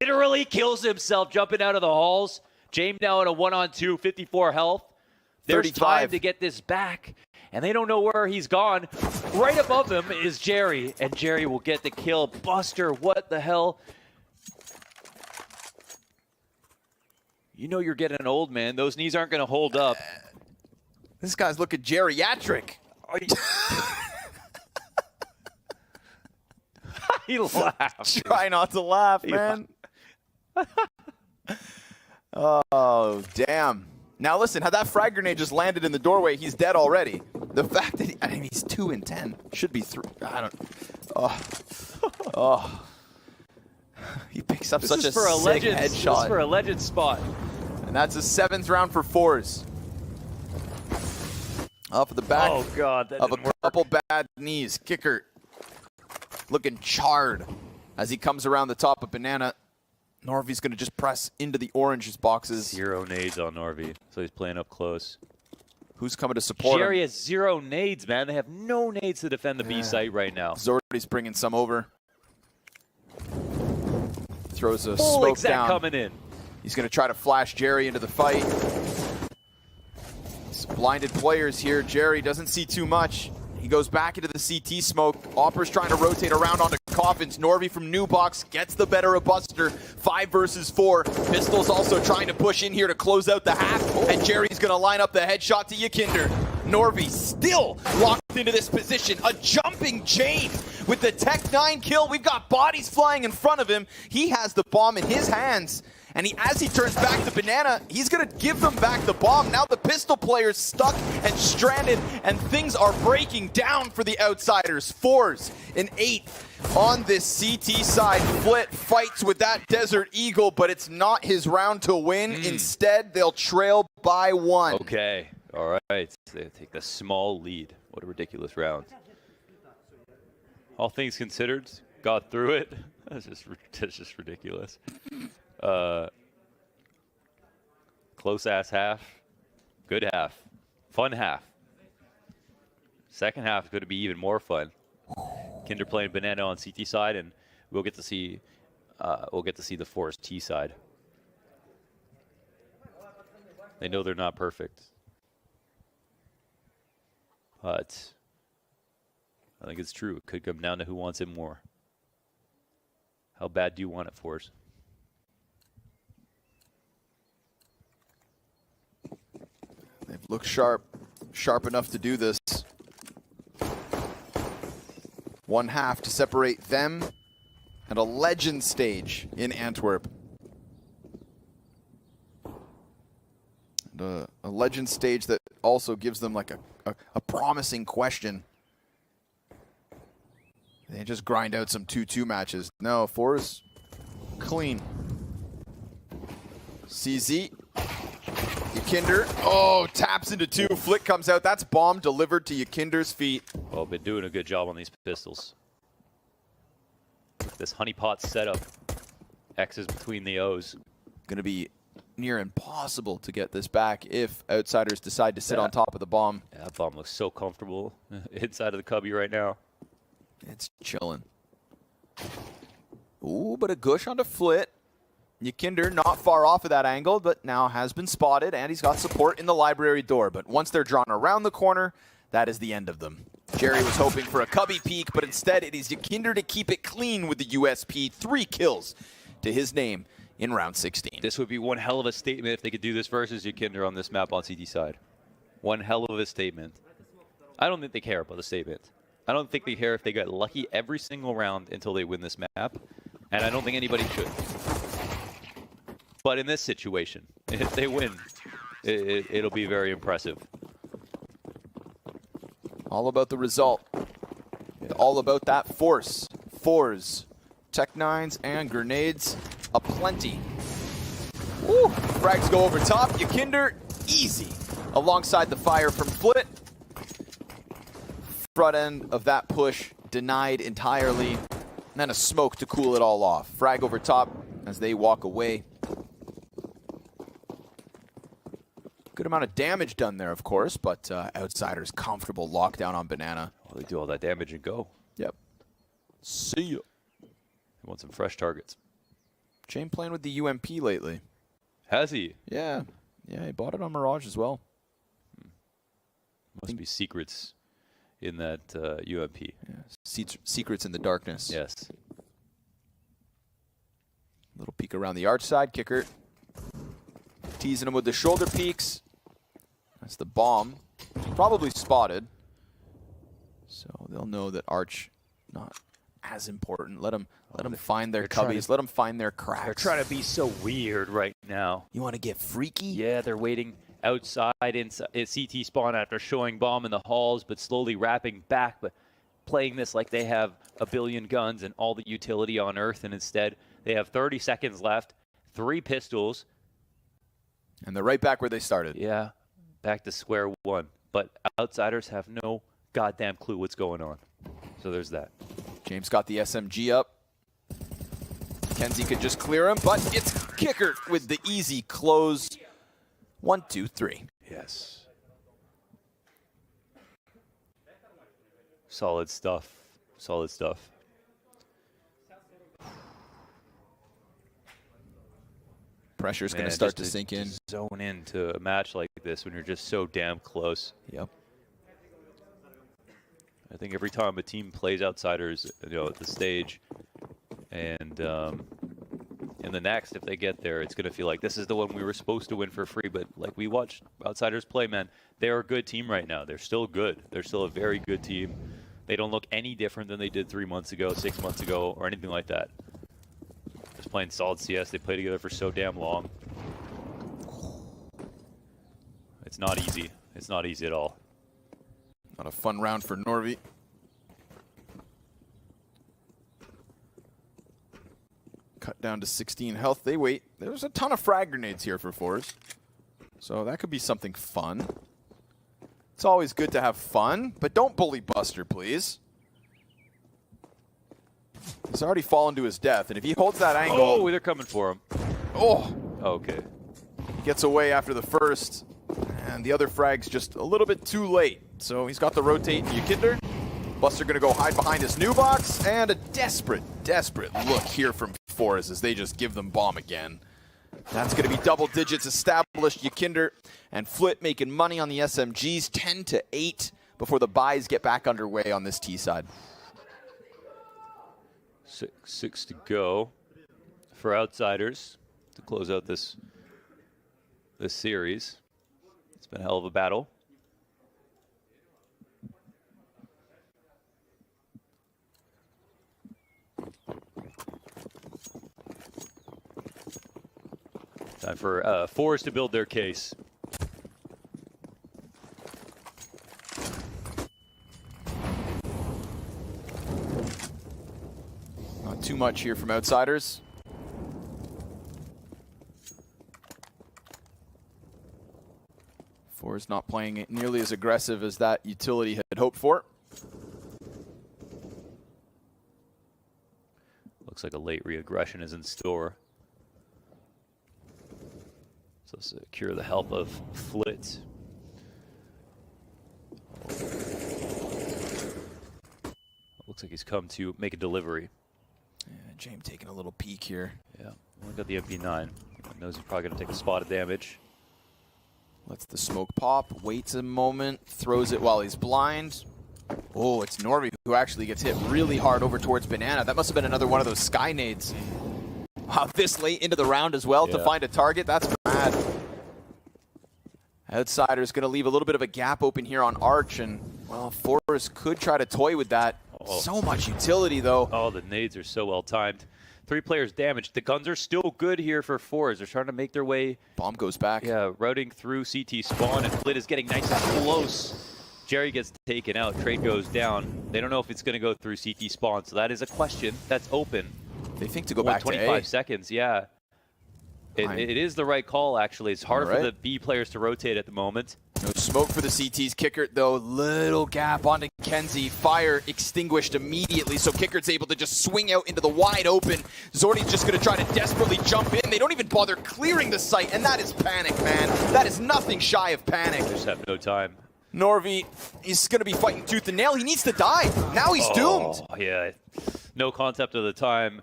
literally kills himself jumping out of the halls. Jame now at a 1-on-2, 54 health. There's 35. time to get this back. And they don't know where he's gone. Right above him is Jerry. And Jerry will get the kill. Buster, what the hell? You know you're getting old, man. Those knees aren't going to hold up. This guy's looking geriatric. He laughed. Try not to laugh, man. Oh, damn. Now listen, had that frag grenade just landed in the doorway, he's dead already. The fact that I mean, he's 2 in 10. Should be 3. I don't. Oh. He picks up such a sick headshot. This is for a legend spot. And that's a 7th round for Fours. Off of the back of a couple bad knees. Kicker looking charred as he comes around the top of Banana. Norvy's going to just press into the oranges boxes. 0 nades on Norvy, so he's playing up close. Who's coming to support Jerry him? has 0 nades, man. They have no nades to defend the B site right now. Zordy's bringing some over. Throws a Full smoke exact down. coming in. He's going to try to flash Jerry into the fight. Some blinded players here. Jerry doesn't see too much. He goes back into the CT smoke. Opper's trying to rotate around onto Coffins. Norby from New Box gets the better of Buster. 5 versus 4. Pistol's also trying to push in here to close out the half. And Jerry's going to line up the headshot to Yakinder. Norby still locked into this position. A jumping Jane with the Tech 9 kill. We've got bodies flying in front of him. He has the bomb in his hands. And as he turns back to Banana, he's going to give them back the bomb. Now the pistol player's stuck and stranded, and things are breaking down for the Outsiders. 4s and 8 on this CT side. Flit fights with that Desert Eagle, but it's not his round to win. Instead, they'll trail by 1. Okay, all right. They take the small lead. What a ridiculous round. All things considered, got through it. That's just ridiculous. Close ass half, good half, fun half. Second half is going to be even more fun. Kinder playing Banana on CT side, and we'll get to see the Forest T side. They know they're not perfect, but I think it's true. It could come down to who wants it more. How bad do you want it, Force? They've looked sharp enough to do this. 1 half to separate them and a legend stage in Antwerp. And a legend stage that also gives them like a promising question. They just grind out some 2-2 matches. No, 4 is clean. CZ. Yakinder. Oh, taps into 2. Flick comes out. That's bomb delivered to Yakinder's feet. Well, been doing a good job on these pistols. This honeypot setup. X's between the O's. Going to be near impossible to get this back if Outsiders decide to sit on top of the bomb. Yeah, that bomb looks so comfortable inside of the cubby right now. It's chilling. Ooh, but a gush onto Flit. Yakinder not far off of that angle, but now has been spotted, and he's got support in the library door. But once they're drawn around the corner, that is the end of them. Jerry was hoping for a cubby peek, but instead it is Yakinder to keep it clean with the USP. 3 kills to his name in round 16. This would be one hell of a statement if they could do this versus Yakinder on this map on CT side. One hell of a statement. I don't think they care about the statement. I don't think they care if they get lucky every single round until they win this map, and I don't think anybody should. But in this situation, if they win, it'll be very impressive. All about the result. All about that force. Fours, Tech 9s, and grenades aplenty. Woo! Frags go over top. Yakinder, easy. Alongside the fire from Flit. Front end of that push denied entirely. And then a smoke to cool it all off. Frag over top as they walk away. Good amount of damage done there, of course, but Outsiders comfortable lockdown on Banana. Well, they do all that damage and go. Yep. See ya. They want some fresh targets. Chain playing with the UMP lately. Has he? Yeah. Yeah, he bought it on Mirage as well. Must be secrets in that UMP. Yeah. Secrets in the darkness. Yes. Little peek around the arch side. Kicker teasing him with the shoulder peeks. That's the bomb. Probably spotted. So they'll know that arch not as important. Let them find their cubbies. Let them find their cracks. They're trying to be so weird right now. You want to get freaky? Yeah, they're waiting outside in CT spawn after showing bomb in the halls, but slowly wrapping back, but playing this like they have a billion guns and all the utility on Earth, and instead they have 30 seconds left, 3 pistols. And they're right back where they started. Yeah, back to square one. But Outsiders have no goddamn clue what's going on. So there's that. James got the SMG up. Kenzie could just clear him, but it's Kicker with the easy close. 1, 2, 3. Yes. Solid stuff. Solid stuff. Pressure's going to start to sink in. Zone into a match like this when you're just so damn close. Yep. I think every time a team plays Outsiders, at the stage, and in the next, if they get there, it's going to feel like this is the one we were supposed to win for free. But like we watched Outsiders play, man, they're a good team right now. They're still good. They're still a very good team. They don't look any different than they did 3 months ago, 6 months ago, or anything like that. Just playing solid CS. They play together for so damn long. It's not easy. It's not easy at all. Not a fun round for Norby. Cut down to 16 health. They wait. There's a ton of frag grenades here for Fours. So that could be something fun. It's always good to have fun, but don't bully Buster, please. He's already fallen to his death, and if he holds that angle... Oh, they're coming for him. Oh! Okay. Gets away after the first, and the other frag's just a little bit too late. So he's got the rotate and Yakinder. Buster going to go hide behind his new box, and a desperate look here from Fours as they just give them bomb again. That's going to be double digits established. Yakinder and Flit making money on the SMGs, 10-8 before the buys get back underway on this T side. 6 to go for Outsiders to close out this series. It's been a hell of a battle. Time for Fours to build their case. Not too much here from Outsiders. Fours not playing it nearly as aggressive as that utility had hoped for. Looks like a late reaggression is in store. So secure the help of Flit. Looks like he's come to make a delivery. Yeah, James taking a little peek here. Yeah, only got the MP9. Knows he's probably going to take a spot of damage. Lets the smoke pop, waits a moment, throws it while he's blind. Oh, it's Norby who actually gets hit really hard over towards Banana. That must have been another one of those sky nades. Wow, this late into the round as well to find a target. That's bad. Outsider's going to leave a little bit of a gap open here on Arch, and Well, Forrest could try to toy with that. Oh. So much utility, though. Oh, the nades are so well timed. 3 players damaged. The guns are still good here for Forrest. They're trying to make their way. Bomb goes back. Yeah, routing through CT spawn, and Flit is getting nice and close. Jerry gets taken out. Trade goes down. They don't know if it's going to go through CT spawn, so that is a question that's open. They think to go back to A. 25 seconds, yeah. It is the right call, actually. It's hard for the B players to rotate at the moment. No smoke for the CT's. Kickert, though, little gap onto Kenzie. Fire extinguished immediately, so Kickert's able to just swing out into the wide open. Zordy's just going to try to desperately jump in. They don't even bother clearing the site, and that is panic, man. That is nothing shy of panic. They just have no time. Norvi, he's going to be fighting tooth and nail. He needs to die. Now he's doomed. Yeah, no concept of the time.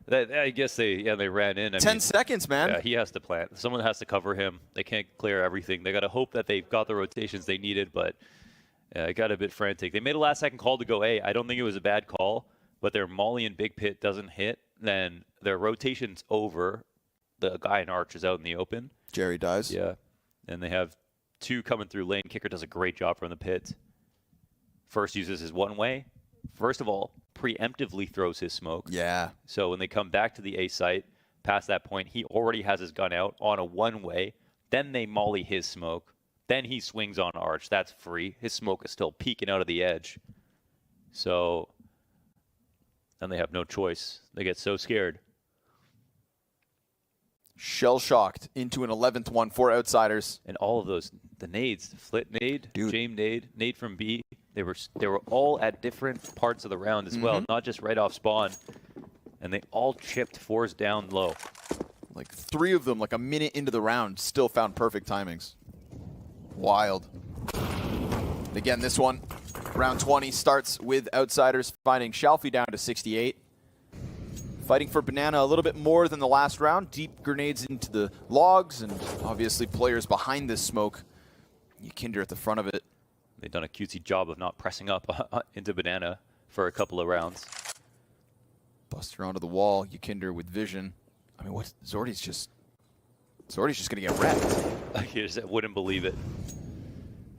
I guess they ran in. 10 seconds, man. Yeah, he has to plant. Someone has to cover him. They can't clear everything. They got to hope that they've got the rotations they needed, but it got a bit frantic. They made a last-second call to go A. I don't think it was a bad call, but their Molly and Big Pit doesn't hit, then their rotation's over. The guy in Arch is out in the open. Jerry dies. Yeah, and they have 2 coming through lane. Kicker does a great job from the pit. First uses his one-way. First of all, preemptively throws his smoke. Yeah. So when they come back to the A site, past that point, he already has his gun out on a one-way. Then they molly his smoke. Then he swings on Arch. That's free. His smoke is still peeking out of the edge. So then they have no choice. They get so scared. Shell-shocked into an 11th one for Outsiders. And all of those, the nades, Flit nade, Dude. James nade, nade from B, they were all at different parts of the round as well, not just right off spawn. And they all chipped Force down low. Like 3 of them, like a minute into the round, still found perfect timings. Wild. Again, this one, round 20, starts with Outsiders finding Shalfie down to 68. Fighting for Banana a little bit more than the last round. Deep grenades into the logs, and obviously players behind this smoke. Kinder at the front of it. They've done a cutesy job of not pressing up into Banana for a couple of rounds. Buster onto the wall. Kinder with vision. I mean, what? Zordy's just going to get wrecked. I just wouldn't believe it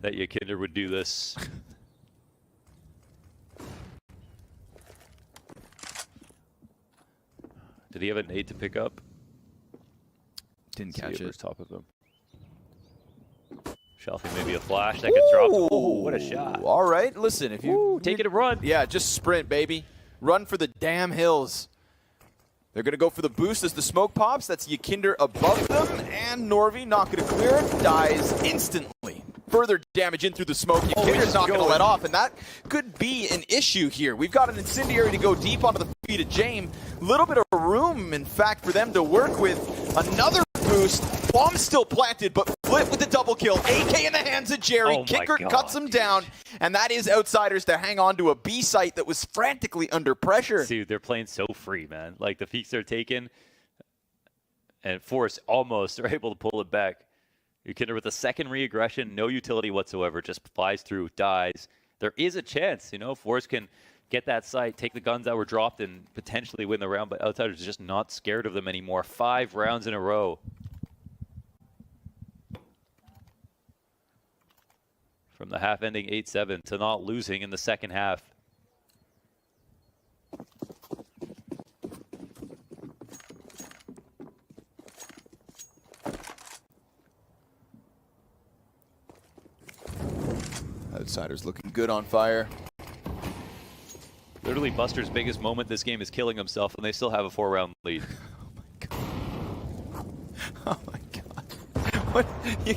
that Kinder would do this. Did he have a nade to pick up? Didn't catch it. Top of him. Shelfie, maybe a flash that could drop. Ooh, what a shot. All right, listen, if you take it and run. Yeah, just sprint, baby. Run for the damn hills. They're going to go for the boost as the smoke pops. That's Kinder above them, and Norvi not going to clear it. Dies instantly. Further damage in through the smoke. Kinder's not going to let off, and that could be an issue here. We've got an incendiary to go deep onto the feet of James. Little bit of room, in fact, for them to work with. Another boost. Bomb still planted, but Flit with the double kill. AK in the hands of Jerry. Kicker cuts him down, and that is Outsiders to hang on to a B site that was frantically under pressure. Dude, they're playing so free, man. Like, the peaks they're taking, and Force almost are able to pull it back. Kinder with a second re-aggression, no utility whatsoever, just flies through, dies. There is a chance, Force can get that site, take the guns that were dropped, and potentially win the round, but Outsiders are just not scared of them anymore. 5 rounds in a row. From the half ending 8-7 to not losing in the second half. Outsiders looking good on fire. Literally, Buster's biggest moment this game is killing himself, and they still have a 4-round lead. Oh my god. What?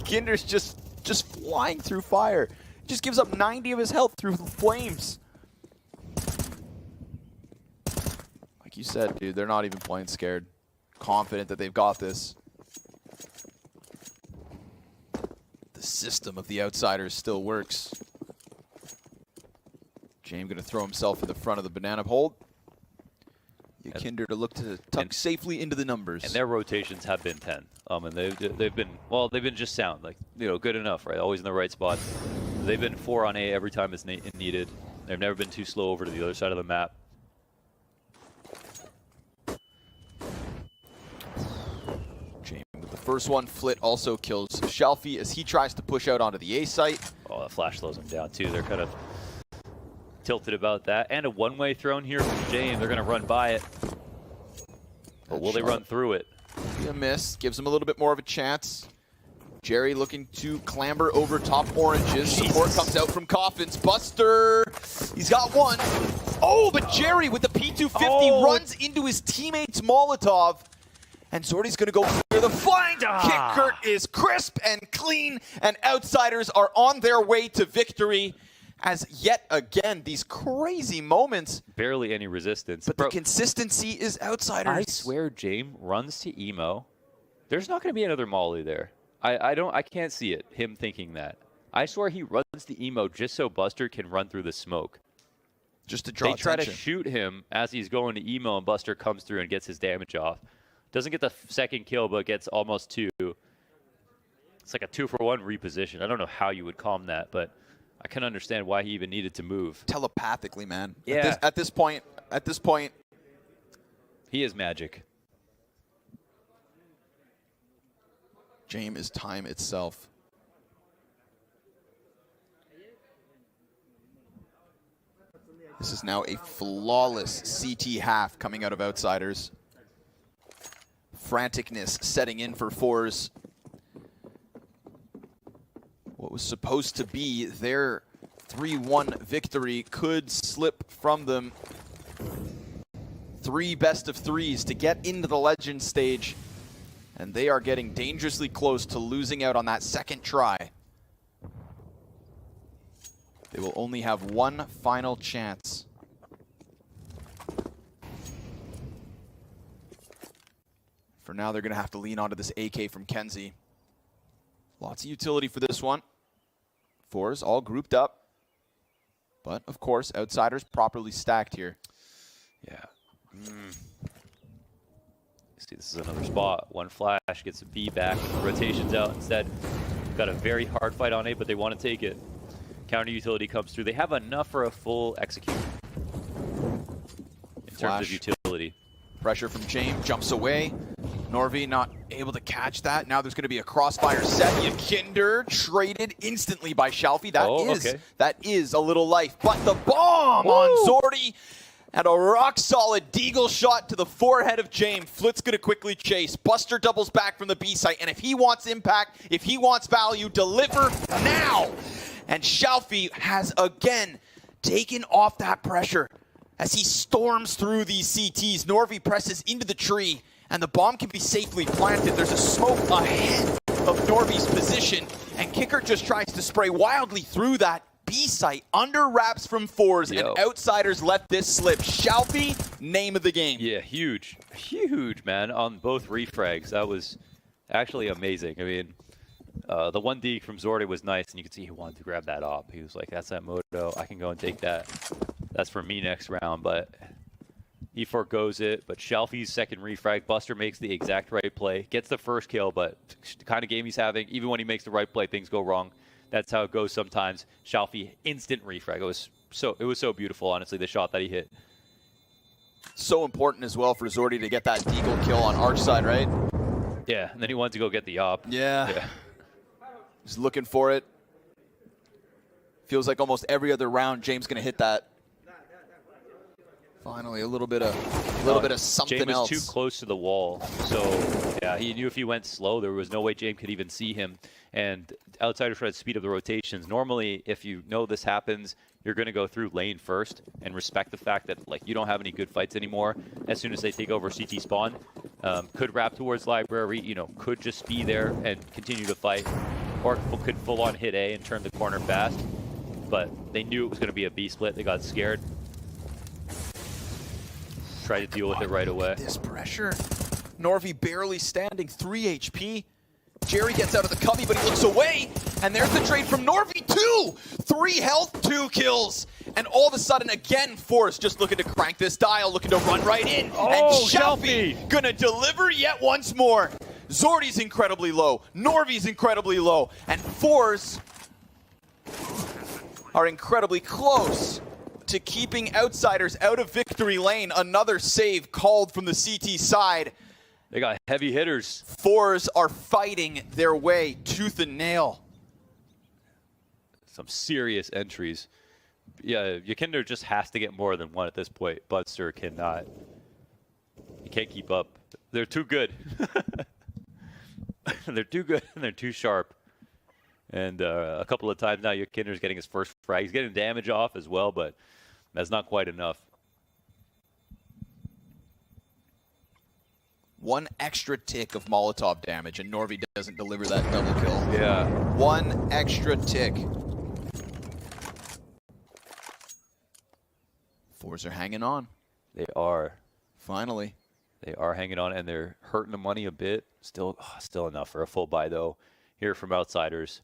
Kinder's just flying through fire. Just gives up 90 of his health through flames. Like you said, dude, they're not even playing scared. Confident that they've got this. The system of the Outsiders still works. James going to throw himself in the front of the banana hold. Kinder to look to tuck safely into the numbers. And their rotations have been 10. And they've been just sound, like, good enough, right? Always in the right spot. They've been 4 on A every time it's needed. They've never been too slow over to the other side of the map. James with the first one. Flit also kills Shalfie as he tries to push out onto the A site. Oh, that flash slows them down too. They're kind of tilted about that. And a one-way thrown here from James. They're going to run by it. But will they run through it? A miss. Gives him a little bit more of a chance. Jerry looking to clamber over top oranges. Support comes out from Coffins. Buster, he's got one. Oh, but Jerry with the P250 runs into his teammate's Molotov. And Zordy's going to go clear the flank. Kicker is crisp and clean. And Outsiders are on their way to victory. As yet again, these crazy moments. Barely any resistance. But the consistency is Outsiders. I swear James runs to emo. There's not going to be another Molly there. I can't see it, him thinking that. I swear he runs to emo just so Buster can run through the smoke. Just to draw attention. They try to shoot him as he's going to emo, and Buster comes through and gets his damage off. Doesn't get the second kill, but gets almost 2. It's like a 2-for-1 reposition. I don't know how you would call him that, but I can understand why he even needed to move. Telepathically, man. Yeah. At this point, he is magic. James is time itself. This is now a flawless CT half coming out of Outsiders. Franticness setting in for Fours. What was supposed to be their 3-1 victory could slip from them. 3 best of 3s to get into the Legends stage. And they are getting dangerously close to losing out on that second try. They will only have one final chance. For now, they're going to have to lean onto this AK from Kenzie. Lots of utility for this one. Fours all grouped up. But, of course, Outsiders properly stacked here. Yeah. See, this is another spot. One flash gets a B back. Rotations out instead. Got a very hard fight on A, but they want to take it. Counter utility comes through. They have enough for a full execute in terms of utility. Pressure from James, jumps away. Norvi not able to catch that. Now there's going to be a crossfire set. Yakinder traded instantly by Shalfie. That is a little life. But the bomb on Zordy. And a rock-solid deagle shot to the forehead of James. Flit's going to quickly chase. Buster doubles back from the B site. And if he wants impact, if he wants value, deliver now. And Shalfie has again taken off that pressure as he storms through these CTs. Norvi presses into the tree, and the bomb can be safely planted. There's a smoke ahead of Norvi's position, and Kicker just tries to spray wildly through that B site under wraps from Fours, and Outsiders let this slip. Shalfie, name of the game. Yeah, huge, man, on both refrags. That was actually amazing. I mean, the 1D from Zordy was nice, and you could see he wanted to grab that op. He was like, that's that moto. I can go and take that. That's for me next round, but he forgoes it. But Shalfie's second refrag, Buster makes the exact right play, gets the first kill, but the kind of game he's having, even when he makes the right play, things go wrong. That's how it goes sometimes. Shalfie, instant refrag. It was so beautiful, honestly, the shot that he hit. So important as well for Zordy to get that deagle kill on Arch side, right? Yeah, and then he wanted to go get the op. Yeah. He's looking for it. Feels like almost every other round, James going to hit that. Finally, a little bit of something James else. was too close to the wall, so yeah, he knew if he went slow, there was no way James could even see him. And Outsiders try to speed up the rotations. Normally, if you know this happens, you're going to go through lane first and respect the fact that like you don't have any good fights anymore. As soon as they take over CT spawn, could wrap towards library, could just be there and continue to fight, or could full on hit A and turn the corner fast. But they knew it was going to be a B split. They got scared. Tried to deal with it right away. This pressure. Norvi barely standing, 3 HP. Jerry gets out of the cubby, but he looks away. And there's the trade from Norvi, 2! 3 health, 2 kills. And all of a sudden, again, Force just looking to crank this dial, looking to run right in. And Shalfie gonna deliver yet once more. Zordy's incredibly low. Norvi's incredibly low. And Force are incredibly close to keeping Outsiders out of victory lane. Another save called from the CT side. They got heavy hitters. Fours are fighting their way tooth and nail. some serious entries. Yeah, Yakinder just has to get more than one at this point. Buster cannot. He can't keep up. They're too good. They're too good and they're too sharp. And a couple of times now, Yakinder's getting his first frag. He's getting damage off as well, but that's not quite enough. One extra tick of Molotov damage, and Norvi doesn't deliver that double kill. Yeah. One extra tick. Fours are hanging on. They are. Finally. They are hanging on, and they're hurting the money a bit. Still enough for a full buy, though, here from Outsiders.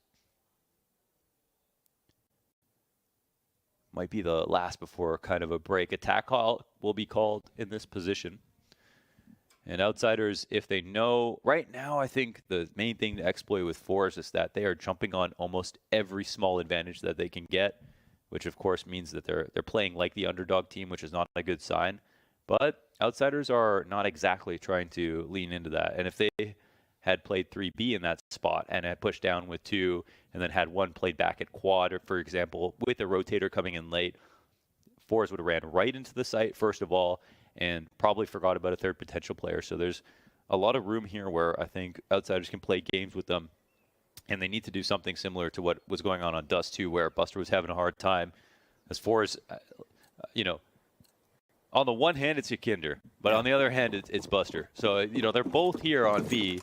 Might be the last before kind of a break. Attack call will be called in this position. And Outsiders, if they know, right now I think the main thing to exploit with Fours is that they are jumping on almost every small advantage that they can get, which of course means that they're playing like the underdog team, which is not a good sign. But Outsiders are not exactly trying to lean into that. And if they had played 3B in that spot and had pushed down with 2 and then had 1 played back at quad, or for example, with a rotator coming in late, Fours would have ran right into the site, first of all, and probably forgot about a third potential player. So there's a lot of room here where I think Outsiders can play games with them. And they need to do something similar to what was going on Dust 2, where Buster was having a hard time. As far as, on the one hand, it's Yakinder, but on the other hand, it's Buster. So, they're both here on B,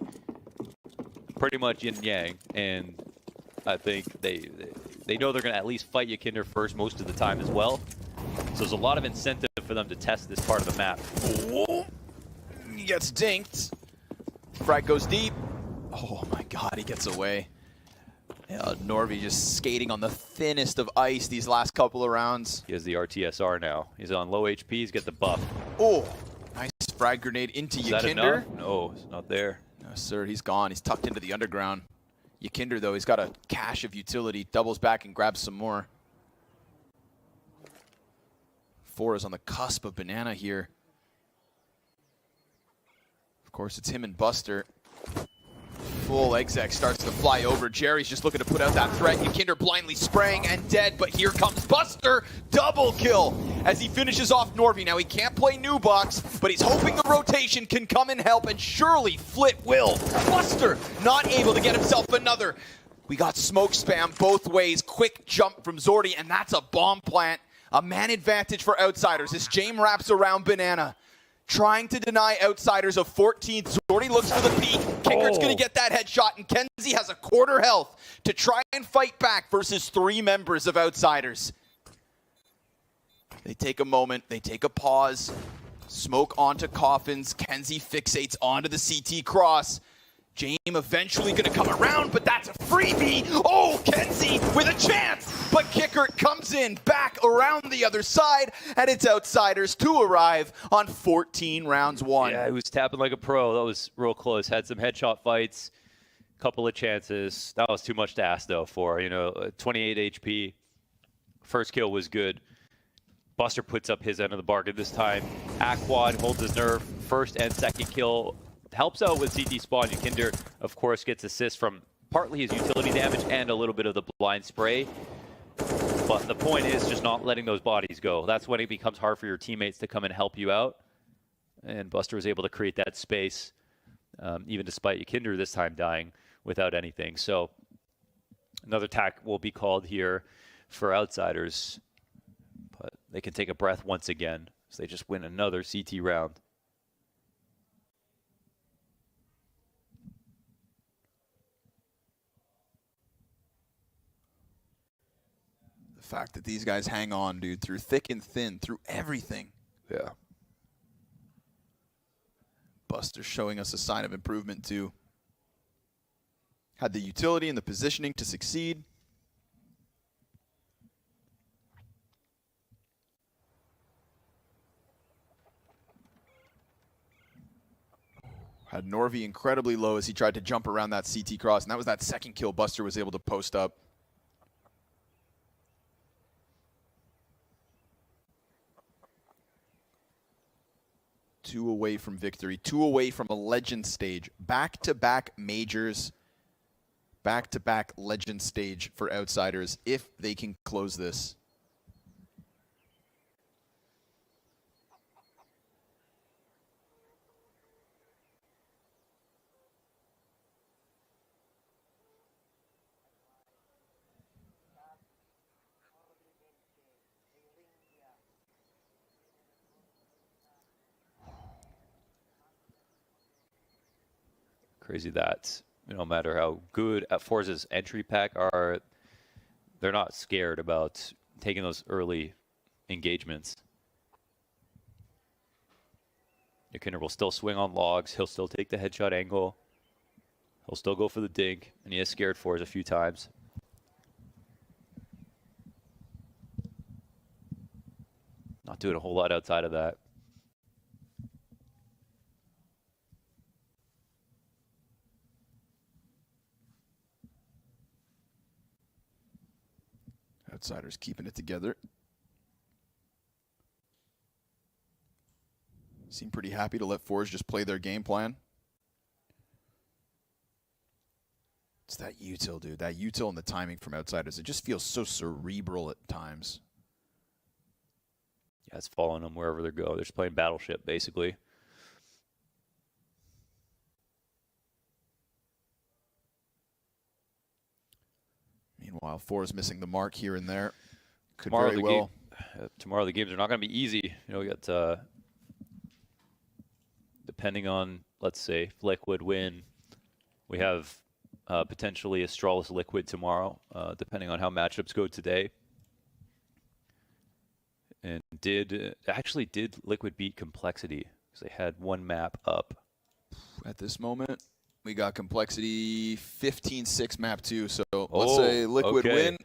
pretty much yin yang, and I think they know they're going to at least fight Yakinder first most of the time as well. So there's a lot of incentive for them to test this part of the map. Oh, he gets dinked. Frag goes deep. Oh my god, he gets away. Yeah, Norvi just skating on the thinnest of ice these last couple of rounds. He has the RTSR now. He's on low HP. He's got the buff. Oh, nice frag grenade into Is Yakinder. that enough? No, it's not there. No, sir, he's gone. He's tucked into the underground. Yakinder, though, he's got a cache of utility. Doubles back and grabs some more. 4 is on the cusp of Banana here. Of course, it's him and Buster. Full exec starts to fly over. Jerry's just looking to put out that threat. Yakinder blindly spraying and dead, but here comes Buster. Double kill as he finishes off Norvi. Now, he can't play new box, but he's hoping the rotation can come and help, and surely Flit will. Buster not able to get himself another. We got smoke spam both ways. Quick jump from Zordy, and that's a bomb plant. A man advantage for Outsiders as James wraps around Banana. Trying to deny Outsiders a 14th. Zordy looks for the peak. Kicker's going to get that headshot, and Kenzie has a quarter health to try and fight back versus 3 members of Outsiders. They take a moment. They take a pause. Smoke onto coffins. Kenzie fixates onto the CT cross. James eventually going to come around, but that's a freebie. Oh, Kenzie with a chance. But Kicker comes in back around the other side, and it's Outsiders to arrive on 14 rounds won. Yeah, he was tapping like a pro. That was real close. Had some headshot fights, couple of chances. That was too much to ask, though, for, 28 HP. First kill was good. Buster puts up his end of the bargain this time. Aquad holds his nerve. First and second kill. Helps out with CT spawn. Yakinder, of course, gets assists from partly his utility damage and a little bit of the blind spray. But the point is just not letting those bodies go. That's when it becomes hard for your teammates to come and help you out. And Buster was able to create that space, even despite Yakinder this time dying without anything. So another attack will be called here for Outsiders. But they can take a breath once again as they just win another CT round. The fact that these guys hang on, dude, through thick and thin, through everything. Yeah. Buster showing us a sign of improvement, too. Had the utility and the positioning to succeed. Had Norvi incredibly low as he tried to jump around that CT cross, and that was that second kill Buster was able to post up. Two away from victory, 2 away from a legend stage. Back-to-back majors. Back-to-back legend stage for Outsiders if they can close this. Crazy that no matter how good Forza's entry pack are, they're not scared about taking those early engagements. Yakinder will still swing on logs. He'll still take the headshot angle. He'll still go for the dink, and he has scared Forza a few times. Not doing a whole lot outside of that. Outsiders keeping it together. Seem pretty happy to let Forge just play their game plan. It's that util, dude. That util and the timing from Outsiders. It just feels so cerebral at times. Yeah, it's following them wherever they go. They're just playing Battleship, basically. Meanwhile, For's missing the mark here and there. Could Tomorrow very well. Tomorrow the games are not going to be easy. You know, we got depending on, let's say, Liquid win, we have potentially Astralis Liquid tomorrow, depending on how matchups go today. And did Liquid beat Complexity? Because they had one map up. At this moment, we got Complexity 15-6 map 2. So let's say Liquid win,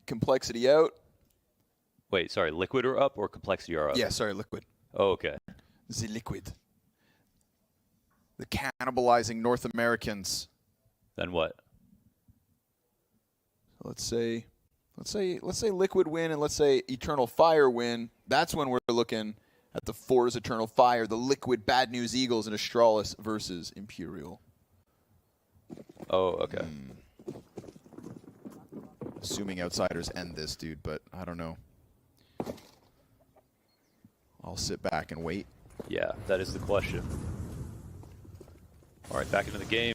Complexity out. Wait, sorry, Liquid are up or Complexity are up? Yeah, sorry, Liquid. Oh, okay. The Liquid. The cannibalizing North Americans. Then what? Let's say Liquid win and let's say Eternal Fire win. That's when we're looking at the Forza Eternal Fire, the Liquid Bad News Eagles and Astralis versus Imperial. Oh, okay. Assuming Outsiders end this, dude, but I don't know. I'll sit back and wait. Yeah, that is the question. All right, back into the game.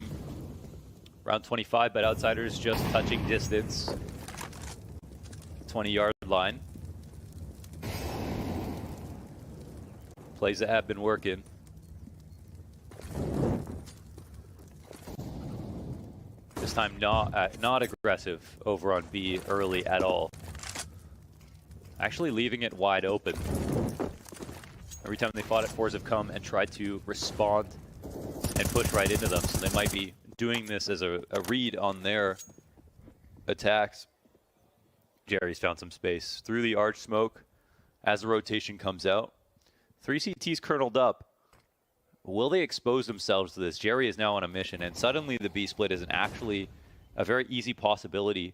Round 25, but Outsiders just touching distance. 20-yard line. Plays that have been working. This time not aggressive over on B early at all. Actually leaving it wide open. Every time they fought it, Forza have come and tried to respond and push right into them. So they might be doing this as a read on their attacks. Jerry's found some space through the arch smoke as the rotation comes out. 3 CTs kerneled up. Will they expose themselves to this? Jerry is now on a mission, and suddenly the B split isn't actually a very easy possibility.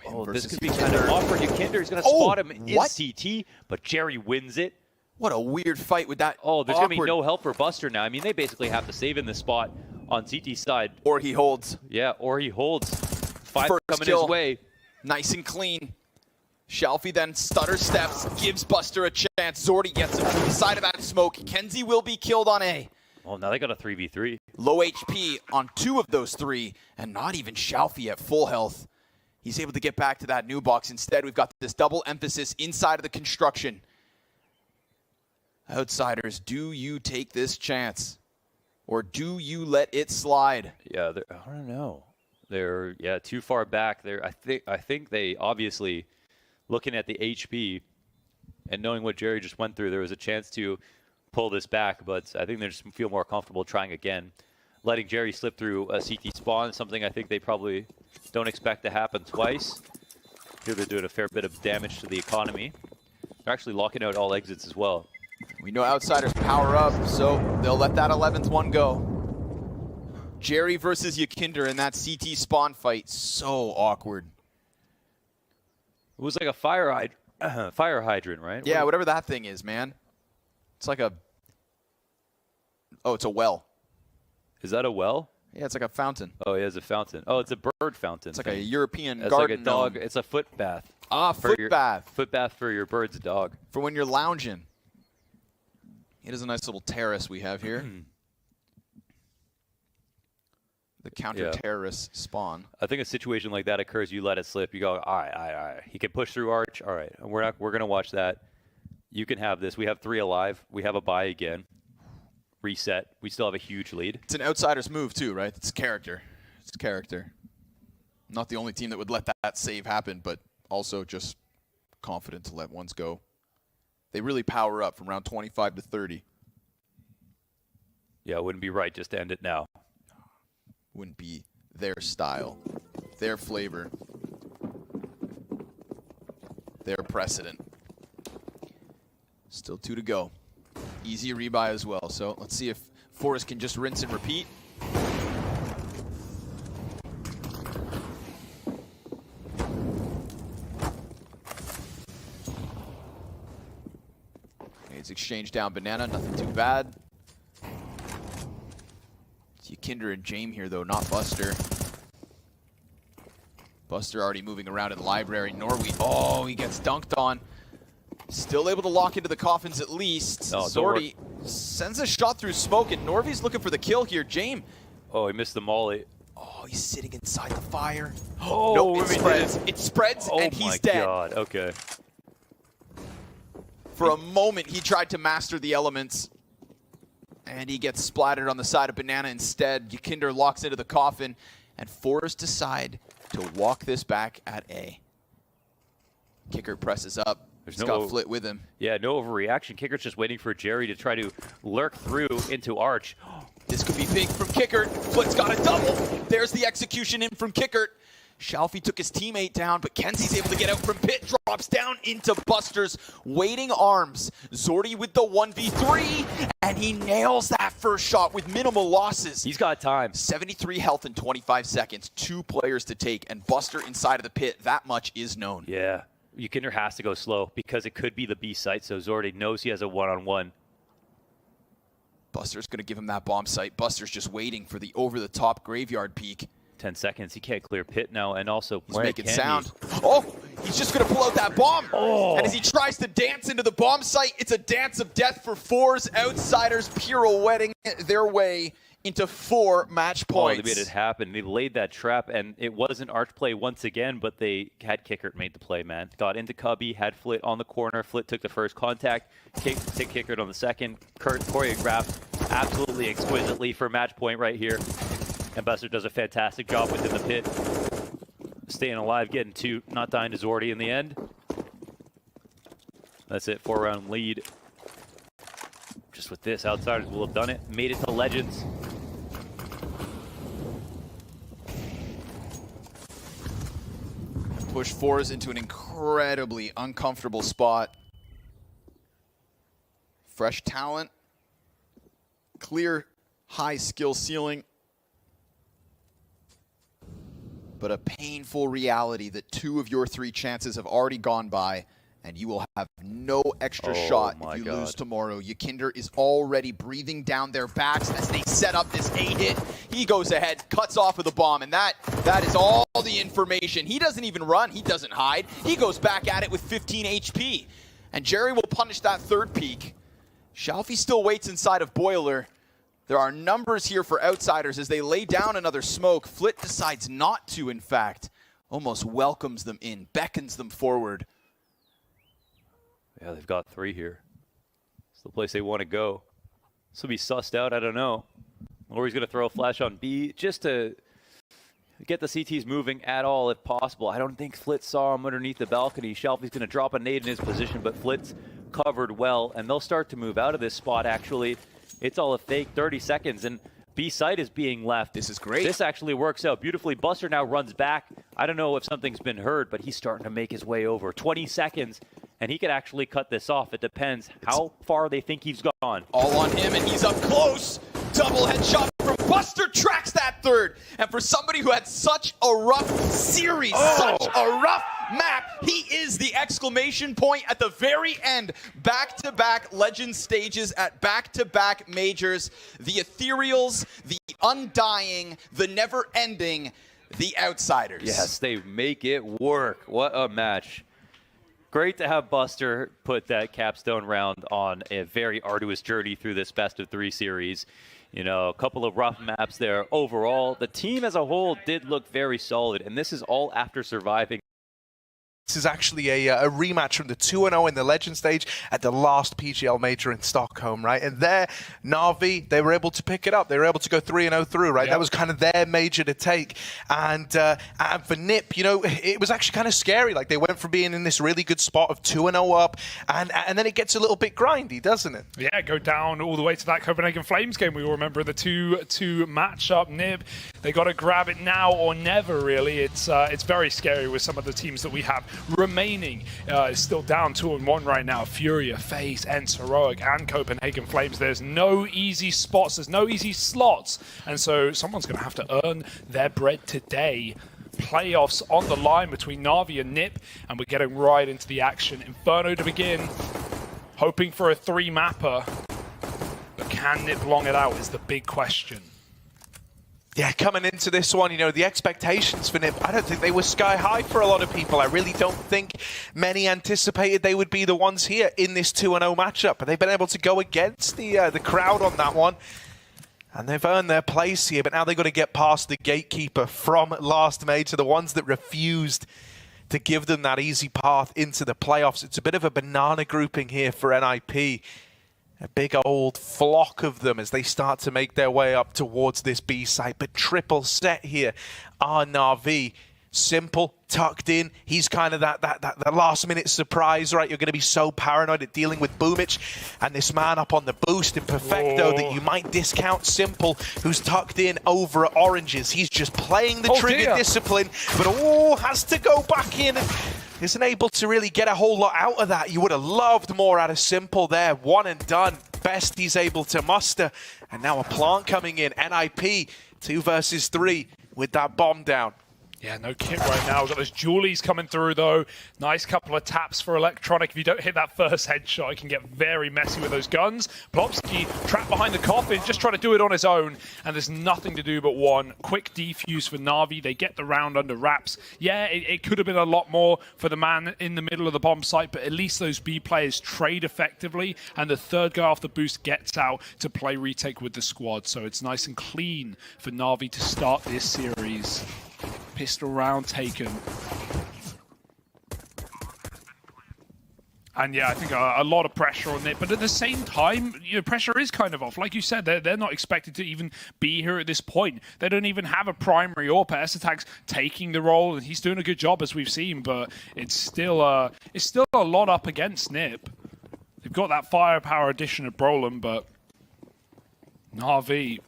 Oh, this could be kind of awkward. Yakinder is going to spot him in CT, but Jerry wins it. What a weird fight with that. Oh, there's going to be no help for Buster now. I mean, they basically have to save in this spot on CT side. Or he holds. Yeah, or he holds. 5 First coming kill. his way. Nice and clean. Shelfie then stutter steps, gives Buster a chance. Zordy gets him from the side of that smoke. Kenzie will be killed on A. Oh, now they got a 3v3. Low HP on 2 of those 3, and not even Shelfie at full health. He's able to get back to that new box. Instead, we've got this double emphasis inside of the construction. Outsiders, do you take this chance? Or do you let it slide? Yeah, I don't know. They're too far back. I think they obviously, looking at the HP and knowing what Jerry just went through, there was a chance to pull this back, but I think they just feel more comfortable trying again. Letting Jerry slip through a CT spawn, something I think they probably don't expect to happen twice. Here they're doing a fair bit of damage to the economy. They're actually locking out all exits as well. We know Outsiders power up, so they'll let that 11th one go. Jerry versus Yakinder in that CT spawn fight, so awkward. It was like a fire hydrant, right? Yeah, whatever that thing is, man. It's like a... Oh, it's a well. Is that a well? Yeah, it's like a fountain. Oh, he has a fountain. Oh, it's a bird fountain. It's like a European it's garden like a dog. gnome. It's a foot bath. Ah, foot bath. Foot bath for your bird's dog. For when you're lounging. It is a nice little terrace we have here. The counter-terrorist spawn. I think a situation like that occurs, you let it slip. You go, all right. He can push through arch. All right, we're going to watch that. You can have this. We have 3 alive. We have a bye again. Reset. We still have a huge lead. It's an outsider's move too, right? It's character. It's character. Not the only team that would let that save happen, but also just confident to let ones go. They really power up from round 25 to 30. Yeah, it wouldn't be right just to end it now. Wouldn't be their style, their flavor, their precedent. Still 2 to go. Easy rebuy as well. So let's see if Forrest can just rinse and repeat. It's exchanged down banana, nothing too bad. It's Yakinder and James here though, not Buster. Buster already moving around in library. Norway, oh, he gets dunked on. Still able to lock into the coffins at least. No, Zordy sends a shot through smoke, and Norvy's looking for the kill here. James. Oh, he missed the molly. Oh, he's sitting inside the fire. Oh, nope, it spreads. It spreads, and he's dead. Oh, my God. Okay. For a moment, he tried to master the elements, and he gets splattered on the side of banana instead. Yakinder locks into the coffin, and Forrest decide to walk this back at A. Kicker presses up. He's got Flit with him. Yeah, no overreaction. Kicker's just waiting for Jerry to try to lurk through into Arch. This could be big from Kicker. Flit's got a double. There's the execution in from Kicker. Shalfie took his teammate down, but Kenzie's able to get out from pit. Drops down into Buster's waiting arms. Zordy with the 1v3, and he nails that first shot with minimal losses. He's got time. 73 health in 25 seconds. 2 players to take, and Buster inside of the pit. That much is known. Yeah. Yakinder has to go slow because it could be the B site, so Zordy knows he has a one-on-one. Buster's going to give him that bomb site. Buster's just waiting for the over-the-top graveyard peek. 10 seconds. He can't clear pit now, and also he's making sound. Oh, he's just going to pull out that bomb. Oh. And as he tries to dance into the bomb site, it's a dance of death for Fours. Outsiders pirouetting their way into 4 match points. Oh, they made it happen. They laid that trap, and it wasn't arch play once again, but they had Kickert made the play, man. Got into Cubby, had Flit on the corner. Flit took the first contact, took Kickert on the second. Kurt choreographed absolutely exquisitely for match point right here. And Buster does a fantastic job within the pit. Staying alive, getting 2, not dying to Zordy in the end. That's it, 4-round lead. Just with this, Outsiders will have done it. Made it to Legends. Push Fours into an incredibly uncomfortable spot. Fresh talent. Clear high skill ceiling. But a painful reality that 2 of your 3 chances have already gone by, and you will have no extra shot if you lose tomorrow. Yakinder is already breathing down their backs as they set up this A-hit. He goes ahead, cuts off with a bomb, and that is all the information. He doesn't even run. He doesn't hide. He goes back at it with 15 HP. And Jerry will punish that 3rd peak. Shalfie still waits inside of Boiler. There are numbers here for Outsiders as they lay down another smoke. Flit decides not to, in fact. Almost welcomes them in, beckons them forward. Yeah, they've got 3 here. It's the place they want to go. This will be sussed out, I don't know. Lori's going to throw a flash on B just to get the CTs moving at all if possible. I don't think Flit saw him underneath the balcony. Shalfie's going to drop a nade in his position, but Flit's covered well, and they'll start to move out of this spot, actually. It's all a fake 30 seconds, and B site is being left. This is great. This actually works out beautifully. Buster now runs back. I don't know if something's been heard, but he's starting to make his way over. 20 seconds, and he could actually cut this off. It depends how far they think he's gone. All on him, and he's up close. Double headshot from Buster, tracks that 3rd. And for somebody who had such a rough series, such a rough map. He is the exclamation point at the very end. Back-to-back legend stages at back-to-back majors. The Ethereals, the Undying, the Never-Ending, the Outsiders. Yes, they make it work. What a match. Great to have Buster put that capstone round on a very arduous journey through this best-of-3 series. You know, a couple of rough maps there. Overall, the team as a whole did look very solid, and this is all after surviving. This is actually a rematch from the 2-0 in the Legend stage at the last PGL Major in Stockholm, right? And there, Na'Vi, they were able to pick it up. They were able to go 3-0 through, right? Yep. That was kind of their major to take. And for NiP, you know, it was actually kind of scary. Like, they went from being in this really good spot of 2-0 up, and then it gets a little bit grindy, doesn't it? Yeah, go down all the way to that Copenhagen Flames game. We all remember the 2-2 matchup. NiP, they got to grab it now or never, really. It's very scary with some of the teams that we have remaining. Is still down 2-1 right now. Furia, FaZe, ENCE, Heroic, and Copenhagen Flames. There's no easy spots. There's no easy slots. And so someone's going to have to earn their bread today. Playoffs on the line between Na'Vi and NiP, and we're getting right into the action. Inferno to begin. Hoping for a 3-mapper. But can NiP long it out is the big question. Yeah, coming into this one, you know, the expectations for NiP, I don't think they were sky high for a lot of people. I really don't think many anticipated they would be the ones here in this 2-0 matchup. But they've been able to go against the crowd on that one. And they've earned their place here, but now they've got to get past the gatekeeper from last Major, the ones that refused to give them that easy path into the playoffs. It's a bit of a banana grouping here for NIP. A big old flock of them as they start to make their way up towards this B site. But triple set here are Na'Vi. Simple, tucked in. He's kind of that last minute surprise, right? You're going to be so paranoid at dealing with Boomich and this man up on the boost in Perfecto that you might discount Simple, who's tucked in over at Oranges. He's just playing the trigger discipline, but has to go back in. Isn't able to really get a whole lot out of that. You would have loved more out of Simple there. One and done. Best he's able to muster. And now a plant coming in. NIP 2 versus 3 with that bomb down. Yeah, no kit right now. We've got those Julies coming through, though. Nice couple of taps for Electronic. If you don't hit that first headshot, it can get very messy with those guns. Plopsky trapped behind the coffin, just trying to do it on his own, and there's nothing to do but one. Quick defuse for Na'Vi. They get the round under wraps. Yeah, it could have been a lot more for the man in the middle of the bomb site, but at least those B players trade effectively, and the third guy off the boost gets out to play retake with the squad. So it's nice and clean for Na'Vi to start this series. Pistol round taken. And yeah, I think a lot of pressure on it. But at the same time, you know, pressure is kind of off. Like you said, they're not expected to even be here at this point. They don't even have a primary AWP. S-Attack's taking the role, and he's doing a good job, as we've seen. But it's still a lot up against NiP. They've got that firepower addition of Brolin, but Na'Vi,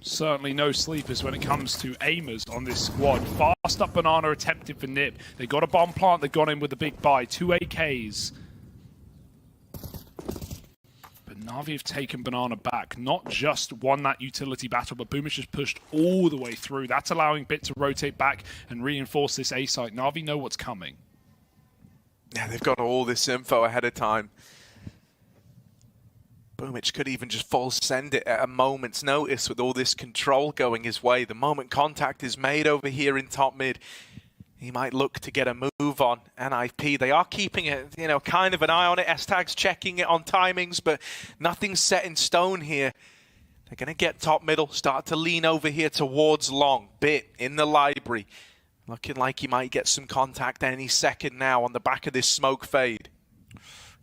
certainly no sleepers when it comes to aimers on this squad. Fast up banana attempted for NiP. They got a bomb plant. They got in with a big buy. 2 AKs. But Na'Vi have taken banana back. Not just won that utility battle, but Boomich has pushed all the way through. That's allowing Bit to rotate back and reinforce this A site. Na'Vi know what's coming. Yeah, they've got all this info ahead of time. Boomich could even just full send it at a moment's notice with all this control going his way. The moment contact is made over here in top mid, he might look to get a move on. NIP, they are keeping it, you know, kind of an eye on it. S-Tag's checking it on timings, but nothing's set in stone here. They're going to get top middle, start to lean over here towards long. Bit in the library, looking like he might get some contact any second now on the back of this smoke fade.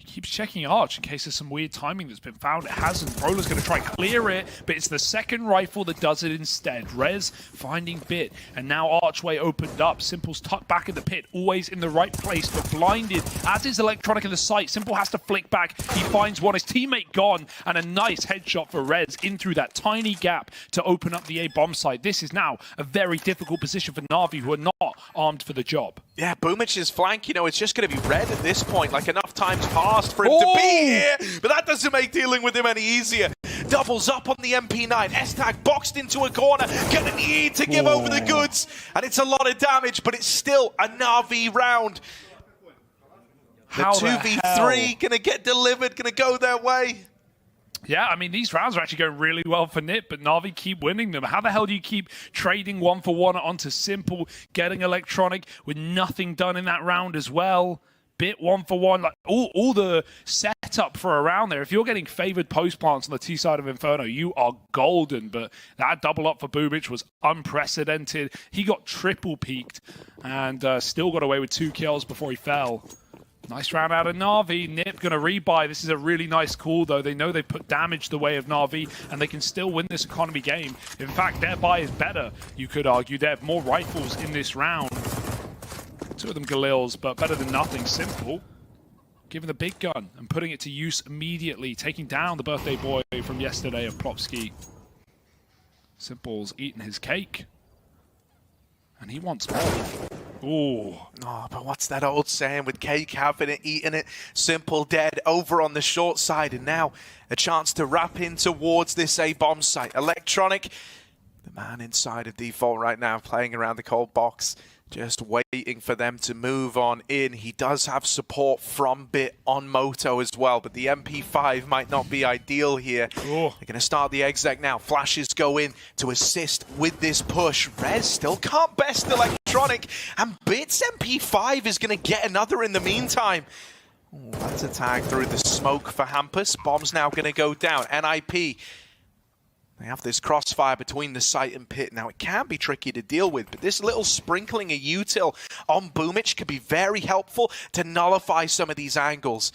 Keeps checking Arch in case there's some weird timing that's been found. It hasn't. Broler's going to try clear it, but it's the second rifle that does it instead. Rez finding Bit, and now Archway opened up. Simple's tucked back in the pit, always in the right place, but blinded, as is Electronic in the site. Simple has to flick back. He finds one, his teammate gone, and a nice headshot for Rez in through that tiny gap to open up the A bomb site. This is now a very difficult position for Na'Vi, who are not armed for the job. Yeah, Boomich's flank, you know, it's just going to be red at this point. Like, enough times passed for him to be here, but that doesn't make dealing with him any easier. doubles up on the MP9. S-Tag boxed into a corner, gonna need to give over the goods, and it's a lot of damage, but it's still a Na'Vi round. The 2v3 gonna get delivered, gonna go their way. Yeah, I mean, these rounds are actually going really well for Nip, but Na'Vi keep winning them. How the hell do you keep trading 1-for-1 onto Simple, getting Electronic with nothing done in that round as well? Bit 1-for-1, like all the setup for a round there. If you're getting favored post plants on the T side of Inferno, you are golden. But that double up for Bubich was unprecedented. He got triple peaked and still got away with 2 kills before he fell. Nice round out of Na'Vi. Nip going to rebuy. This is a really nice call, though. They know they put damage the way of Na'Vi, and they can still win this economy game. In fact, their buy is better, you could argue. They have more rifles in this round. 2 of them Galils, but better than nothing. Simple, giving the big gun and putting it to use immediately, taking down the birthday boy from yesterday of Plopsky. Simple's eating his cake, and he wants more. Ooh. Oh, but what's that old saying with cake having it, eating it, Simple dead over on the short side, and now a chance to wrap in towards this A-bomb site. Electronic, the man inside of default right now, playing around the cold box, just waiting for them to move on in. He does have support from Bit on Moto as well, but the MP5 might not be ideal here. Ooh. They're going to start the exec now. Flashes go in to assist with this push. Rez still can't best Electronic, and Bit's MP5 is going to get another in the meantime. Ooh, that's a tag through the smoke for Hampus. Bomb's now going to go down. NIP. They have this crossfire between the site and pit. Now, it can be tricky to deal with, but this little sprinkling of util on Boomich can be very helpful to nullify some of these angles.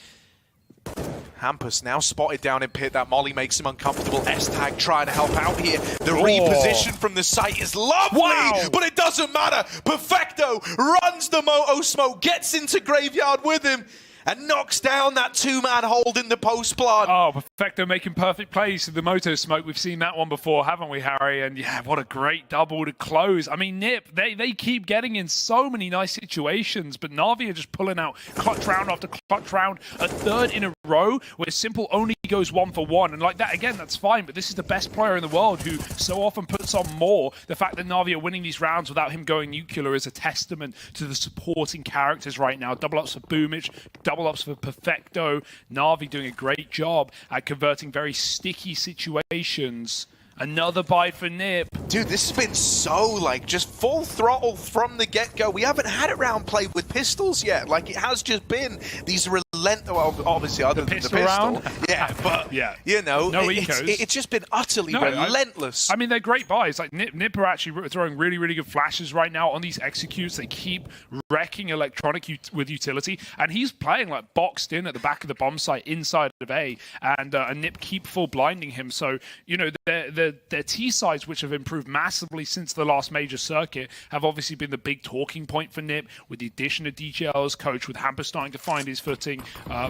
Hampus now spotted down in pit. That molly makes him uncomfortable. S-Tag trying to help out here. The reposition from the site is lovely, but it doesn't matter. Perfecto runs the Moto smoke, gets into Graveyard with him, and knocks down that 2-man hold in the post plant. Oh, Perfecto making perfect plays to the Moto smoke. We've seen that one before, haven't we, Harry? And yeah, what a great double to close. I mean, Nip, they keep getting in so many nice situations, but Na'Vi are just pulling out clutch round after clutch round, a third in a row where Simple only goes 1-for-1. And like that, again, that's fine, but this is the best player in the world who so often puts on more. The fact that Na'Vi are winning these rounds without him going nuclear is a testament to the supporting characters right now. Double ups for Boomich, double ups for Perfecto. Na'Vi doing a great job at converting very sticky situations. Another buy for Nip. Dude, this has been so, like, just full throttle from the get-go. We haven't had a round played with pistols yet. Like, it has just been these relentless, well, obviously, other than the pistol. Round? Yeah, but, yeah. You know, no it's just been utterly relentless. I mean, they're great buys. Like, Nip are actually throwing really, really good flashes right now on these executes. They keep wrecking Electronic with utility, and he's playing, like, boxed in at the back of the bomb site inside of A, and Nip keep full blinding him. So, you know, their T-sides, which have improved massively since the last major circuit, have obviously been the big talking point for Nip, with the addition of DJL as coach, with Hampus starting to find his footing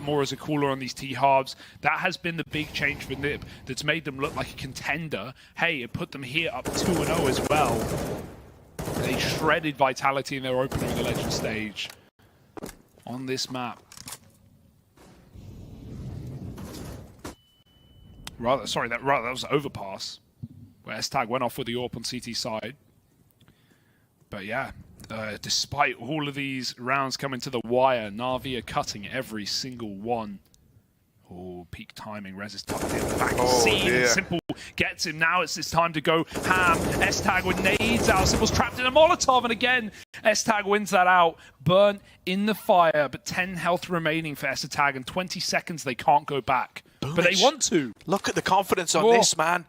more as a cooler on these T-halves. That has been the big change for Nip that's made them look like a contender. Hey, it put them here up 2-0 as well. They shredded Vitality in their opener in the Legend stage on this map. That was an overpass where S-Tag went off with the AWP on CT side. But yeah, despite all of these rounds coming to the wire, Na'Vi are cutting every single one. Oh, peak timing. Rez is tucked in the back of the scene. Simple gets him. Now it's time to go ham. S-Tag with nades out. Simple's trapped in a Molotov, and again, S-Tag wins that out. Burnt in the fire, but 10 health remaining for S-Tag, and 20 seconds they can't go back. Boomich. But they want to. Look at the confidence on this, man.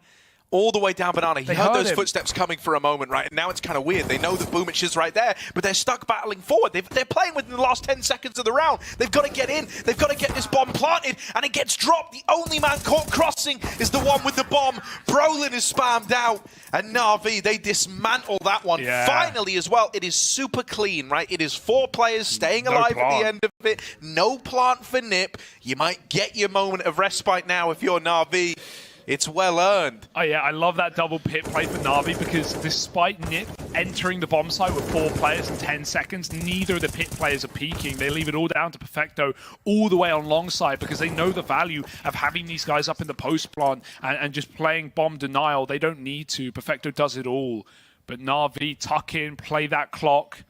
All the way down Banana. He heard those footsteps coming for a moment, right? And now it's kind of weird. They know that Boomich is right there, but they're stuck battling forward. They're playing within the last 10 seconds of the round. They've got to get in. They've got to get this bomb planted, and it gets dropped. The only man caught crossing is the one with the bomb. Brolin is spammed out, and Na'Vi, they dismantle that one. Yeah. Finally, as well, it is super clean, right? It is 4 players staying alive at the end of it. No plant for Nip. You might get your moment of respite now if you're Na'Vi. It's well earned. Oh yeah, I love that double pit play for Na'Vi because despite Nip entering the bomb site with 4 players in 10 seconds, neither of the pit players are peeking. They leave it all down to Perfecto all the way on long side because they know the value of having these guys up in the post plant and just playing bomb denial. They don't need to. Perfecto does it all. But Na'Vi, tuck in, play that clock.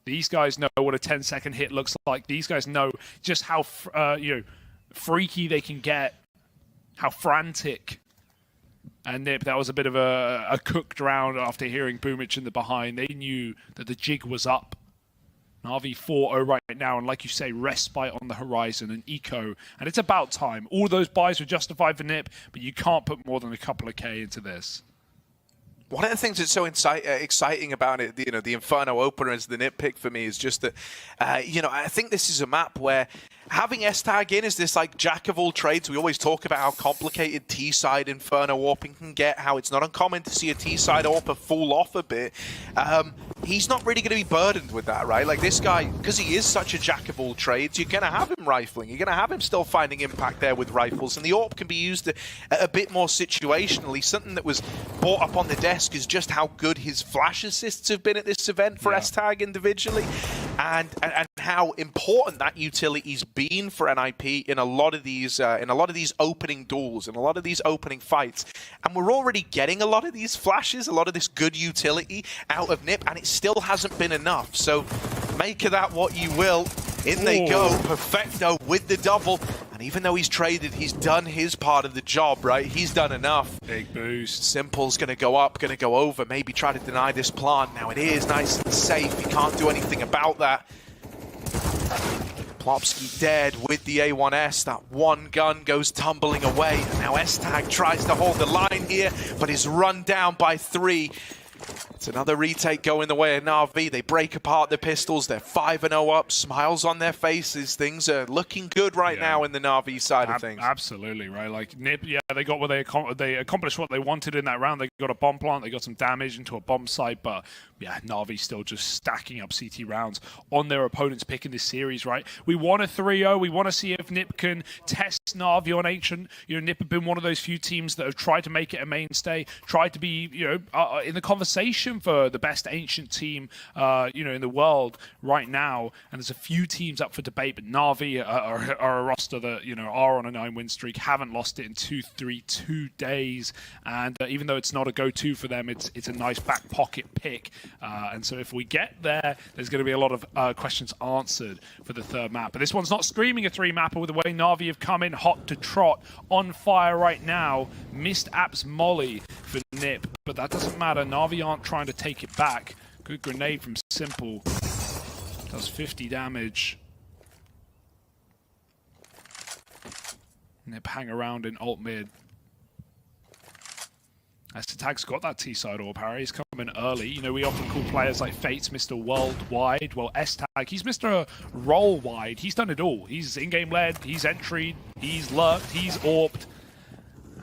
These guys know what a 10-second hit looks like. These guys know just how freaky they can get, how frantic. And Nip, that was a bit of a cooked round after hearing Boomich in the behind. They knew that the jig was up. Na'Vi 4-0 right now, and like you say, respite on the horizon and eco. And it's about time. All those buys were justified for Nip, but you can't put more than a couple of K into this. One of the things that's so exciting about it, the Inferno opener as the Nip pick for me is just that, I think this is a map where having S-Tag in is this like jack of all trades. We always talk about how complicated T-side Inferno warping can get, how it's not uncommon to see a T-side AWPer fall off a bit. He's not really going to be burdened with that, right? Like this guy, because he is such a jack of all trades, you're going to have him rifling. You're going to have him still finding impact there with rifles, and the AWP can be used a bit more situationally. Something that was brought up on the desk is just how good his flash assists have been at this event for S-Tag individually, and how important that utility's been for NIP in a lot of these opening duels, in a lot of these opening fights. And we're already getting a lot of these flashes, a lot of this good utility out of Nip, and it still hasn't been enough. So make of that what you will. In they go, Perfecto with the double. And even though he's traded, he's done his part of the job, right? He's done enough. Big boost. Simple's going to go up, going to go over, maybe try to deny this plant. Now it is nice and safe. He can't do anything about that. Plopsky dead with the A1S. That one gun goes tumbling away. And now S-Tag tries to hold the line here, but is run down by 3. It's another retake going the way of Na'Vi. They break apart the pistols. They're 5-0 up. Smiles on their faces. Things are looking good right now in the Na'Vi side of things. Absolutely, right? Like Nip, they got what they accomplished what they wanted in that round. They got a bomb plant. They got some damage into a bomb site, but Na'Vi still just stacking up CT rounds on their opponent's pick in this series, right? We want a 3-0. We want to see if Nip can test Na'Vi on Ancient. Nip have been one of those few teams that have tried to make it a mainstay, tried to be, in the conversation for the best Ancient team, in the world right now. And there's a few teams up for debate, but Na'Vi are a roster that, are on a 9-win streak, haven't lost it in 2 days. And even though it's not a go-to for them, it's a nice back pocket pick. And so if we get there, there's going to be a lot of questions answered for the third map. But this one's not screaming a 3-mapper with the way Na'Vi have come in hot to trot, on fire right now. Missed Apps Molly for Nip, but that doesn't matter. Na'Vi aren't trying to take it back. Good grenade from Simple. Does 50 damage. Nip hang around in alt mid. S-Tag's got that T-side AWP, Harry. He's coming early. We often call players like Fates Mr. Worldwide. Well, S-Tag, he's Mr. Roll-wide. He's done it all. He's in-game led, he's entry, he's lurked, he's AWP'd.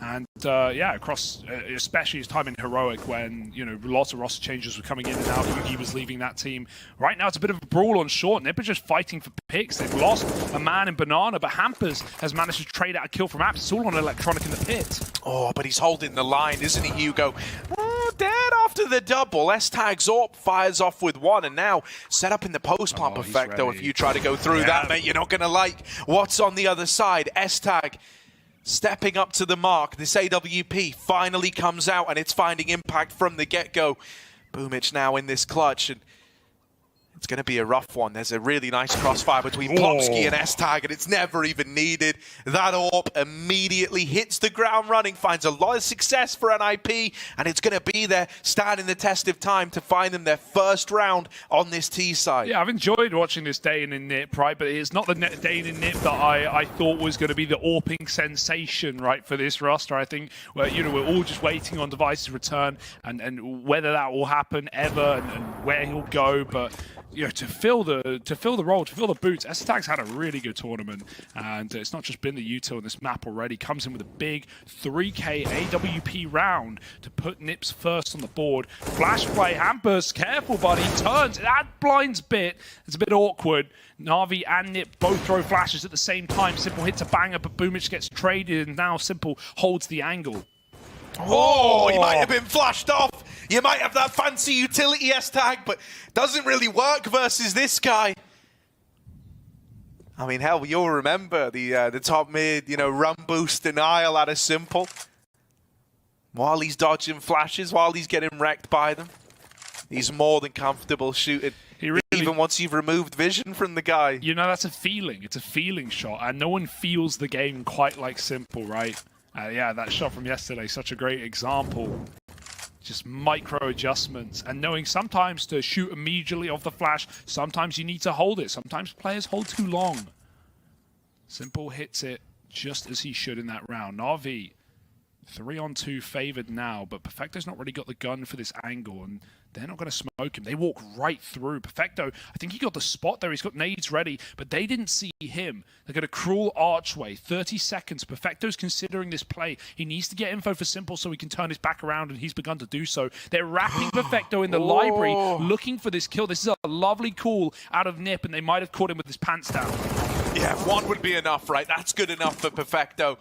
And across, especially his time in Heroic when, lots of roster changes were coming in and out. Yugi was leaving that team. Right now, it's a bit of a brawl on short. Nip are just fighting for picks. They've lost a man in Banana, but Hampers has managed to trade out a kill from Apps. It's all on Electronic in the pit. Oh, but he's holding the line, isn't he, Hugo? Dead after the double. S-Tag's AWP fires off with 1, and now set up in the post plant. Perfecto. If you try to go through that, mate, you're not going to like what's on the other side. S-Tag stepping up to the mark. This AWP finally comes out, and it's finding impact from the get-go. Boomich now in this clutch, and it's going to be a rough one. There's a really nice crossfire between Plopsky and S-Tag, and it's never even needed. That AWP immediately hits the ground running, finds a lot of success for NIP, and it's going to be there, standing the test of time to find them their first round on this T side. Yeah, I've enjoyed watching this Dane in Nip, right? But it's not the Dane in Nip that I thought was going to be the AWPing sensation, right, for this roster. I think we're all just waiting on Device's return and whether that will happen ever and where he'll go, but to fill the role, to fill the boots, S-Tag's had a really good tournament, and it's not just been the util on this map already. Comes in with a big 3K AWP round to put Nips first on the board. Flash play, Hampers, careful buddy, turns, that blinds bit, it's a bit awkward. Na'Vi and Nip both throw flashes at the same time. Simple hits a banger, but Boomich gets traded, and now Simple holds the angle. Oh, he might have been flashed off. You might have that fancy utility S-tag, but doesn't really work versus this guy. I mean, hell, you'll remember the top mid, run boost denial out of Simple. While he's dodging flashes, while he's getting wrecked by them, he's more than comfortable shooting. Even once you've removed vision from the guy. That's a feeling. It's a feeling shot, and no one feels the game quite like Simple, right? Yeah, that shot from yesterday, such a great example. Just micro adjustments, and knowing sometimes to shoot immediately off the flash, sometimes you need to hold it. Sometimes players hold too long. Simple hits it just as he should in that round. Na'Vi, 3-on-2 favored now, but Perfecto's not really got the gun for this angle, and they're not going to smoke him. They walk right through. Perfecto, I think he got the spot there. He's got nades ready, but they didn't see him. They're going to cruel archway. 30 seconds. Perfecto's considering this play. He needs to get info for Simple so he can turn his back around, and he's begun to do so. They're wrapping Perfecto in the library, looking for this kill. This is a lovely call out of Nip, and they might have caught him with his pants down. Yeah, one would be enough, right? That's good enough for Perfecto.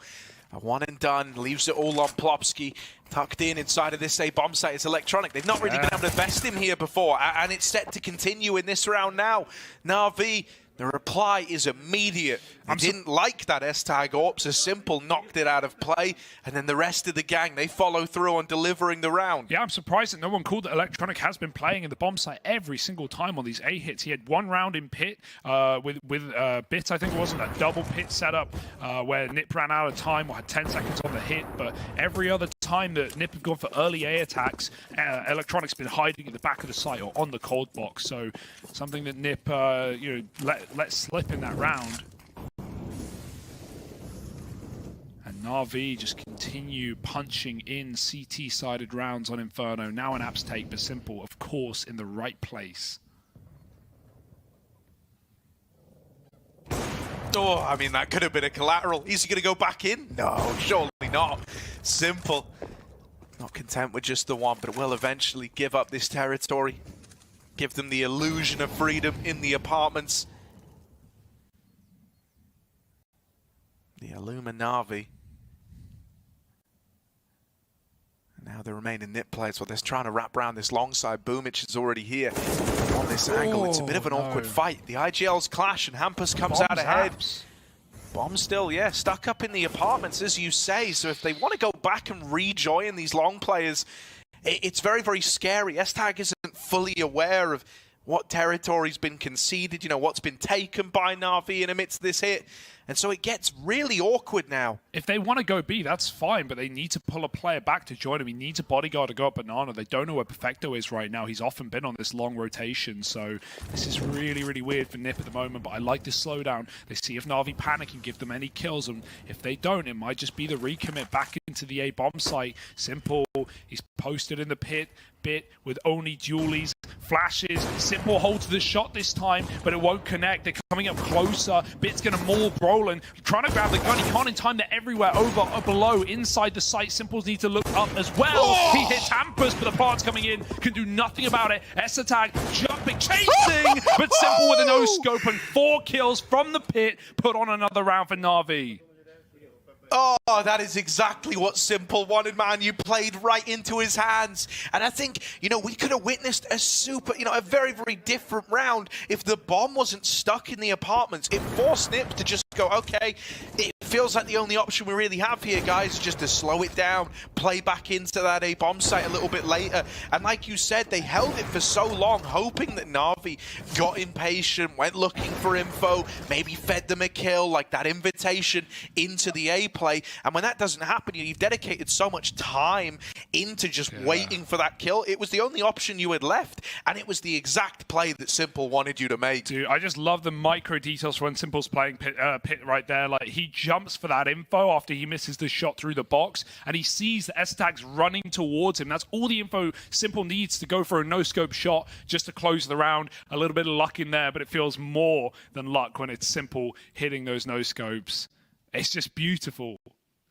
A one and done, leaves it all on Plopsky, tucked in inside of this bomb site. It's electronic. They've not really been able to best him here before, and it's set to continue in this round now. Na'Vi, the reply is immediate. They didn't like that S-tag AWP, so Simple knocked it out of play, and then the rest of the gang, they follow through on delivering the round. Yeah, I'm surprised that no one called that Electronic has been playing in the bomb site every single time on these A hits. He had one round in pit with Bit, I think it was, a double pit setup where Nip ran out of time or had 10 seconds on the hit, but every other time that Nip had gone for early A attacks, Electronic's been hiding at the back of the site or on the cold box, so something that Nip let slip in that round. And Na'Vi just continue punching in CT-sided rounds on Inferno. Now an Apps take, but Simple, of course, in the right place. Oh, I mean, that could have been a collateral. Is he going to go back in? No, surely not. Simple. Not content with just the one, but will eventually give up this territory. Give them the illusion of freedom in the apartments. The Illuminavi. Now the remaining Nip players, well, they're trying to wrap around this long side. Boomich is already here. On this angle, it's a bit of an awkward fight. The IGLs clash and Hampus comes out ahead. Bomb still, yeah, stuck up in the apartments, as you say. So if they want to go back and rejoin these long players, it's very, very scary. S-Tag isn't fully aware of what territory's been conceded, what's been taken by Na'Vi in amidst this hit. And so it gets really awkward now. If they want to go B, that's fine, but they need to pull a player back to join him. He needs a bodyguard to go up Banana. They don't know where Perfecto is right now. He's often been on this long rotation, so this is really, really weird for Nip at the moment, but I like this slowdown. They see if Na'Vi panic and give them any kills, and if they don't, it might just be the recommit back into the A bomb site. Simple, he's posted in the pit, Bit with only dualies, flashes. Simple holds the shot this time, but it won't connect. They're coming up closer. Bit's going to maul Brolin, trying to grab the gun. He can't in time. They're everywhere, over or below, inside the site. Simples need to look up as well. Oh! He hits Hampus, but the parts coming in can do nothing about it. S-Attack jumping, chasing, but Simple with a no-scope and 4 kills from the pit. Put on another round for Na'Vi. Oh, that is exactly what Simple wanted, man. You played right into his hands. And I think, we could have witnessed a very, very different round if the bomb wasn't stuck in the apartments. It forced Nip to just go, okay, it feels like the only option we really have here, guys, is just to slow it down, play back into that A bomb site a little bit later. And like you said, they held it for so long, hoping that Na'Vi got impatient, went looking for info, maybe fed them a kill, like that invitation into the A play. And when that doesn't happen, you've dedicated so much time into just waiting for that kill. It was the only option you had left, and it was the exact play that Simple wanted you to make. Dude, I just love the micro details when Simple's playing pit right there. Like, he jumps for that info after he misses the shot through the box, and he sees the S-Tag's running towards him. That's all the info Simple needs to go for a no-scope shot just to close the round. A little bit of luck in there, but it feels more than luck when it's Simple hitting those no-scopes. It's just beautiful.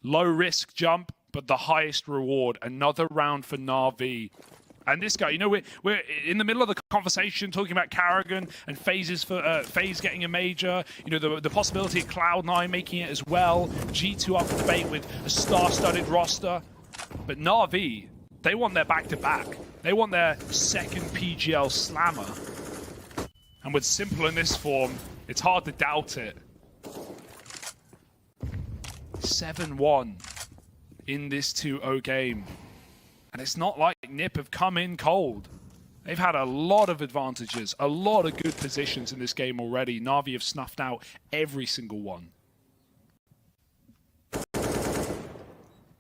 Low risk jump, but the highest reward. Another round for Na'Vi. And this guy, we're in the middle of the conversation talking about Karrigan and phases for FaZe getting a major. The possibility of Cloud9 making it as well. G2 up for debate with a star-studded roster. But Na'Vi, they want their back-to-back. They want their second PGL slammer. And with Simple in this form, it's hard to doubt it. 7-1 in this 2-0 game. And it's not like Nip have come in cold. They've had a lot of advantages, a lot of good positions in this game already. Na'Vi have snuffed out every single one.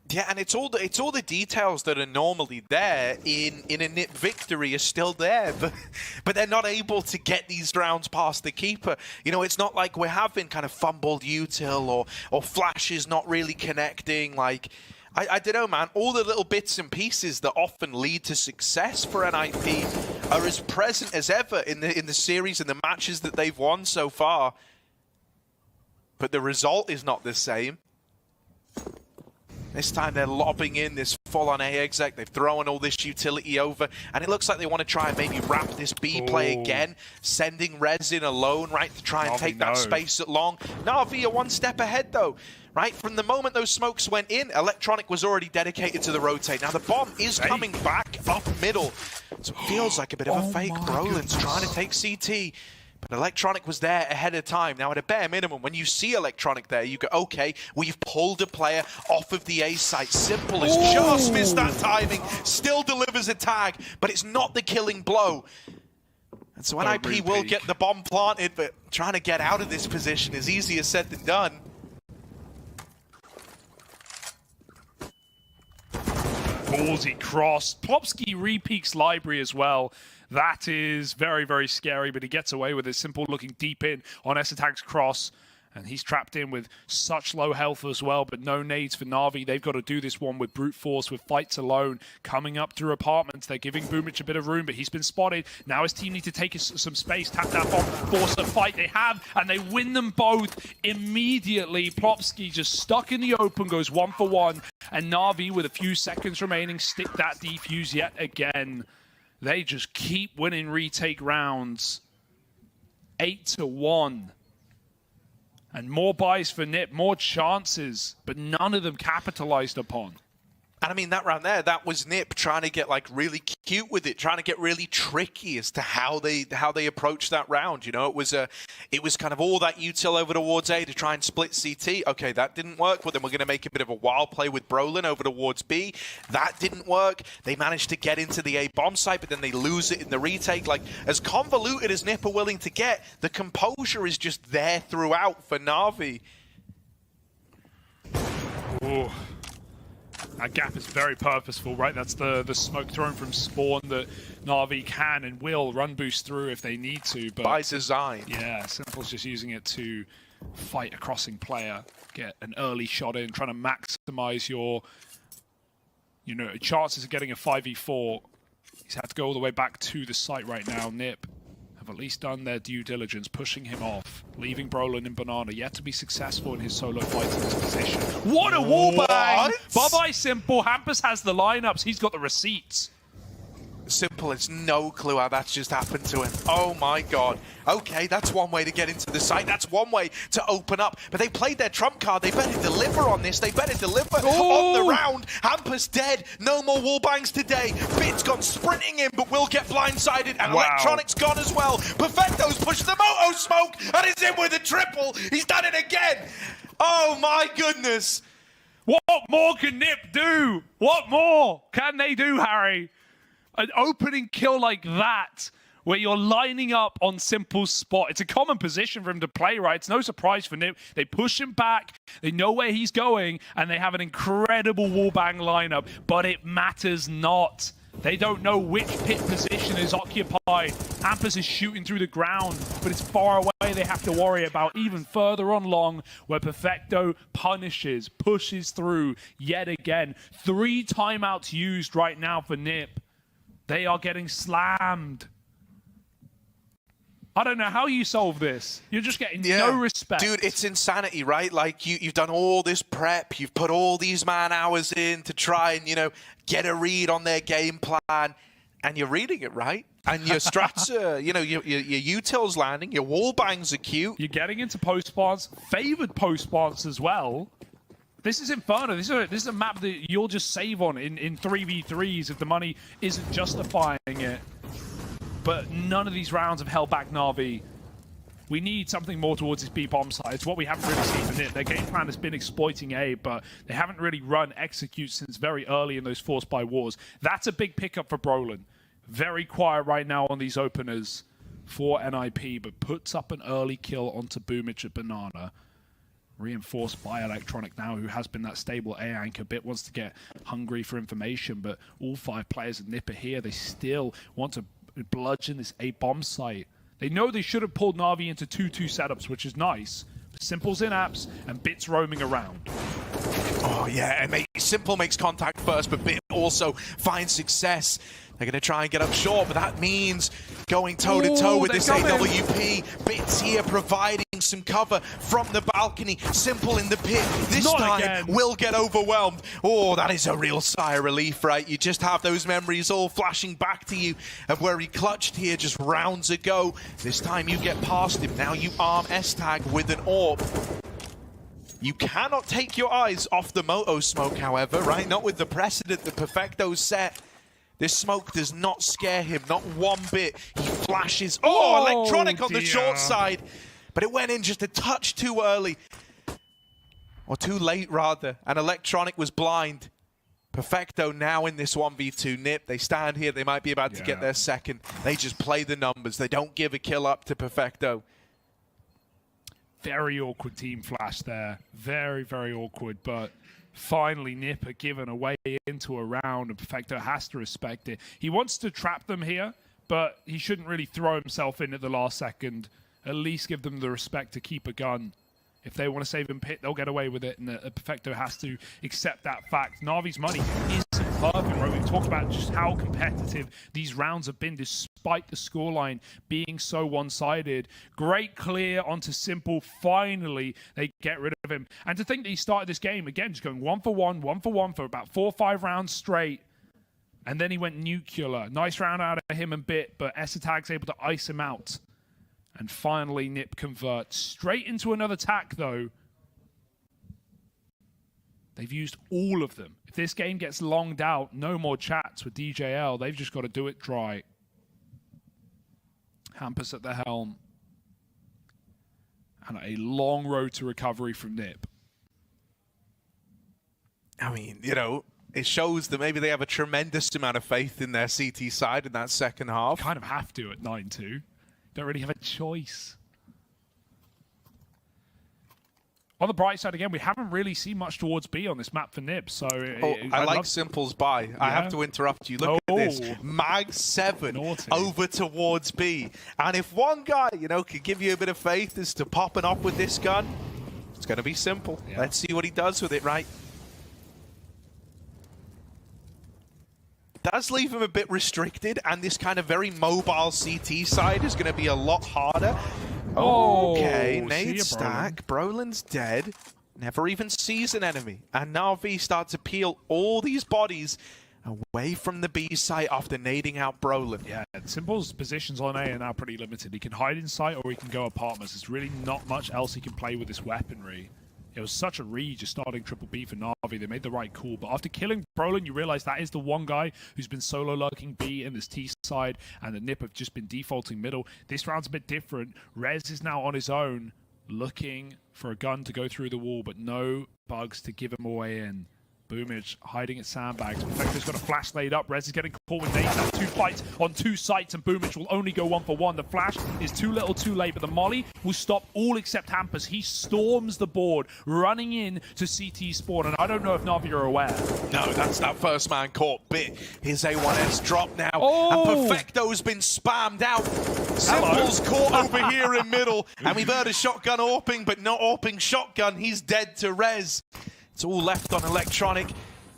Yeah, and it's all the details that are normally there in a Nip victory are still there, but they're not able to get these rounds past the keeper. You know, it's not like we're having kind of fumbled util or flashes not really connecting. Like, I don't know, man. All the little bits and pieces that often lead to success for NIP are as present as ever in the series and the matches that they've won so far. But the result is not the same. This time they're lobbing in this full-on A exec. They've thrown all this utility over, and it looks like they want to try and maybe wrap this B play again, sending Rez in alone, right, to try and take that space at long. Na'Vi are one step ahead, though, right? From the moment those smokes went in, Electronic was already dedicated to the rotate. Now the bomb is coming back up middle, so it feels like a bit of a fake. Brolin's trying to take CT. But Electronic was there ahead of time. Now, at a bare minimum, when you see Electronic there, you go, okay, we've pulled a player off of the A site. Simple as just missed that timing, still delivers a tag, but it's not the killing blow. And so NIP will get the bomb planted, but trying to get out of this position is easier said than done. Ballsy cross. Plopsky re-peaks Library as well. That is very, very scary, but he gets away with it. Simple looking deep in on Esatag's cross, and he's trapped in with such low health as well, but no nades for Na'Vi. They've got to do this one with brute force, with fights alone, coming up through apartments. They're giving Boomich a bit of room, but he's been spotted. Now his team need to take some space, tap that bomb, force a fight. They have, and they win them both immediately. Plopsky just stuck in the open, goes 1 for 1, and Na'Vi, with a few seconds remaining, stick that defuse yet again. They just keep winning retake rounds. 8-1. And more buys for Nip, more chances, but none of them capitalized upon. And I mean, that round there, that was Nip trying to get like really cute with it, trying to get really tricky as to how they approached that round. You know, it was kind of all that util over towards A to try and split CT. Okay, that didn't work. But then we're going to make a bit of a wild play with Brolin over towards B. That didn't work. They managed to get into the A bomb site, but then they lose it in the retake. Like, as convoluted as Nip are willing to get, the composure is just there throughout for Na'Vi. Ooh. That gap is very purposeful, right? That's the smoke thrown from spawn that Na'Vi can and will run boost through if they need to. But by design. Yeah, Simple's just using it to fight a crossing player, get an early shot in, trying to maximize your, chances of getting a 5v4. He's had to go all the way back to the site right now. Nip have at least done their due diligence, pushing him off, leaving Brolin and Banana yet to be successful in his solo fight in this position. What a wallbang! Bye-bye, Simple. Hampus has the lineups. He's got the receipts. Simple has no clue how that's just happened to him. Oh my god. Okay, that's one way to get into the site. That's one way to open up. But they played their trump card. They better deliver on this. They better deliver on the round. Hampus dead. No more wallbangs today. Bit's gone sprinting in, but will get blindsided. And Electronic's gone as well. Perfecto's pushed the Moto smoke and is in with a triple. He's done it again. Oh my goodness. What more can Nip do? What more can they do, Harry? An opening kill like that, where you're lining up on Simple's spot. It's a common position for him to play, right? It's no surprise for Nip. They push him back, they know where he's going, and they have an incredible wallbang lineup, but it matters not. They don't know which pit position is occupied. Hampus is shooting through the ground, but it's far away they have to worry about. Even further on long, where Perfecto pushes through yet again. 3 timeouts used right now for Nip. They are getting slammed. I don't know how you solve this. You're just getting no respect. Dude, it's insanity, right? Like, you've done all this prep. You've put all these man hours in to try and, get a read on their game plan. And you're reading it, right? And your strats are, your util's landing. Your wall bangs are cute. You're getting into post-spawns. Favored post-spawns as well. This is Inferno. This is a map that you'll just save on in 3v3s if the money isn't justifying it. But none of these rounds have held back Na'Vi. We need something more towards this B bomb side. It's what we haven't really seen from it. Their game plan has been exploiting A, but they haven't really run execute since very early in those forced by wars. That's a big pickup for Brolin. Very quiet right now on these openers for NIP, but puts up an early kill onto Boomich at Banana. Reinforced by Electronic now, who has been that stable A anchor. Bit wants to get hungry for information, but all 5 players at Nip are here. They still want to bludgeon this A bomb site. They know they should have pulled Na'Vi into 2-2 setups, which is nice. But Simple's in apps and Bit's roaming around. Oh yeah, and Simple makes contact first, but Bit also finds success. They're going to try and get up short, but that means going toe-to-toe with this AWP. Bit's here providing some cover from the balcony. Simple in the pit. This time will get overwhelmed. Oh, that is a real sigh of relief, right? You just have those memories all flashing back to you of where he clutched here just rounds ago. This time you get past him. Now you arm S-Tag with an AWP. You cannot take your eyes off the Moto smoke, however, right? Not with the precedent that Perfecto's set. This smoke does not scare him, not one bit. He flashes. Oh, Electronic on the short side. But it went in just a touch too early. Or too late, rather. And Electronic was blind. Perfecto now in this 1v2 Nip. They stand here. They might be about to get their second. They just play the numbers. They don't give a kill up to Perfecto. Very awkward team flash there. Very, very awkward, but finally Nip are given away into a round, and Perfecto has to respect it. He wants to trap them here, but he shouldn't really throw himself in at the last second. At least give them the respect to keep a gun. If they want to save him pit, they'll get away with it, and Perfecto has to accept that fact. Na'Vi's money isn't perfect, right? We've talked about just how competitive these rounds have been despite the scoreline being so one-sided. Great clear onto Simple. Finally, they get rid of him. And to think that he started this game, again, just going 1 for 1 for about 4 or 5 rounds straight. And then he went nuclear. Nice round out of him and Bit, but S-Tag's able to ice him out. And finally, Nip converts. Straight into another attack, though. They've used all of them. If this game gets longed out, no more chats with DJL. They've just got to do it dry. Hampus at the helm. And a long road to recovery from Nip. I mean, you know, it shows that maybe they have a tremendous amount of faith in their CT side in that second half. Kind of have to at 9-2. Don't really have a choice. On the bright side, again, we haven't really seen much towards B on this map for Nib, so... I like Simple's buy. Yeah. I have to interrupt you. Look at this. Mag 7 over towards B. And if one guy, you know, could give you a bit of faith as to popping up with this gun, it's going to be Simple. Yeah. Let's see what he does with it, right? Does leave him a bit restricted, and this kind of very mobile CT side is going to be a lot harder. Okay, nade stack. Brolin's dead. Never even sees an enemy. And Na'Vi start to peel all these bodies away from the B site after nading out Brolin. Yeah, Simple's positions on A are now pretty limited. He can hide in sight or he can go apartments. There's really not much else he can play with this weaponry. It was such a read just starting Triple B for Na'Vi. They made the right call. But after killing Brolin, you realize that is the one guy who's been solo lurking B in this T side, and the Nip have just been defaulting middle. This round's a bit different. Rez is now on his own, looking for a gun to go through the wall, but no bugs to give him a way in. Boomage hiding at sandbags. Perfecto's got a flash laid up. Rez is getting caught with nades. That's 2 fights on 2 sites, and Boomage will only go 1 for 1. The flash is too little too late, but the molly will stop all except Hampus. He storms the board, running in to CT spawn, and I don't know if Na'Vi are aware. No, that's that first man caught. Bit. His A1S drop now, and Perfecto's been spammed out. Simple's caught over here in middle, and we've heard a shotgun AWPing, but not AWPing shotgun. He's dead to Rez. It's all left on Electronic.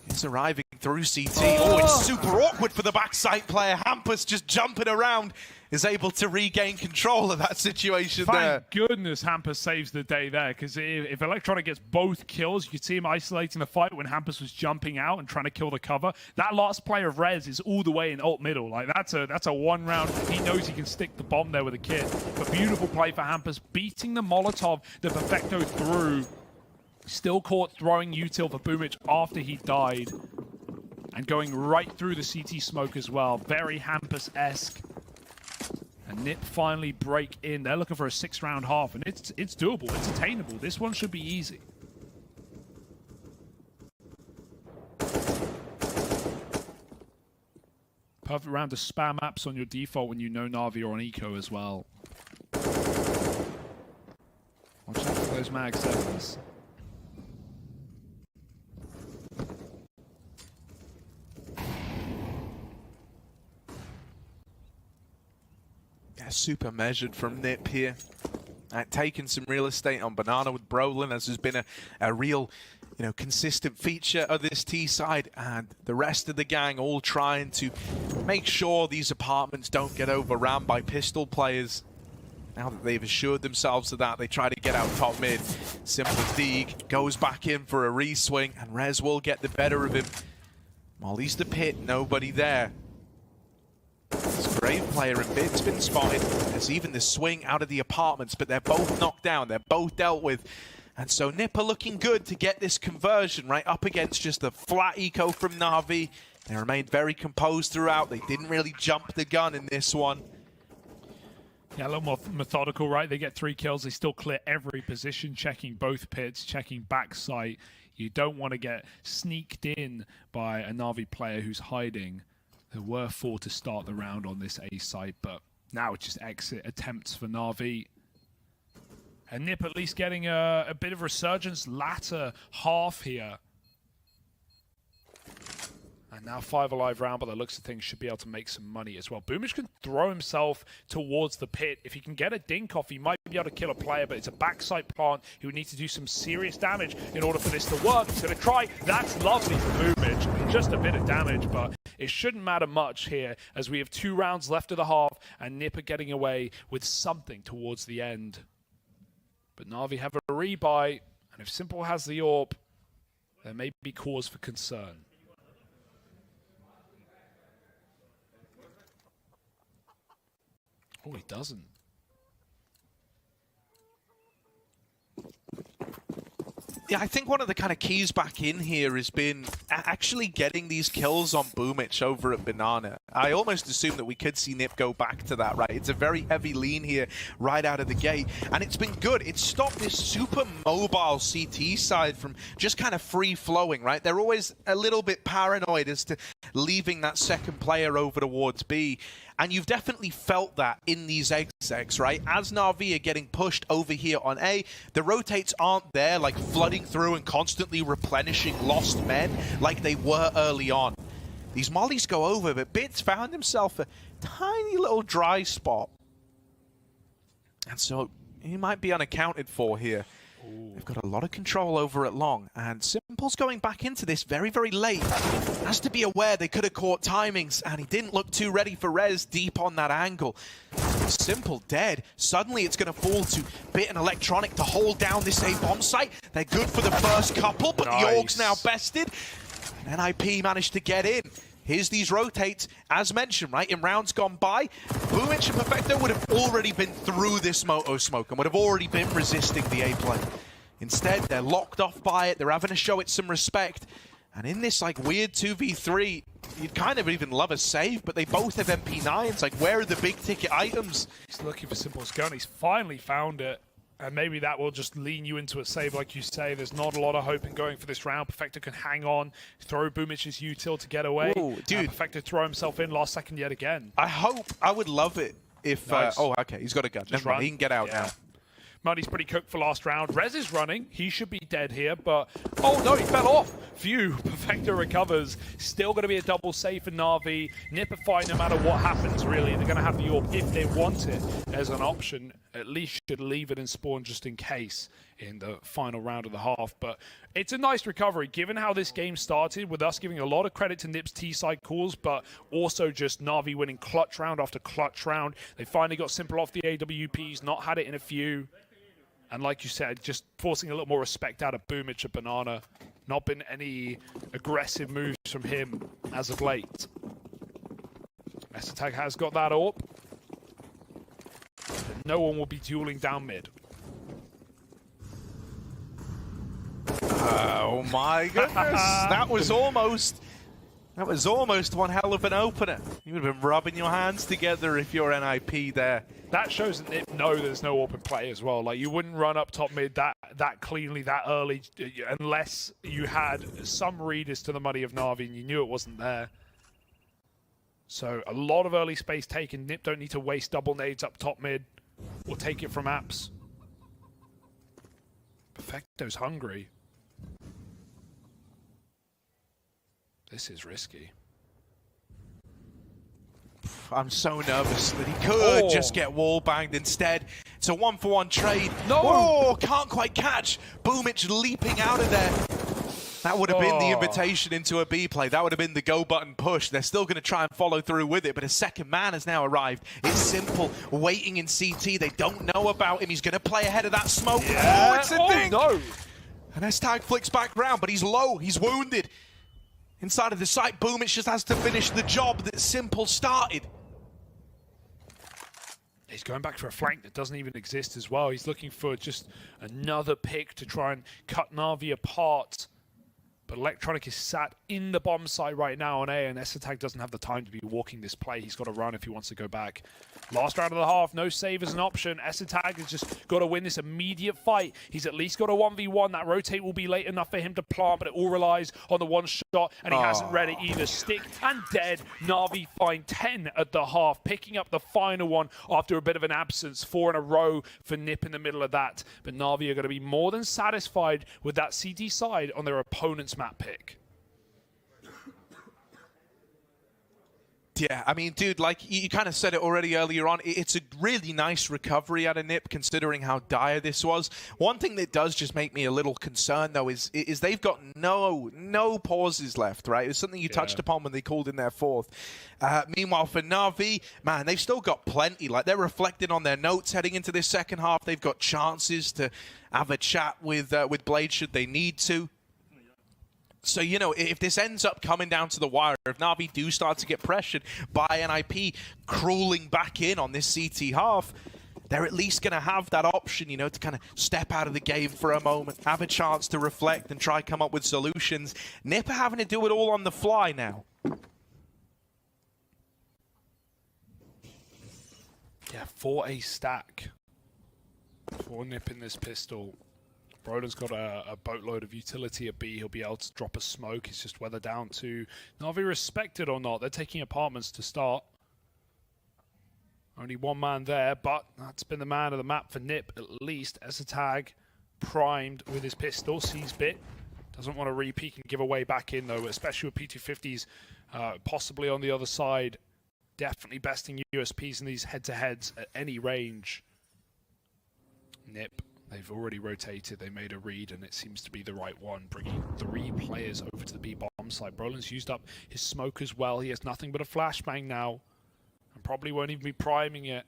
It's arriving through CT. Oh, it's super awkward for the backside player. Hampus just jumping around is able to regain control of that situation there. Thank goodness Hampus saves the day there, because if Electronic gets both kills, you could see him isolating the fight when Hampus was jumping out and trying to kill the cover. That last player of Rez is all the way in ult middle. Like that's a 1 round. He knows he can stick the bomb there with a kit. But beautiful play for Hampus, beating the Molotov that Perfecto threw. Still caught throwing util for Boomich after he died. And going right through the CT smoke as well. Very Hampus-esque. And Nip finally break in. They're looking for a 6-round half, and it's doable. It's attainable. This one should be easy. Perfect round to spam apps on your default when you know Na'Vi or on Eco as well. Watch out for those mag 7s. Super measured from Nip here. Taking some real estate on Banana with Brolin, as has been a real, consistent feature of this T side, and the rest of the gang all trying to make sure these apartments don't get overrun by pistol players. Now that they've assured themselves of that, they try to get out top mid. Simple Deeg goes back in for a re-swing, and Rez will get the better of him. Molly's the pit, nobody there. Brave player and Bid's been spotted. There's even the swing out of the apartments, but they're both knocked down. They're both dealt with. And so Nipper looking good to get this conversion, right? Up against just a flat eco from Na'Vi. They remained very composed throughout. They didn't really jump the gun in this one. Yeah, a little more methodical, right? They get 3 kills. They still clear every position, checking both pits, checking backside. You don't want to get sneaked in by a Na'Vi player who's hiding. There were 4 to start the round on this A site, but now it's just exit attempts for Na'Vi. And Nip at least getting a bit of resurgence latter half here. And now 5 alive round, but the looks of things should be able to make some money as well. Boomich can throw himself towards the pit. If he can get a dink off, he might be able to kill a player, but it's a backside plant. He would need to do some serious damage in order for this to work. He's going to try. That's lovely for Boomich. Just a bit of damage, but it shouldn't matter much here as we have 2 rounds left of the half, and Nipper getting away with something towards the end. But Na'Vi have a rebuy, and if Simple has the AWP, there may be cause for concern. Oh, he doesn't. Yeah, I think one of the kind of keys back in here has been actually getting these kills on Boomich over at Banana. I almost assume that we could see Nip go back to that, right? It's a very heavy lean here right out of the gate, and it's been good. It's stopped this super mobile CT side from just kind of free-flowing, right? They're always a little bit paranoid as to leaving that second player over towards B. And you've definitely felt that in these execs, right? As Na'Vi are getting pushed over here on A, the rotates aren't there, like flooding through and constantly replenishing lost men like they were early on. These mollies go over, but Bits found himself a tiny little dry spot. And so he might be unaccounted for here. They've got a lot of control over it long, and Simple's going back into this very, very late. Has to be aware they could have caught timings, and he didn't look too ready for Rez deep on that angle. Simple dead. Suddenly it's going to fall to Bit and Electronic to hold down this A bomb site. They're good for the first couple, but the Org's now bested. And NIP managed to get in. Here's these rotates, as mentioned, right, in rounds gone by. Boomich and Perfecto would have already been through this Moto smoke and would have already been resisting the A play. Instead, they're locked off by it. They're having to show it some respect. And in this, like, weird 2v3, you'd kind of even love a save, but they both have MP9s. Like, where are the big-ticket items? He's looking for Simple's gun. He's finally found it. And maybe that will just lean you into a save, like you say. There's not a lot of hope in going for this round. Perfecto can hang on, throw Boomich's util to get away. Ooh, dude. Perfecto throw himself in last second yet again. I would love it if... Nice. Oh, okay, he's got a gun. Never mind, he can get out now. Money's pretty cooked for last round. Rez is running. He should be dead here, but... Oh, no, he fell off. Phew, Perfecto recovers. Still going to be a double save for Na'Vi. Nip are fine no matter what happens, really. They're going to have the AWP if they want it as an option. At least should leave it and spawn just in case in the final round of the half. But it's a nice recovery, given how this game started, with us giving a lot of credit to Nip's T-side calls, but also just Na'Vi winning clutch round after clutch round. They finally got Simple off the AWPs, not had it in a few. And like you said, just forcing a little more respect out of Boomich at Banana. Not been any aggressive moves from him as of late. S-Attack has got that AWP. No one will be dueling down mid. Oh my goodness. That was almost one hell of an opener. You would have been rubbing your hands together if you're NIP there. That shows that they know there's no open play as well. Like, you wouldn't run up top mid that cleanly, that early, unless you had some read as to the money of Na'Vi and you knew it wasn't there. So a lot of early space taken. Nip don't need to waste double nades up top mid or take it from apps. Perfecto's hungry. This is risky. I'm so nervous that he could just get wall banged instead. It's a 1-for-1 trade. No! Oh, can't quite catch. Boomich leaping out of there. That would have been the invitation into a B play. That would have been the go button push. They're still going to try and follow through with it, but a second man has now arrived. It's Simple waiting in CT. They don't know about him. He's going to play ahead of that smoke. Yeah. Oh, it's a thing. No. And S-Tag flicks back round, but he's low. He's wounded. Inside of the site, Boomich just has to finish the job that Simple started. He's going back for a flank that doesn't even exist as well. He's looking for just another pick to try and cut Na'Vi apart. But Electronic is sat in the bomb site right now on A, and S-Tag doesn't have the time to be walking this play. He's got to run if he wants to go back. Last round of the half, no save as an option. S-Tag has just got to win this immediate fight. He's at least got a 1v1. That rotate will be late enough for him to plant, but it all relies on the one shot, and he hasn't read it either. Stick and dead. Na'Vi find 10 at the half, picking up the final one after a bit of an absence. 4 in a row for Nip in the middle of that. But Na'Vi are going to be more than satisfied with that CT side on their opponent's map pick. Yeah, I mean, dude, like you kind of said it already earlier on, it's a really nice recovery out of Nip considering how dire this was. One thing that does just make me a little concerned, though, is they've got no pauses left, right? It was something you touched upon when they called in their fourth. Meanwhile, for Na'Vi, man, they've still got plenty. Like, they're reflecting on their notes heading into this second half. They've got chances to have a chat with Blade should they need to. So, you know, if this ends up coming down to the wire, if Na'Vi do start to get pressured by NIP crawling back in on this CT half, they're at least going to have that option, you know, to kind of step out of the game for a moment, have a chance to reflect and try come up with solutions. Nip are having to do it all on the fly now. Yeah, 4 a stack for Nip in this pistol. Broden's got a boatload of utility at B. He'll be able to drop a smoke. It's just whether down to Na'Vi respected or not. They're taking apartments to start. Only one man there, but that's been the man of the map for Nip at least. S-Tag primed with his pistol. Sees bit. Doesn't want to re-peek and give away back in, though, especially with P250s possibly on the other side. Definitely besting USPs in these head-to-heads at any range. Nip. They've already rotated, they made a read, and it seems to be the right one, bringing 3 players over to the B bomb site. Brolin's used up his smoke as well. He has nothing but a flashbang now, and probably won't even be priming it.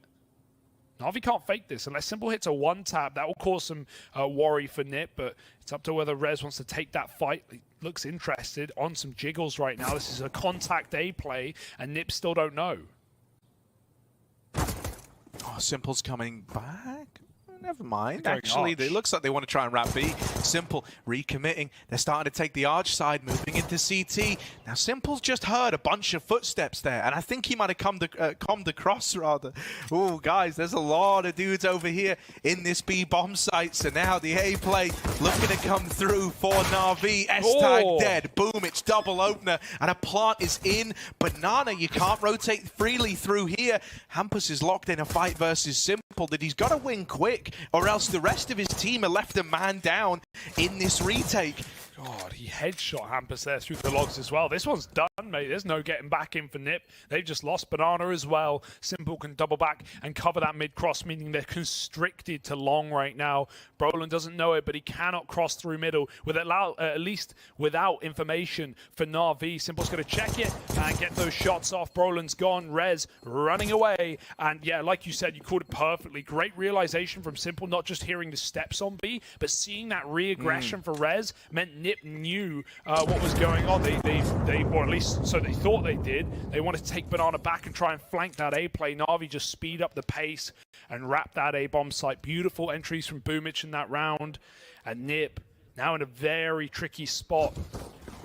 Na'Vi can't fake this. Unless Simple hits a 1-tap, that will cause some worry for Nip, but it's up to whether Rez wants to take that fight. He looks interested on some jiggles right now. This is a contact A play, and Nip still don't know. Oh, Simple's coming back. Never mind. Actually, it looks like they want to try and wrap B. Simple recommitting. They're starting to take the arch side, moving into CT. Now, Simple's just heard a bunch of footsteps there, and I think he might have come across, rather. Oh, guys, there's a lot of dudes over here in this B bomb site. So now the A play looking to come through for Na'Vi. S-Tag dead. Boom, it's double opener, and a plant is in. Banana, you can't rotate freely through here. Hampus is locked in a fight versus Simple that he's got to win quick, or else the rest of his team are left a man down in this retake. God, he headshot Hampus there through the logs as well. This one's done, mate. There's no getting back in for Nip. They've just lost Banana as well. Simple can double back and cover that mid-cross, meaning they're constricted to long right now. Brolin doesn't know it, but he cannot cross through middle, with at least without information for Na'Vi. Simple's going to check it and get those shots off. Brolin's gone. Rez running away. And yeah, like you said, you called it perfectly. Great realization from Simple, not just hearing the steps on B, but seeing that re-aggression for Rez meant Nip knew what was going on. They, or at least so they thought they did. They wanted to take Banana back and try and flank that A play. Na'Vi just speed up the pace and wrap that A bomb site. Beautiful entries from Boomich in that round. And Nip now in a very tricky spot.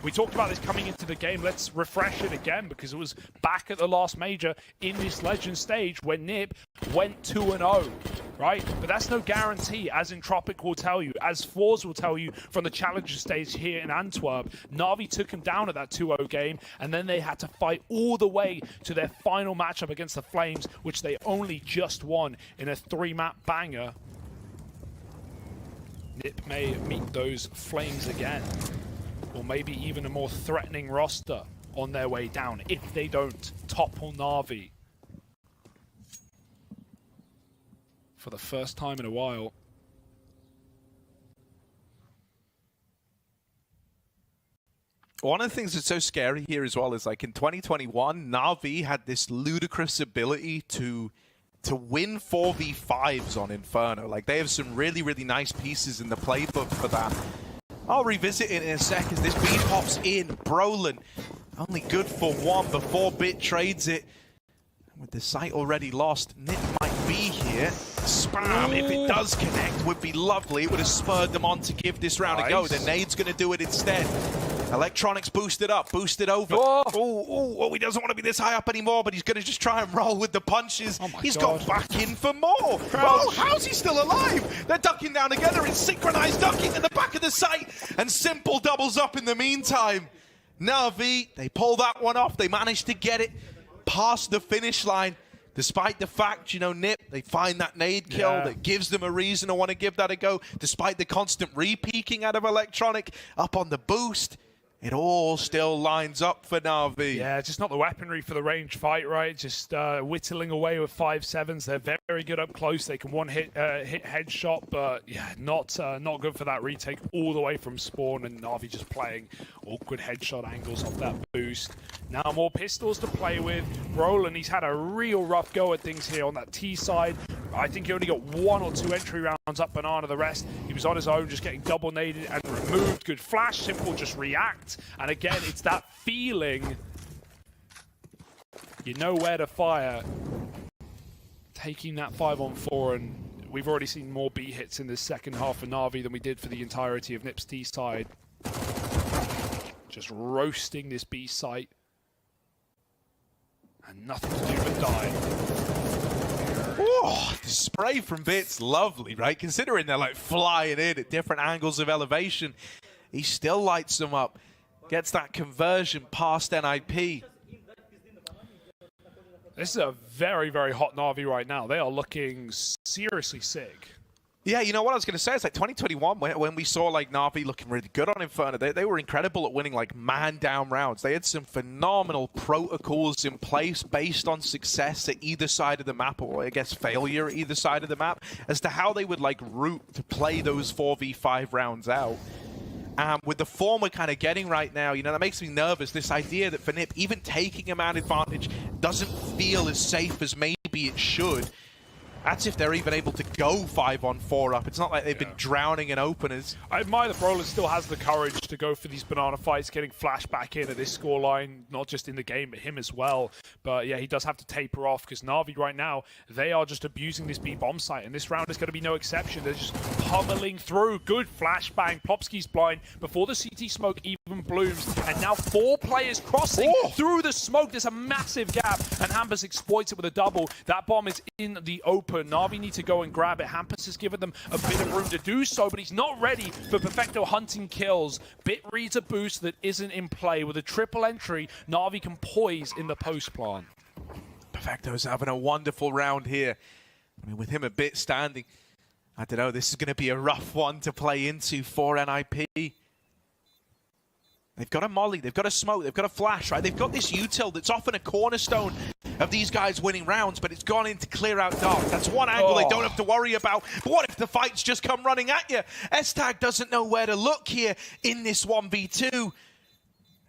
We talked about this coming into the game. Let's refresh it again because it was back at the last major in this Legend stage when Nip went 2-0, right? But that's no guarantee, as Entropic will tell you, as Force will tell you from the Challenger stage here in Antwerp. Na'Vi took him down at that 2-0 game, and then they had to fight all the way to their final matchup against the Flames, which they only just won in a 3-map banger. Nip may meet those Flames again, or maybe even a more threatening roster on their way down if they don't topple Na'Vi for the first time in a while. One of the things that's so scary here as well is, like, in 2021, Na'Vi had this ludicrous ability to win 4v5s on Inferno. Like, they have some really, really nice pieces in the playbook for that. I'll revisit it in a sec as this B pops in. Brolin, only good for one before Bit trades it. With the site already lost, Nip might be here. Spam, if it does connect, would be lovely. It would have spurred them on to give this round a go. The nade's going to do it instead. Electronics boosted up, boosted over. Oh, he doesn't want to be this high up anymore, but he's going to just try and roll with the punches. He's gone back in for more. Oh, how's he still alive? They're ducking down together in synchronized ducking at the back of the site, and Simple doubles up in the meantime. Na'Vi, they pull that one off. They managed to get it past the finish line. Despite the fact, you know, Nip, they find that nade kill that gives them a reason to want to give that a go. Despite the constant re-peeking out of Electronic, up on the boost, it all still lines up for Na'Vi. Yeah, just not the weaponry for the range fight, right? Just whittling away with 5.7s. They're very good up close. They can hit headshot, but yeah, not good for that retake all the way from spawn. And Na'Vi just playing awkward headshot angles off that boost. Now more pistols to play with. Roland, he's had a real rough go at things here on that T side. I think he only got 1 or 2 entry rounds up Banana. The rest, he was on his own, just getting double naded and removed. Good flash, Simple just react. And again, it's that feeling, you know where to fire. Taking that 5-on-4, and we've already seen more B hits in the second half for Na'Vi than we did for the entirety of Nip's T side. Just roasting this B site. And nothing to do but die. Oh, the spray from Bit's lovely, right? Considering they're like flying in at different angles of elevation, he still lights them up. Gets that conversion past NIP. This is a very, very hot Na'Vi right now. They are looking seriously sick. Yeah, you know what I was going to say? It's like 2021 when we saw like Na'Vi looking really good on Inferno. They were incredible at winning like man-down rounds. They had some phenomenal protocols in place based on success at either side of the map, or I guess failure at either side of the map, as to how they would like route to play those 4v5 rounds out. With the form we're kind of getting right now, you know, that makes me nervous. This idea that for Nip, even taking a man advantage doesn't feel as safe as maybe it should. That's if they're even able to go 5-on-4 up. It's not like they've been drowning in openers. I admire that Brolin still has the courage to go for these banana fights, getting flashed back in at this scoreline, not just in the game, but him as well. But yeah, he does have to taper off, because Na'Vi right now, they are just abusing this B-bomb site, and this round is going to be no exception. They're just pummeling through. Good flashbang. Plopsky's blind before the CT smoke even blooms, and now 4 players crossing through the smoke. There's a massive gap, and Hampus exploits it with a double. That bomb is in the open. Na'Vi need to go and grab it. Hampus has given them a bit of room to do so, but he's not ready for Perfecto hunting kills. Bit reads a boost that isn't in play. With a triple entry, Na'Vi can poise in the post plant. Perfecto's having a wonderful round here. I mean, with him a bit standing, I don't know, this is going to be a rough one to play into for NIP. They've got a molly, they've got a smoke, they've got a flash, right? They've got this util that's often a cornerstone of these guys winning rounds, but it's gone in to clear out dark. That's one angle they don't have to worry about. But what if the fights just come running at you? S-Tag doesn't know where to look here in this 1v2.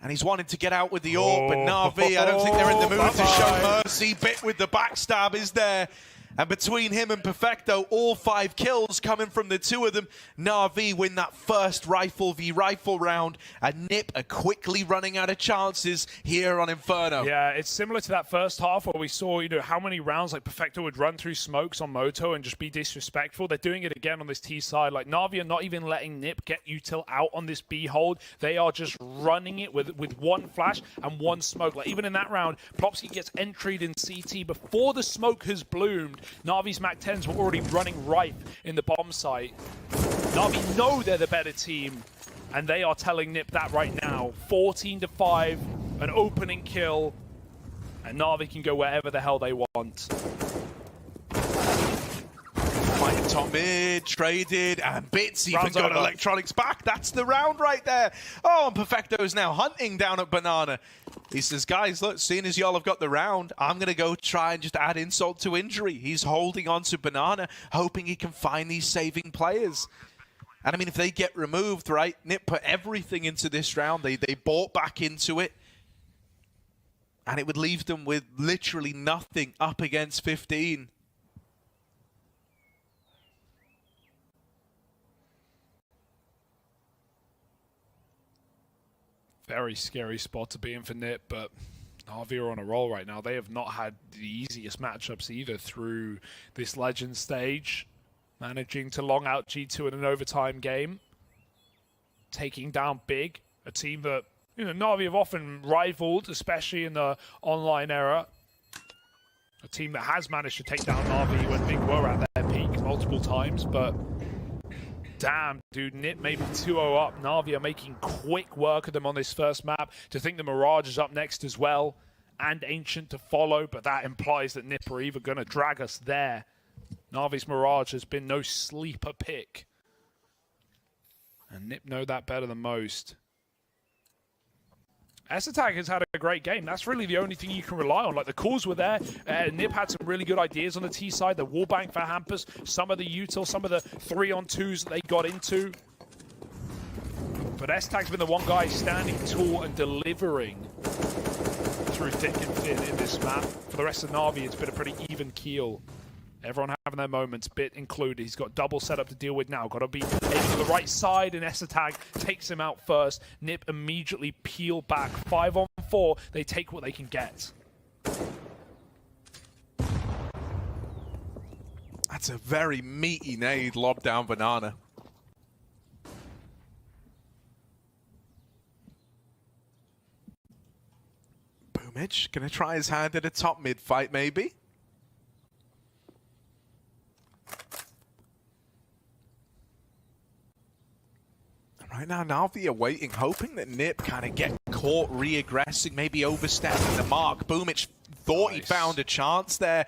And he's wanting to get out with the orb, but Na'Vi, I don't think they're in the mood to show mercy. Bit with the backstab is there. And between him and Perfecto, all 5 kills coming from the 2 of them. Na'Vi win that first rifle v rifle round, and Nip are quickly running out of chances here on Inferno. Yeah, it's similar to that first half where we saw, how many rounds like Perfecto would run through smokes on Moto and just be disrespectful. They're doing it again on this T side. Like, Na'Vi are not even letting Nip get util out on this B hold. They are just running it with one flash and one smoke. Like, even in that round, Plopsy gets entry'd in CT before the smoke has bloomed. Na'Vi's MAC-10s were already running ripe in the bomb site. Na'Vi know they're the better team, and they are telling Nip that right now. 14-5, an opening kill, and Na'Vi can go wherever the hell they want. Fighting top mid, traded, and Bits even Round's got over. Electronics back. That's the round right there. Oh, and Perfecto's now hunting down at Banana. He says, guys, look, seeing as y'all have got the round, I'm going to go try and just add insult to injury. He's holding on to Banana, hoping he can find these saving players. And I mean, if they get removed, right, Nip put everything into this round. They bought back into it. And it would leave them with literally nothing up against 15. Very scary spot to be in for Nip, but Na'Vi are on a roll right now. They have not had the easiest matchups either through this Legend stage. Managing to long out G2 in an overtime game. Taking down Big, a team that, Na'Vi have often rivaled, especially in the online era. A team that has managed to take down Na'Vi when Big were at their peak multiple times, but damn, dude, Nip maybe 2-0 up. Na'Vi are making quick work of them on this first map. To think the Mirage is up next as well, and Ancient to follow, but that implies that Nip are either going to drag us there. Na'Vi's Mirage has been no sleeper pick. And Nip know that better than most. Esatag has had a great game. That's really the only thing you can rely on. Like, the calls were there. Nip had some really good ideas on the T side. The wallbang for Hampus, some of the util, some of the 3-on-2s that they got into. But Esatag's been the one guy standing tall and delivering through thick and thin in this map. For the rest of Na'Vi, it's been a pretty even keel. Everyone having their moments, Bit included. He's got double setup to deal with now. Got to be aiming to the right side, and Esatag takes him out first. Nip immediately peel back. 5-on-4. They take what they can get. That's a very meaty nade lobbed down Banana. Boomich gonna try his hand at a top mid fight, maybe. Right now, Na'Vi are waiting, hoping that Nip kind of get caught re-aggressing, maybe overstepping the mark. Boomich thought he found a chance there.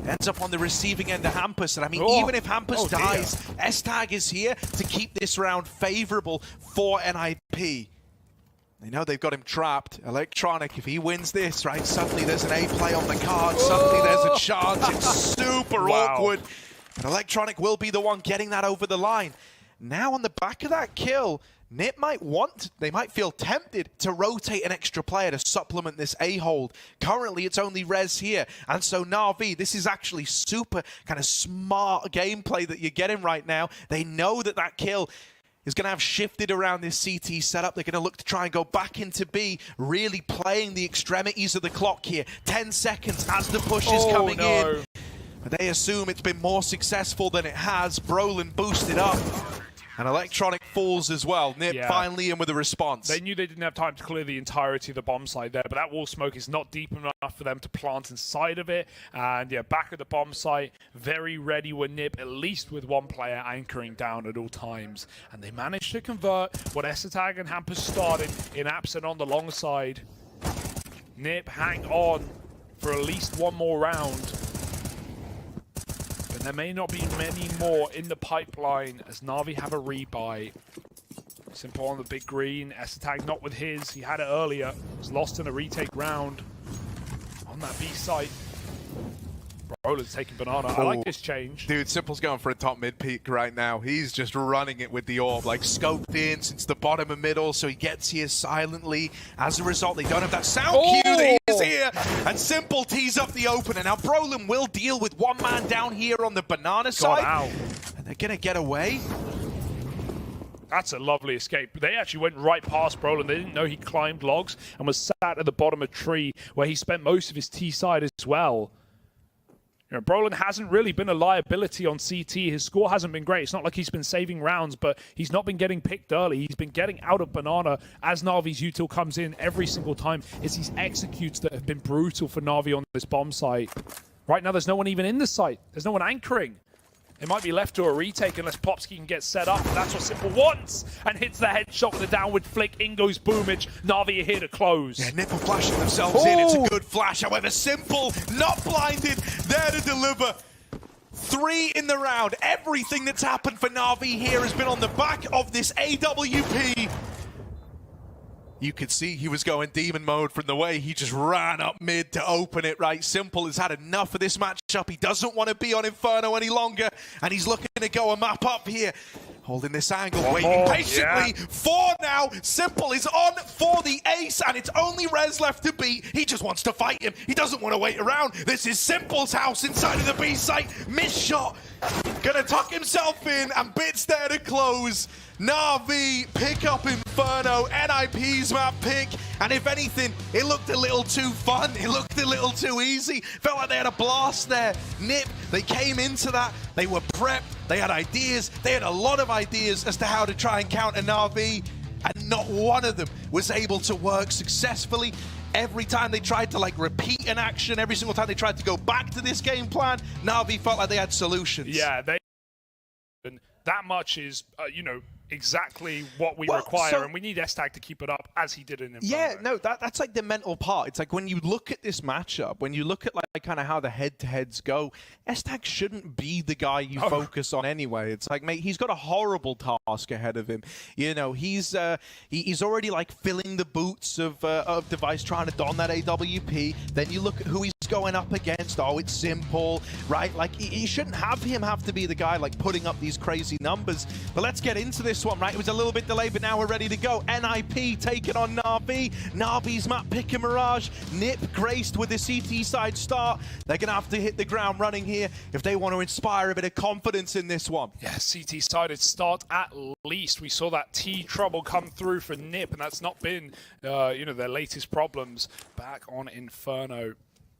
Ends up on the receiving end of Hampus. And I mean, even if Hampus dies, Esatag is here to keep this round favorable for NIP. They know they've got him trapped. Electronic, if he wins this, right, suddenly there's an A play on the card. Suddenly there's a chance. It's super awkward. But Electronic will be the one getting that over the line. Now on the back of that kill, Nip they might feel tempted to rotate an extra player to supplement this A-hold. Currently, it's only Rez here. And so Na'Vi, this is actually super kind of smart gameplay that you're getting right now. They know that that kill is going to have shifted around this CT setup. They're going to look to try and go back into B, really playing the extremities of the clock here. 10 seconds as the push is coming in. But they assume it's been more successful than it has. Brolin boosted up. And Electronic falls as well. Nip finally in with a response. They knew they didn't have time to clear the entirety of the bomb site there, but that wall smoke is not deep enough for them to plant inside of it. And yeah, back at the bomb site, very ready were Nip, at least with one player anchoring down at all times. And they managed to convert what Esatag and Hampus started in Absent on the long side. Nip hang on for at least one more round. There may not be many more in the pipeline as Na'Vi have a rebuy. Simple on the big green. Esatag not with his. He had it earlier. Was lost in a retake round on that B site. Roland's taking Banana. I like this change. Dude, Simple's going for a top mid peak right now. He's just running it with the orb, like scoped in since the bottom of middle, so he gets here silently. As a result, they don't have that sound cue that he's is here, and Simple tees up the opener. Now Brolin will deal with one man down here on the banana side, and they're gonna get away. That's a lovely escape. They actually went right past Brolin. They didn't know he climbed logs and was sat at the bottom of a tree where he spent most of his T side as well. You know, Brolin hasn't really been a liability on CT. His score hasn't been great. It's not like he's been saving rounds, but he's not been getting picked early. He's been getting out of banana as Na'Vi's util comes in every single time. It's these executes that have been brutal for Na'Vi on this bomb site. Right now, there's no one even in the site. There's no one anchoring. It might be left to a retake unless Popsky can get set up. That's what Simple wants, and hits the headshot with a downward flick. In goes Boomage. Na'Vi are here to close. Yeah, Nip are flashing themselves in. It's a good flash. However, Simple, not blinded, there to deliver. 3 in the round. Everything that's happened for Na'Vi here has been on the back of this AWP. You could see he was going demon mode from the way he just ran up mid to open it, right? Simple has had enough of this matchup. He doesn't want to be on Inferno any longer, and he's looking to go a map up here. Holding this angle, waiting patiently. 4 now. Simple is on for the ace, and it's only Rez left to beat. He just wants to fight him. He doesn't want to wait around. This is Simple's house inside of the B site. Missed shot. Gonna tuck himself in, and Bits there to close. Na'Vi pick up Inferno, NIP's map pick, and if anything, it looked a little too fun. It looked a little too easy. Felt like they had a blast there. Nip, they came into that. They were prepped. They had ideas. They had a lot of ideas as to how to try and counter Na'Vi, and not one of them was able to work successfully. Every time they tried to like repeat an action, every single time they tried to go back to this game plan, Na'Vi felt like they had solutions. Yeah, and that much is, you know, exactly what we require, and we need S-Tag to keep it up as he did in Inferno. Yeah, no, that's like the mental part. It's like when you look at this matchup, when you look at like kind of how the head-to-heads go, S-Tag shouldn't be the guy you focus on anyway. It's like, mate, he's got a horrible task ahead of him. You know, he's already like filling the boots of Device trying to don that AWP. Then you look at who he's going up against. Oh, it's Simple, right? Like, you shouldn't have him have to be the guy like putting up these crazy numbers. But let's get into this one, right? It was a little bit delayed, but now we're ready to go. NIP taking on Na'Vi. Na'Vi's map pick and Mirage. Nip graced with the CT side start. They're going to have to hit the ground running here if they want to inspire a bit of confidence in this one. Yeah, CT sided start at least. We saw that T trouble come through for Nip, and that's not been, you know, their latest problems. Back on Inferno.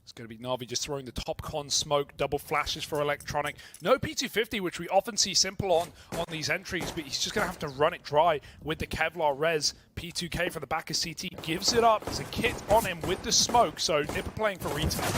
It's going to be Na'Vi just throwing the top con smoke, double flashes for Electronic. No P250, which we often see Simple on these entries, but he's just going to have to run it dry with the Kevlar Res. P2K from the back of CT gives it up. There's a kit on him with the smoke, so Nipper playing for retail.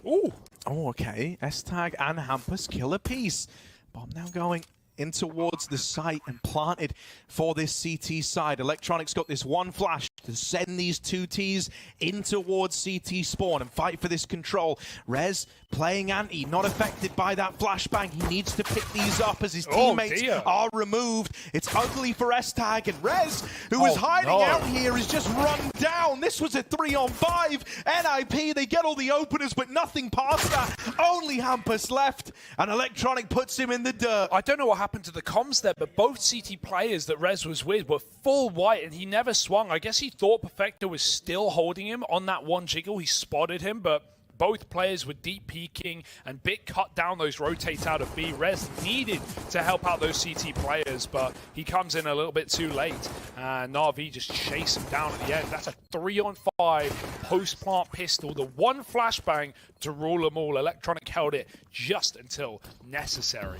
Ooh. Oh, okay. S-Tag and Hampus kill a piece. Bomb now going in towards the site and planted for this CT side. Electronic's got this one flash to send these 2Ts in towards CT spawn and fight for this control. Rez playing anti, not affected by that flashbang. He needs to pick these up as his teammates are removed. It's ugly for S-Tag, and Rez, who was hiding out here, is just run down. This was a 3-on-5. NIP, they get all the openers, but nothing past that. Only Hampus left, and Electronic puts him in the dirt. I don't know what happened to the comms there, but both CT players that Rez was with were full white, and he never swung. I guess he thought Perfecto was still holding him on that one jiggle. He spotted him, but both players were deep peeking, and Bit cut down those rotates out of B. Rez needed to help out those CT players, but he comes in a little bit too late, and Na'Vi just chase him down at the end. That's a 3-on-5 post-plant pistol, the one flashbang to rule them all. Electronic held it just until necessary.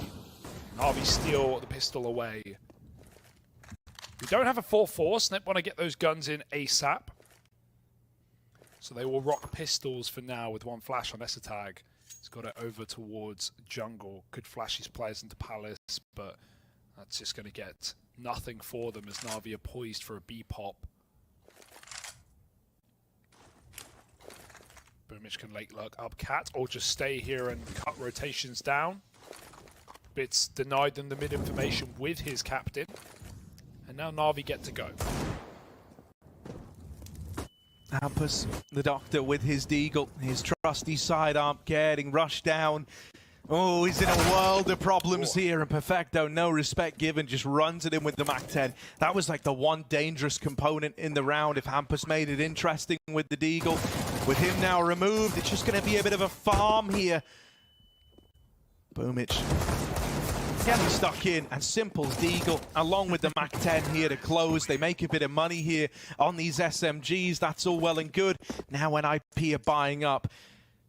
Na'Vi steal the pistol away. We don't have a 4-4. Snip want to get those guns in ASAP. So they will rock pistols for now with one flash on S-Tag. He's got it over towards jungle. Could flash his players into Palace, but that's just going to get nothing for them as Na'Vi are poised for a B-pop. Boomich can late lurk up Cat or just stay here and cut rotations down. Bits denied them the mid information with his captain. And now Na'Vi get to go. Hampus, the doctor with his deagle, his trusty sidearm getting rushed down. Oh, he's in a world of problems here, and Perfecto, no respect given, just runs it in with the Mac-10. That was like the one dangerous component in the round if Hampus made it interesting with the deagle. With him now removed, it's just going to be a bit of a farm here. Boomich getting stuck in, and Simple's Deagle, along with the Mac-10 here to close. They make a bit of money here on these SMGs. That's all well and good. Now when IP are buying up,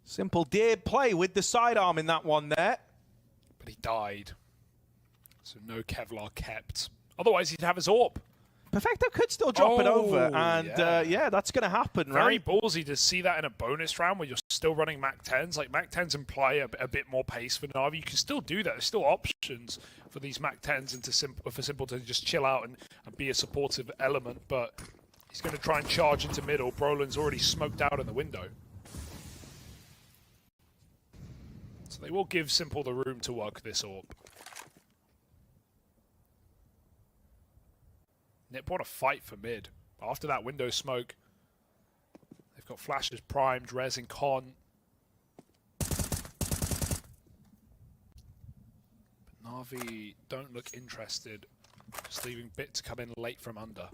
Simple did play with the sidearm in that one there. But he died. So no Kevlar kept. Otherwise, he'd have his AWP. Perfecto could still drop it over, and yeah, that's going to happen, Very right? ballsy to see that in a bonus round where you're still running Mac-10s. Like, Mac-10s imply a bit more pace for Na'Vi. You can still do that. There's still options for these Mac-10s and for Simple to just chill out and be a supportive element, but he's going to try and charge into middle. Brolin's already smoked out in the window. So they will give Simple the room to work this AWP. Nip want to fight for mid. After that window smoke, they've got flashes primed, Rez and Con. But Na'Vi don't look interested, just leaving Bit to come in late from under.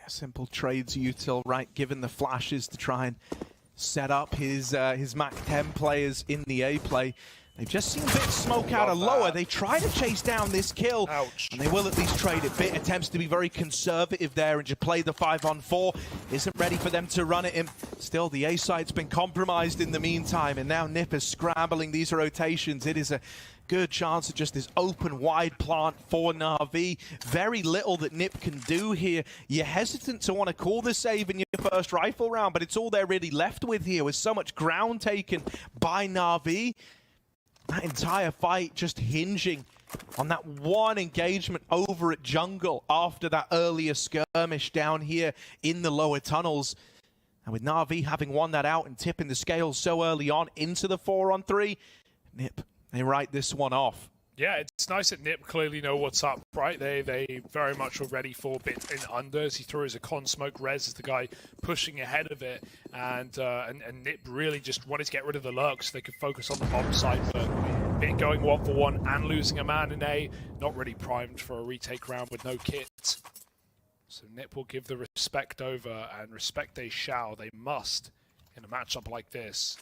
Simple trades util, right, given the flashes to try and set up his Mac-10 players in the A play. They've just seen Bit smoke out a lower. They try to chase down this kill, and they will at least trade it. Bit attempts to be very conservative there and just play the 5-on-4. Isn't ready for them to run at him. Still, the A side's been compromised in the meantime, and now Nip is scrambling these rotations. It is a good chance of just this open, wide plant for Na'Vi. Very little that Nip can do here. You're hesitant to want to call the save in your first rifle round, but it's all they're really left with here, with so much ground taken by Na'Vi. That entire fight just hinging on that one engagement over at jungle after that earlier skirmish down here in the lower tunnels. And with Na'Vi having won that out and tipping the scales so early on into the 4-on-3, Nip, they write this one off. Yeah, it's nice that Nip clearly know what's up, right? They very much were ready for Bit in under as he threw his a con smoke. Rez is the guy pushing ahead of it, and Nip really just wanted to get rid of the lurk so they could focus on the bomb side. But Bit going 1-for-1 and losing a man in A, not really primed for a retake round with no kit. So Nip will give the respect over, and respect they shall. They must in a matchup like this.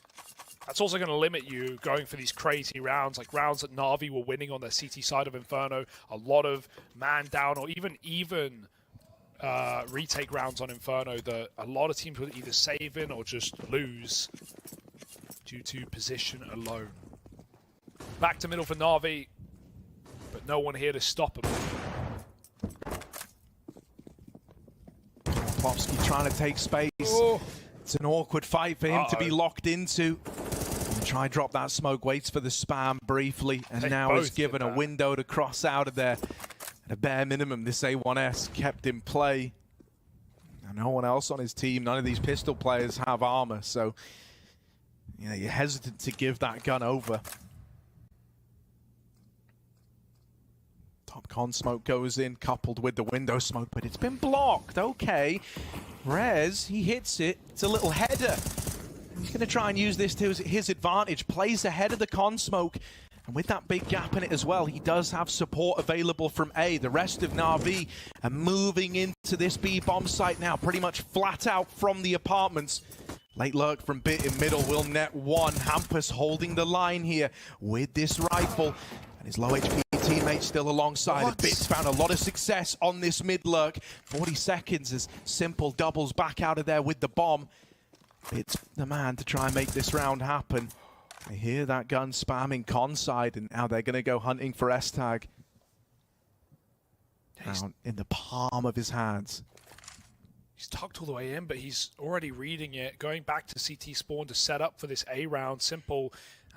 That's also going to limit you going for these crazy rounds, like rounds that Na'Vi were winning on their CT side of Inferno. A lot of man down or even retake rounds on Inferno that a lot of teams would either save in or just lose due to position alone. Back to middle for Na'Vi, but no one here to stop him. Popsky trying to take space. Oh. It's an awkward fight for him to be locked into. Try drop that smoke, waits for the spam briefly, and now is given a window to cross out of there. At a bare minimum, this A1S kept in play. And no one else on his team, none of these pistol players have armor, so yeah, you're hesitant to give that gun over. Top con smoke goes in, coupled with the window smoke, but it's been blocked. Okay. Rez, he hits it. It's a little header. He's going to try and use this to his advantage. Plays ahead of the con smoke. And with that big gap in it as well, he does have support available from A. The rest of Na'Vi are moving into this B bomb site now, pretty much flat out from the apartments. Late lurk from Bit in middle will net one. Hampus holding the line here with this rifle. And his low HP teammate still alongside it. Bit's found a lot of success on this mid lurk. 40 seconds as Simple doubles back out of there with the bomb. Bit's the man to try and make this round happen. I hear that gun spamming con side, and now they're going to go hunting for S-Tag. Down in the palm of his hands. He's tucked all the way in, but he's already reading it. Going back to CT spawn to set up for this A round. Simple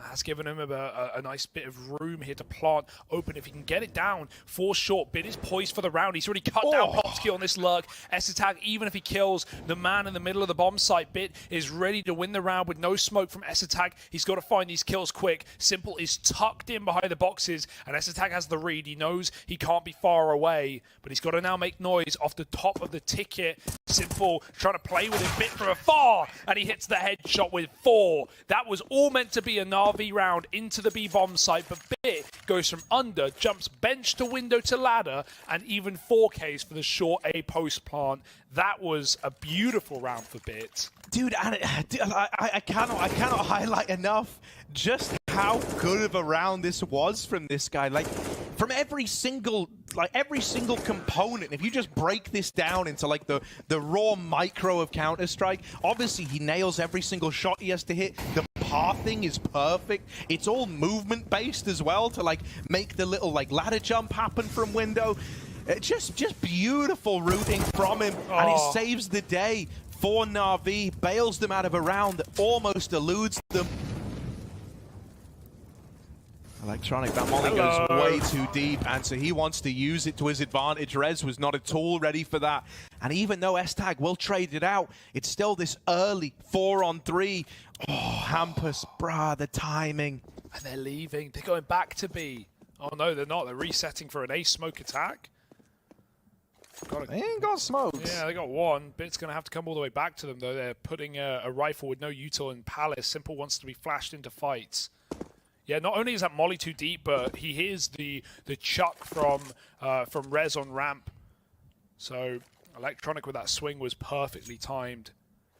has given him a nice bit of room here to plant open. If he can get it down, for short. Bit is poised for the round. He's already cut down Popsky on this lurk. S-Attack, even if he kills the man in the middle of the bomb site, Bit is ready to win the round with no smoke from S-Attack. He's got to find these kills quick. Simple is tucked in behind the boxes, and S-Attack has the read. He knows he can't be far away, but he's got to now make noise off the top of the ticket. Simple trying to play with it Bit from afar, and he hits the headshot with 4. That was all meant to be enough. Na'Vi round into the B bomb site, but Bit goes from under, jumps bench to window to ladder, and even 4Ks for the short A post plant. That was a beautiful round for Bit. Dude, I cannot highlight enough just how good of a round this was from this guy. Like, from every single component, if you just break this down into like the raw micro of Counter-Strike, obviously he nails every single shot he has to hit. The pathing is perfect. It's all movement based as well to like make the little like ladder jump happen from window. Just beautiful routing from him, and it saves the day for Na'Vi, bails them out of a round that almost eludes them. Electronic, that molly goes way too deep, and so he wants to use it to his advantage. Rez was not at all ready for that. And even though S-Tag will trade it out, it's still this early 4-on-3. Oh, Hampus, bruh, the timing. And they're leaving. They're going back to B. Oh, no, they're not. They're resetting for an A smoke attack. They ain't got smokes. Yeah, they got one. Bit's going to have to come all the way back to them, though. They're putting a rifle with no util in Palace. Simple wants to be flashed into fights. Yeah, not only is that molly too deep, but he hears the chuck from Rez on ramp. So Electronic with that swing was perfectly timed.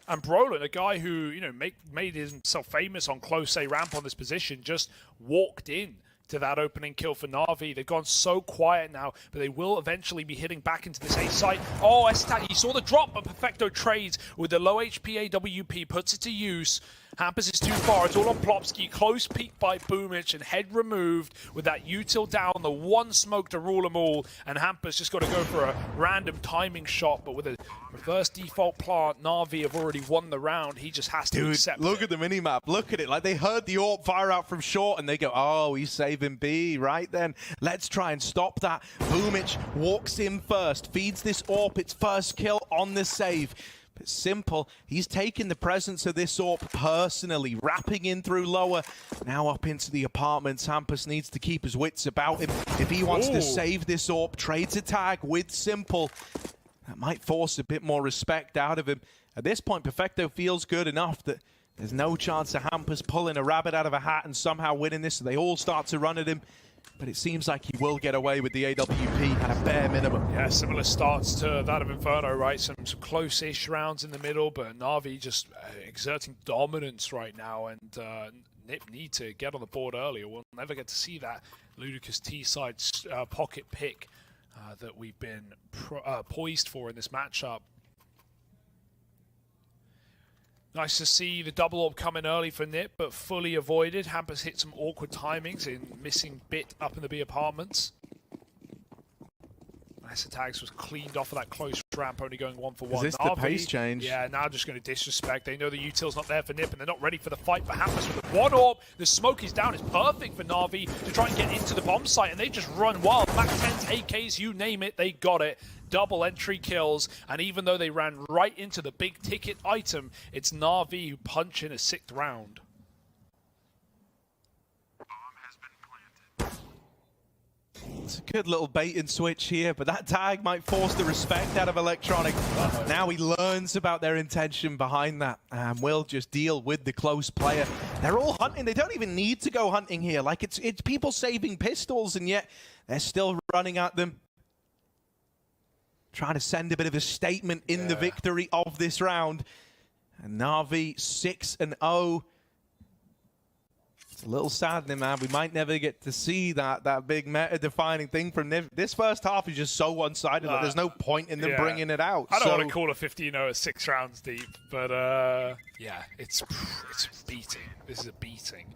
And Brolin, a guy who, you know, made himself famous on close A ramp on this position, just walked in to that opening kill for Na'Vi. They've gone so quiet now, but they will eventually be hitting back into this A site. Oh, S-Tag, he saw the drop, but Perfecto trades with the low HP AWP, puts it to use. Hampus is too far. It's all on Plopsky. Close peek by Boomich and head removed with that util down. The one smoke to rule them all. And Hampus just got to go for a random timing shot. But with a reverse default plant, Na'Vi have already won the round. He just has to accept look it. at the minimap. Look at it. Like, they heard the AWP fire out from short and they go, oh, he's saving B. Right then. Let's try and stop that. Boomich walks in first. Feeds this AWP. Its first kill on the save. But Simple, he's taking the presence of this AWP personally, wrapping in through lower, now up into the apartments. Hampus needs to keep his wits about him if he wants to save this AWP. Trades a tag with Simple. That might force a bit more respect out of him. At this point, Perfecto feels good enough that there's no chance of Hampus pulling a rabbit out of a hat and somehow winning this, so they all start to run at him. But it seems like he will get away with the AWP at a bare minimum. Yeah, similar starts to that of Inferno, right? Some close-ish rounds in the middle, but Na'Vi just exerting dominance right now, and Nip need to get on the board earlier. We'll never get to see that ludicrous T-side pocket pick that we've been poised for in this matchup. Nice to see the double orb come in early for Nip, but fully avoided. Hampus hit some awkward timings in missing Bit up in the B apartments. Nice tags was cleaned off of that close ramp, only going 1-for-1. Is this the pace change? Yeah, now just going to disrespect. They know the util's not there for Nip, and they're not ready for the fight. But Hampus with the one orb, the smoke is down. It's perfect for Na'Vi to try and get into the bomb site, and they just run wild. Mac 10s, AKs, you name it, they got it. Double entry kills, and even though they ran right into the big ticket item, it's Na'Vi who punch in a 6th round. It's a good little bait and switch here, but that tag might force the respect out of Electronic. Now he learns about their intention behind that, and will just deal with the close player. They're all hunting. They don't even need to go hunting here. Like, it's people saving pistols, and yet they're still running at them. Trying to send a bit of a statement in the victory of this round. And Na'Vi 6-0. It's a little saddening, man. We might never get to see that big meta-defining thing from them. This first half is just so one-sided that there's no point in them bringing it out. I don't want to call a 15-0 at 6 rounds deep, but yeah, it's beating. This is a beating.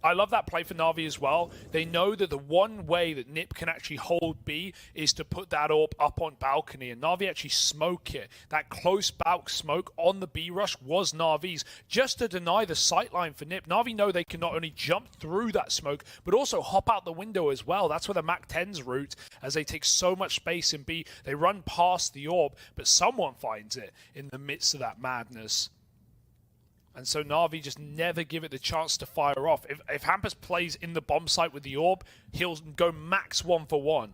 I love that play for Na'Vi as well. They know that the one way that Nip can actually hold B is to put that AWP up on balcony, and Na'Vi actually smoke it. That close balk smoke on the B rush was Na'Vi's, just to deny the sightline for Nip. Na'Vi know they can not only jump through that smoke, but also hop out the window as well. That's where the Mac 10's route, as they take so much space in B. They run past the AWP, but someone finds it in the midst of that madness. And so Na'Vi just never give it the chance to fire off. If Hampus plays in the bomb site with the AWP, he'll go max 1-for-1.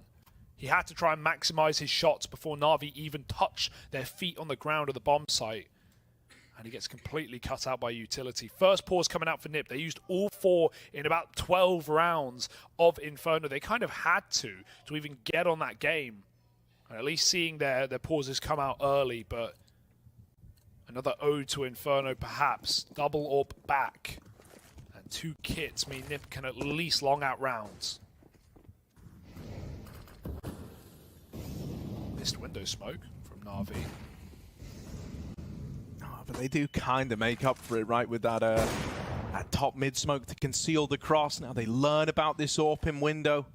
He had to try and maximize his shots before Na'Vi even touch their feet on the ground of the bomb site. And he gets completely cut out by utility. First pause coming out for Nip. They used all 4 in about 12 rounds of Inferno. They kind of had to even get on that game. And at least seeing their pauses come out early, but another ode to Inferno perhaps. Double AWP back. And 2 kits mean Nip can at least long out rounds. Missed window smoke from Na'Vi. But they do kind of make up for it, right, with that top mid smoke to conceal the cross. Now they learn about this AWP window.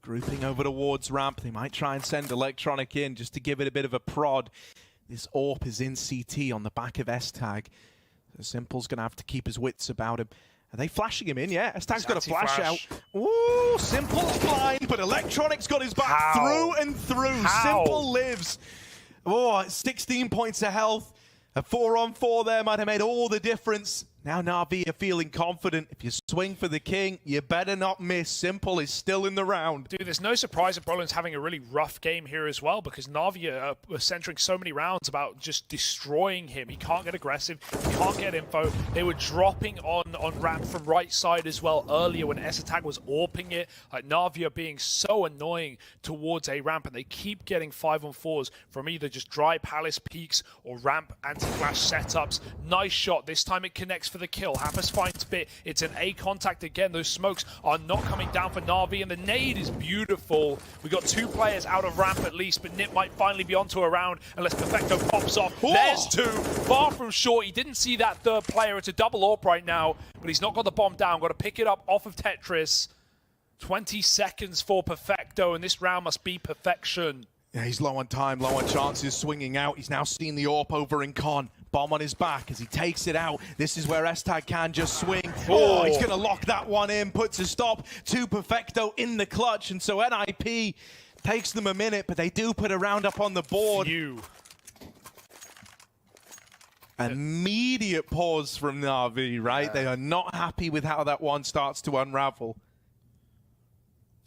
Grouping over towards ramp. They might try and send Electronic in just to give it a bit of a prod. This AWP is in CT on the back of S-Tag. So Simple's going to have to keep his wits about him. Are they flashing him in? Yeah, S-Tag's got a flash out. Ooh, Simple's blind, but Electronic's got his back through and through. Simple lives. Oh, 16 points of health. A 4-on-4 there might have made all the difference. Now Na'Vi are feeling confident. If you swing for the king, you better not miss. Simple is still in the round. Dude, there's no surprise that Brolin's having a really rough game here as well, because Na'Vi are centering so many rounds about just destroying him. He can't get aggressive. He can't get info. They were dropping on ramp from right side as well earlier when S-Attack was AWPing it. Like, Na'Vi are being so annoying towards A ramp, and they keep getting 5-on-4s from either just dry palace peaks or ramp anti-flash setups. Nice shot. This time it connects for the kill. Hampus finds Bit. It's an A contact again. Those smokes are not coming down for Na'Vi, and the nade is beautiful. We got 2 players out of ramp at least, but Nip might finally be onto a round unless Perfecto pops off. Whoa. There's 2. Far from short. He didn't see that third player. It's a double AWP right now, but he's not got the bomb down. Got to pick it up off of Tetris. 20 seconds for Perfecto, and this round must be perfection. Yeah, he's low on time, low on chances, swinging out. He's now seen the AWP over in Con. Bomb on his back as he takes it out. This is where S-Tag can just swing. Oh, he's going to lock that one in, puts a stop to Perfecto in the clutch. And so NIP takes them a minute, but they do put a round up on the board. Immediate pause from Na'Vi, right? Yeah. They are not happy with how that one starts to unravel.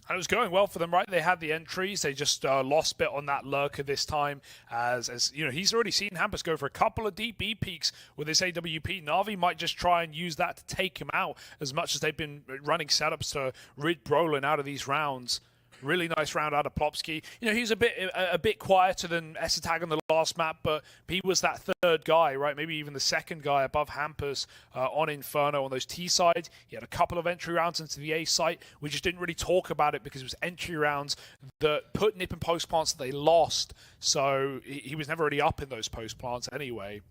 And it was going well for them, right? They had the entries. They just lost Bit on that lurker this time. As you know, he's already seen Hampus go for a couple of deep B peaks with this AWP. Na'Vi might just try and use that to take him out, as much as they've been running setups to rid Brolin out of these rounds. Really nice round out of Plopsky. You know, he's a bit quieter than S-Attack on the last map, but he was that third guy, right? Maybe even the second guy above Hampus on Inferno on those T sides. He had a couple of entry rounds into the A site. We just didn't really talk about it because it was entry rounds that put Nip in post plants that they lost. So he was never really up in those post plants anyway.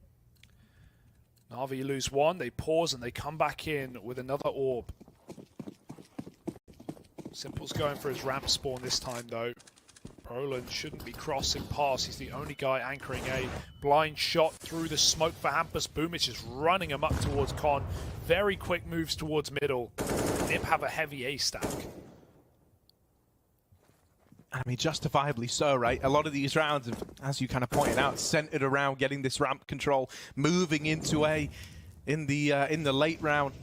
Na'Vi lose 1, they pause and they come back in with another AWP. Simple's going for his ramp spawn this time, though. Brolin shouldn't be crossing past. He's the only guy anchoring A. Blind shot through the smoke for Hampus. Boomich is running him up towards Con. Very quick moves towards middle. Nip have a heavy A stack. I mean, justifiably so, right? A lot of these rounds, as you kind of pointed out, centered around getting this ramp control, moving into A in the late round.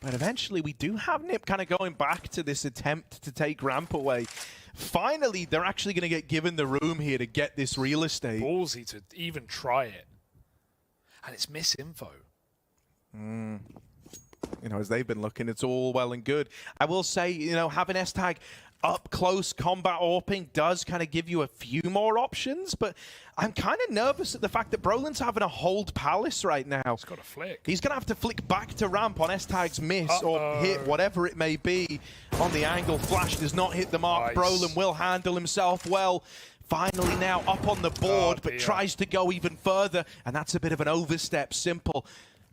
But eventually we do have Nip kind of going back to this attempt to take ramp away. Finally, they're actually going to get given the room here to get this real estate. Ballsy to even try it. And it's misinfo. You know, as they've been looking, it's all well and good. I will say, you know, having S-Tag up close combat AWPing does kind of give you a few more options, but I'm kind of nervous at the fact that Brolin's having a hold palace right now. He's got to flick. He's going to have to flick back to ramp on S-Tag's miss or hit, whatever it may be, on the angle. Flash does not hit the mark. Nice. Brolin will handle himself well. Finally now up on the board, but tries to go even further, and that's a bit of an overstep. Simple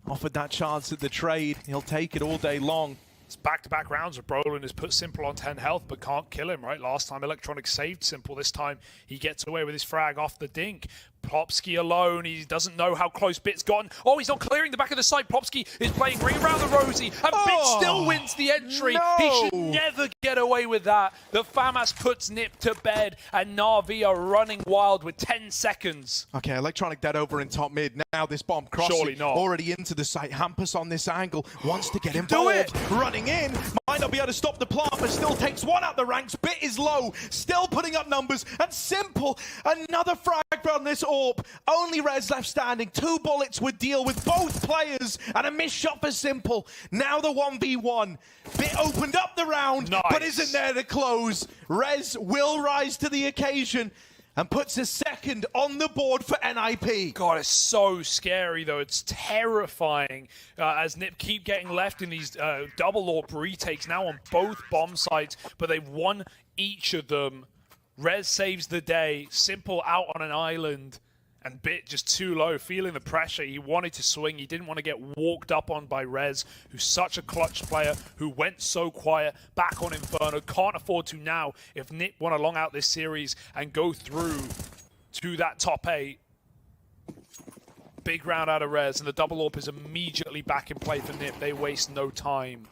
offered that chance at the trade. He'll take it all day long. It's back-to-back rounds of Brolin has put Simple on 10 health, but can't kill him, right? Last time Electronic saved Simple. This time he gets away with his frag off the dink. Plopsky alone. He doesn't know how close Bit's gotten. Oh, he's not clearing the back of the site. Plopsky is playing ring around the Rosie, and Bit still wins the entry. No. He should never get away with that. The FAMAS puts Nip to bed, and Na'Vi are running wild with 10 seconds. Okay, Electronic dead over in top mid. Now this bomb crossing Surely not. already into the site. Hampus on this angle wants to get Do involved. it. Running in, might not be able to stop the plant, but still takes one out the ranks. Bit is low, still putting up numbers, and Simple, another frag on this AWP. Only Rez left standing. 2 bullets would deal with both players, and a missed shot for Simple. Now the 1v1. Bit opened up the round, but Nice. isn't there to close. Rez will rise to the occasion and puts a second on the board for NIP. God, it's so scary, though. It's terrifying as Nip keep getting left in these double AWP retakes now on both bomb sites, but they've won each of them. Rez saves the day. Simple out on an island, and Bit just too low, feeling the pressure. He wanted to swing. He didn't want to get walked up on by Rez, who's such a clutch player, who went so quiet, back on Inferno. Can't afford to now if Nip want to long out this series and go through to that top 8. Big round out of Rez, and the double AWP is immediately back in play for Nip. They waste no time.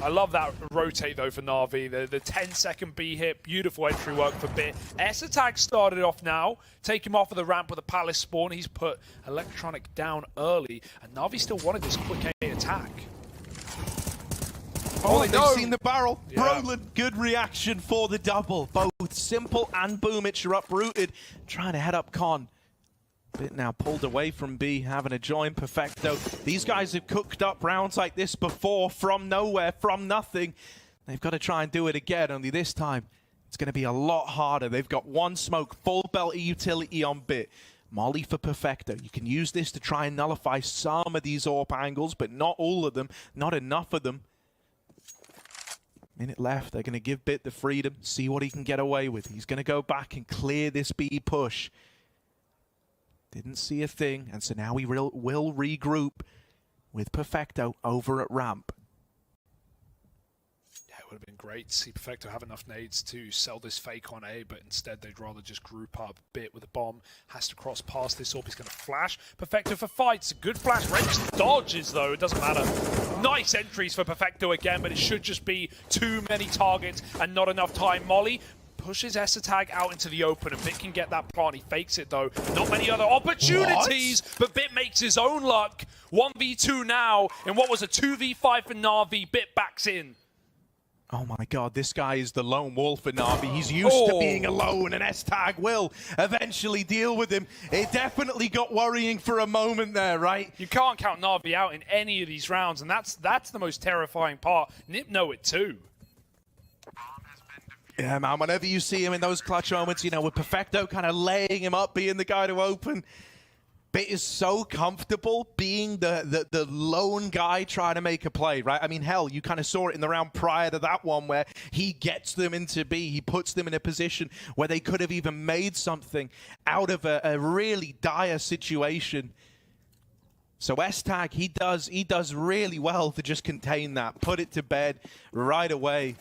I love that rotate, though, for Na'Vi. The 10-second B hit, beautiful entry work for Bit. S-Attack started off now. Take him off of the ramp with a Palace spawn. He's put Electronic down early, and Na'Vi still wanted this quick A attack. Oh, they've seen the barrel. Yeah. Brolin, good reaction for the double. Both Simple and Boomich are uprooted, trying to head up Con. Bit now pulled away from B, having to join Perfecto. These guys have cooked up rounds like this before, from nowhere, from nothing. They've got to try and do it again, only this time it's going to be a lot harder. They've got one smoke, full belt utility on Bit. Molly for Perfecto. You can use this to try and nullify some of these AWP angles, but not all of them, not enough of them. Minute left, they're going to give Bit the freedom, see what he can get away with. He's going to go back and clear this B push. Didn't see a thing, and so now we will regroup with Perfecto over at ramp. Yeah, it would have been great to see Perfecto have enough nades to sell this fake on A, but instead they'd rather just group up. Bit with a bomb, has to cross past this AWP. He's going to flash. Perfecto for fights. A good flash. Wrench dodges, though. It doesn't matter. Nice entries for Perfecto again, but it should just be too many targets and not enough time. Molly pushes S-Attack out into the open, and Bit can get that plant. He fakes it, though. Not many other opportunities, but Bit makes his own luck. 1v2 now, in what was a 2v5 for Na'Vi. Bit backs in. Oh my god, this guy is the lone wolf for Na'Vi. He's used to being alone, and S-Tag will eventually deal with him. It definitely got worrying for a moment there, right? You can't count Na'Vi out in any of these rounds, and that's the most terrifying part. Nip know it too. Yeah, man, whenever you see him in those clutch moments, you know, with Perfecto kind of laying him up, being the guy to open, Bit is so comfortable being the lone guy trying to make a play, right? I mean, hell, you kind of saw it in the round prior to that one where he gets them into B. He puts them in a position where they could have even made something out of a really dire situation. So S-Tag, he does really well to just contain that, put it to bed right away.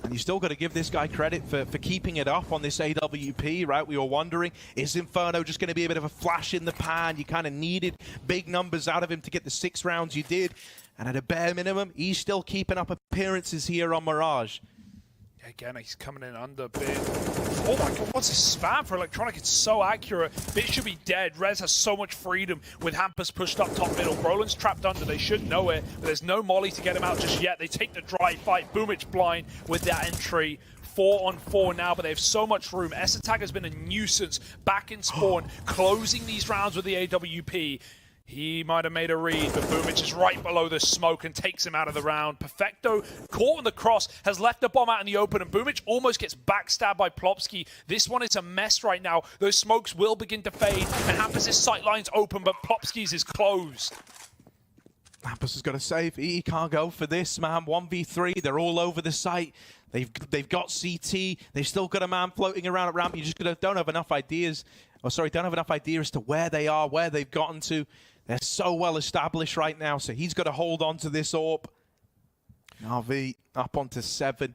And you still got to give this guy credit for keeping it up on this AWP, right? We were wondering, is Inferno just going to be a bit of a flash in the pan? You kind of needed big numbers out of him to get the 6 rounds you did. And at a bare minimum, he's still keeping up appearances here on Mirage. Again, he's coming in under Bit. Oh my god, what's this spam for Electronic? It's so accurate. Bit should be dead. Rez has so much freedom with Hampus pushed up top middle. Brolin's trapped under. They should know it, but there's no molly to get him out just yet. They take the dry fight. Boomich blind with that entry. 4-on-4 now, but they have so much room. S-Attack has been a nuisance back in spawn, closing these rounds with the AWP. He might have made a read, but Boomich is right below the smoke and takes him out of the round. Perfecto, caught on the cross, has left the bomb out in the open, and Boomich almost gets backstabbed by Plopsky. This one is a mess right now. Those smokes will begin to fade, and Hampus' sight line's open, but Plopsky's is closed. Hampus has got to save. He can't go for this, man. 1v3, they're all over the site. They've got CT. They've still got a man floating around at ramp. You just don't have enough ideas. Oh, sorry, don't have enough idea as to where they are, where they've gotten to. They're so well established right now, so he's got to hold on to this AWP. Na'Vi up onto 7.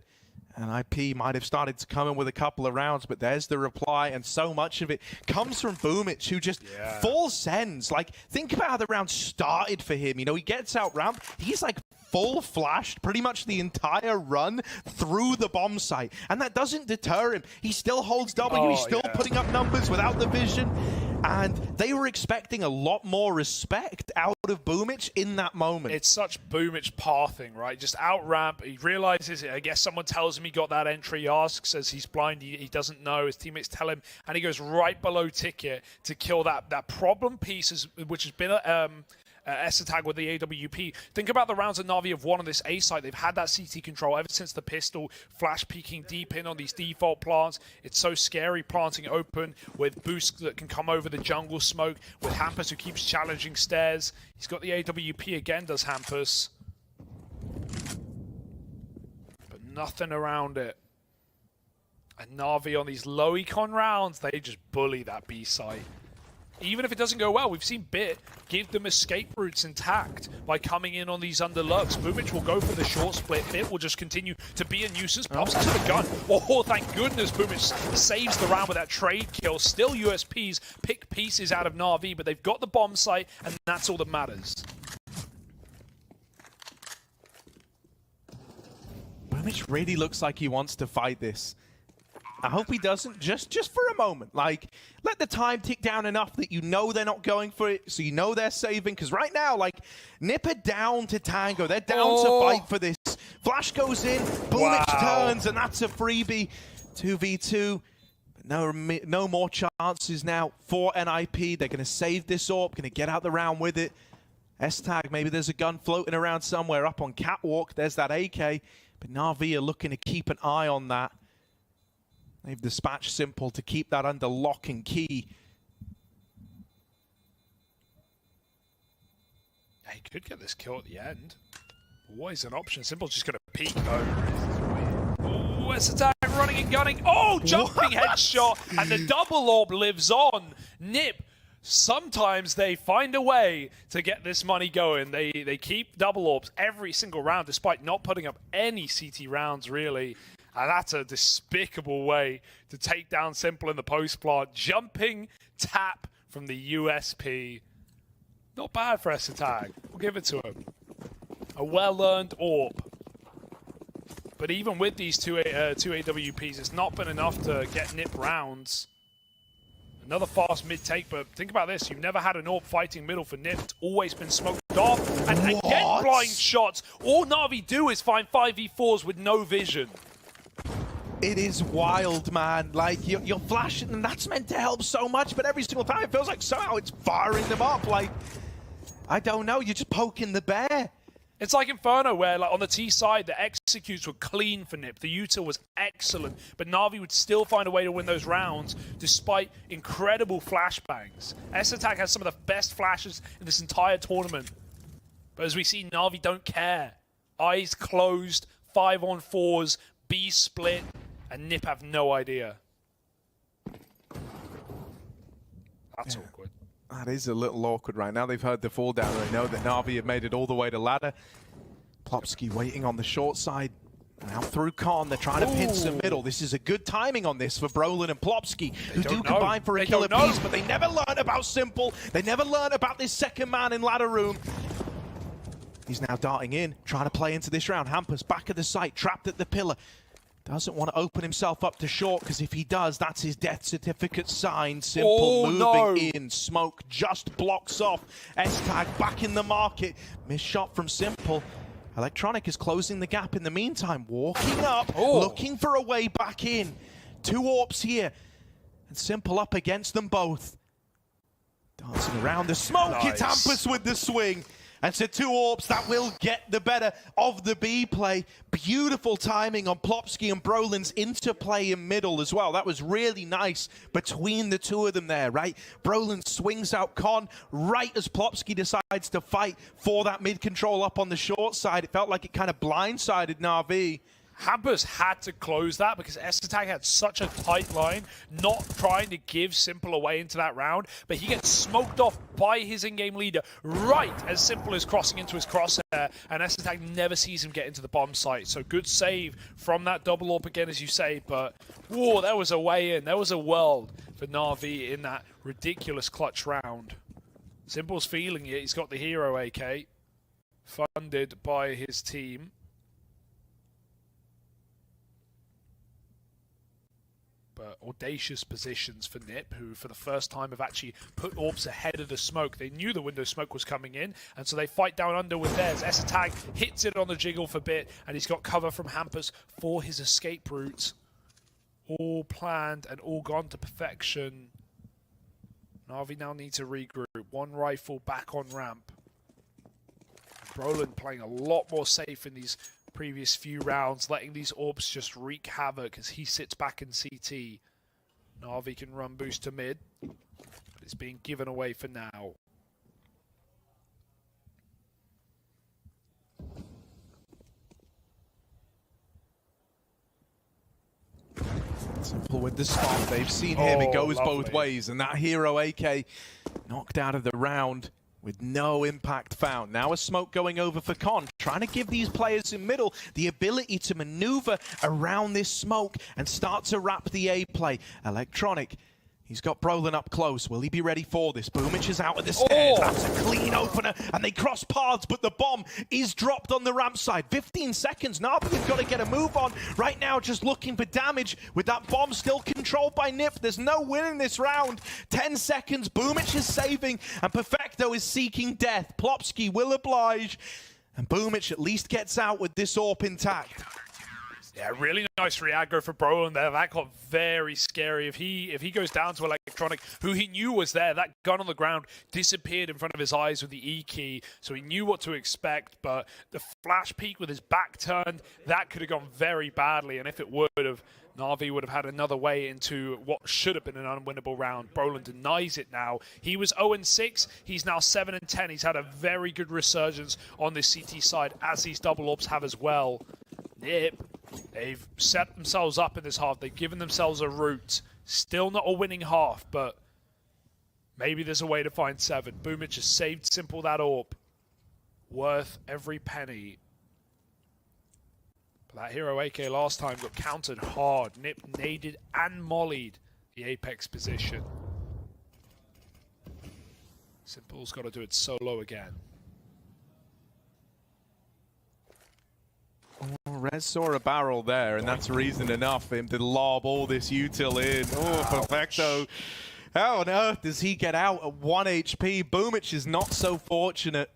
And IP might have started to come in with a couple of rounds, but there's the reply, and so much of it comes from Boomich, who just full sends. Like, think about how the round started for him. You know, he gets out round, he's like full flashed pretty much the entire run through the bomb site, and that doesn't deter him. He still holds W, he's still putting up numbers without the vision, and they were expecting a lot more respect out of Boomich in that moment. It's such Boomich pathing, right? Just out ramp, he realizes it. I guess someone tells him he got that entry, he asks, says he's blind, he doesn't know, his teammates tell him, and he goes right below ticket to kill that problem piece, which has been S-Tag with the AWP. Think about the rounds that Na'Vi have won on this A site. They've had that CT control ever since the pistol, flash peeking deep in on these default plants. It's so scary planting open with boosts that can come over the jungle smoke, with Hampus who keeps challenging stairs. He's got the AWP again, does Hampus. But nothing around it. And Na'Vi on these low econ rounds, they just bully that B site. Even if it doesn't go well, we've seen Bit give them escape routes intact by coming in on these underlooks. Boomich will go for the short split. Bit will just continue to be a nuisance. Pops into the gun. Oh, thank goodness Boomich saves the round with that trade kill. Still USPs pick pieces out of Na'Vi, but they've got the bomb site, and that's all that matters. Boomich really looks like he wants to fight this. I hope he doesn't, just for a moment. Like, let the time tick down enough that you know they're not going for it, so you know they're saving. Because right now, like, Nip are down to tango. They're down to fight for this. Flash goes in, Boomich turns, and that's a freebie. 2v2. No more chances now for NIP. They're going to save this AWP, going to get out the round with it. S-Tag, maybe there's a gun floating around somewhere up on Catwalk. There's that AK. But Na'Vi are looking to keep an eye on that. They've dispatched Simple to keep that under lock and key. He could get this kill at the end. Always an option. Simple's just going to peek though. Oh, S-Tag running and gunning. Oh, jumping headshot. And the double orb lives on. Nip, sometimes they find a way to get this money going. They keep double orbs every single round despite not putting up any CT rounds really. And that's a despicable way to take down Simple in the post plant. Jumping tap from the USP. Not bad for S-Tag. We'll give it to him. A well-earned AWP. But even with these two AWPs, it's not been enough to get Nip rounds. Another fast mid-take, but think about this. You've never had an AWP fighting middle for Nip. It's always been smoked off. And again, blind shots. All Na'Vi do is find 5v4s with no vision. It is wild, man. Like, you're flashing, and that's meant to help so much, but every single time it feels like somehow it's firing them up. Like, I don't know, you're just poking the bear. It's like Inferno, where like on the T side, the executes were clean for Nip. The util was excellent, but Na'Vi would still find a way to win those rounds despite incredible flashbangs. S-Tag has some of the best flashes in this entire tournament. But as we see, Na'Vi don't care. Eyes closed, 5-on-4s, B split, and Nip have no idea. That's awkward. That is a little awkward right now. They've heard the fall down. They know that Na'Vi have made it all the way to ladder. Plopsky waiting on the short side. Now through Con, they're trying to pinch the middle. This is a good timing on this for Brolin and Plopsky, who do combine for a killer piece, but they never learn about Simple. They never learn about this second man in ladder room. He's now darting in, trying to play into this round. Hampus back at the site, trapped at the pillar. Doesn't want to open himself up to short, because if he does, that's his death certificate signed. Simple moving in. Smoke just blocks off. S-Tag back in the market. Missed shot from Simple. Electronic is closing the gap in the meantime. Walking up, looking for a way back in. Two AWPs here. And Simple up against them both. Dancing around the smoke. It's Hampus with the swing. And so two AWPs that will get the better of the B play. Beautiful timing on Plopsky and Brolin's interplay in middle as well. That was really nice between the two of them there, right? Brolin swings out Con right as Plopsky decides to fight for that mid control up on the short side. It felt like it kind of blindsided Na'Vi. Hampus had to close that because Estetag had such a tight line, not trying to give Simple away into that round, but he gets smoked off by his in-game leader right as Simple is crossing into his crosshair, and Estetag never sees him get into the bomb site. So good save from that double AWP again, as you say, but whoa, there was a way in. There was a world for Na'Vi in that ridiculous clutch round. Simple's feeling it. He's got the hero AK, funded by his team. But audacious positions for Nip, who for the first time have actually put AWPs ahead of the smoke. They knew the window smoke was coming in, and so they fight down under with theirs. Essetag hits it on the jiggle for bit, and he's got cover from Hampus for his escape route. All planned and all gone to perfection. Na'Vi now need to regroup. One rifle back on ramp. Brolin playing a lot more safe in these previous few rounds, letting these AWPs just wreak havoc as he sits back in CT. Na'Vi can run boost to mid, but it's being given away for now. Simple with the spot. They've seen him. It goes lovely. both ways. And that hero AK knocked out of the round with no impact found. Now a smoke going over for Con, trying to give these players in middle the ability to maneuver around this smoke and start to wrap the A play. Electronic, he's got Brolin up close. Will he be ready for this? Boomich is out of the stairs. That's a clean opener, and they cross paths, but the bomb is dropped on the ramp side. 15 seconds. Na'Vi have got to get a move on. Right now, just looking for damage with that bomb still controlled by Nip. There's no win in this round. 10 seconds. Boomich is saving, and Perfecto is seeking death. Plopsky will oblige, and Boomich at least gets out with this AWP intact. Yeah, really nice re-aggro for Brolin there. That got very scary. If he goes down to Electronic, who he knew was there, that gun on the ground disappeared in front of his eyes with the E key, so he knew what to expect, but the flash peek with his back turned, that could have gone very badly, and if it would have, Na'Vi would have had another way into what should have been an unwinnable round. Brolin denies it now. He was 0-6. He's now 7-10. He's had a very good resurgence on this CT side, as these double AWPs have as well. Nip, they've set themselves up in this half. They've given themselves a route. Still not a winning half, but maybe there's a way to find 7. Boomich has saved Simple that AWP. Worth every penny. But that hero AK last time got countered hard. Nip naded and mollied the Apex position. Simple's got to do it solo again. Rez saw a barrel there, and that's reason enough for him to lob all this util in. Oh, Perfecto. How on earth does he get out at 1 HP? Boomich is not so fortunate.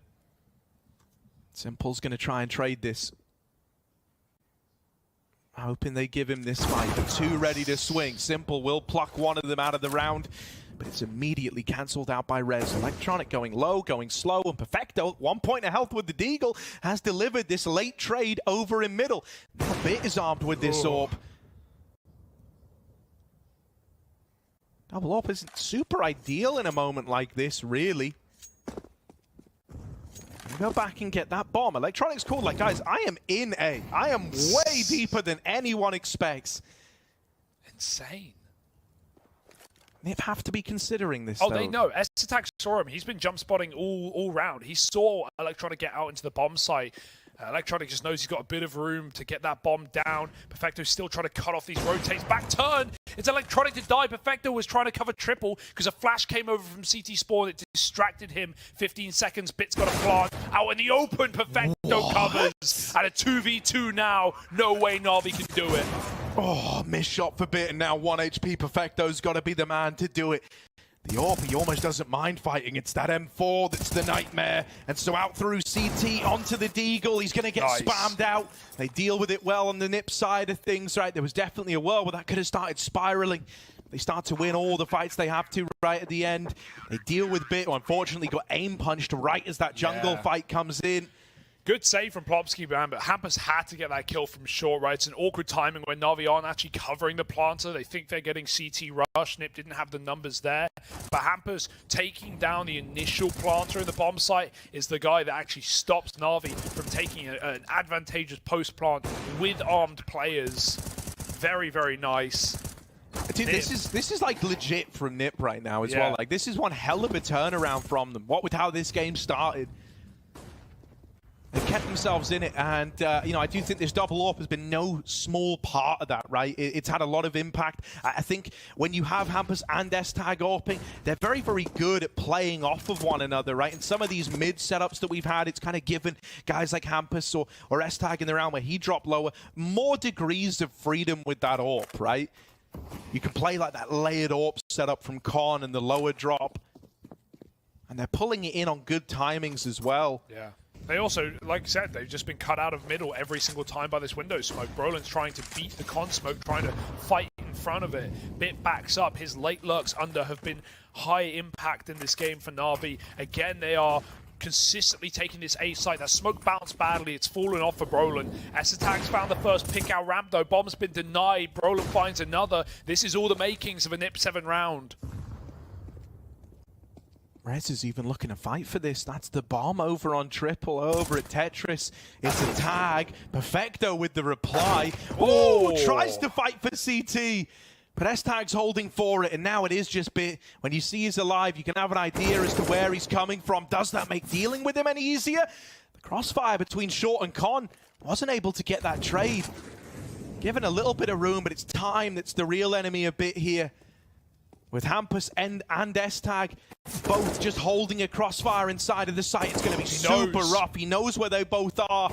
Simple's going to try and trade this. Hoping they give him this fight. The 2 ready to swing. Simple will pluck one of them out of the round, but it's immediately cancelled out by Rez. Electronic going low, going slow, and Perfecto, 1 point of health with the Deagle, has delivered this late trade over in middle. Now Bit is armed with this AWP. Double AWP isn't super ideal in a moment like this, really. Go back and get that bomb. Electronic's called, like, guys, I am in A. I am way deeper than anyone expects. Insane. Nip have to be considering this, Oh, though. they know. Essetag saw him. He's been jump spotting all round. He saw Electronic get out into the bomb site. Electronic just knows he's got a bit of room to get that bomb down. Perfecto's still trying to cut off these rotates. Back turn. It's Electronic to die. Perfecto was trying to cover triple because a flash came over from CT spawn. It distracted him. 15 seconds. Bit's got a plant. Out in the open. Perfecto covers. At a 2v2 now. No way Na'Vi can do it. Oh, missed shot for Bit, and now 1 HP. Perfecto's got to be the man to do it. The AWP, he almost doesn't mind fighting. It's that M4 that's the nightmare. And so out through CT, onto the Deagle. He's going to get spammed out. They deal with it well on the Nip side of things, right? There was definitely a world where that could have started spiraling. They start to win all the fights they have to right at the end. They deal with Bit, who unfortunately got aim punched right as that jungle fight comes in. Good save from Plopsky, man, but Hampus had to get that kill from short, right? It's an awkward timing when Na'Vi aren't actually covering the planter. They think they're getting CT rush. Nip didn't have the numbers there. But Hampus taking down the initial planter in the bomb site is the guy that actually stops Na'Vi from taking an advantageous post plant with armed players. Very, very nice. Dude, this is like legit from Nip right now as well. Like, this is one hell of a turnaround from them. What with how this game started. They kept themselves in it, and you know, I do think this double AWP has been no small part of that, right? It's had a lot of impact. I think when you have Hampus and S-Tag AWPing, they're very, very good at playing off of one another, right? And some of these mid setups that we've had, it's kind of given guys like Hampus or S-Tag in the round where he dropped lower more degrees of freedom with that AWP, right? You can play like that layered AWP setup from Con and the lower drop, and they're pulling it in on good timings as well. Yeah. They also, like I said, they've just been cut out of middle every single time by this window smoke. Brolin's trying to beat the con smoke, trying to fight in front of it. Bit backs up. His late lurks under have been high impact in this game for Na'Vi. Again, they are consistently taking this A site. That smoke bounced badly. It's fallen off for Brolin. S-Attacks found the first pick out ramp, though. Bomb's been denied. Brolin finds another. This is all the makings of a NIP 7 round. Rez is even looking to fight for this. That's the bomb over on triple over at Tetris. It's a tag. Perfecto with the reply. Oh, tries to fight for CT. But S-Tag's holding for it, and now it is just bit. When you see he's alive, you can have an idea as to where he's coming from. Does that make dealing with him any easier? The crossfire between Short and Con wasn't able to get that trade. Given a little bit of room, but it's time that's the real enemy a bit here. With Hampus and S-Tag both just holding a crossfire inside of the site, it's going to be super rough. He knows where they both are.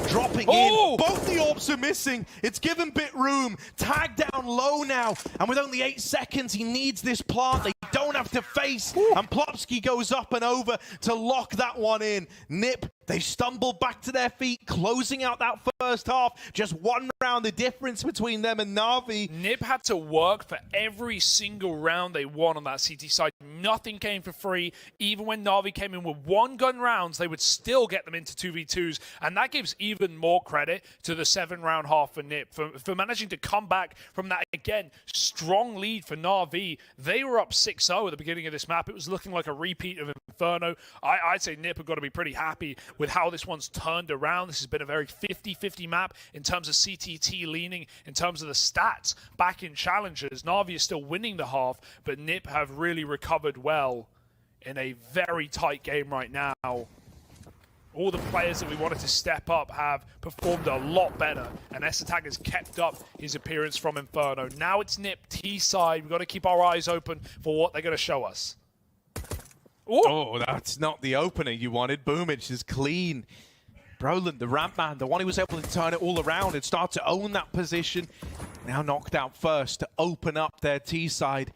Dropping in. Both the AWPs are missing. It's given bit room. Tag down low now. And with only 8 seconds, he needs this plant. They don't have to face. And Plopsky goes up and over to lock that one in. Nip, they stumble back to their feet, closing out that first half. Just one round the difference between them and Na'Vi. Nip had to work for every single round they won on that CT side. Nothing came for free. Even when Na'Vi came in with one gun rounds, they would still get them into 2v2s. And that gives even more credit to the 7-round half for Nip for managing to come back from that, again, strong lead for Na'Vi. They were up 6-0 at the beginning of this map. It was looking like a repeat of Inferno. I'd say Nip have got to be pretty happy with how this one's turned around. This has been a very 50-50 map in terms of CTT leaning, in terms of the stats back in challenges. Na'Vi is still winning the half, but Nip have really recovered well in a very tight game right now. All the players that we wanted to step up have performed a lot better, and S-Attack has kept up his appearance from Inferno. Now it's Nip T side. We've got to keep our eyes open for what they're going to show us. Oh, that's not the opener you wanted. Boomage is clean. Brolin, the ramp man, the one who was able to turn it all around and start to own that position. Now knocked out first to open up their T side.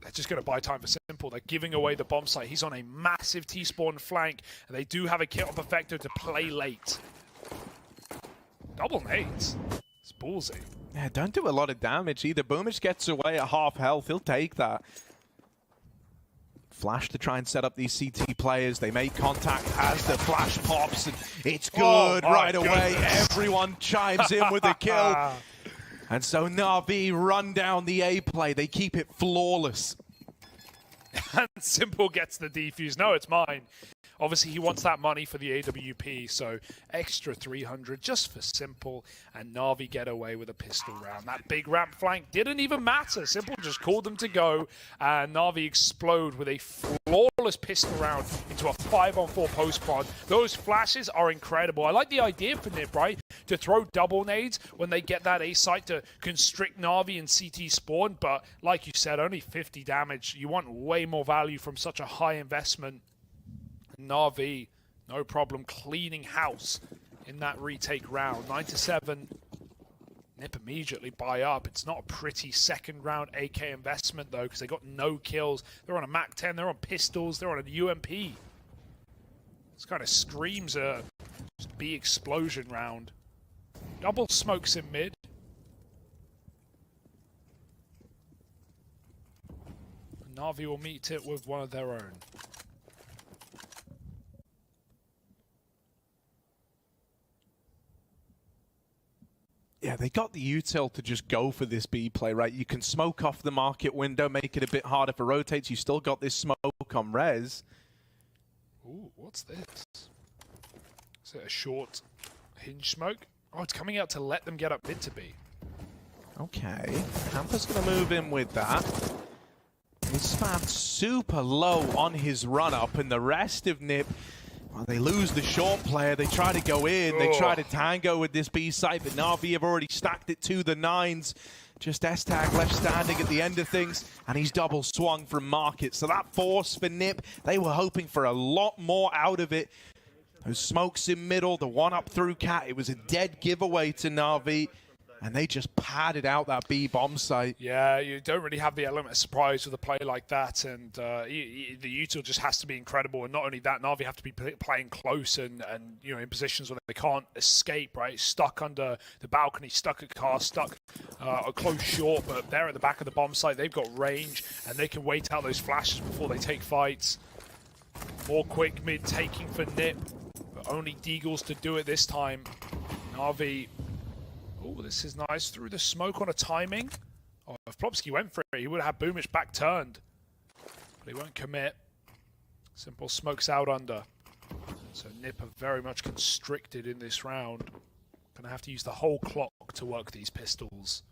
They're just going to buy time for Simple. They're giving away the bomb site. He's on a massive T-spawn flank, and they do have a kit on Perfecto to play late. Double nades. It's ballsy. Yeah, don't do a lot of damage either. Boomage gets away at half health. He'll take that. Flash to try and set up these CT players. They make contact as the flash pops, and it's good right away. Everyone chimes in with a kill. And so Na'Vi run down the A play. They keep it flawless. And Simple gets the defuse. No, it's mine. Obviously, he wants that money for the AWP, so extra 300 just for Simple, and Na'Vi get away with a pistol round. That big ramp flank didn't even matter. Simple just called them to go, and Na'Vi explode with a flawless pistol round into a 5-on-4 post pod. Those flashes are incredible. I like the idea for Nip, right? To throw double nades when they get that A site to constrict Na'Vi and CT spawn, but like you said, only 50 damage. You want way more value from such a high investment. Na'Vi, no problem, cleaning house in that retake round. 9-7. Nip immediately buy up. It's not a pretty second round AK investment though, because they got no kills. They're on a MAC 10, they're on pistols, they're on a UMP. This kind of screams a B explosion round. Double smokes in mid. Na'Vi will meet it with one of their own. Yeah, Yeah, they got the util to just go for this B play, right? You can smoke off the market window, make it a bit harder for rotates. You still got this smoke on res. Ooh, what's this? Is it a short hinge smoke? Oh, it's coming out to let them get up mid to B. Okay, Hamper's going to move in with that. He's spammed super low on his run-up, and the rest of NiP, well, they lose the short player. They try to go in. They try to tango with this B site, but Na'Vi have already stacked it to the 9s. Just S-Tag left standing at the end of things, and he's double swung from market. So that force for NiP, they were hoping for a lot more out of it. Those smokes in middle, the one up through Cat, it was a dead giveaway to Na'Vi. And they just padded out that B bomb site. Yeah, you don't really have the element of surprise with a play like that, and the util just has to be incredible. And not only that, Na'Vi have to be playing close and you know, in positions where they can't escape. Right, stuck under the balcony, stuck at car, stuck a close short, but they're at the back of the bomb site. They've got range, and they can wait out those flashes before they take fights. More quick mid taking for NiP, but only Deagles to do it this time. Na'Vi. Oh, this is nice. Through the smoke on a timing. Oh, if Plopsky went for it, he would have had Boomish back turned. But he won't commit. Simple smokes out under. So NiP are very much constricted in this round. Gonna have to use the whole clock to work these pistols.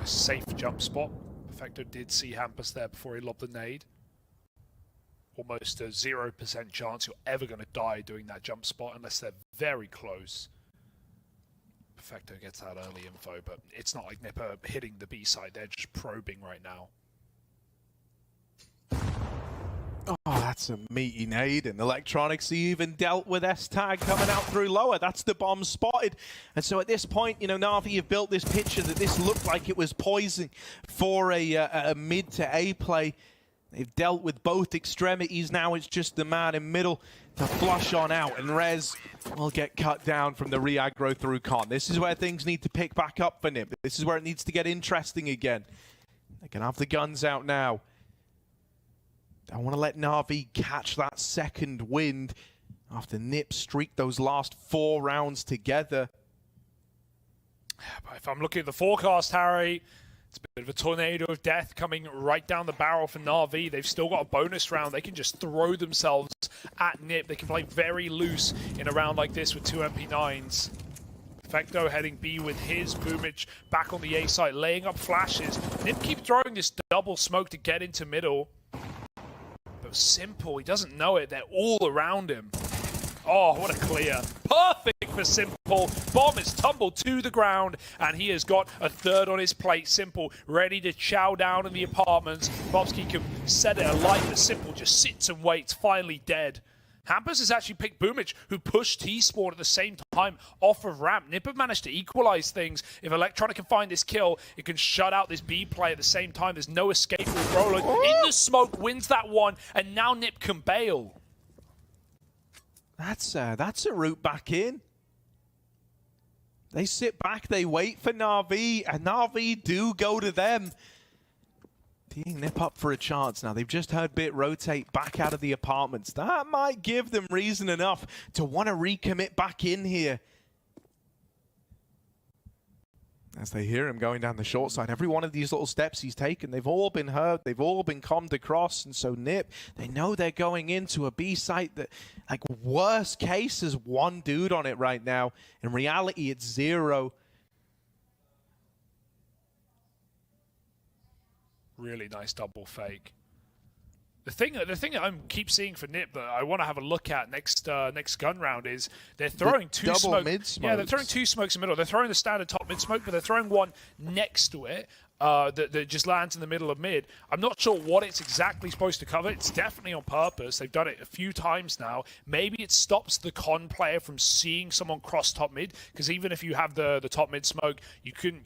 Safe jump spot. Perfecto did see Hampus there before he lobbed the nade. Almost a 0% chance you're ever going to die doing that jump spot unless they're very close. Perfecto gets that early info, but it's not like NiP are hitting the B side. They're just probing right now. Oh, that's a meaty nade, and Electronics even dealt with S-Tag coming out through lower. That's the bomb spotted. And so at this point, you know, Na'Vi have built this picture that this looked like it was poison for a mid to A play. They've dealt with both extremities. Now it's just the man in middle to flush on out, and Rez will get cut down from the re-aggro through con. This is where things need to pick back up for NiP. This is where it needs to get interesting again. They can have the guns out now. I want to let Na'Vi catch that second wind after NiP streaked those last 4 rounds together. If I'm looking at the forecast, Harry, it's a bit of a tornado of death coming right down the barrel for Na'Vi. They've still got a bonus round. They can just throw themselves at NiP. They can play very loose in a round like this with 2 MP9s. Perfecto heading B with his Boomage back on the A site, laying up flashes. NiP keep throwing this double smoke to get into middle. Simple, he doesn't know it. They're all around him. Oh, what a clear. Perfect for Simple. Bomb is tumbled to the ground, and he has got a third on his plate. Simple, ready to chow down in the apartments. Bobsky can set it alight, but Simple just sits and waits, finally dead. Hampus has actually picked Boomage, who pushed T-Spawn at the same time off of ramp. NiP have managed to equalize things. If Electronic can find this kill, it can shut out this B play at the same time. There's no escape with Roland. In the smoke, wins that one, and now NiP can bail. That's a route back in. They sit back, they wait for Na'Vi, and Na'Vi do go to them. Teeing NiP up for a chance now. They've just heard Bit rotate back out of the apartments. That might give them reason enough to want to recommit back in here. As they hear him going down the short side, every one of these little steps he's taken, they've all been heard, they've all been commed across, and so NiP, they know they're going into a B site that, like, worst case is 1 dude on it right now. In reality, it's 0. Really nice double fake. The thing that I keep seeing for NiP that I want to have a look at next gun round is they're throwing two smokes. Yeah, they're throwing 2 smokes in the middle. They're throwing the standard top mid smoke, but they're throwing one next to it. that just lands in the middle of mid. I'm not sure what it's exactly supposed to cover. It's definitely on purpose. They've done it a few times now. Maybe it stops the con player from seeing someone cross top mid, because even if you have the top mid smoke, you can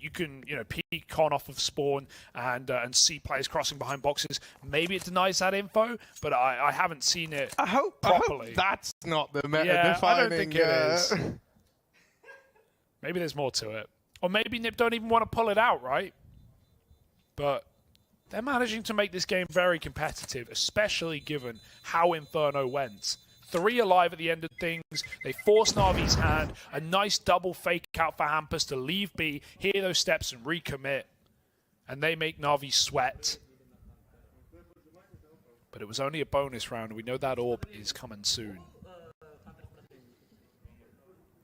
peek con off of spawn and see players crossing behind boxes. Maybe it denies that info, but I haven't seen it properly. I hope that's not the meta defining. I don't think it is. Maybe there's more to it. Or maybe Nip don't even want to pull it out, right? But they're managing to make this game very competitive, especially given how Inferno went. 3 alive at the end of things. They force Na'Vi's hand. A nice double fake out for Hampus to leave B, hear those steps and recommit. And they make Na'Vi sweat. But it was only a bonus round. We know that AWP is coming soon.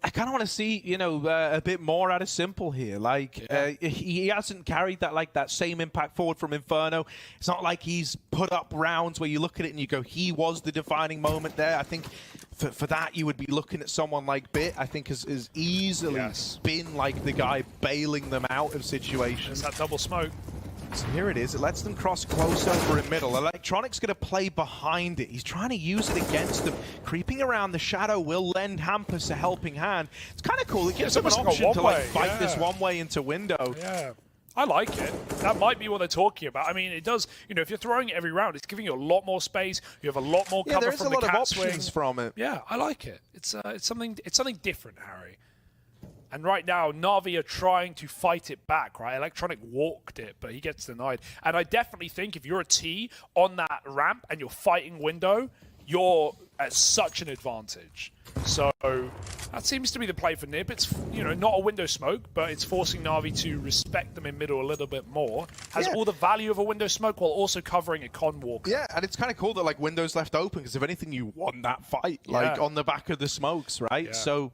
I kind of want to see, a bit more out of Simple here. Like, he hasn't carried that same impact forward from Inferno. It's not like he's put up rounds where you look at it and you go, he was the defining moment there. I think for that, you would be looking at someone like Bit, I think has easily been like the guy bailing them out of situations. There's that double smoke. So here it is. It lets them cross close over in middle. Electronic's going to play behind it. He's trying to use it against them. Creeping around the shadow will lend Hampus a helping hand. It's kind of cool. It gives them an option to fight this one way into window. Yeah. I like it. That might be what they're talking about. I mean, it does, if you're throwing it every round, it's giving you a lot more space. You have a lot more cover from the cat swing. There's a lot of options from it. Yeah, I like it. It's something different, Harry. And right now, Na'Vi are trying to fight it back, right? Electronic walked it, but he gets denied. And I definitely think if you're a T on that ramp and you're fighting window, you're at such an advantage. So that seems to be the play for Nip. It's, not a window smoke, but it's forcing Na'Vi to respect them in middle a little bit more. Has all the value of a window smoke while also covering a con walker. Yeah, and it's kind of cool that window's left open, because if anything, you won that fight, on the back of the smokes, right? Yeah. So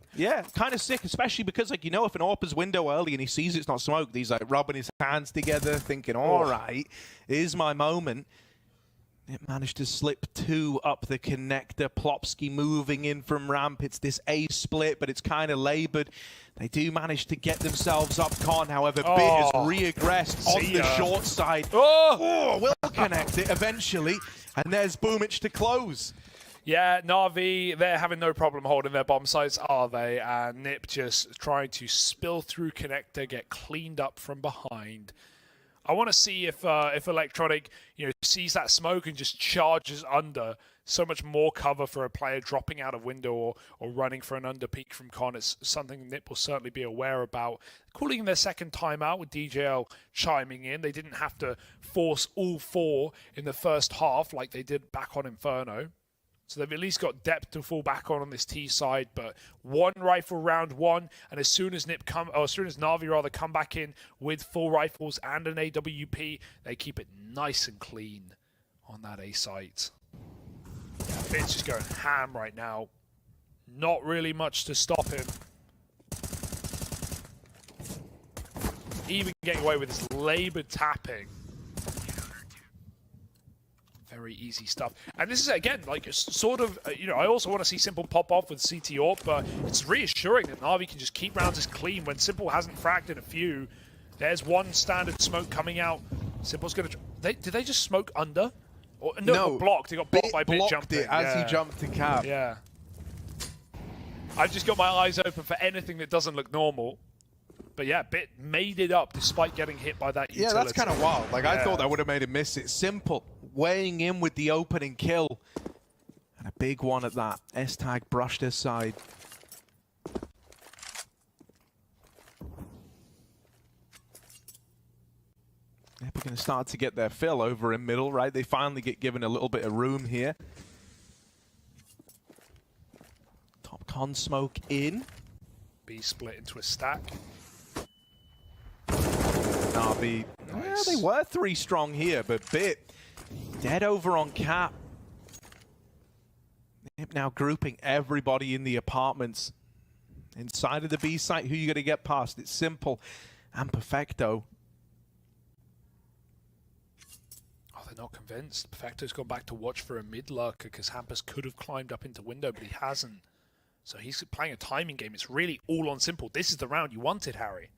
kind of sick, especially because if an AWP is window early and he sees it's not smoked, he's rubbing his hands together, thinking, all right, here's my moment. It managed to slip 2 up the connector. Plopsky moving in from ramp. It's this A split, but it's kind of labored. They do manage to get themselves up con. However, Bit has re-aggressed on the short side. Will connect it eventually. And there's Boomich to close. Yeah, Na'Vi, they're having no problem holding their bomb sites, are they? And Nip just trying to spill through connector, get cleaned up from behind. I want to see if Electronic, sees that smoke and just charges under. So much more cover for a player dropping out of window or running for an under peek from con. It's something Nip will certainly be aware about. Calling their second timeout with DJL chiming in. They didn't have to force all 4 in the first half like they did back on Inferno. So they've at least got depth to fall back on this T side, but 1 rifle round 1, and as soon as Na'Vi come back in with 4 rifles and an AWP, they keep it nice and clean on that A site. Yeah, Bit's just going ham right now. Not really much to stop him. Even getting away with this labored tapping. Very easy stuff. And this is, again, sort of, I also want to see Simple pop off with CT AWP, but it's reassuring that Na'Vi can just keep rounds as clean when Simple hasn't fragged in a few. There's 1 standard smoke coming out. Simple's going to... Did they just smoke under? No, blocked. He got blocked by Bit jumping. It as he jumped to cap. Yeah. I've just got my eyes open for anything that doesn't look normal. But yeah, Bit made it up despite getting hit by that utility. Yeah, that's kind of wild. I thought that would have made him miss it. Simple weighing in with the opening kill. And a big one at that. S-Tag brushed aside. We're going to start to get their fill over in middle, right? They finally get given a little bit of room here. Top con smoke in. B split into a stack. Na'Vi, nice. They were 3 strong here, but Bit dead over on cap. Now grouping everybody in the apartments. Inside of the B site, who you going to get past? It's Simple and Perfecto. Oh, they're not convinced. Perfecto's gone back to watch for a mid lurker because Hampus could have climbed up into window, but he hasn't. So he's playing a timing game. It's really all on Simple. This is the round you wanted, Harry.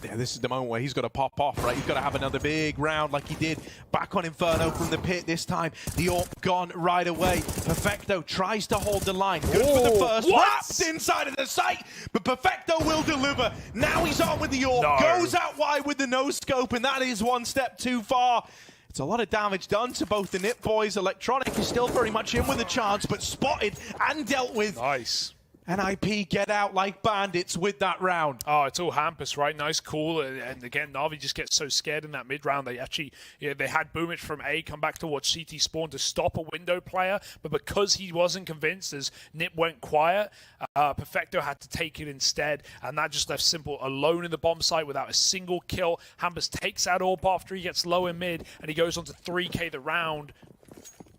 Yeah, this is the moment where he's got to pop off, right? He's got to have another big round like he did back on Inferno from the pit this time. The AWP gone right away. Perfecto tries to hold the line. Good for the first. Wrapped inside of the site, but Perfecto will deliver. Now he's on with the AWP. Goes out wide with the no-scope, and that is one step too far. It's a lot of damage done to both the Nip boys. Electronic is still very much in with a chance, but spotted and dealt with. Nice. And IP get out like bandits with that round. Oh, it's all Hampus, right? Nice call. And again, Na'Vi just gets so scared in that mid round. They actually, they had Boomich from A come back towards CT spawn to stop a window player. But because he wasn't convinced, as Nip went quiet, Perfecto had to take it instead. And that just left Simple alone in the bomb site without a single kill. Hampus takes out AWP after he gets low in mid. And he goes on to 3K the round.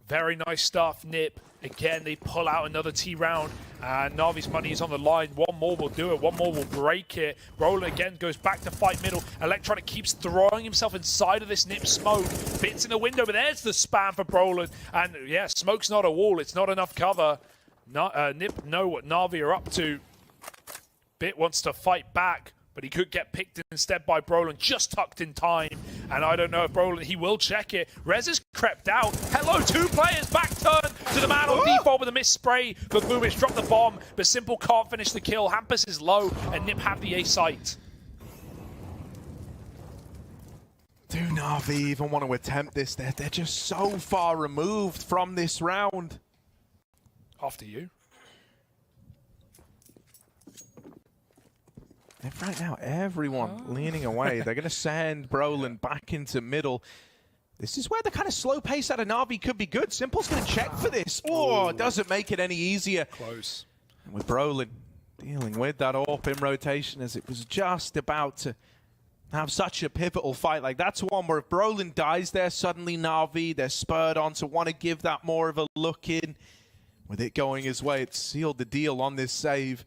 Very nice stuff, Nip. Again, they pull out another T round. Na'Vi's money is on the line. One more will do it. One more will break it. Roland again goes back to fight middle. Electronic keeps throwing himself inside of this Nip smoke. Bits in the window, but there's the spam for Broland. And yeah, smoke's not a wall. It's not enough cover. Nip know what Na'Vi are up to. Bit wants to fight back, but he could get picked instead by Broland, just tucked in time. And I don't know if Broland, he will check it. Rez has crept out. Hello, 2 players, back turn to the man on default with a missed spray. But Boomich dropped the bomb, but Simple can't finish the kill. Hampus is low, and Nip have the A site. Do Na'Vi even want to attempt this? They're just so far removed from this round. After you. Right now, everyone leaning away. They're going to send Broland back into middle. This is where the kind of slow pace out of Na'Vi could be good. Simple's going to check for this. Oh, it doesn't make it any easier. Close. And with Broland dealing with that AWP in rotation as it was just about to have such a pivotal fight. Like, that's one where if Broland dies there, suddenly Na'Vi, they're spurred on to want to give that more of a look in. With it going his way, it sealed the deal on this save.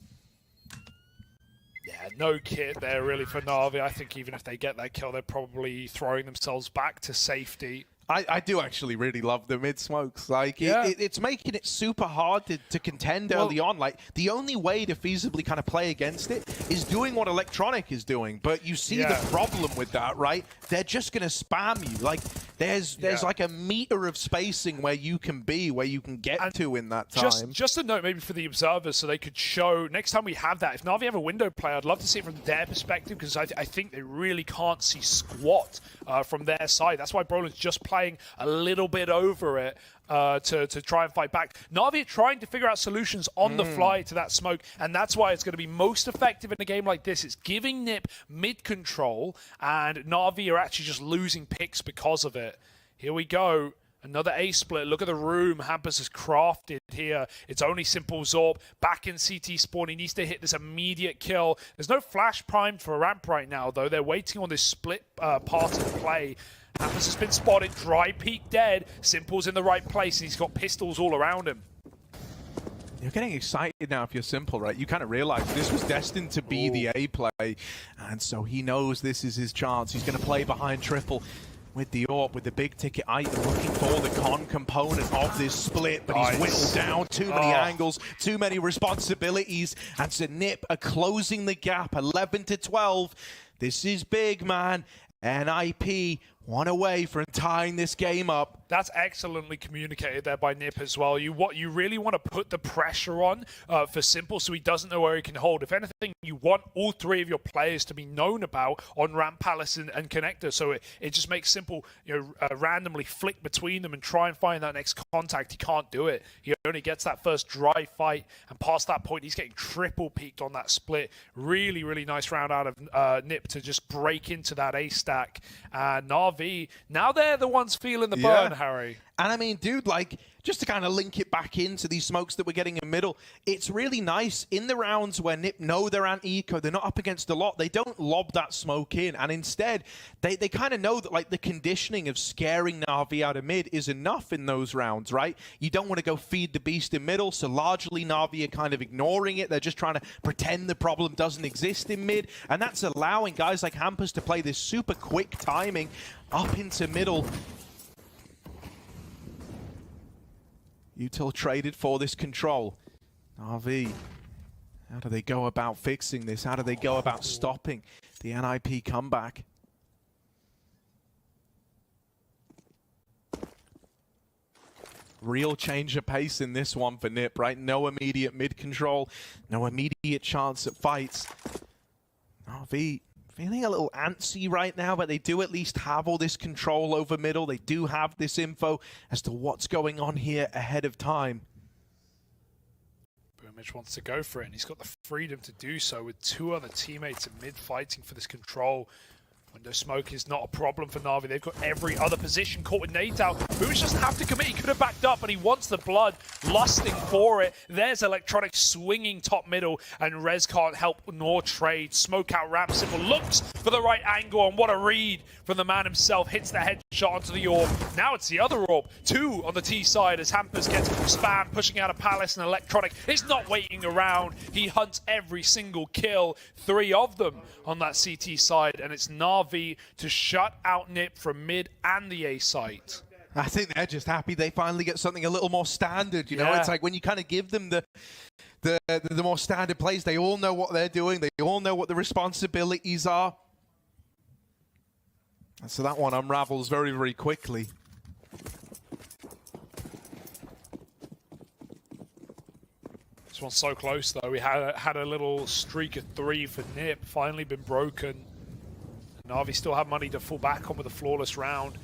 Yeah, no kit there really for Na'Vi. I think even if they get that kill, they're probably throwing themselves back to safety. I do actually really love the mid smokes. Like, it's making it super hard to contend early on. Like, the only way to feasibly kind of play against it is doing what Electronic is doing. But you see the problem with that, right? They're just going to spam you. Like, there's like a meter of spacing where you can be, where you can get to in that time. Just a note maybe for the observers so they could show, next time we have that, if Na'Vi have a window player, I'd love to see it from their perspective, because I think they really can't see squat from their side. That's why Broland's just playing a little bit over it to try and fight back. Na'Vi are trying to figure out solutions on the fly to that smoke, and that's why it's going to be most effective in a game like this. It's giving Nip mid-control, and Na'Vi are actually just losing picks because of it. Here we go. Another A split. Look at the room Hampus has crafted here. It's only Simple Zorb back in CT spawn. He needs to hit this immediate kill. There's no flash primed for ramp right now, though. They're waiting on this split part of the play. Hampus has been spotted. Dry peak dead. Simple's in the right place, and he's got pistols all around him. You're getting excited now if you're Simple, right? You kind of realize this was destined to be the A play, and so he knows this is his chance. He's going to play behind triple with the AWP, with the big ticket item, looking for the con component of this split, but he's whittled down too many angles, too many responsibilities, and so Nip are closing the gap, 11 to 12. This is big, man, and IP one away from tying this game up. That's excellently communicated there by Nip as well. You really want to put the pressure on for Simple so he doesn't know where he can hold. If anything, you want all 3 of your players to be known about on Ramp, Palace, and Connector. So it just makes Simple, randomly flick between them and try and find that next contact. He can't do it. He only gets that first dry fight, and past that point, he's getting triple peaked on that split. Really, really nice round out of Nip to just break into that A stack. And Na'Vi, now they're the ones feeling the burn, Harry. And I mean, dude, like, just to kind of link it back into these smokes that we're getting in middle, it's really nice in the rounds where Nip know they're anti-eco, they're not up against a lot, they don't lob that smoke in, and instead, they kind of know that, like, the conditioning of scaring Na'Vi out of mid is enough in those rounds, right? You don't want to go feed the beast in middle, so largely Na'Vi are kind of ignoring it, they're just trying to pretend the problem doesn't exist in mid, and that's allowing guys like Hampus to play this super quick timing up into middle. Util traded for this control. RV How do they go about fixing this? How do they go about stopping the NIP comeback? Real change of pace in this one for Nip, right? No immediate mid control, no immediate chance at fights. RV feeling a little antsy right now, but they do at least have all this control over middle. They do have this info as to what's going on here ahead of time. Boomich wants to go for it, and he's got the freedom to do so with two other teammates in mid fighting for this control. Window smoke is not a problem for Na'Vi. They've got every other position caught with nades out. Boomich doesn't have to commit. He could have backed up, but he wants the blood, lusting for it. There's Electronic swinging top middle, and Rez can't help nor trade. Smoke out ramp. Simple looks for the right angle, and what a read from the man himself. Hits the headshot onto the orb. Now it's the other orb. Two on the T side as Hampers gets spam, pushing out a Palace, and Electronic is not waiting around. He hunts every single kill. 3 of them on that CT side, and it's Na'Vi to shut out Nip from mid and the A site. I think they're just happy they finally get something a little more standard. You know, it's like when you kind of give them the more standard plays, they all know what they're doing. They all know what the responsibilities are. And so that one unravels very, very quickly. This one's so close though. We had a little streak of 3 for Nip, finally been broken. Na'Vi still have money to fall back on with a flawless round.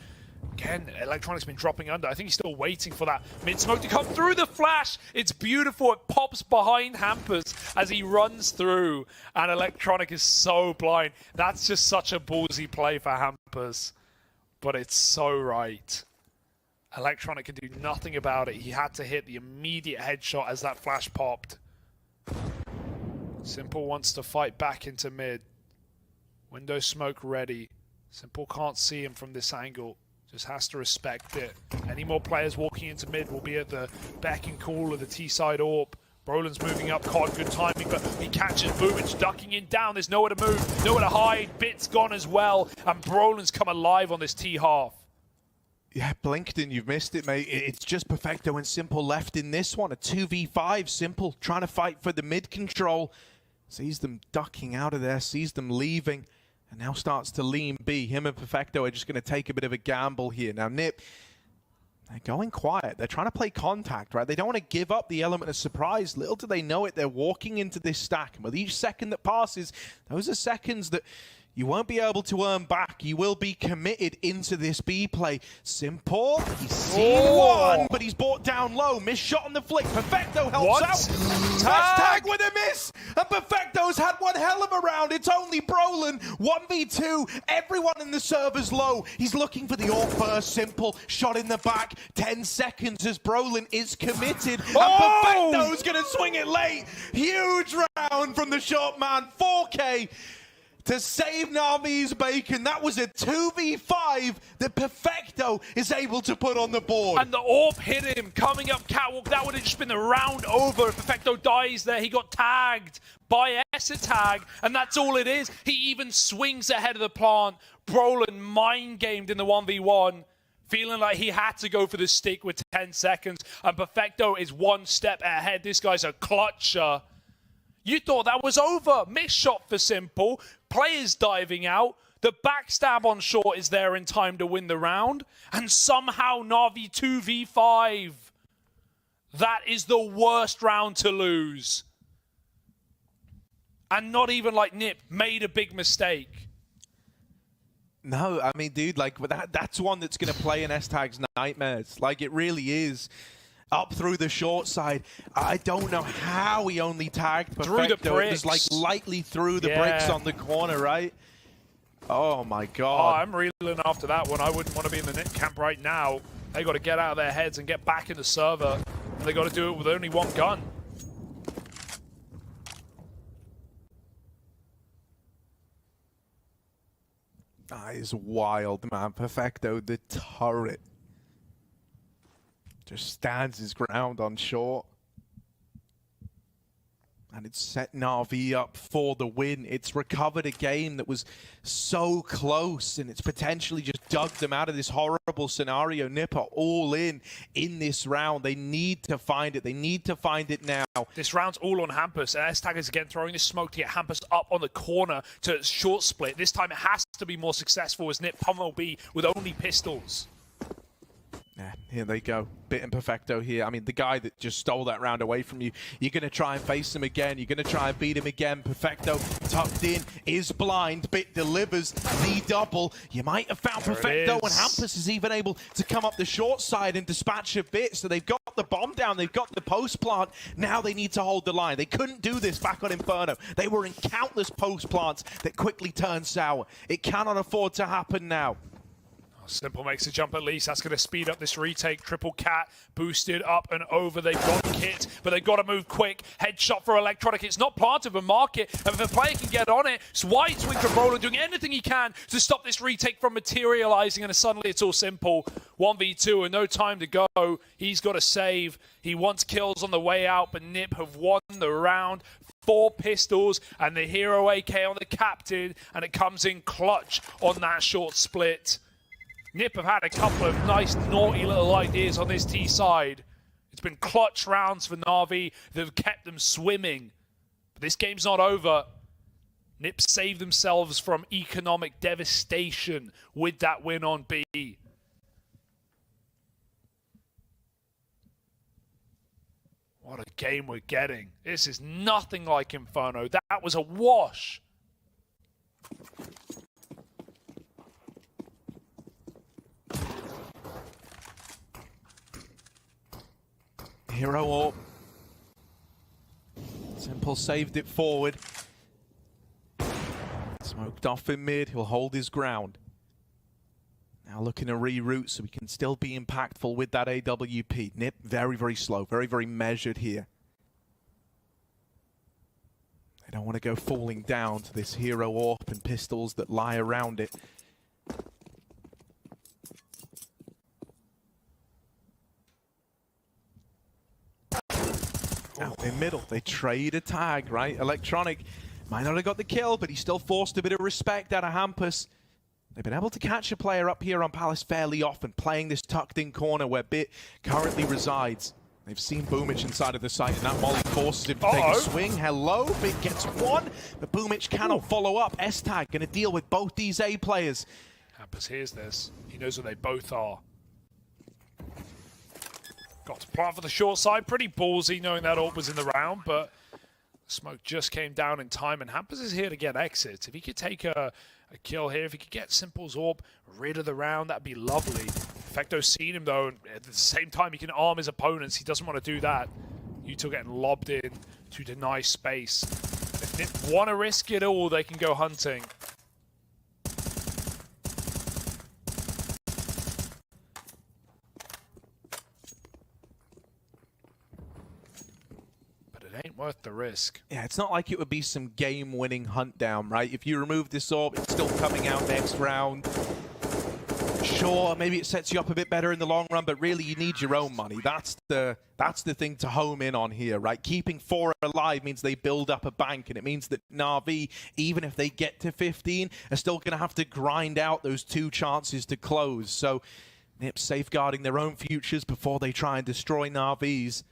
Again, Electronic's been dropping under. I think he's still waiting for that mid-smoke to come through the flash. It's beautiful. It pops behind Hampers as he runs through, and Electronic is so blind. That's just such a ballsy play for Hampers, but it's so right. Electronic can do nothing about it. He had to hit the immediate headshot as that flash popped. Simple wants to fight back into mid. Window smoke ready. Simple can't see him from this angle. Just has to respect it. Any more players walking into mid will be at the beck and call of the T-side orb. Brolin's moving up, caught good timing, but he catches Boomich ducking in down. There's nowhere to move, nowhere to hide. Bit's gone as well, and Brolin's come alive on this T-half. Yeah, Blinkton, you've missed it, mate. It's just Perfecto and Simple left in this one. A 2v5, Simple trying to fight for the mid control. Sees them ducking out of there, sees them leaving, and now starts to lean B. Him and Perfecto are just going to take a bit of a gamble here. Now, Nip, they're going quiet. They're trying to play contact, right? They don't want to give up the element of surprise. Little do they know it, they're walking into this stack. And with each second that passes, those are seconds that you won't be able to earn back. You will be committed into this B play. Simple, he's seen one, but he's brought down low. Missed shot on the flick. Perfecto helps out. Tag with a miss. And Perfecto's had one hell of a round. It's only Brolin, 1v2. Everyone in the server's low. He's looking for the AWP first. Simple, shot in the back. 10 seconds as Brolin is committed. And Perfecto's going to swing it late. Huge round from the short man. 4K. To save Na'Vi's bacon. That was a 2v5 that Perfecto is able to put on the board. And the AWP hit him coming up catwalk. That would have just been the round over. If Perfecto dies there, he got tagged by Essa tag, and that's all it is. He even swings ahead of the plant. Brolin mind-gamed in the 1v1, feeling like he had to go for the stick with 10 seconds, and Perfecto is one step ahead. This guy's a clutcher. You thought that was over. Missed shot for Simple. Players diving out. The backstab on short is there in time to win the round. And somehow Na'Vi 2v5. That is the worst round to lose. And not even like Nip made a big mistake. No, I mean, dude, like that's one that's going to play in S-Tag's nightmares. Like, it really is. Up through the short side. I don't know how he only tagged Perfecto. Through the bricks. It was like lightly through the bricks on the corner, right? Oh my God. Oh, I'm reeling after that one. I wouldn't want to be in the Nip camp right now. They got to get out of their heads and get back in the server. And they got to do it with only one gun. That is wild, man. Perfecto, the turret. Just stands his ground on short. And it's set Na'Vi up for the win. It's recovered a game that was so close, and it's potentially just dug them out of this horrible scenario. Nip are all in this round. They need to find it. They need to find it now. This round's all on Hampus. S-Tag is again throwing this smoke to get Hampus up on the corner to short split. This time it has to be more successful as Nip pummel B with only pistols. Yeah, here they go. Bit and Perfecto here. I mean, the guy that just stole that round away from you, you're going to try and face him again. You're going to try and beat him again. Perfecto tucked in, is blind. Bit delivers the double. You might have found Perfecto, and Hampus is even able to come up the short side and dispatch a bit. So they've got the bomb down. They've got the post plant. Now they need to hold the line. They couldn't do this back on Inferno. They were in countless post plants that quickly turned sour. It cannot afford to happen now. Simple makes a jump at least. That's going to speed up this retake. Triple cat boosted up and over. They've got kit, but they've got to move quick. Headshot for Electronic. It's not part of a market. And if a player can get on it, it's wide swing from Roland doing anything he can to stop this retake from materializing. And suddenly it's all simple. 1v2 and no time to go. He's got to save. He wants kills on the way out, but Nip have won the round. 4 pistols and the hero AK on the captain. And it comes in clutch on that short split. Nip have had a couple of nice, naughty little ideas on this T side. It's been clutch rounds for Na'Vi that have kept them swimming. But this game's not over. Nip saved themselves from economic devastation with that win on B. What a game we're getting. This is nothing like Inferno. That was a wash. Hero Orb. Simple saved it forward. Smoked off in mid. He'll hold his ground. Now looking to reroute so we can still be impactful with that AWP. Nip very, very slow. Very, very measured here. They don't want to go falling down to this Hero Orb and pistols that lie around it. Out in middle, they trade a tag, right? Electronic might not have got the kill, but he still forced a bit of respect out of Hampus. They've been able to catch a player up here on Palace fairly often, playing this tucked-in corner where Bit currently resides. They've seen Boomich inside of the site, and that molly forces him to take a swing. Hello, Bit gets one, but Boomich cannot follow up. S-Tag going to deal with both these A players. Hampus hears this. He knows where they both are. Got to plant for the short side. Pretty ballsy knowing that AWP was in the round, but smoke just came down in time, and Hampus is here to get exits. If he could take a kill here, if he could get Simple's AWP rid of the round, that'd be lovely. Perfecto's seen him, though, and at the same time, he can arm his opponents. He doesn't want to do that. Util getting lobbed in to deny space. If Nip want to risk it all, they can go hunting. Ain't worth the risk. Yeah, it's not like it would be some game-winning hunt down, right? If you remove this AWP, it's still coming out next round. Sure, maybe it sets you up a bit better in the long run, but really you need your own money. That's the thing to home in on here, right? Keeping 4 alive means they build up a bank, and it means that Na'Vi, even if they get to 15, are still going to have to grind out those 2 chances to close. So Nip safeguarding their own futures before they try and destroy Na'Vi's.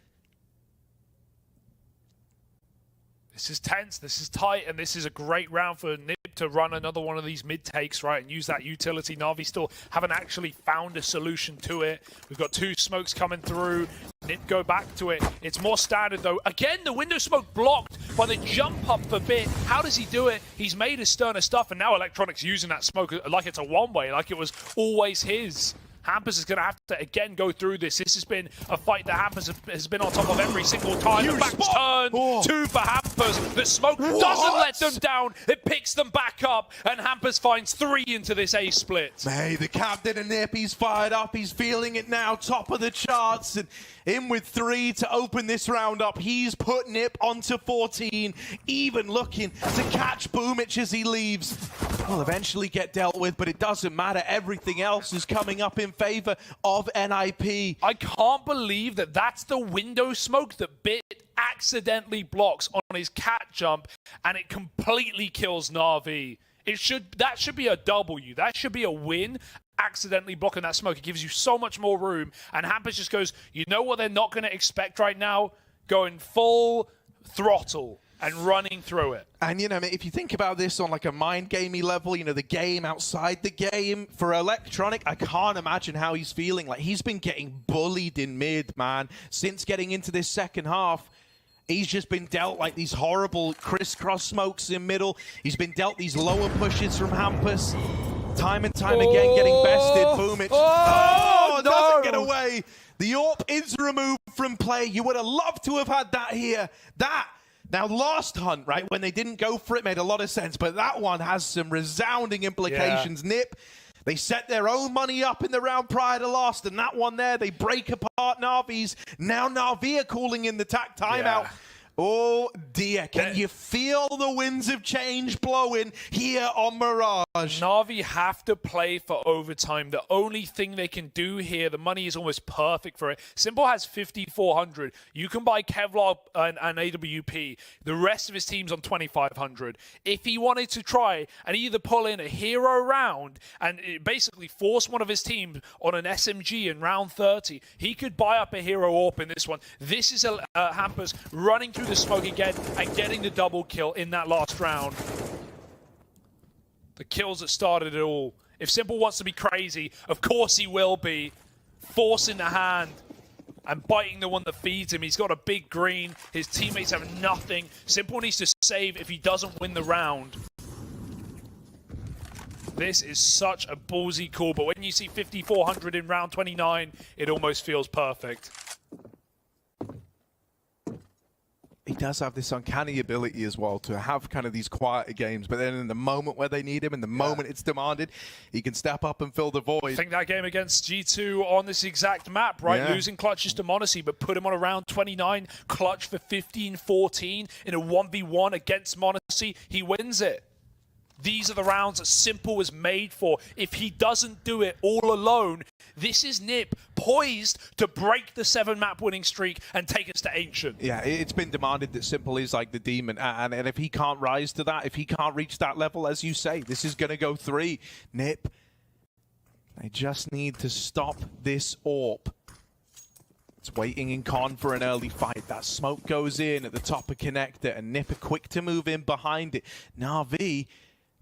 This is tense, this is tight, and this is a great round for Nip to run another one of these mid-takes, right, and use that utility. Na'Vi still haven't actually found a solution to it. We've got 2 smokes coming through. Nip go back to it. It's more standard, though. Again, the window smoke blocked by the jump up for Bit. How does he do it? He's made his sterner stuff, and now Electronic's using that smoke like it's a one-way, like it was always his. Hampus is going to have to, again, go through this. This has been a fight that Hampus has been on top of every single time. The back's turned, 2 for Hampus. The smoke doesn't let them down. It picks them back up, and Hampus finds 3 into this A split. Hey, the captain of Nip, he's fired up. He's feeling it now, top of the charts. And in with 3 to open this round up. He's put Nip onto 14, even looking to catch Boomich as he leaves. Will eventually get dealt with, but it doesn't matter. Everything else is coming up in favor of NIP. I can't believe that that's the window smoke that Bit accidentally blocks on his cat jump, and it completely kills Na'Vi. That should be a W. That should be a win accidentally blocking that smoke. It gives you so much more room. And Hampus just goes, you know what they're not going to expect right now? Going full throttle and running through it. And, you know, if you think about this on like a mind gamey level, you know, the game outside the game, for Electronic, I can't imagine how he's feeling. Like, he's been getting bullied in mid, man, since getting into this second half. He's just been dealt like these horrible crisscross smokes in middle. He's been dealt these lower pushes from Hampus. Time and time again, getting bested. Boom, it doesn't get away. The AWP is removed from play. You would have loved to have had that here. Now, last hunt, right, when they didn't go for it, made a lot of sense, but that one has some resounding implications. Nip, they set their own money up in the round prior to last, and that one there, they break apart Na'Vi's. Now Na'Vi are calling in the TAC timeout. Oh, dear. Can you feel the winds of change blowing here on Mirage? Na'Vi have to play for overtime. The only thing they can do here, the money is almost perfect for it. Simple has 5,400. You can buy Kevlar and AWP. The rest of his team's on 2,500. If he wanted to try and either pull in a hero round and basically force one of his teams on an SMG in round 30, he could buy up a hero AWP in this one. This is Hampus running through the smoke again and getting the double kill in that last round. The kills that started it all. If Simple wants to be crazy, of course he will be. Forcing the hand and biting the one that feeds him. He's got a big green. His teammates have nothing. Simple needs to save if he doesn't win the round. This is such a ballsy call, but when you see 5,400 in round 29, it almost feels perfect. He does have this uncanny ability as well to have kind of these quieter games, but then in the moment where they need him, in the moment it's demanded, he can step up and fill the void. I think that game against G2 on this exact map, right? Yeah. Losing clutches to Monacy, but put him on around 29, clutch for 15-14 in a 1v1 against Monacy. He wins it. These are the rounds that Simple was made for. If he doesn't do it all alone, this is Nip poised to break the 7-map winning streak and take us to Ancient. Yeah, it's been demanded that Simple is like the demon, and if he can't rise to that, if he can't reach that level, as you say, this is going to go 3. Nip, they just need to stop this AWP. It's waiting in con for an early fight. That smoke goes in at the top of connector, and Nip are quick to move in behind it. Na'Vi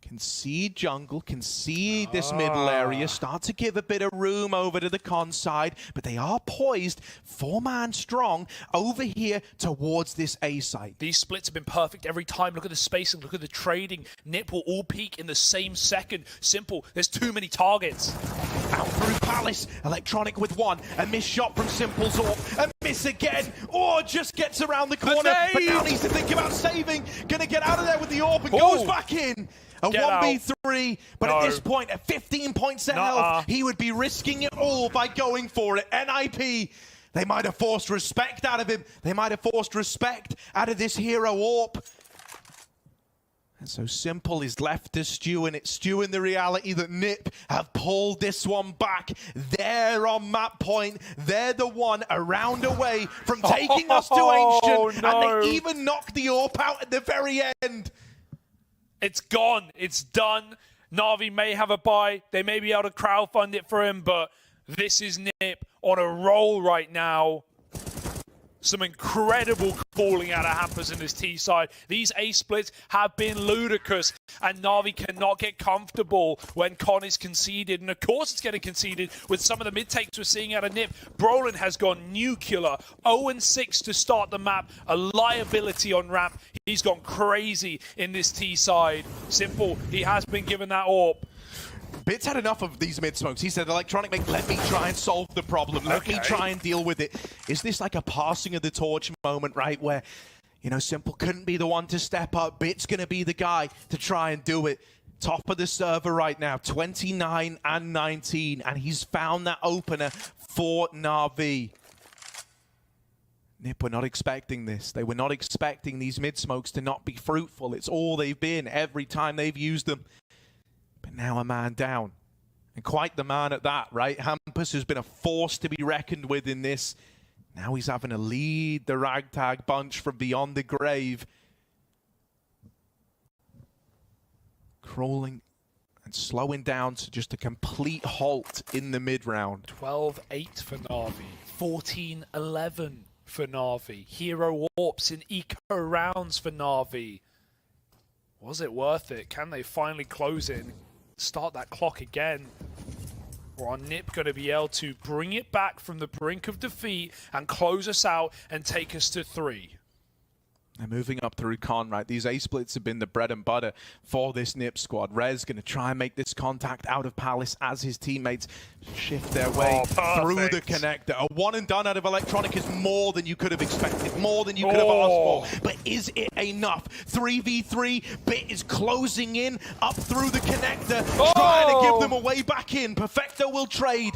concede jungle, concede this middle area, start to give a bit of room over to the con side, but they are poised, 4-man strong, over here towards this A site. These splits have been perfect every time. Look at the spacing, look at the trading. Nip will all peak in the same second. Simple, there's too many targets. Out through Palace, Electronic with one, a missed shot from Simple's AWP, a miss again, just gets around the corner, but now needs to think about saving, gonna get out of there with the AWP and goes back in. A 1v3, but at this point, at 15 points of health, he would be risking it all by going for it. NIP, they might have forced respect out of him. They might have forced respect out of this hero AWP. And so Simple is left to stew, and it's stewing the reality that Nip have pulled this one back. They're on map point. They're the one a round away from taking us to Ancient. And they even knocked the AWP out at the very end. It's gone. It's done. Na'Vi may have a buy. They may be able to crowdfund it for him, but this is Nip on a roll right now. Some incredible calling out of Hampus in this T side. These A splits have been ludicrous, and Na'Vi cannot get comfortable when Con is conceded. And of course it's getting conceded with some of the mid takes we're seeing out of Nip. Brolin has gone nuclear. 0-6 to start the map. A liability on ramp. He's gone crazy in this T side. Simple, he has been given that AWP. Bits had enough of these mid-smokes. He said, Electronic, let me try and solve the problem. Let me try and deal with it. Is this like a passing of the torch moment, right? Where, you know, Simple couldn't be the one to step up. Bit's going to be the guy to try and do it. Top of the server right now, 29 and 19. And he's found that opener for Na'Vi. Nip were not expecting this. They were not expecting these mid-smokes to not be fruitful. It's all they've been every time they've used them. But now a man down. And quite the man at that, right? Hampus has been a force to be reckoned with in this. Now he's having to lead the ragtag bunch from beyond the grave. Crawling and slowing down to just a complete halt in the mid-round. 12-8 for Na'Vi, 14-11 for Na'Vi. Hero warps in eco rounds for Na'Vi. Was it worth it? Can they finally close it and start that clock again? Or are NiP going to be able to bring it back from the brink of defeat and close us out and take us to 3? They're moving up through Con, right? These A-splits have been the bread and butter for this NiP squad. Rez going to try and make this contact out of Palace as his teammates shift their way through the connector. A one and done out of Electronic is more than you could have expected, more than you could have asked for. But is it enough? 3v3, Bit is closing in up through the connector, trying to give them a way back in. Perfecto will trade.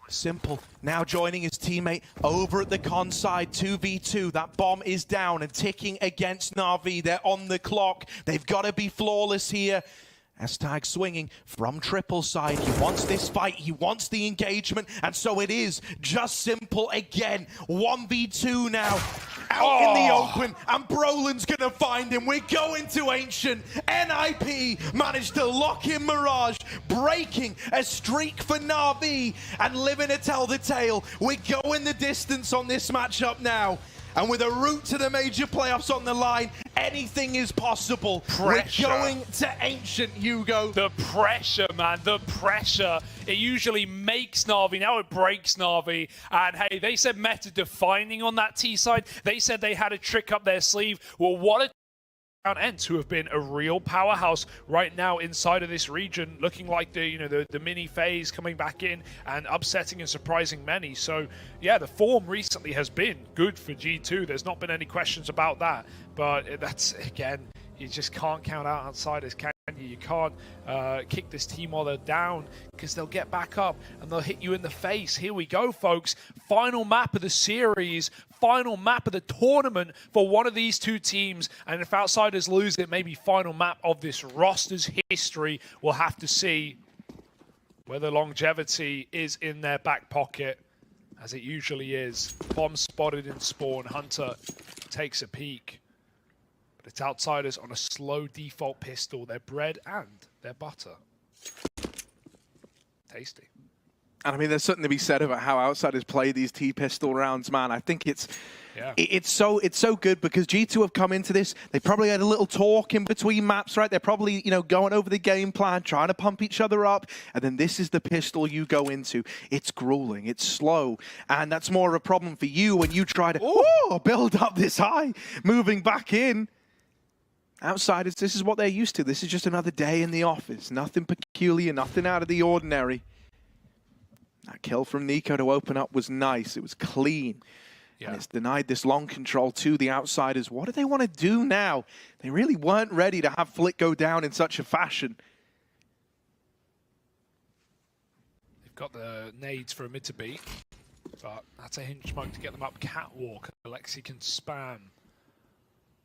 Simple now joining his teammate over at the Con side, 2v2. That bomb is down and ticking against Na'Vi. They're on the clock. They've got to be flawless here. S-Tag swinging from triple side. He wants this fight. He wants the engagement. And so it is just Simple again. 1v2 now. Out in the open. And Brolin's going to find him. We're going to Ancient. NIP managed to lock in Mirage. Breaking a streak for Na'Vi. And living to tell the tale. We're going the distance on this matchup now. And with a route to the major playoffs on the line, anything is possible. Pressure. We're going to Ancient, Hugo. The pressure, man, the pressure. It usually makes Na'Vi, now it breaks Na'Vi. And hey, they said meta defining on that T side. They said they had a trick up their sleeve. Well, what a Ents, who have been a real powerhouse right now inside of this region, looking like the mini phase coming back in and upsetting and surprising many. So yeah, the form recently has been good for G2. There's not been any questions about that. But that's, again, you just can't count out outsiders, can you? You can't kick this team while they're down, because they'll get back up and they'll hit you in the face. Here we go, folks. Final map of the series, final map of the tournament for one of these two teams. And if outsiders lose it, maybe final map of this roster's history. We'll have to see whether longevity is in their back pocket, as it usually is. Bomb spotted in spawn. Hunter takes a peek. But it's outsiders on a slow default pistol. Their bread and their butter. Tasty. And I mean, there's something to be said about how outsiders play these T-pistol rounds, man. I think it's so good, because G2 have come into this. They probably had a little talk in between maps, right? They're probably, going over the game plan, trying to pump each other up. And then this is the pistol you go into. It's grueling, it's slow. And that's more of a problem for you when you try to build up this high, moving back in. Outsiders, this is what they're used to. This is just another day in the office. Nothing peculiar, nothing out of the ordinary. That kill from Nico to open up was nice. It was clean. Yeah. And it's denied this long control to the outsiders. What do they want to do now? They really weren't ready to have Flick go down in such a fashion. They've got the nades for a mid to beat, but that's a hinge smoke to get them up catwalk. Alexi can spam,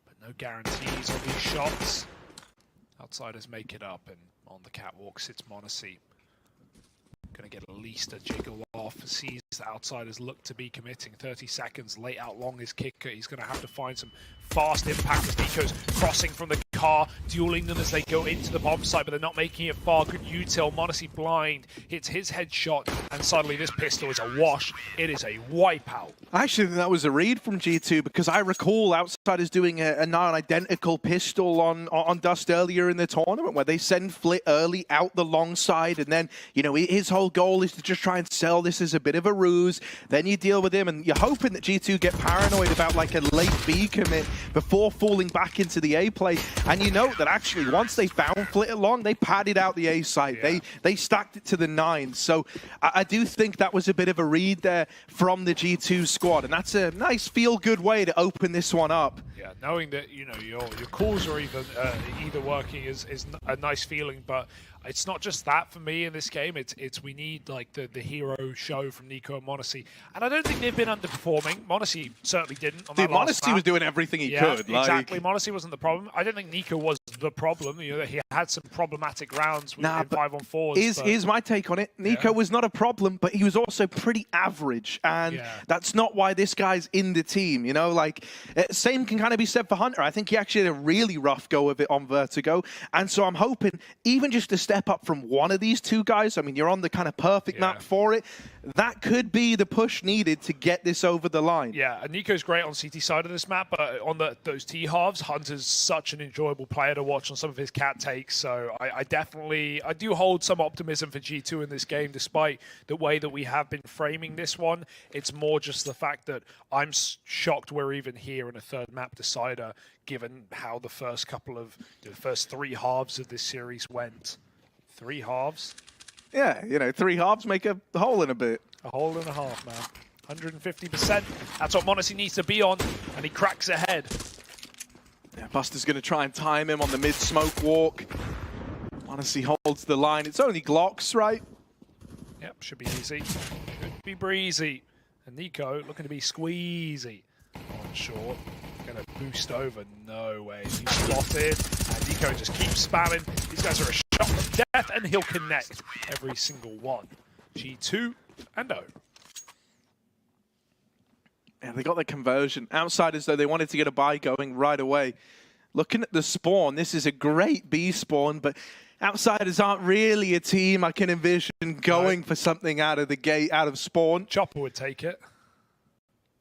but no guarantees on these shots. Outsiders make it up, and on the catwalk sits Monacy. Going to get at least a jiggle off. Sees the outsiders look to be committing. 30 seconds late out long his kicker. He's going to have to find some fast impact as Nico's crossing from the car, dueling them as they go into the bomb site, but they're not making it far. Good util. Monacy blind hits his headshot, and suddenly this pistol is a wash. It is a wipeout. I actually think that was a read from G2, because I recall outsiders doing a non-identical pistol on Dust earlier in the tournament, where they send Flit early out the long side, and then his whole goal is to just try and sell this as a bit of a ruse. Then you deal with him, and you're hoping that G2 get paranoid about like a late B commit before falling back into the A play. And you know that actually once they found Flit along, they padded out the A site. Yeah. They stacked it to the 9. So I do think that was a bit of a read there from the G2 squad, and that's a nice feel-good way to open this one up. Yeah, knowing that your calls are either working is a nice feeling, but it's not just that for me in this game. It's we need like the hero show from Nico and Monacy, and I don't think they've been underperforming. Monacy certainly didn't. On that last Monacy map. Was doing everything he could. Exactly. Monacy wasn't the problem. I don't think Nico was the problem. He had some problematic rounds in 5-on-4s. Here's my take on it. Nico was not a problem. problem, but he was also pretty average. And that's not why this guy's in the team, you know? Like, same can kind of be said for Hunter. I think he actually had a really rough go of it on Vertigo. And so I'm hoping, even just to step up from one of these two guys, I mean, you're on the kind of perfect map for it, that could be the push needed to get this over the line. Yeah, and Nico's great on CT side of this map, but on those T-halves, Hunter's such an enjoyable player to watch on some of his cat takes. So I do hold some optimism for G2 in this game, despite the way that we have been framing this one. It's more just the fact that I'm shocked we're even here in a third map decider, given how the first three halves of this series went. 3 halves? Yeah, you know, 3 halves make a hole in a bit. A hole and a half, man. 150%. That's what Monacy needs to be on, and he cracks ahead. Yeah, Buster's going to try and time him on the mid-smoke walk. Monacy holds the line. It's only Glocks, right? Yep, should be easy. Should be breezy. And Nico looking to be squeezy on short. Going to boost over. No way. He's spotted. And Nico just keeps spamming. These guys are a shot of death, and he'll connect every single one. G2 and O. Yeah, they got the conversion. Outsiders, though, they wanted to get a buy going right away. Looking at the spawn, this is a great B spawn, but Outsiders aren't really a team I can envision going for something out of the gate, out of spawn. Chopper would take it.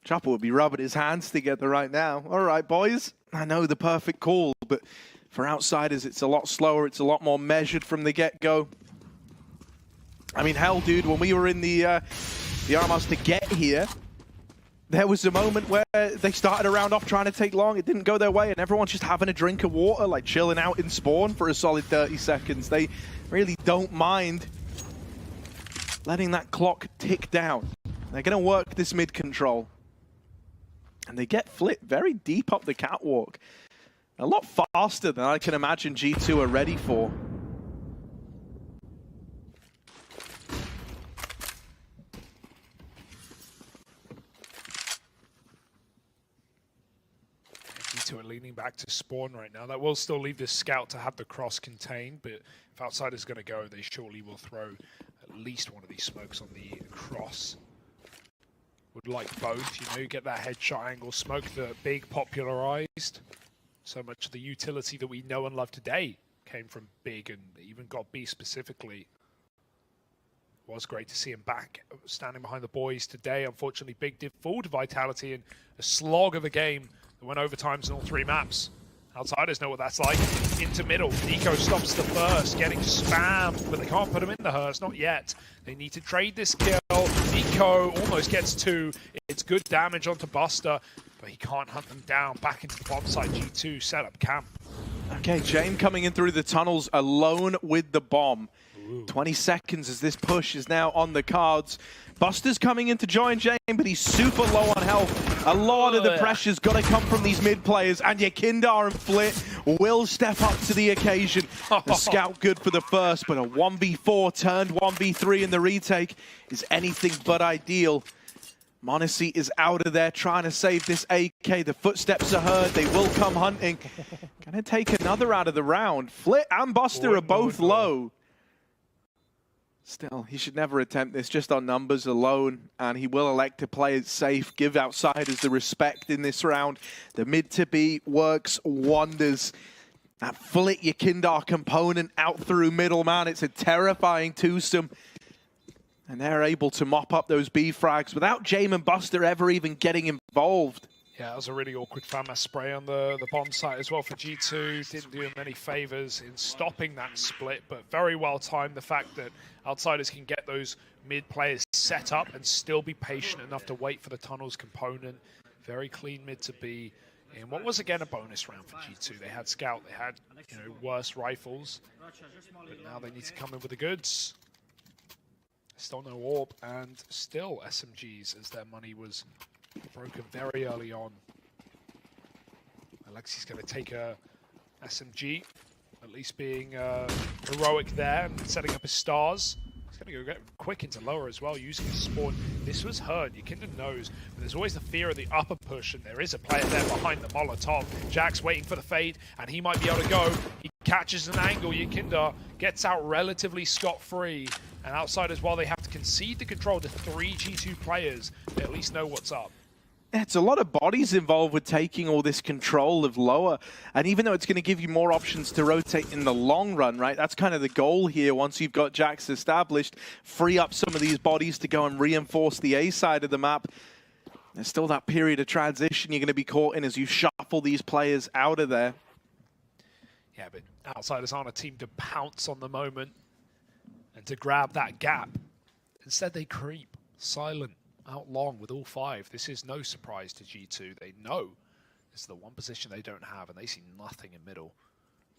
Chopper would be rubbing his hands together right now. All right, boys. I know the perfect call, but for Outsiders, it's a lot slower. It's a lot more measured from the get-go. I mean, hell, dude, when we were in the Armas to get here, there was a moment where they started a round off trying to take long. It didn't go their way, and everyone's just having a drink of water, like chilling out in spawn for a solid 30 seconds. They really don't mind letting that clock tick down. They're going to work this mid control. And they get flipped very deep up the catwalk. A lot faster than I can imagine G2 are ready for. G2 are leaning back to spawn right now. That will still leave this scout to have the cross contained, but if Outsider's going to go, they surely will throw at least one of these smokes on the cross. Would like both, you know, you get that headshot angle. Smoke, the big popularized. So much of the utility that we know and love today came from Big, and even got B specifically. It was great to see him back, standing behind the boys today. Unfortunately, Big did fall to Vitality in a slog of a game that went overtimes in all 3 maps. Outsiders know what that's like. Into middle. Nico stops the first, getting spammed, but they can't put him in the hearse. Not yet. They need to trade this kill. Nico almost gets 2. It's good damage onto Buster, but he can't hunt them down. Back into the bomb site. G2 set up camp. Okay, Jame coming in through the tunnels alone with the bomb. 20 seconds as this push is now on the cards. Buster's coming in to join Jame, but he's super low on health. A lot of the pressure's got to come from these mid players, and Yakindar and Flit will step up to the occasion. The scout good for the first, but a 1v4 turned 1v3 in the retake is anything but ideal. Monacy is out of there trying to save this AK. The footsteps are heard. They will come hunting. Gonna take another out of the round. Flit and Buster are both low. Still, he should never attempt this just on numbers alone, and he will elect to play it safe, give Outsiders the respect in this round. The mid to B works wonders. That Flit Yakindar component out through middle, man. It's a terrifying twosome. And they're able to mop up those B frags without Jame and Buster ever even getting involved. Yeah, that was a really awkward FAMAS spray on the bomb site as well for G2. Didn't do him any favors in stopping that split, but very well timed. The fact that Outsiders can get those mid players set up and still be patient enough to wait for the tunnels component. Very clean mid to be in what was again a bonus round for G2. They had scout, they had worse rifles, but now they need to come in with the goods. Still no AWP, and still SMGs as their money was broken very early on. Alexi's going to take a SMG, at least being heroic there and setting up his stars. He's going to go get quick into lower as well, using his spawn. This was heard, Yakinder knows, but there's always the fear of the upper push, and there is a player there behind the Molotov. Jack's waiting for the fade, and he might be able to go. He catches an angle, Yakinder gets out relatively scot-free, and Outsiders, while they have to concede the control to 3 G2 players, they at least know what's up. It's a lot of bodies involved with taking all this control of lower. And even though it's going to give you more options to rotate in the long run, right? That's kind of the goal here. Once you've got Jax established, free up some of these bodies to go and reinforce the A side of the map. There's still that period of transition you're going to be caught in as you shuffle these players out of there. Yeah, but Outsiders aren't a team to pounce on the moment and to grab that gap. Instead, they creep, silent, out long with all 5. This is no surprise to G2. They know this is the one position they don't have, and they see nothing in middle.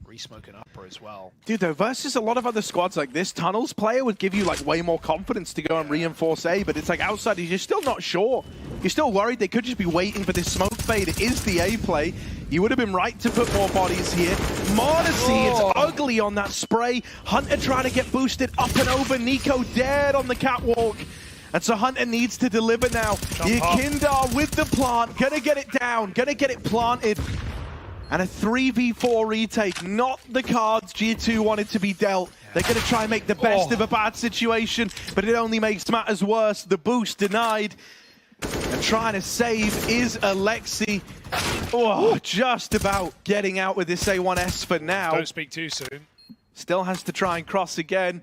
Re-smoking upper as well. Dude, though, versus a lot of other squads like this, Tunnels player would give you like way more confidence to go and reinforce A, but it's like Outsiders, you're still not sure. You're still worried they could just be waiting for this smoke fade. It is the A play. You would have been right to put more bodies here. Modesty, it's ugly on that spray. Hunter trying to get boosted up and over. Nico dead on the catwalk. And so Hunter needs to deliver now. Yakindar with the plant, gonna get it down, gonna get it planted. And a 3v4 retake, not the cards G2 wanted to be dealt. They're gonna try and make the best of a bad situation, but it only makes matters worse. The boost denied. And trying to save is Alexi. Oh, just about getting out with this A1S for now. Don't speak too soon. Still has to try and cross again.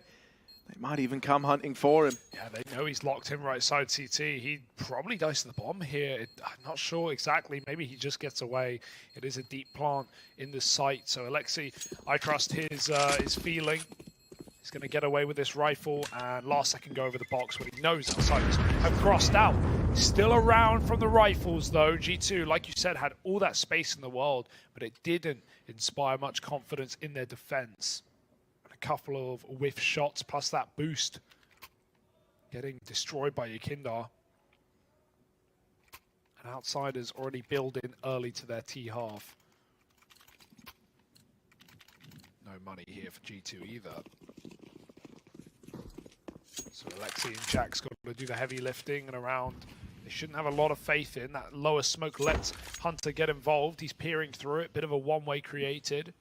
They might even come hunting for him. Yeah, they know he's locked in right side CT. He probably dies to the bomb here. I'm not sure exactly. Maybe he just gets away. It is a deep plant in the site. So Alexi, I trust his feeling. He's going to get away with this rifle and last second go over the box when he knows Outsiders have crossed out. Still around from the rifles though. G2, like you said, had all that space in the world, but it didn't inspire much confidence in their defense. A couple of whiff shots plus that boost getting destroyed by Yakindar. And Outsiders already build in early to their T half. No money here for G2 either. So Alexi and Jax got to do the heavy lifting and around. They shouldn't have a lot of faith in that lower smoke. Lets Hunter get involved. He's peering through it. Bit of a one-way created.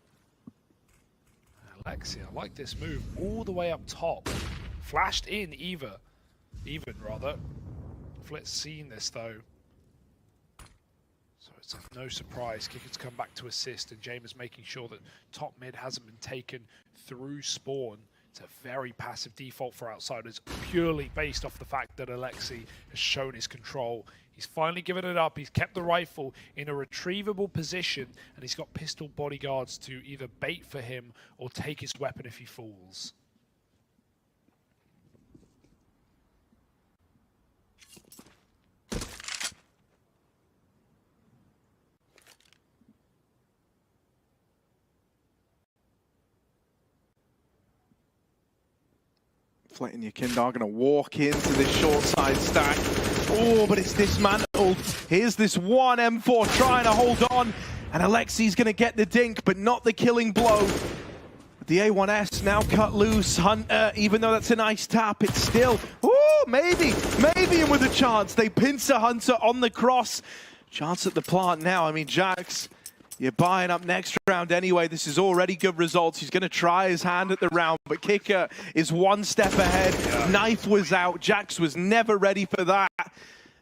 Alexi, I like this move all the way up top. Flashed in even rather. Flit's seen this though. So it's no surprise. Kicker's come back to assist and James is making sure that top mid hasn't been taken through spawn. It's a very passive default for Outsiders, purely based off the fact that Alexi has shown his control. He's finally given it up. He's kept the rifle in a retrievable position, and he's got pistol bodyguards to either bait for him or take his weapon if he falls. Flight and Yakindar going to walk into this short side stack. Oh, but it's dismantled. Here's this one M4 trying to hold on. And Alexi's going to get the dink, but not the killing blow. The A1S now cut loose. Hunter, even though that's a nice tap, it's still... Oh, maybe and with a chance. They pincer Hunter on the cross. Chance at the plant now. I mean, Jax... You're buying up next round anyway. This is already good results. He's going to try his hand at the round, but Kicker is one step ahead. Yeah. Knife was out. Jax was never ready for that.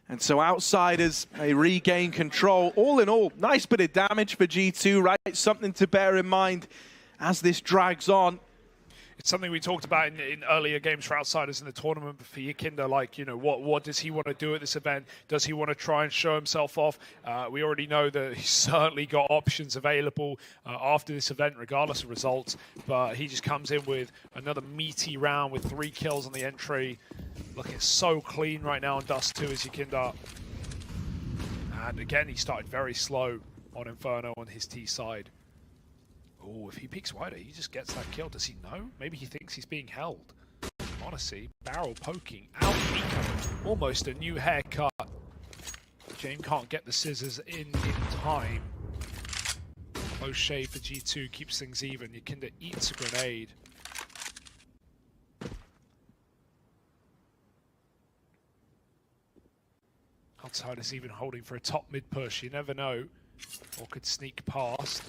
And so Outsiders, they regain control. All in all, nice bit of damage for G2, right? Something to bear in mind as this drags on. It's something we talked about in earlier games for Outsiders in the tournament. But for Yakindar, like, you know, what does he want to do at this event? Does he want to try and show himself off? We already know that he's certainly got options available after this event, regardless of results. But he just comes in with another meaty round with 3 kills on the entry. Looking so clean right now on Dust 2 as Yakindar. And again, he started very slow on Inferno on his T side. Oh, if he peeks wider, he just gets that kill. Does he know? Maybe he thinks he's being held. Honestly, barrel poking out Nico. Almost a new haircut. James can't get the scissors in time. Close shave for G2 keeps things even. Yakindar eats a grenade. Outsiders even holding for a top mid push. You never know. Or could sneak past.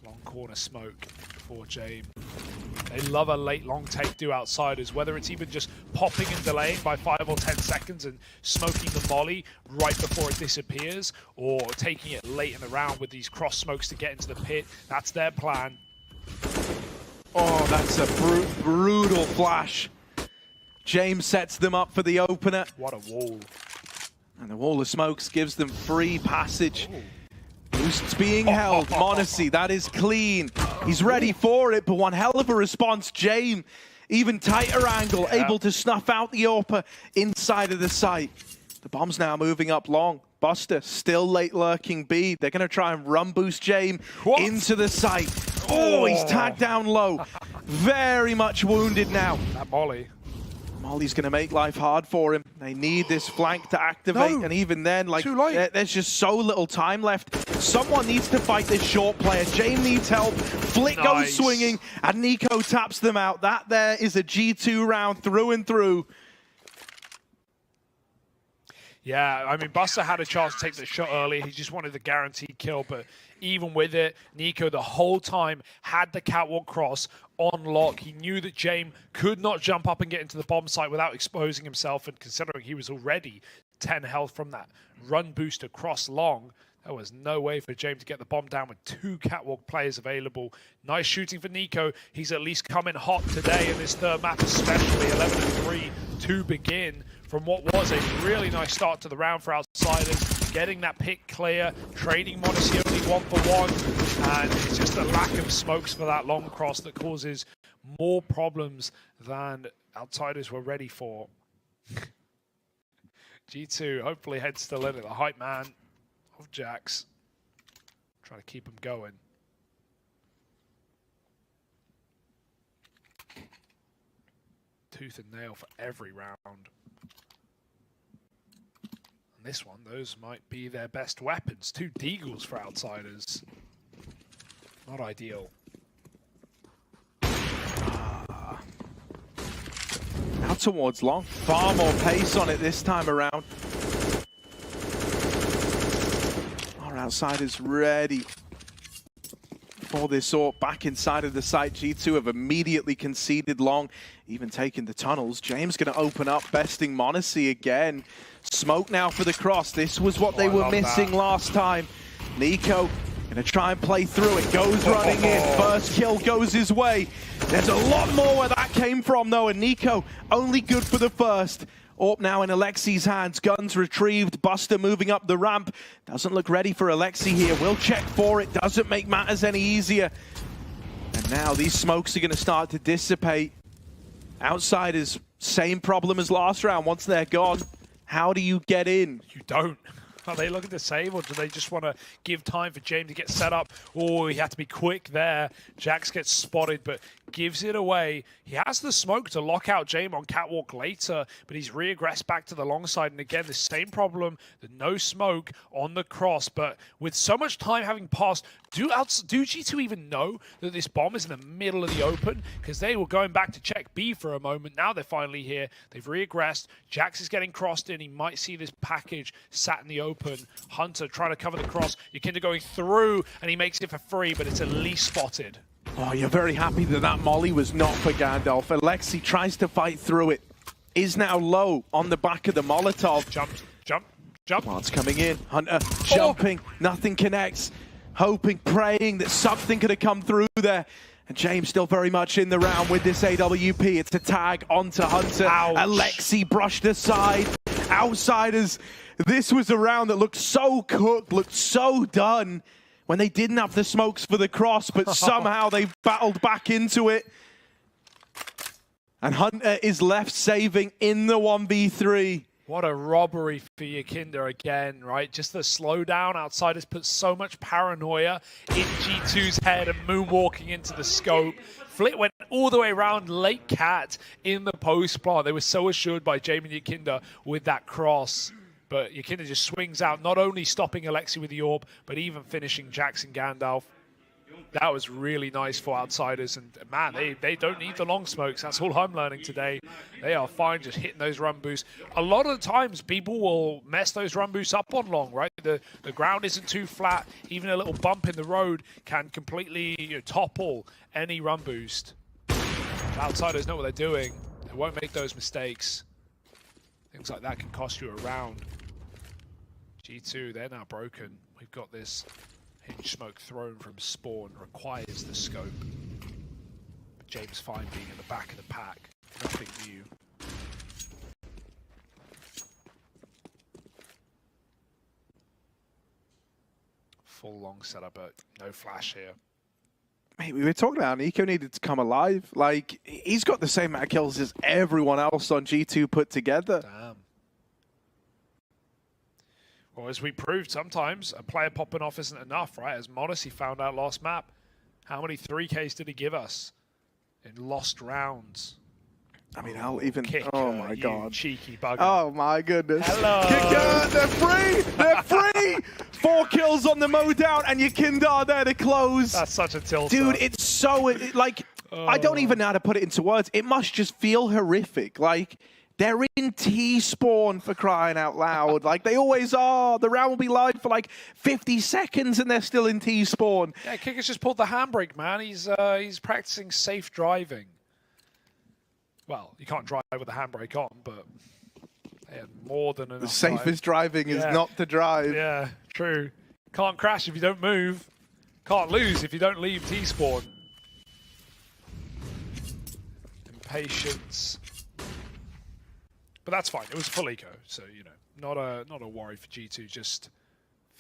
Long corner smoke for James. They love a late long take do outsiders, whether it's even just popping and delaying by 5 or 10 seconds and smoking the molly right before it disappears, or taking it late in the round with these cross smokes to get into the pit. That's their plan. Oh, that's a brutal flash. James sets them up for the opener. What a wall. And the wall of smokes gives them free passage. Boosts being held. m0NESY, that is clean. He's ready for it, but one hell of a response. James, even tighter angle, able to snuff out the AWPer inside of the site. The bomb's now moving up long. Buster still late lurking B. They're going to try and run boost James into the site. Oh, he's tagged down low. Very much wounded now. That molly. Molly's going to make life hard for him. They need this flank to activate, and even then, like, there's just so little time left. Someone needs to fight this short player. James needs help. Flick goes swinging, and Nico taps them out. That there is a G2 round through and through. Yeah, I mean, Buster had a chance to take the shot early. He just wanted the guaranteed kill, but even with it, Nico the whole time had the catwalk cross on lock. He knew that James could not jump up and get into the bomb site without exposing himself, and considering he was already 10 health from that run boost across long, there was no way for James to get the bomb down with 2 catwalk players available. Nice shooting for Nico. He's at least coming hot today in this third map, especially 11-3 to begin from what was a really nice start to the round for outsiders. Getting that pick clear, trading m0NESY only 1-for-1, and it's just a lack of smokes for that long cross that causes more problems than outsiders were ready for. G2 hopefully heads still in it. The hype man of Jax. Trying to keep him going. Tooth and nail for every round. And this one, those might be their best weapons. 2 deagles for outsiders. Not ideal. Now towards long. Far more pace on it this time around. Our outsiders ready for this AWP back inside of the site. G2 have immediately conceded long, even taking the tunnels. James going to open up, besting m0NESY again. Smoke now for the cross. This was what they were missing last time. Nico going to try and play through it. Goes running in. First kill goes his way. There's a lot more where that came from, though, and Nico only good for the first. AWP now in Alexi's hands. Guns retrieved. Buster moving up the ramp. Doesn't look ready for Alexi here. We'll check for it. Doesn't make matters any easier. And now these smokes are going to start to dissipate. Outsiders, same problem as last round. Once they're gone, how do you get in? You don't. Are they looking to save, or do they just want to give time for James to get set up? Oh, he had to be quick there. Jax gets spotted, but gives it away. He has the smoke to lock out James on catwalk later, but he's regressed back to the long side. And again, the same problem, the no smoke on the cross. But with so much time having passed, do G2 even know that this bomb is in the middle of the open? Because they were going back to check B for a moment. Now they're finally here. They've regressed. Jax is getting crossed in. He might see this package sat in the open. Hunter trying to cover the cross. Yikinda going through, and he makes it for free, but it's at least spotted. Oh, you're very happy that that molly was not for Gandalf. Alexi tries to fight through it. Is now low on the back of the Molotov. Jump. Well, it's coming in. Hunter jumping. Nothing connects. Hoping, praying that something could have come through there. And James still very much in the round with this AWP. It's a tag onto Hunter. Ouch. Alexi brushed aside. Outsiders. This was a round that looked so cooked, looked so done when they didn't have the smokes for the cross, but somehow they battled back into it. And Hunter is left saving in the 1v3. What a robbery for Yikinda again, right? Just the slowdown. Outsiders put so much paranoia in G2's head and moonwalking into the scope. Flit went all the way around late cat in the post plant. They were so assured by Jamie and Yikinda with that cross. But Yikinda just swings out, not only stopping Alexi with the AWP, but even finishing Jackson Gandalf. That was really nice for outsiders. And man, they don't need the long smokes. That's all I'm learning today. They are fine just hitting those run boosts. A lot of the times, people will mess those run boosts up on long, right? The ground isn't too flat. Even a little bump in the road can completely topple any run boost. Outsiders know what they're doing. They won't make those mistakes. Things like that can cost you a round. G2, they're now broken. We've got this hinge smoke thrown from spawn, requires the scope. But James fine being in the back of the pack. Nothing new. Full long setup, but no flash here. Mate, we were talking about how Nico needed to come alive. Like, he's got the same amount of kills as everyone else on G2 put together. Damn. Well, as we proved, sometimes a player popping off isn't enough, right? As Modesty found out last map, how many 3Ks did he give us in lost rounds? I mean, I'll even... Kicker, oh, my you God. Cheeky bugger. Oh, my goodness. Hello. Kicker, they're free! They're free! 4 kills on the Modown, and your Kindar there to close. That's such a tilt. Dude, it's so... like, I don't even know how to put it into words. It must just feel horrific. Like... They're in T-spawn, for crying out loud. Like, they always are. The round will be live for like 50 seconds and they're still in T-spawn. Yeah, Kicker's just pulled the handbrake, man. He's practicing safe driving. Well, you can't drive with the handbrake on, but they had more than enough The safest time. driving is not to drive. Yeah, true. Can't crash if you don't move. Can't lose if you don't leave T-spawn. Impatience. But that's fine. It was full eco, so you know, not a worry for G2. Just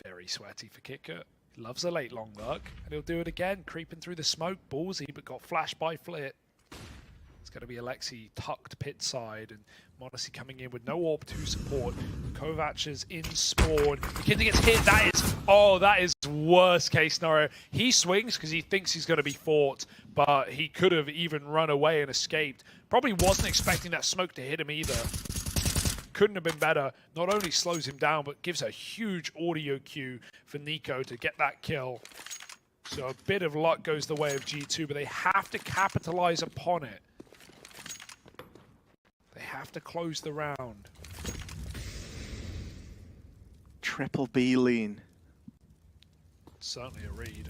very sweaty for Kicker. He loves a late long lurk, and he'll do it again, creeping through the smoke, ballsy, but got flashed by Flit. It's going to be Alexi tucked pit side, and Modesty coming in with no AWP to support. Kovac is in spawn. The kid that gets hit. That is worst case scenario. He swings because he thinks he's going to be fought, but he could have even run away and escaped. Probably wasn't expecting that smoke to hit him either. Couldn't have been better. Not only slows him down, but gives a huge audio cue for Nico to get that kill. So a bit of luck goes the way of G2, but they have to capitalize upon it. They have to close the round. Triple B lean. Certainly a read.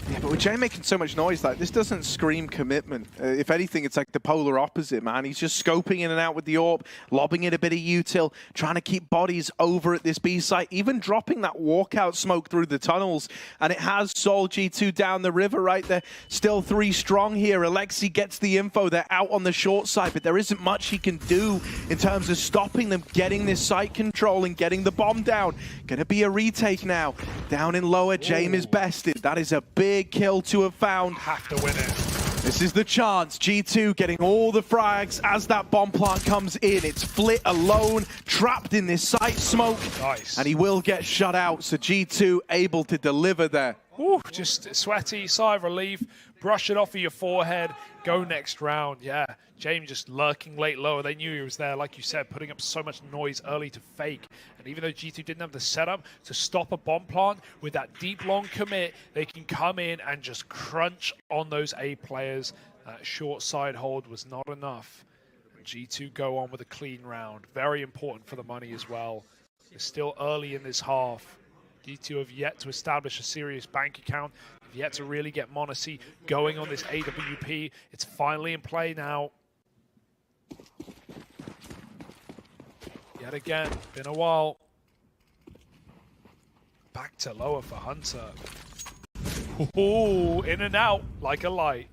Yeah, but with Jay making so much noise, like, this doesn't scream commitment. If anything, it's like the polar opposite, man. He's just scoping in and out with the AWP, lobbing in a bit of util, trying to keep bodies over at this B site, even dropping that walkout smoke through the tunnels. And it has Sol G2 down the river right there. Still 3 strong here. Alexi gets the info. They're out on the short side, but there isn't much he can do in terms of stopping them getting this site control and getting the bomb down. Gonna be a retake now. Down in lower, James is bested. That is a big kill to have found. Have to win it. This is the chance. G2 getting all the frags as that bomb plant comes in. It's Flit alone, trapped in this site smoke. Nice. And he will get shut out, so G2 able to deliver there. Ooh, just sweaty, sigh of relief, brush it off of your forehead, go next round. Yeah, James just lurking late lower. They knew he was there, like you said, putting up so much noise early to fake. And even though G2 didn't have the setup to stop a bomb plant, with that deep long commit, they can come in and just crunch on those A players. That short side hold was not enough. G2 go on with a clean round. Very important for the money as well. It's still early in this half. G2 have yet to establish a serious bank account. Have yet to really get Monacy going on this AWP. It's finally in play now. Yet again, been a while. Back to lower for Hunter. Ooh, in and out like a light.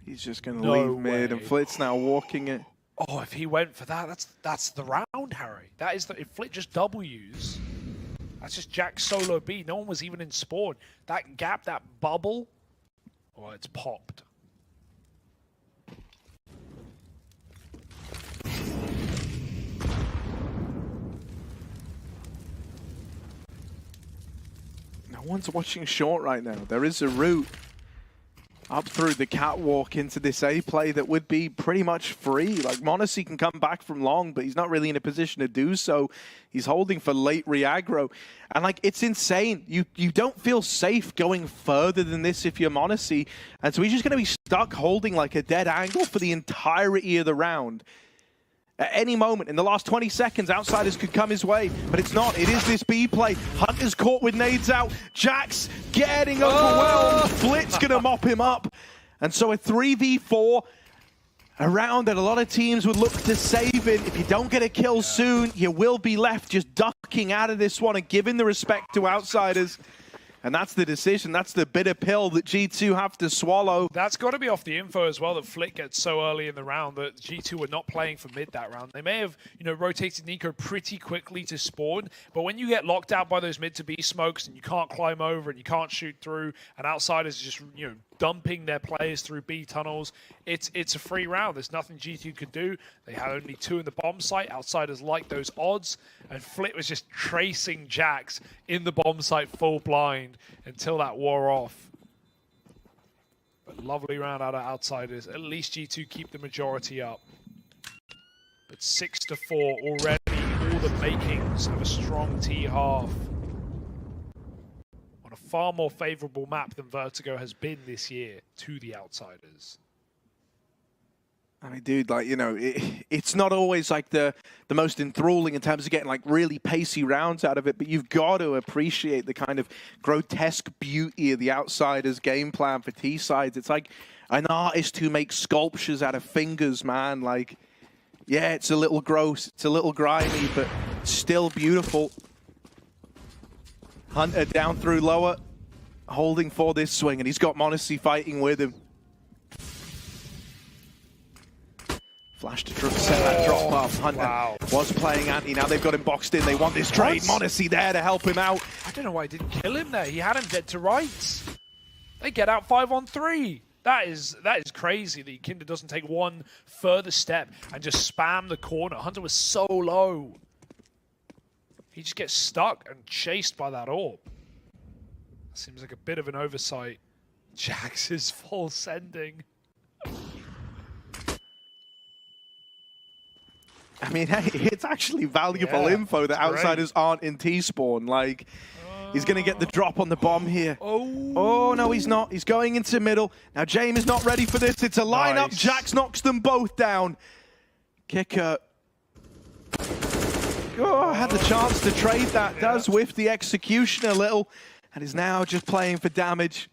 He's just going to leave mid, and Flit's now walking it. Oh, if he went for that, that's the round, Harry. That is if Flit just W's. That's just Jack solo B. No one was even in spawn. That gap, that bubble, oh, it's popped. No one's watching short right now. There is a route up through the catwalk into this A play that would be pretty much free. Like, Monacy can come back from long, but he's not really in a position to do so. He's holding for late re-aggro. And, like, it's insane. You don't feel safe going further than this if you're Monacy. And so he's just going to be stuck holding, like, a dead angle for the entirety of the round. At any moment, in the last 20 seconds, Outsiders could come his way, but it's not. It is this B play. Hunter's caught with nades out. Jax getting overwhelmed. Flit's gonna mop him up. And so a 3v4, a round that a lot of teams would look to save in. If you don't get a kill soon, you will be left just ducking out of this one and giving the respect to Outsiders. And that's the decision. That's the bitter pill that G2 have to swallow. That's got to be off the info as well that Flick gets so early in the round that G2 were not playing for mid that round. They may have, rotated Nico pretty quickly to spawn, but when you get locked out by those mid to B smokes and you can't climb over and you can't shoot through, and Outsiders just, dumping their players through B tunnels, it's a free round. There's nothing G2 could do. They had only 2 in the bomb site. Outsiders like those odds, and Flick was just tracing Jax in the bomb site full blind until that wore off. But lovely round out of Outsiders. At least G2 keep the majority up. But 6-4 already, all the makings of a strong T half. On a far more favorable map than Vertigo has been this year to the Outsiders. I mean, dude, it's not always like the most enthralling in terms of getting really pacey rounds out of it, but you've got to appreciate the kind of grotesque beauty of the Outsiders game plan for T-sides. It's like an artist who makes sculptures out of fingers, man. Yeah, it's a little gross, it's a little grimy, but still beautiful. Hunter down through lower, holding for this swing, and he's got m0NESY fighting with him. Flash to set that drop off. Hunter was playing anti. Now they've got him boxed in. They want this trade. m0NESY there to help him out. I don't know why he didn't kill him there. He had him dead to rights. They get out 5-on-3. That is crazy that Kinder doesn't take one further step and just spam the corner. Hunter was so low. He just gets stuck and chased by that orb. Seems like a bit of an oversight. Jax is full sending. I mean, hey, it's actually valuable info that Outsiders aren't in T-spawn. He's going to get the drop on the bomb here. Oh, no, he's not. He's going into middle. Now, James is not ready for this. It's a lineup. Nice. Jax knocks them both down. Kicker. Oh, had the chance to trade that. Does whiff the execution a little. And is now just playing for damage.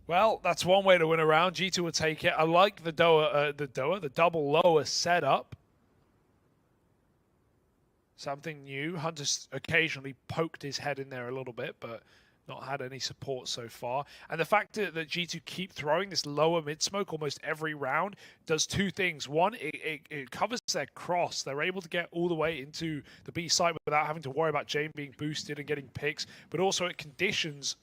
Well, that's one way to win a round. G2 will take it. I like the double lower setup. Something new. Hunter's occasionally poked his head in there a little bit, but not had any support so far. And the fact that G2 keep throwing this lower mid-smoke almost every round does 2 things. One, it covers their cross. They're able to get all the way into the B side without having to worry about Jane being boosted and getting picks, but also it conditions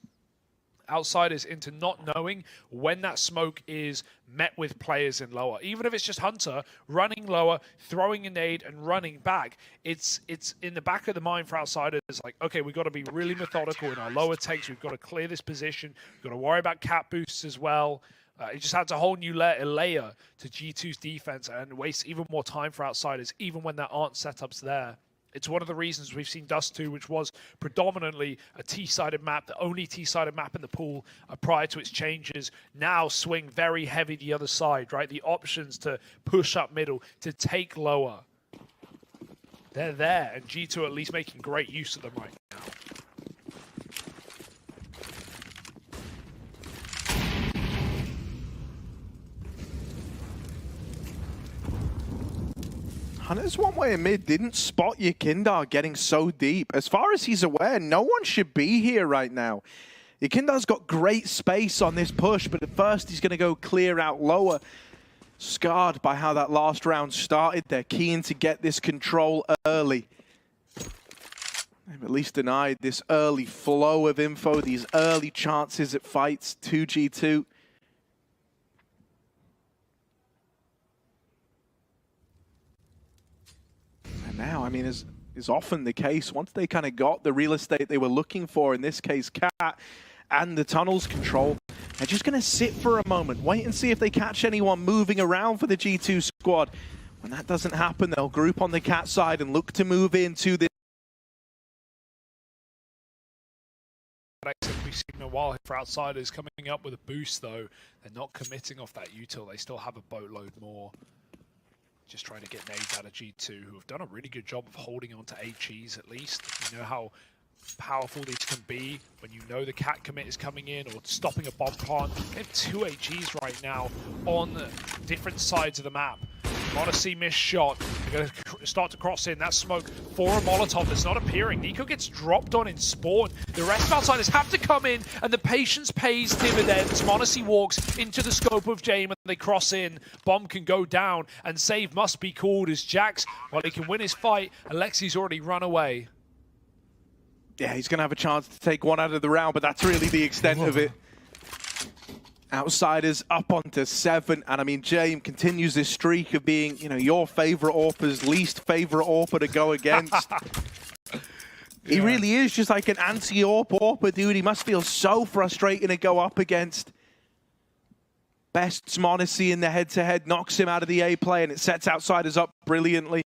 Outsiders into not knowing when that smoke is met with players in lower. Even if it's just Hunter running lower, throwing a nade and running back, it's in the back of the mind for Outsiders, okay, we've got to be really methodical in our lower takes. We've got to clear this position. We've got to worry about cap boosts as well. It just adds a whole new layer to G2's defense and wastes even more time for Outsiders, even when there aren't setups there. It's one of the reasons we've seen Dust 2, which was predominantly a T-sided map, the only T-sided map in the pool prior to its changes, now swing very heavy the other side, right? The options to push up middle, to take lower. They're there, and G2 at least making great use of them right now. Hunter's one way in mid didn't spot Yekindar getting so deep. As far as he's aware, no one should be here right now. Yekindar's got great space on this push, but at first he's going to go clear out lower. Scarred by how that last round started. They're keen to get this control early. They've at least denied this early flow of info, these early chances at fights to G2. Now, I mean, is often the case, once they kind of got the real estate they were looking for, in this case, Cat, and the tunnels control, they're just going to sit for a moment, wait and see if they catch anyone moving around for the G2 squad. When that doesn't happen, they'll group on the Cat side and look to move into this. We signal while for Outsiders coming up with a boost, though. They're not committing off that util. They still have a boatload more. Just trying to get nades out of G2, who have done a really good job of holding on to HEs at least. You know how powerful these can be when you know the cat commit is coming in or stopping a bomb plant. They have 2 HEs right now on different sides of the map. Odyssey missed shot. They're going to start to cross in. That smoke for a Molotov that's not appearing. Nico gets dropped on in spawn. The rest of Outsiders have to come in, and the patience pays dividends. Monacy walks into the scope of Jame, and they cross in. Bomb can go down, and save must be called as Jax, while he can win his fight, Alexi's already run away. Yeah, he's going to have a chance to take one out of the round, but that's really the extent of it. Outsiders up onto 7, and I mean, Jame continues this streak of being, you know, your favorite AWPer's least favorite AWPer to go against. He really is just like an anti-AWPer, dude. He must feel so frustrating to go up against. Bests Monacy in the head-to-head, knocks him out of the A play, and it sets Outsiders up brilliantly.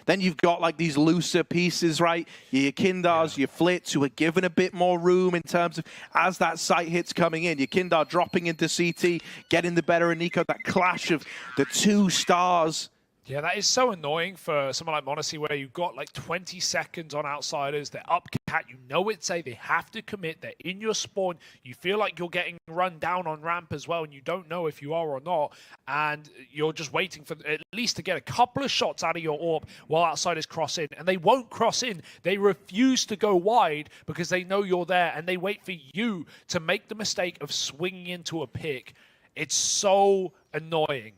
Then you've got like these looser pieces, right? Your Kindars, your Flits, who are given a bit more room in terms of as that sight hit's coming in. Your Kindar dropping into CT, getting the better of Nico. That clash of the 2 stars. Yeah, that is so annoying for someone like Monacy, where you've got like 20 seconds on Outsiders. They're up cat. You know it's safe. They have to commit. They're in your spawn. You feel like you're getting run down on ramp as well, and you don't know if you are or not. And you're just waiting for at least to get a couple of shots out of your AWP while Outsiders cross in. And they won't cross in. They refuse to go wide because they know you're there, and they wait for you to make the mistake of swinging into a pick. It's so annoying,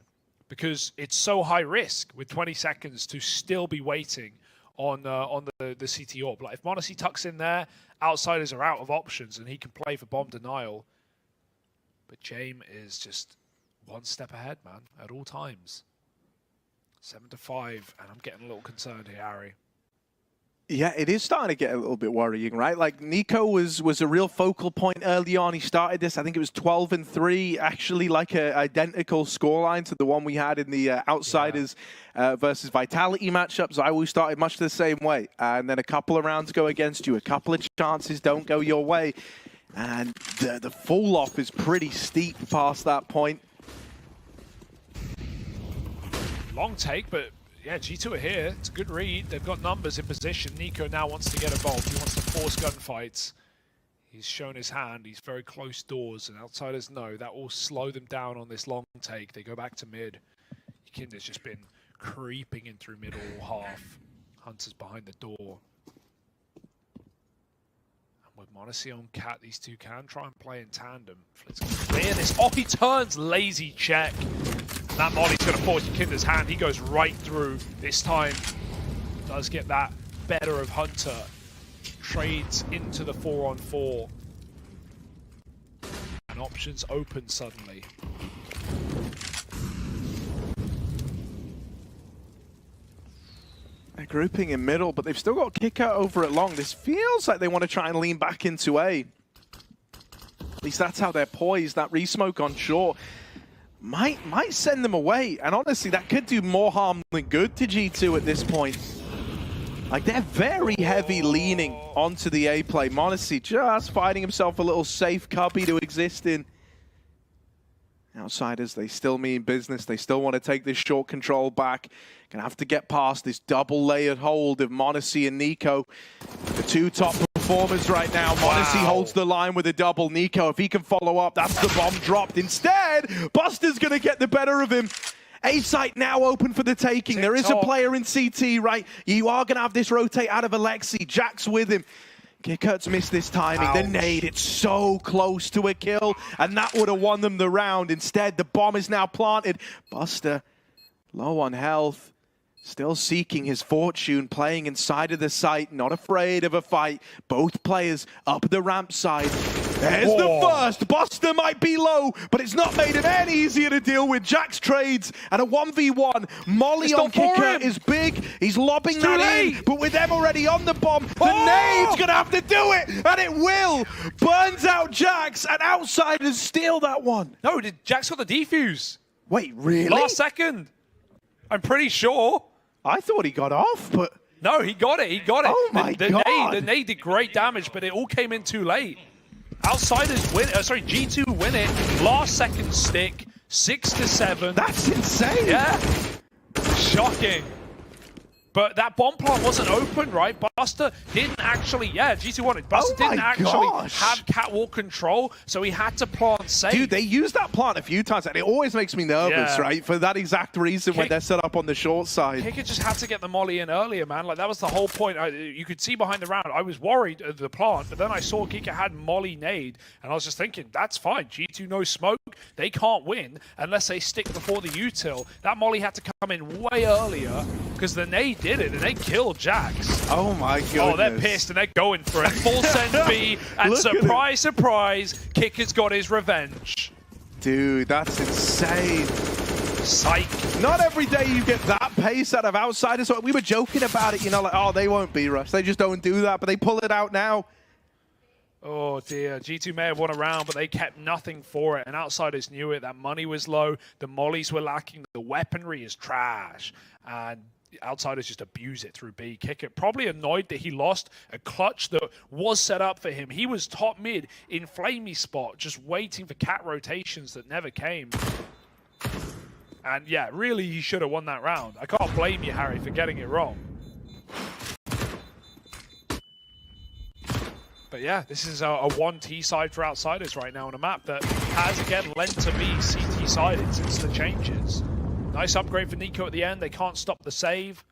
because it's so high risk with 20 seconds to still be waiting on the CT AWP. Like if Monacy tucks in there, Outsiders are out of options, and he can play for bomb denial. But Jame is just one step ahead, man, at all times. 7-5, and I'm getting a little concerned here, Harry. Yeah, it is starting to get a little bit worrying, right? Like, Nico was a real focal point early on. He started this, I think it was 12-3, actually like an identical scoreline to the one we had in the Outsiders versus Vitality matchups. I always started much the same way. And then a couple of rounds go against you. A couple of chances don't go your way. And the fall-off is pretty steep past that point. Long take, but yeah, G2 are here. It's a good read. They've got numbers in position. Nico now wants to get involved. He wants to force gunfights. He's shown his hand. He's very close doors, and Outsiders know that will slow them down on this long take. They go back to mid. Kinder's just been creeping in through mid all half. Hunter's behind the door. And with Monacy on Cat, these two can try and play in tandem. Flit's going to clear this off. He turns, lazy check. That molly's going to force Kinder's hand. He goes right through this time. Does get that better of Hunter. Trades into the 4-on-4. And options open suddenly. They're grouping in middle, but they've still got kick out over at long. This feels like they want to try and lean back into A. At least that's how they're poised. That resmoke on short might send them away. And honestly, that could do more harm than good to G2 at this point. Like, they're very heavy leaning onto the A play. Monacy just finding himself a little safe cubby to exist in. Outsiders, they still mean business. They still want to take this short control back. Gonna have to get past this double layered hold of Monacy and Nico. The two top performers right now. Monacy holds the line with a double. Nico, if he can follow up, that's the bomb dropped. Instead, Buster's gonna get the better of him. A site now open for the taking. There is a player in CT, right? You are gonna have this rotate out of Alexi. Jack's with him. Kickert's missed this timing. The nade, it's so close to a kill, and that would have won them the round. Instead, the bomb is now planted. Buster, low on health, still seeking his fortune, playing inside of the site, not afraid of a fight. Both players up the ramp side. There's the first. Buster might be low, but it's not made it any easier to deal with. Jack's trades and a 1v1. Molly on kicker is big. He's lobbing that in, but with them already on the bomb, the nade's gonna have to do it, and it will. Burns out Jax, and Outsiders steal that one. No, Jax got the defuse. Wait, really? Last second. I'm pretty sure. I thought he got off, but... No, he got it. He got it. Oh my God. The nade did great damage, but it all came in too late. Outsiders win. Sorry, G2 win it. Last second stick, 6-7. That's insane. Yeah. Shocking. But that bomb plant wasn't open, right? Buster didn't actually, G2 won it. Buster didn't actually have catwalk control, so he had to plant safe. Dude, they used that plant a few times, and it always makes me nervous, Yeah. right? For that exact reason when they're set up on the short side. Kicker just had to get the molly in earlier, man. Like, that was the whole point. You could see behind the round, I was worried of the plant, but then I saw Kicker had molly nade, and I was just thinking, that's fine. G2 no smoke. They can't win unless they stick before the util. That molly had to come in way earlier, because the nade did it, and they killed Jax. Oh my goodness. Oh, they're pissed, and they're going for it. Full send B, and surprise, surprise, Kicker's got his revenge. Dude, that's insane. Psych. Not every day you get that pace out of Outsiders. We were joking about it, you know, like, oh, they won't beat us. They just don't do that, but they pull it out now. Oh dear, G2 may have won a round, but they kept nothing for it, and Outsiders knew it. That money was low, the mollies were lacking, the weaponry is trash, and Outsiders just abuse it through B. Kicker probably annoyed that he lost a clutch that was set up for him. He was top mid in flamey spot, just waiting for cat rotations that never came. And yeah, really he should have won that round. I can't blame you, Harry, for getting it wrong. But yeah, this is a 1T side for Outsiders right now on a map that has again lent to be CT sided since the changes. Nice upgrade for Nico at the end. They can't stop the save.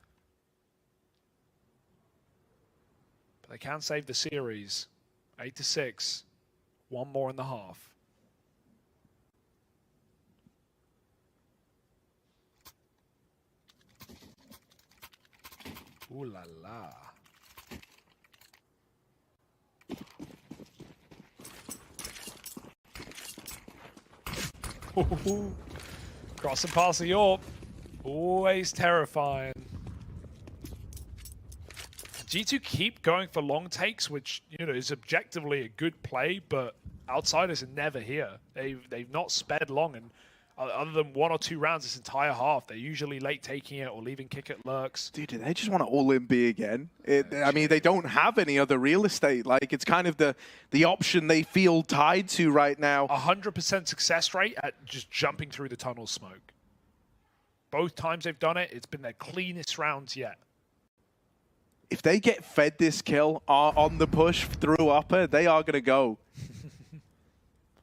But they can save the series. 8-6. One more in the half. Ooh la la. Cross and pass of York. Always terrifying. G2 keep going for long takes, which, you know, is objectively a good play, but Outsiders are never here. They've not sped long, and other than 1 or 2 rounds this entire half, they're usually late taking it or leaving kick at lurks. Dude, do they just want to all-in B again? I mean, they don't have any other real estate. Like, it's kind of the option they feel tied to right now. 100% success rate at just jumping through the tunnel smoke. Both times they've done it, it's been their cleanest rounds yet. If they get fed this kill on the push through upper, they are going to go.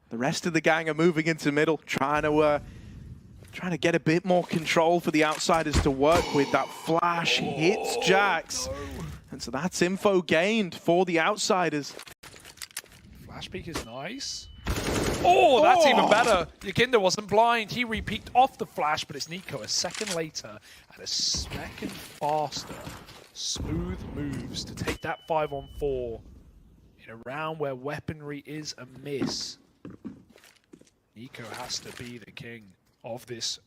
The rest of the gang are moving into middle, trying to get a bit more control for the Outsiders to work with. That flash hits Jax. No. And so that's info gained for the Outsiders. Flash peek is nice. Oh, that's even better. Yakinda wasn't blind. He repeaked off the flash, but it's Nico a second later and a second faster. Smooth moves to take that 5-on-4 in a round where weaponry is a miss. Nico has to be the king of this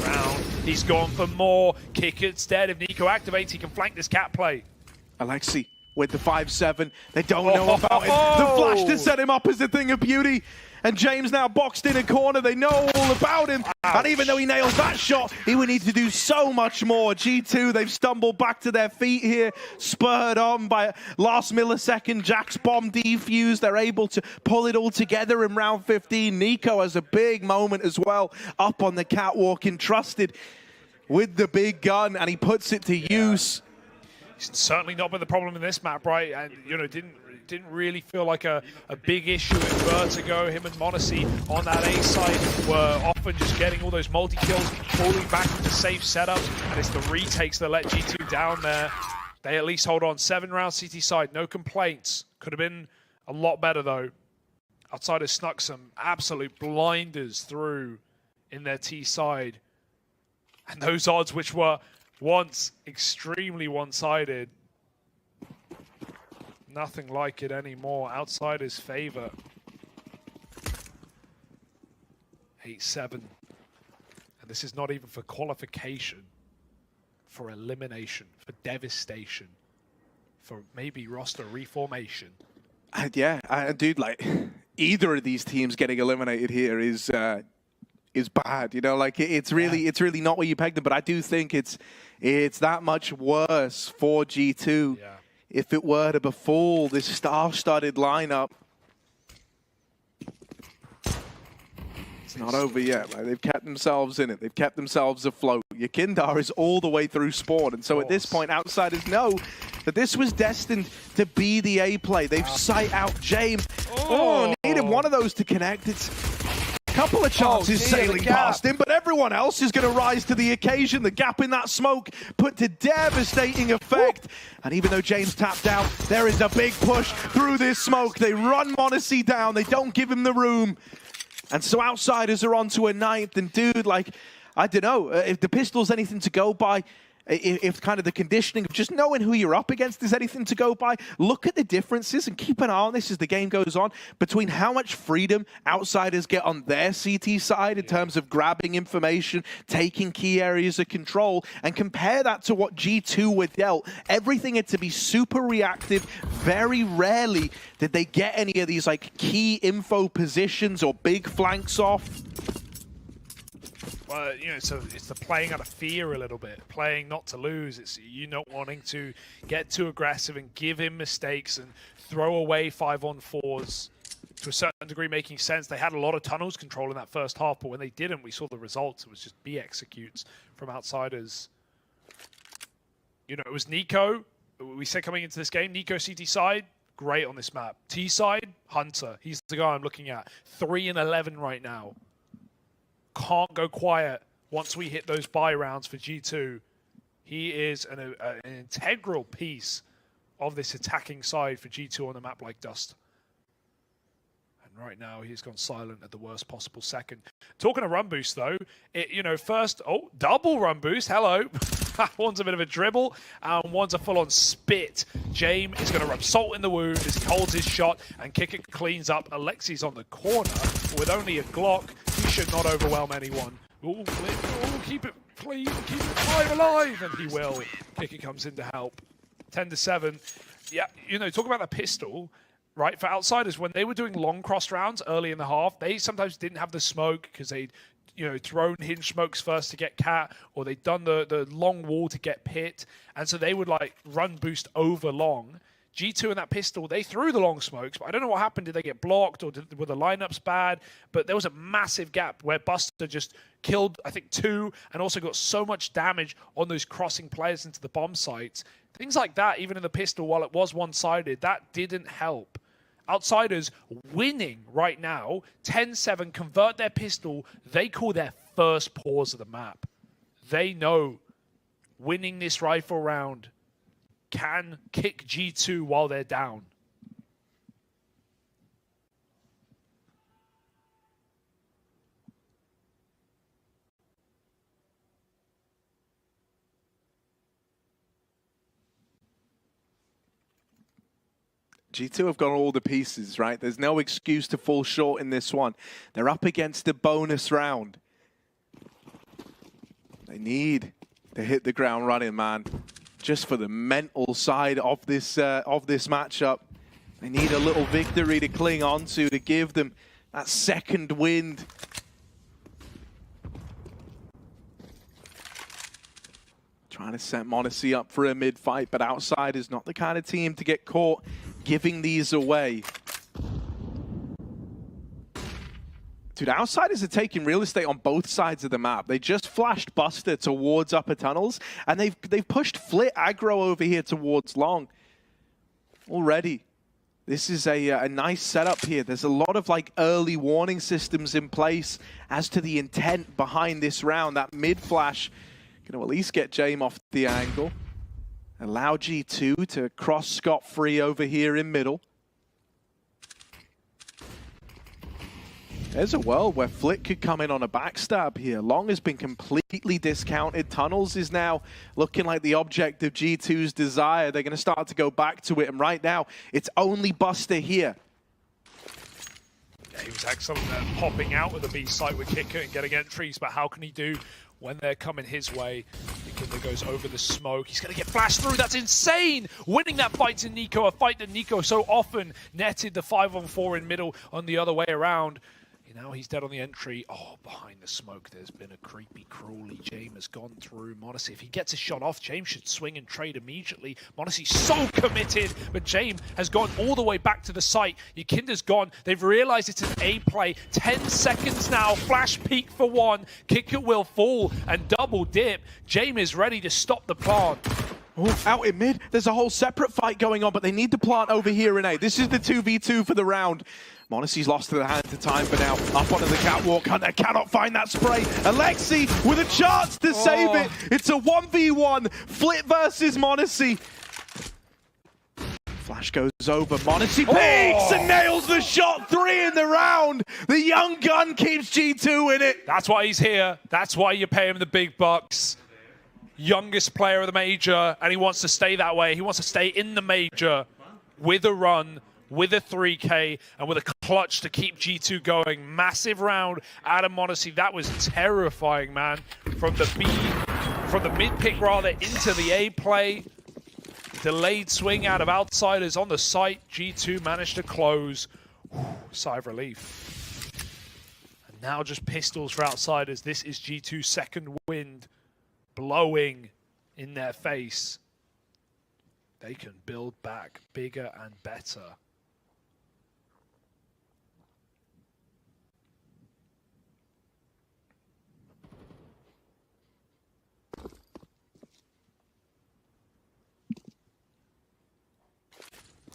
round. He's gone for more. Kick instead. If Nico activates, he can flank this cat play. Alexi with the 5-7. They don't know about it. The flash to set him up is a thing of beauty. And James now boxed in a corner. They know all about him. Ouch. And even though he nails that shot, he would need to do so much more. G2, they've stumbled back to their feet here, spurred on by last millisecond. Jack's bomb defused. They're able to pull it all together in round 15. Nico has a big moment as well, up on the catwalk, entrusted with the big gun, and he puts it to use. He's certainly not been the problem in this map, right? And, you know, didn't really feel like a big issue in Vertigo. Him and Monacy on that A side were often just getting all those multi-kills, falling back into safe setups, and it's the retakes that let G2 down there. They at least hold on. 7 rounds CT side, no complaints. Could have been a lot better, though. Outsiders snuck some absolute blinders through in their T side. And those odds, which were once extremely one-sided, nothing like it anymore. Outsiders favor. 8-7. And this is not even for qualification, for elimination, for devastation, for maybe roster reformation. Dude, like, either of these teams getting eliminated here is bad. You know, like, it's really not where you pegged them, but I do think it's that much worse for G2. Yeah. If it were to befall this star-studded lineup. It's not over yet, right? They've kept themselves in it. They've kept themselves afloat. Yakindar is all the way through spawn, and so at this point, Outsiders know that this was destined to be the A play. They've sight out James. Oh, needed one of those to connect. It's a couple of chances sailing past him, but everyone else is going to rise to the occasion. The gap in that smoke put to devastating effect. And even though James tapped out, there is a big push through this smoke. They run Monacy down. They don't give him the room. And so Outsiders are on to a 9th, and dude, like, I don't know, if the pistol's anything to go by, if kind of the conditioning of just knowing who you're up against is anything to go by, look at the differences and keep an eye on this as the game goes on between how much freedom Outsiders get on their CT side in terms of grabbing information, taking key areas of control, and compare that to what G2 were dealt. Everything had to be super reactive. Very rarely did they get any of these like key info positions or big flanks off. Well, you know, so it's the playing out of fear a little bit, playing not to lose. It's you not wanting to get too aggressive and give him mistakes and throw away 5-on-4s to a certain degree, making sense. They had a lot of tunnels control in that first half, but when they didn't, we saw the results. It was just B executes from Outsiders. You know, it was Nico. We said coming into this game, Nico CT side, great on this map. T side, Hunter. He's the guy I'm looking at. 3-11 right now. Can't go quiet once we hit those buy rounds for G2. He is an integral piece of this attacking side for G2 on a map like Dust. And right now he's gone silent at the worst possible second. Talking of run boost though, first, double run boost, hello. One's a bit of a dribble, and one's a full-on spit. James is going to rub salt in the wound as he holds his shot, and Kick It cleans up. Alexi's on the corner with only a Glock. He should not overwhelm anyone. Ooh, keep it clean, keep it alive, and he will. Kick It comes in to help. 10-7. Yeah, talk about the pistol. Right, for Outsiders, when they were doing long cross rounds early in the half, they sometimes didn't have the smoke because they'd thrown hinge smokes first to get Cat, or they'd done the long wall to get Pit, and so they would like run boost over long. G2 and that pistol, they threw the long smokes, but I don't know what happened. Did they get blocked, or were the lineups bad? But there was a massive gap where Buster just killed, I think, 2, and also got so much damage on those crossing players into the bomb sites. Things like that, even in the pistol, while it was one-sided, that didn't help. Outsiders winning right now, 10-7, convert their pistol. They call their first pause of the map. They know winning this rifle round can kick G2 while they're down. G2 have got all the pieces, right? There's no excuse to fall short in this one. They're up against a bonus round. They need to hit the ground running, man. Just for the mental side of this matchup. They need a little victory to cling on to give them that second wind. Trying to set Monacy up for a mid-fight, but Outsiders not the kind of team to get caught giving these away. Dude, Outsiders are taking real estate on both sides of the map. They just flashed Buster towards upper tunnels, and they've pushed Flit aggro over here towards long. Already, this is a nice setup here. There's a lot of like early warning systems in place as to the intent behind this round. That mid flash going to at least get James off the angle. Allow G2 to cross scot-free over here in middle. There's a world where Flick could come in on a backstab here. Long has been completely discounted. Tunnels is now looking like the object of G2's desire. They're going to start to go back to it. And right now, it's only Buster here. Yeah, he was excellent at popping out of the B site with Kicker and getting entries. But how can he do when they're coming his way? Kicker goes over the smoke. He's going to get flashed through. That's insane. Winning that fight to Nico. A fight that Nico so often netted the 5-on-4 in middle on the other way around. Now he's dead on the entry. Oh, behind the smoke, there's been a creepy crawly. James has gone through. Monacy, if he gets a shot off, James should swing and trade immediately. Monacy's so committed, but James has gone all the way back to the site. Yakinda's gone. They've realized it's an A play. 10 seconds now. Flash peek for one. Kicker will fall and double dip. James is ready to stop the plant. Oh, out in mid, there's a whole separate fight going on, but they need the plant over here in A. This is the 2v2 for the round. Monacy's lost to the hand to time for now. Up onto the catwalk, Hunter cannot find that spray. Alexi with a chance to save it. It's a 1v1, Flit versus Monacy. Flash goes over, Monacy peeks and nails the shot. 3 in the round. The young gun keeps G2 in it. That's why he's here. That's why you pay him the big bucks. Youngest player of the major, and he wants to stay that way. He wants to stay in the major with a run, with a 3K, and with a clutch to keep G2 going. Massive round out of Monacy. That was terrifying, man. From the mid pick rather into the A play. Delayed swing out of Outsiders on the site. G2 managed to close. Sigh of relief. And now just pistols for Outsiders. This is G2's second wind blowing in their face. They can build back bigger and better.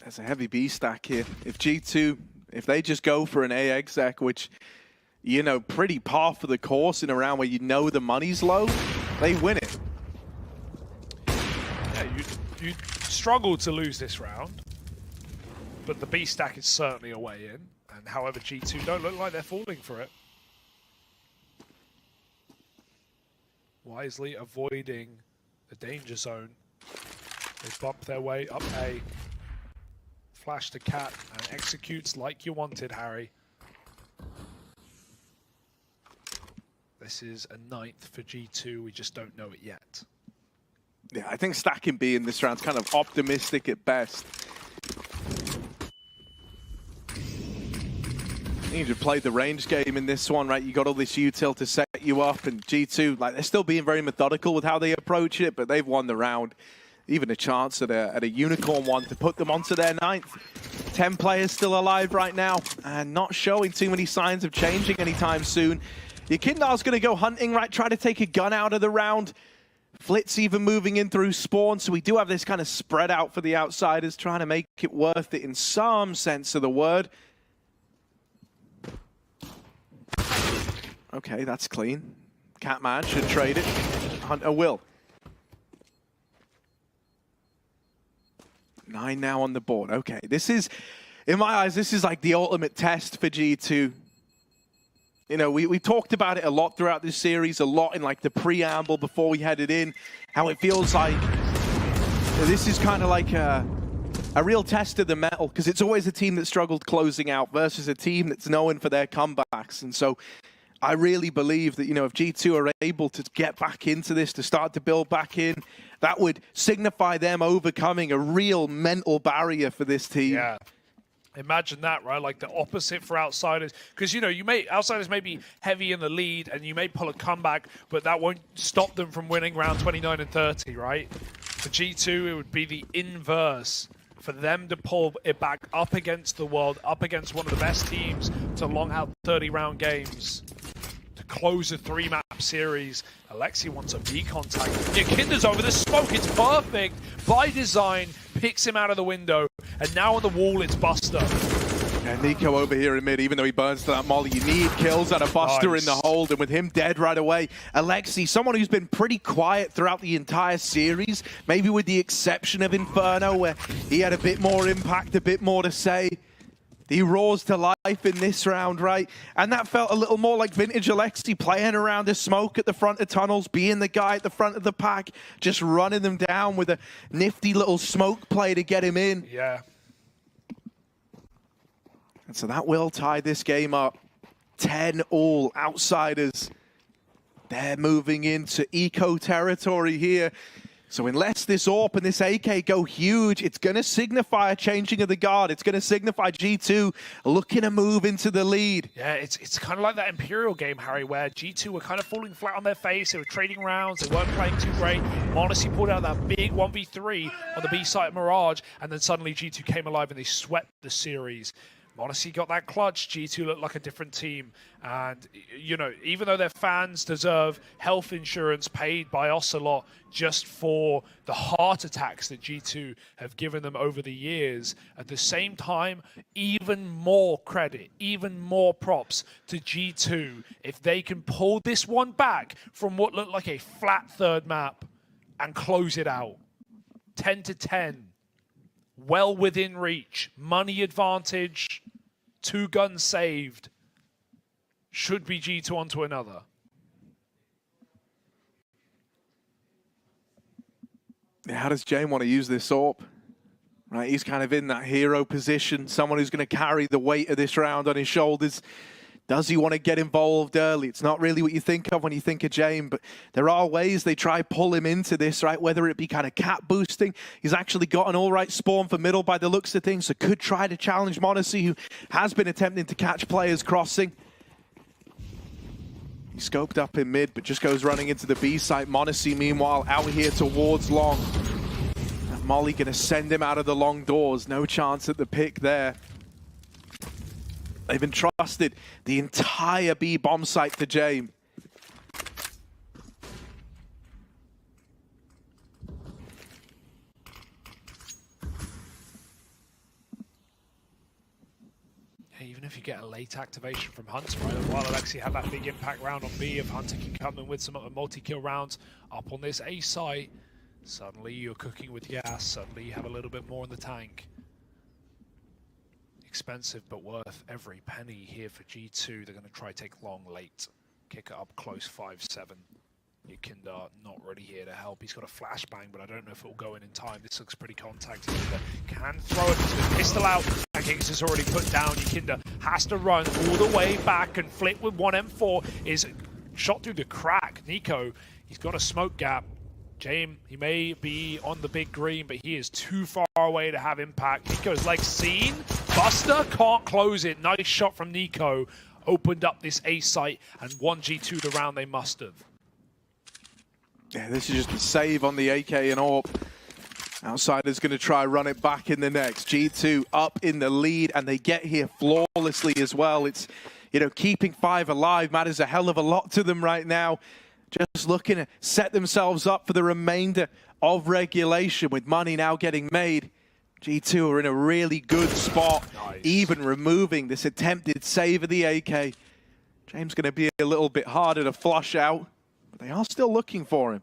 There's a heavy B stack here. If G2, if they just go for an A exec, which, you know, pretty par for the course in a round where you know the money's low, they win it. Yeah, you struggle to lose this round, but the B stack is certainly a way in. And however, G2 don't look like they're falling for it. Wisely avoiding the danger zone. They bump their way up A. Flash to Cat and executes like you wanted, Harry. This is a 9th for G2. We just don't know it yet. Yeah, I think stacking B in this round's kind of optimistic at best. You just played the range game in this one, right? You got all this util to set you up, and G2, like, they're still being very methodical with how they approach it, but they've won the round. Even a chance at a unicorn one to put them onto their 9th. 10 players still alive right now, and not showing too many signs of changing anytime soon. Yakindar's going to go hunting, right? Try to take a gun out of the round. Flit's even moving in through spawn, so we do have this kind of spread out for the Outsiders, trying to make it worth it in some sense of the word. Okay, that's clean. Catman should trade it. Hunter will. 9 now on the board. Okay, this is, in my eyes, this is like the ultimate test for G2. You know, we talked about it a lot throughout this series, a lot in like the preamble before we headed in, how it feels like this is kind of like a real test of the metal, because it's always a team that struggled closing out versus a team that's known for their comebacks. And so I really believe that, you know, if G2 are able to get back into this, to start to build back in, that would signify them overcoming a real mental barrier for this team. Yeah. Imagine that, right? Like the opposite for Outsiders. Because, you know, Outsiders may be heavy in the lead and you may pull a comeback, but that won't stop them from winning round 29 and 30, right? For G2, it would be the inverse. For them to pull it back up against the world, up against one of the best teams to long out 30-round games. To close a 3-map series. Alexi wants a B contact. Yakinda's over the smoke. It's perfect. By design, picks him out of the window. And now on the wall, it's Buster. And Nico over here in mid, even though he burns to that molly, you need kills out of Buster in the hold. And with him dead right away, Alexi, someone who's been pretty quiet throughout the entire series, maybe with the exception of Inferno, where he had a bit more impact, a bit more to say. He roars to life in this round, right? And that felt a little more like vintage Alexi, playing around the smoke at the front of tunnels, being the guy at the front of the pack, just running them down with a nifty little smoke play to get him in. Yeah. And so that will tie this game up. 10-all. Outsiders. They're moving into eco territory here. So unless this AWP and this AK go huge, it's going to signify a changing of the guard. It's going to signify G2 looking to move into the lead. Yeah, it's kind of like that Imperial game, Harry, where G2 were kind of falling flat on their face. They were trading rounds. They weren't playing too great. Monacy pulled out that big 1v3 on the B side of Mirage, and then suddenly G2 came alive and they swept the series. Monacy got that clutch. G2 looked like a different team. And, you know, even though their fans deserve health insurance paid by Ocelot just for the heart attacks that G2 have given them over the years, at the same time, even more credit, even more props to G2 if they can pull this one back from what looked like a flat third map and close it out. 10-10. Well within reach, money advantage, 2 guns saved. Should be G2 onto another. How does Jane want to use this AWP? Right, he's kind of in that hero position, someone who's going to carry the weight of this round on his shoulders. Does he want to get involved early? It's not really what you think of when you think of Jane, but there are ways they try pull him into this, right? Whether it be kind of cap boosting. He's actually got an all right spawn for middle by the looks of things, so could try to challenge Monacy, who has been attempting to catch players crossing. He scoped up in mid, but just goes running into the B site. Monacy, meanwhile, out here towards long. And Molly going to send him out of the long doors. No chance at the pick there. They've entrusted the entire B bomb site to James. Even if you get a late activation from Hunter, right? While Alexi had that big impact round on B, if Hunter can come in with some multi-kill rounds up on this A site, suddenly you're cooking with gas, suddenly you have a little bit more in the tank. Expensive, but worth every penny here for G2. They're going to try take long late. Kick it up close 5-7. Yakinda not really here to help. He's got a flashbang, but I don't know if it will go in time. This looks pretty contacted. Can throw it. He's got a pistol out. Pancakes is already put down. Yakinda has to run all the way back and flip with 1M4. Is shot through the crack. Nico, he's got a smoke gap. James, he may be on the big green, but he is too far away to have impact. Nico's like seen. Buster can't close it. Nice shot from Nico. Opened up this A site and won G2 the round they must have. Yeah, this is just a save on the AK and AWP. Outsider's going to try run it back in the next. G2 up in the lead, and they get here flawlessly as well. It's, you know, keeping 5 alive matters a hell of a lot to them right now. Just looking to set themselves up for the remainder of regulation with money now getting made. G2 are in a really good spot, nice. Even removing this attempted save of the AK. James going to be a little bit harder to flush out, but they are still looking for him.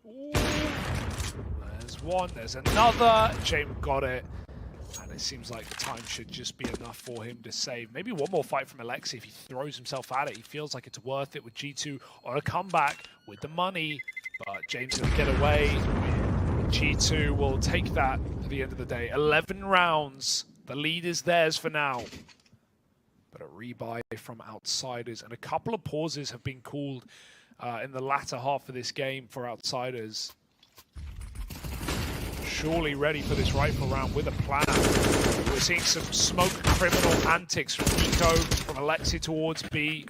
Ooh. There's one, there's another. James got it. And it seems like the time should just be enough for him to save. Maybe one more fight from Alexi if he throws himself at it. He feels like it's worth it with G2 on a comeback with the money. But James will get away. G2 will take that at the end of the day. 11 rounds. The lead is theirs for now. But a rebuy from Outsiders. And a couple of pauses have been called in the latter half of this game for Outsiders. Surely ready for this rifle round with a plan. We're seeing some smoke criminal antics from Nico, from Alexi towards B.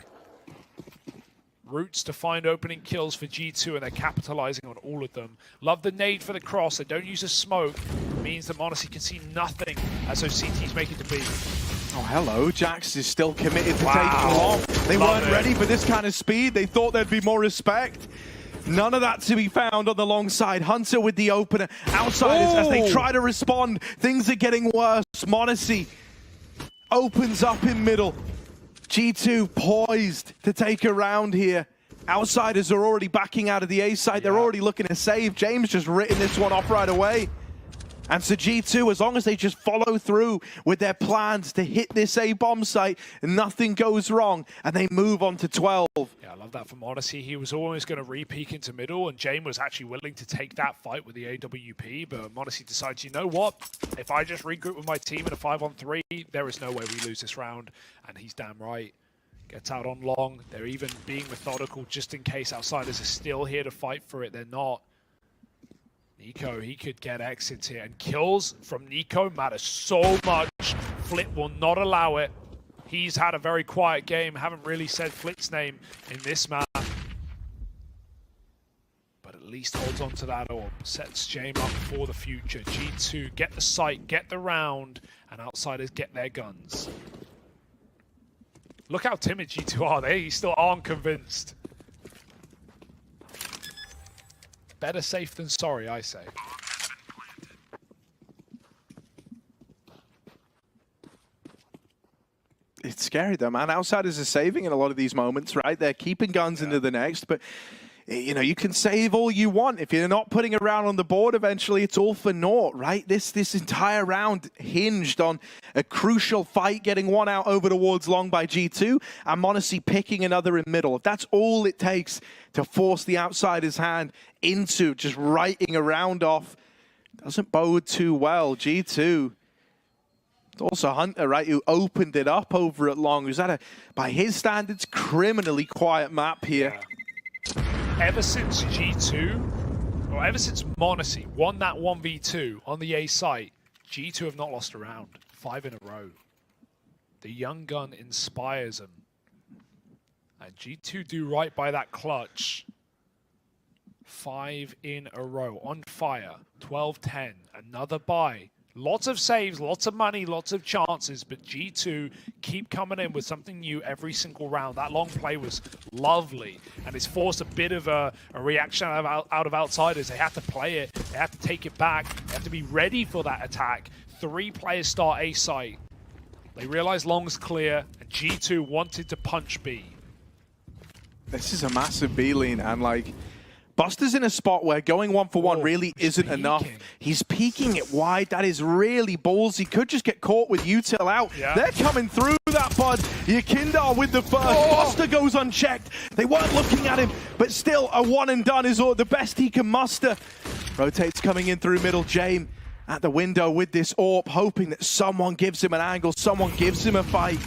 Routes to find opening kills for G2, and they're capitalizing on all of them. Love the nade for the cross. They don't use a smoke. It means that Monacy can see nothing as those CTs make it to B. Oh, hello. Jax is still committed to taking long. They weren't ready for this kind of speed. They thought there'd be more respect. None of that to be found on the long side. Hunter with the opener. Outsiders as they try to respond. Things are getting worse. Monacy opens up in middle. G2 poised to take a round here. Outsiders are already backing out of the A side. They're already looking to save. James just written this one off right away. And so G2, as long as they just follow through with their plans to hit this A bomb site, nothing goes wrong, and they move on to 12. Yeah, I love that from Odyssey. He was always going to re-peek into middle, and James was actually willing to take that fight with the AWP, but Odyssey decides, you know what? If I just regroup with my team in a 5-on-3, there is no way we lose this round, and he's damn right. Gets out on long. They're even being methodical just in case outsiders are still here to fight for it. They're not. Nico, he could get exits here. And kills from Nico matter so much. Flit will not allow it. He's had a very quiet game. Haven't really said Flit's name in this map. But at least holds on to that orb. Sets James up for the future. G2 get the site, get the round, and outsiders get their guns. Look how timid G2 are. They still aren't convinced. Better safe than sorry, I say. It's scary though, man. Outsiders are saving in a lot of these moments, right? They're keeping guns into the next, but you know, you can save all you want. If you're not putting a round on the board, eventually it's all for naught, right? This entire round hinged on a crucial fight, getting one out over towards long by G2, and m0NESY picking another in middle. If that's all it takes to force the outsider's hand into just writing a round off, doesn't bode too well. G2. It's also Hunter, right, who opened it up over at long, who's had a, by his standards, criminally quiet map here. Yeah. Ever since G2, or ever since m0NESY won that 1v2 on the A site, G2 have not lost a round. 5 in a row. The young gun inspires them. And G2 do right by that clutch. 5 in a row. On fire. 12-10. Another buy. Lots of saves, lots of money, lots of chances, but G2 keep coming in with something new every single round. That long play was lovely, and it's forced a bit of a reaction out of outsiders. They have to play it, they have to take it back, they have to be ready for that attack. 3 players start A site. They realize long's clear, and G2 wanted to punch B. This is a massive B lean, and like, Buster's in a spot where going 1-for-1 really isn't enough. He's peeking it wide. That is really ballsy. Could just get caught with util out. Yeah. They're coming through that, bud. Yakindar with the first. Buster goes unchecked. They weren't looking at him, but still a one and done is all the best he can muster. Rotates coming in through middle. James at the window with this AWP, hoping that someone gives him an angle, someone gives him a fight.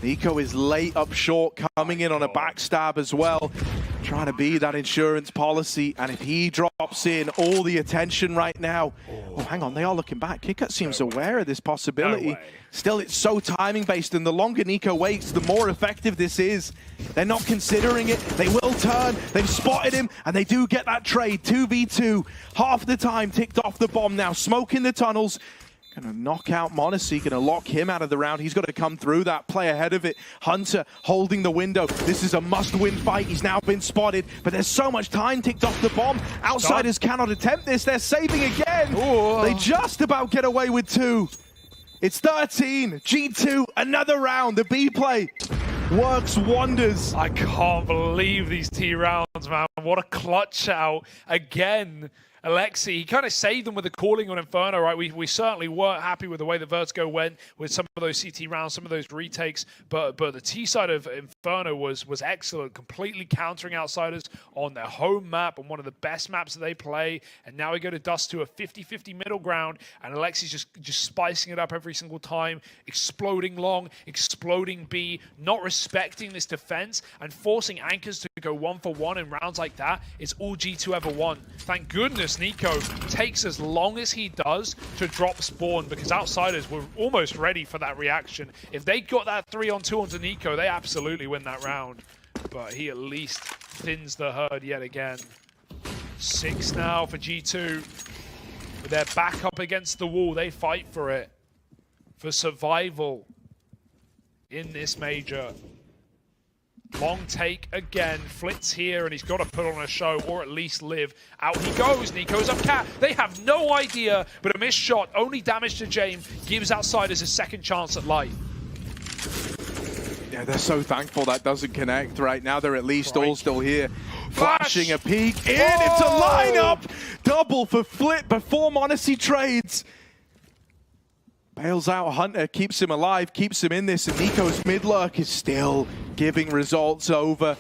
Nico is late up short, coming in on a backstab as well. Trying to be that insurance policy, and if he drops in all the attention right now... Oh, hang on, they are looking back. KitKat seems aware of this possibility. No, still, it's so timing-based, and the longer Nico waits, the more effective this is. They're not considering it. They will turn. They've spotted him, and they do get that trade. 2v2. Half the time ticked off the bomb now. Smoke in the tunnels. Gonna knock out m0NESY, gonna lock him out of the round. He's got to come through that, play ahead of it. Hunter holding the window. This is a must-win fight. He's now been spotted, but there's so much time ticked off the bomb. Outsiders cannot attempt this. They're saving again. Ooh. They just about get away with 2. It's 13. G2, another round. The B play works wonders. I can't believe these T rounds, man. What a clutch out again. Alexi, he kind of saved them with the calling on Inferno, right? We certainly weren't happy with the way the Vertigo went with some of those CT rounds, some of those retakes, but the T side of Inferno was excellent, completely countering outsiders on their home map, on one of the best maps that they play, and now we go to Dust to a 50-50 middle ground, and Alexi's just spicing it up every single time, exploding long, exploding B, not respecting this defense, and forcing Anchors to go 1-for-1 in rounds like that. It's all G2 ever won. Thank goodness Nico takes as long as he does to drop spawn, because outsiders were almost ready for that reaction. If they got that 3-on-2 onto Nico, they absolutely win that round. But he at least thins the herd yet again. 6 now for G2. With their back up against the wall, they fight for it. For survival in this major. Long take again. Flit's here, and he's got to put on a show, or at least live. Out he goes. Nico's up cat. They have no idea, but a missed shot, only damage to James, gives outsiders a second chance at life. Yeah, they're so thankful that doesn't connect right now. They're at least all still here. Flashing a peek in. It's a lineup. Double for Flit before m0NESY trades. Bails out Hunter, keeps him alive, keeps him in this, and Nico's mid-lurk is still giving results over.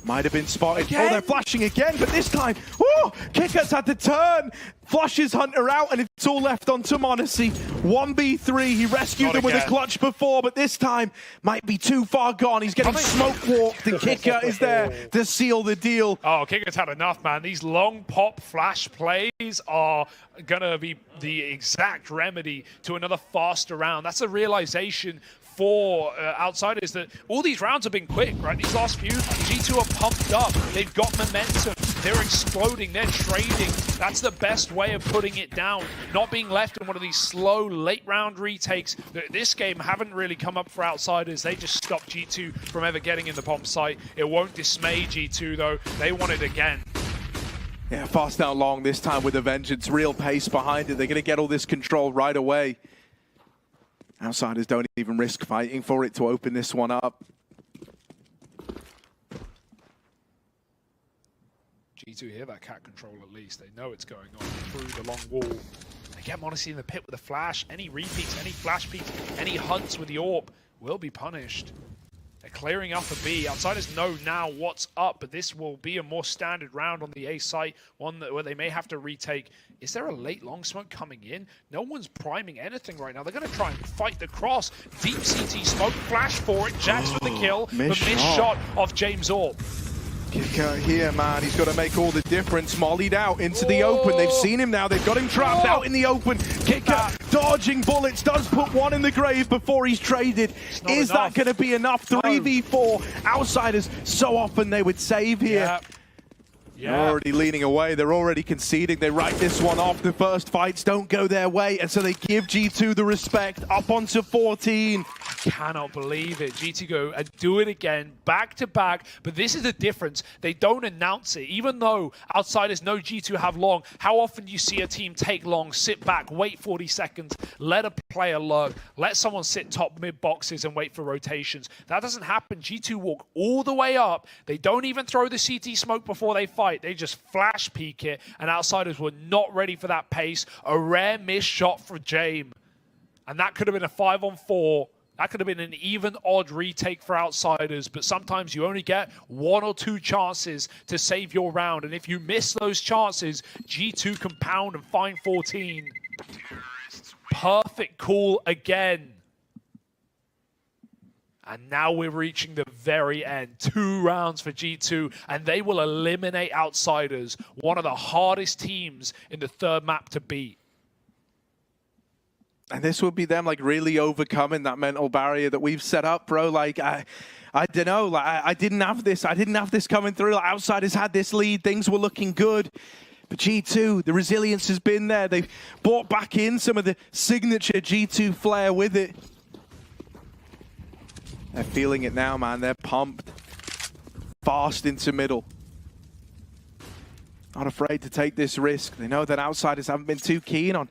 Might have been spotted. Again? Oh, they're flashing again, but this time, oh, KitKat's had to turn. flushes Hunter out, and it's all left onto Monacy. 1v3, he rescued them with a clutch before, but this time might be too far gone. He's getting smoke walked. The kicker is there to seal the deal. Oh, Kicker's had enough, man. These long pop flash plays are gonna be the exact remedy to another faster round. That's a realization for Outsiders that all these rounds have been quick, right? These last few, G2 are pumped up. They've got momentum. They're exploding. They're trading. That's the best way of putting it down. Not being left in one of these slow late round retakes. This game haven't really come up for Outsiders. They just stopped G2 from ever getting in the bomb site. It won't dismay G2 though. They want it again. Yeah, fast down long this time with a vengeance. Real pace behind it. They're going to get all this control right away. Outsiders don't even risk fighting for it to open this one up. G2 hear that cat control at least. They know it's going on through the long wall. They get Monacy in the pit with a flash. Any repeats, any flash peeks, any hunts with the AWP will be punished. They're clearing up a B. Outsiders know now what's up, but this will be a more standard round on the A site, one where they may have to retake. Is there a late long smoke coming in? No one's priming anything right now. They're going to try and fight the cross. Deep CT smoke, flash for it. Jax with the kill, but missed shot off James Orb. Kicker here, man. He's got to make all the difference. Mollied out into the open. They've seen him now. They've got him trapped out in the open. Kicker dodging bullets. Does put one in the grave before he's traded. Is that going to be enough? 3v4. Outsiders, so often they would save here. They're already leaning away. They're already conceding. They write this one off. The first fights don't go their way, and so they give G2 the respect. Up onto 14. Cannot believe it. G2 go and do it again, back to back. But this is the difference. They don't announce it. Even though Outsiders know G2 have long, how often do you see a team take long, sit back, wait 40 seconds, let a player lurk, let someone sit top mid boxes and wait for rotations? That doesn't happen. G2 walk all the way up. They don't even throw the CT smoke before they fight. They just flash peek it, and Outsiders were not ready for that pace. A rare missed shot for James. And that could have been a 5-on-4. That could have been an even odd retake for Outsiders, but sometimes you only get 1 or 2 chances to save your round. And if you miss those chances, G2 can pound and find 14. Perfect call again. And now we're reaching the very end. 2 rounds for G2, and they will eliminate Outsiders, one of the hardest teams in the third map to beat. And this would be them like really overcoming that mental barrier that we've set up, bro. Like I don't know, like I didn't have this coming through. Like, Outsiders had this lead, things were looking good. But G2, the resilience has been there. They've brought back in some of the signature G2 flair with it. They're feeling it now, man. They're pumped. Fast into middle. Not afraid to take this risk. They know that Outsiders haven't been too keen on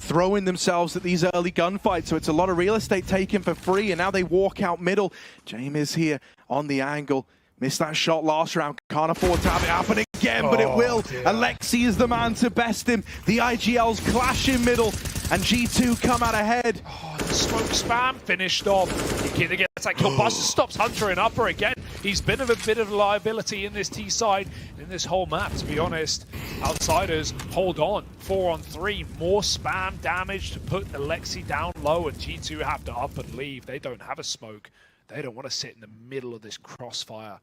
throwing themselves at these early gunfights, so it's a lot of real estate taken for free, and now they walk out middle. James is here on the angle. Missed that shot last round. Can't afford to have it happen again, but it will. Dear. Alexi is the man to best him. The IGLs clash in middle, and G2 come out ahead. Oh, the smoke spam finished off. He gets that kill. Buster stops Hunter in upper again. He's been a bit of a liability in this T side, in this whole map, to be honest. Outsiders hold on. 4-on-3. More spam damage to put Alexi down low, and G2 have to up and leave. They don't have a smoke. They don't want to sit in the middle of this crossfire.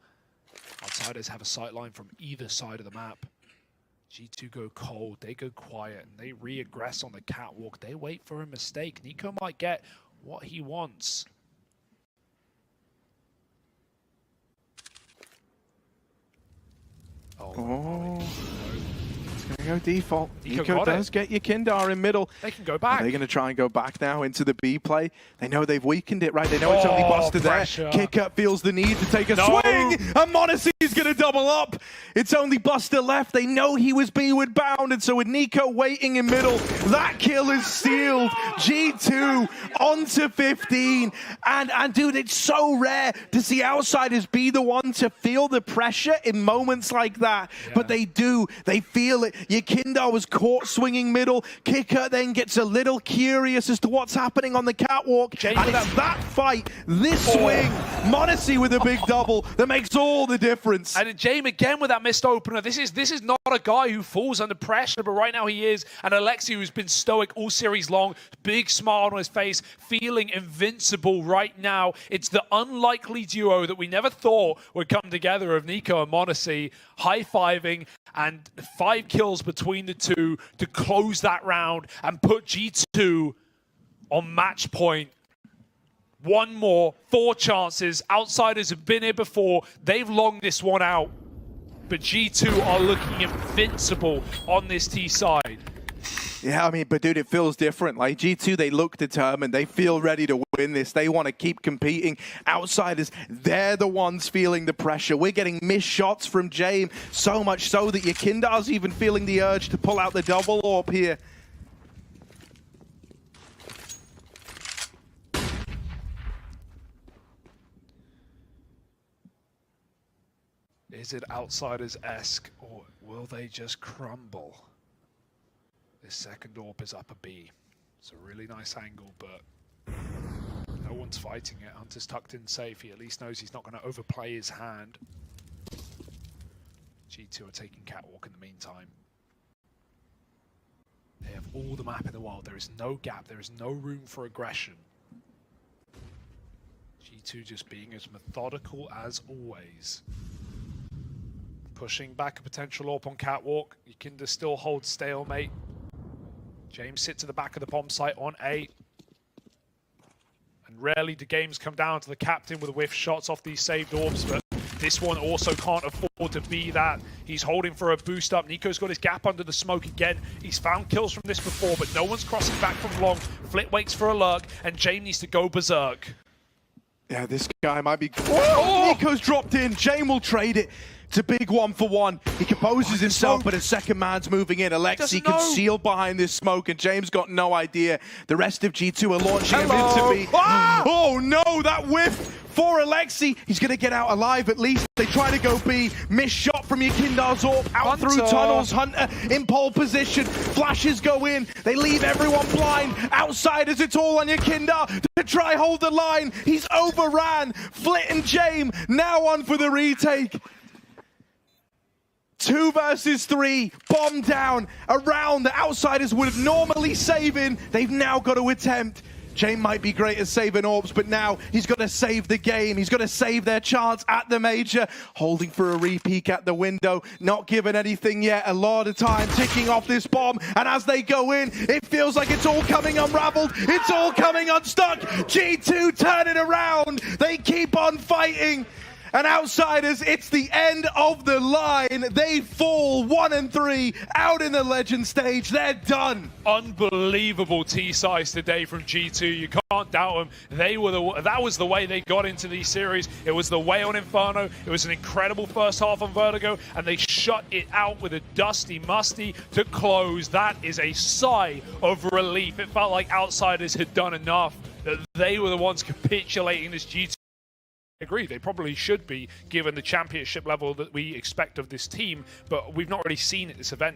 Outsiders have a sight line from either side of the map. G2 go cold, they go quiet, and they re-aggress on the catwalk. They wait for a mistake. Nico might get what he wants. Oh. It's going to go default. Nico does get your Kindar in middle. They can go back. Are they going to try and go back now into the B play? They know they've weakened it, right? They know it's only Buster there. Kick-up feels the need to take a swing, and Monacy's going to double up. It's only Buster left. They know he was B-ward bound, and so with Nico waiting in middle, that kill is sealed. G2 onto 15. And dude, it's so rare to see Outsiders be the one to feel the pressure in moments like that. Yeah. But they do. They feel it. Yekindar was caught swinging middle. Kicker then gets a little curious as to what's happening on the catwalk. And it's that fight, this swing, Monacy with a big double that makes all the difference. And James again with that missed opener. This is not a guy who falls under pressure, but right now he is. And Alexi, who's been stoic all series long, big smile on his face, feeling invincible right now. It's the unlikely duo that we never thought would come together of Nico and Monacy, high-fiving, and 5 kills between the two to close that round and put G2 on match point. One more, 4 chances. Outsiders have been here before. They've longed this one out. But G2 are looking invincible on this T side. Yeah, I mean, but dude, it feels different. Like G2, they look determined. They feel ready to win this. They want to keep competing. Outsiders, they're the ones feeling the pressure. We're getting missed shots from James, so much so that Yekindar's even feeling the urge to pull out the double AWP here. Is it Outsiders-esque, or will they just crumble? This second AWP is up a B. It's a really nice angle, but no one's fighting it. Hunter's tucked in safe. He at least knows he's not going to overplay his hand. G2 are taking catwalk in the meantime. They have all the map in the world. There is no gap. There is no room for aggression. G2 just being as methodical as always. Pushing back a potential AWP on catwalk. Yekindar still holds stalemate. James sits at the back of the bomb site on A. And rarely do games come down to the captain with whiff shots off these saved orbs, but this one also can't afford to be that. He's holding for a boost up. Nico's got his gap under the smoke again. He's found kills from this before, but no one's crossing back from long. Flit waits for a lurk, and James needs to go berserk. Yeah, this guy might be... Oh! Nico's dropped in. James will trade it. It's a big 1-for-1. He composes himself, but a second man's moving in. Alexi concealed behind this smoke, and James got no idea. The rest of G2 are launching him into B. Ah! Oh no, that whiff for Alexi. He's going to get out alive at least. They try to go B. Missed shot from Yekindar's AWP. Out through tunnels. Hunter in pole position. Flashes go in. They leave everyone blind. Outsiders, it's all on Yekindar to try hold the line. He's overran. Flit and James now on for the retake. 2 versus 3, bomb down, around the Outsiders would have normally saving. They've now got to attempt. James might be great at saving AWPs, but now he's got to save the game. He's got to save their chance at the major. Holding for a re-peek at the window, not given anything yet. A lot of time ticking off this bomb, and as they go in, it feels like it's all coming unraveled. It's all coming unstuck. G2 turn it around. They keep on fighting. And Outsiders, it's the end of the line. They fall 1-3 out in the legend stage. They're done. Unbelievable T-size today from G2. You can't doubt them. That was the way they got into these series. It was the way on Inferno. It was an incredible first half on Vertigo, and they shut it out with a Dusty Musty to close. That is a sigh of relief. It felt like Outsiders had done enough, that they were the ones capitulating this G2. Agree, they probably should be given the championship level that we expect of this team, but we've not really seen at this event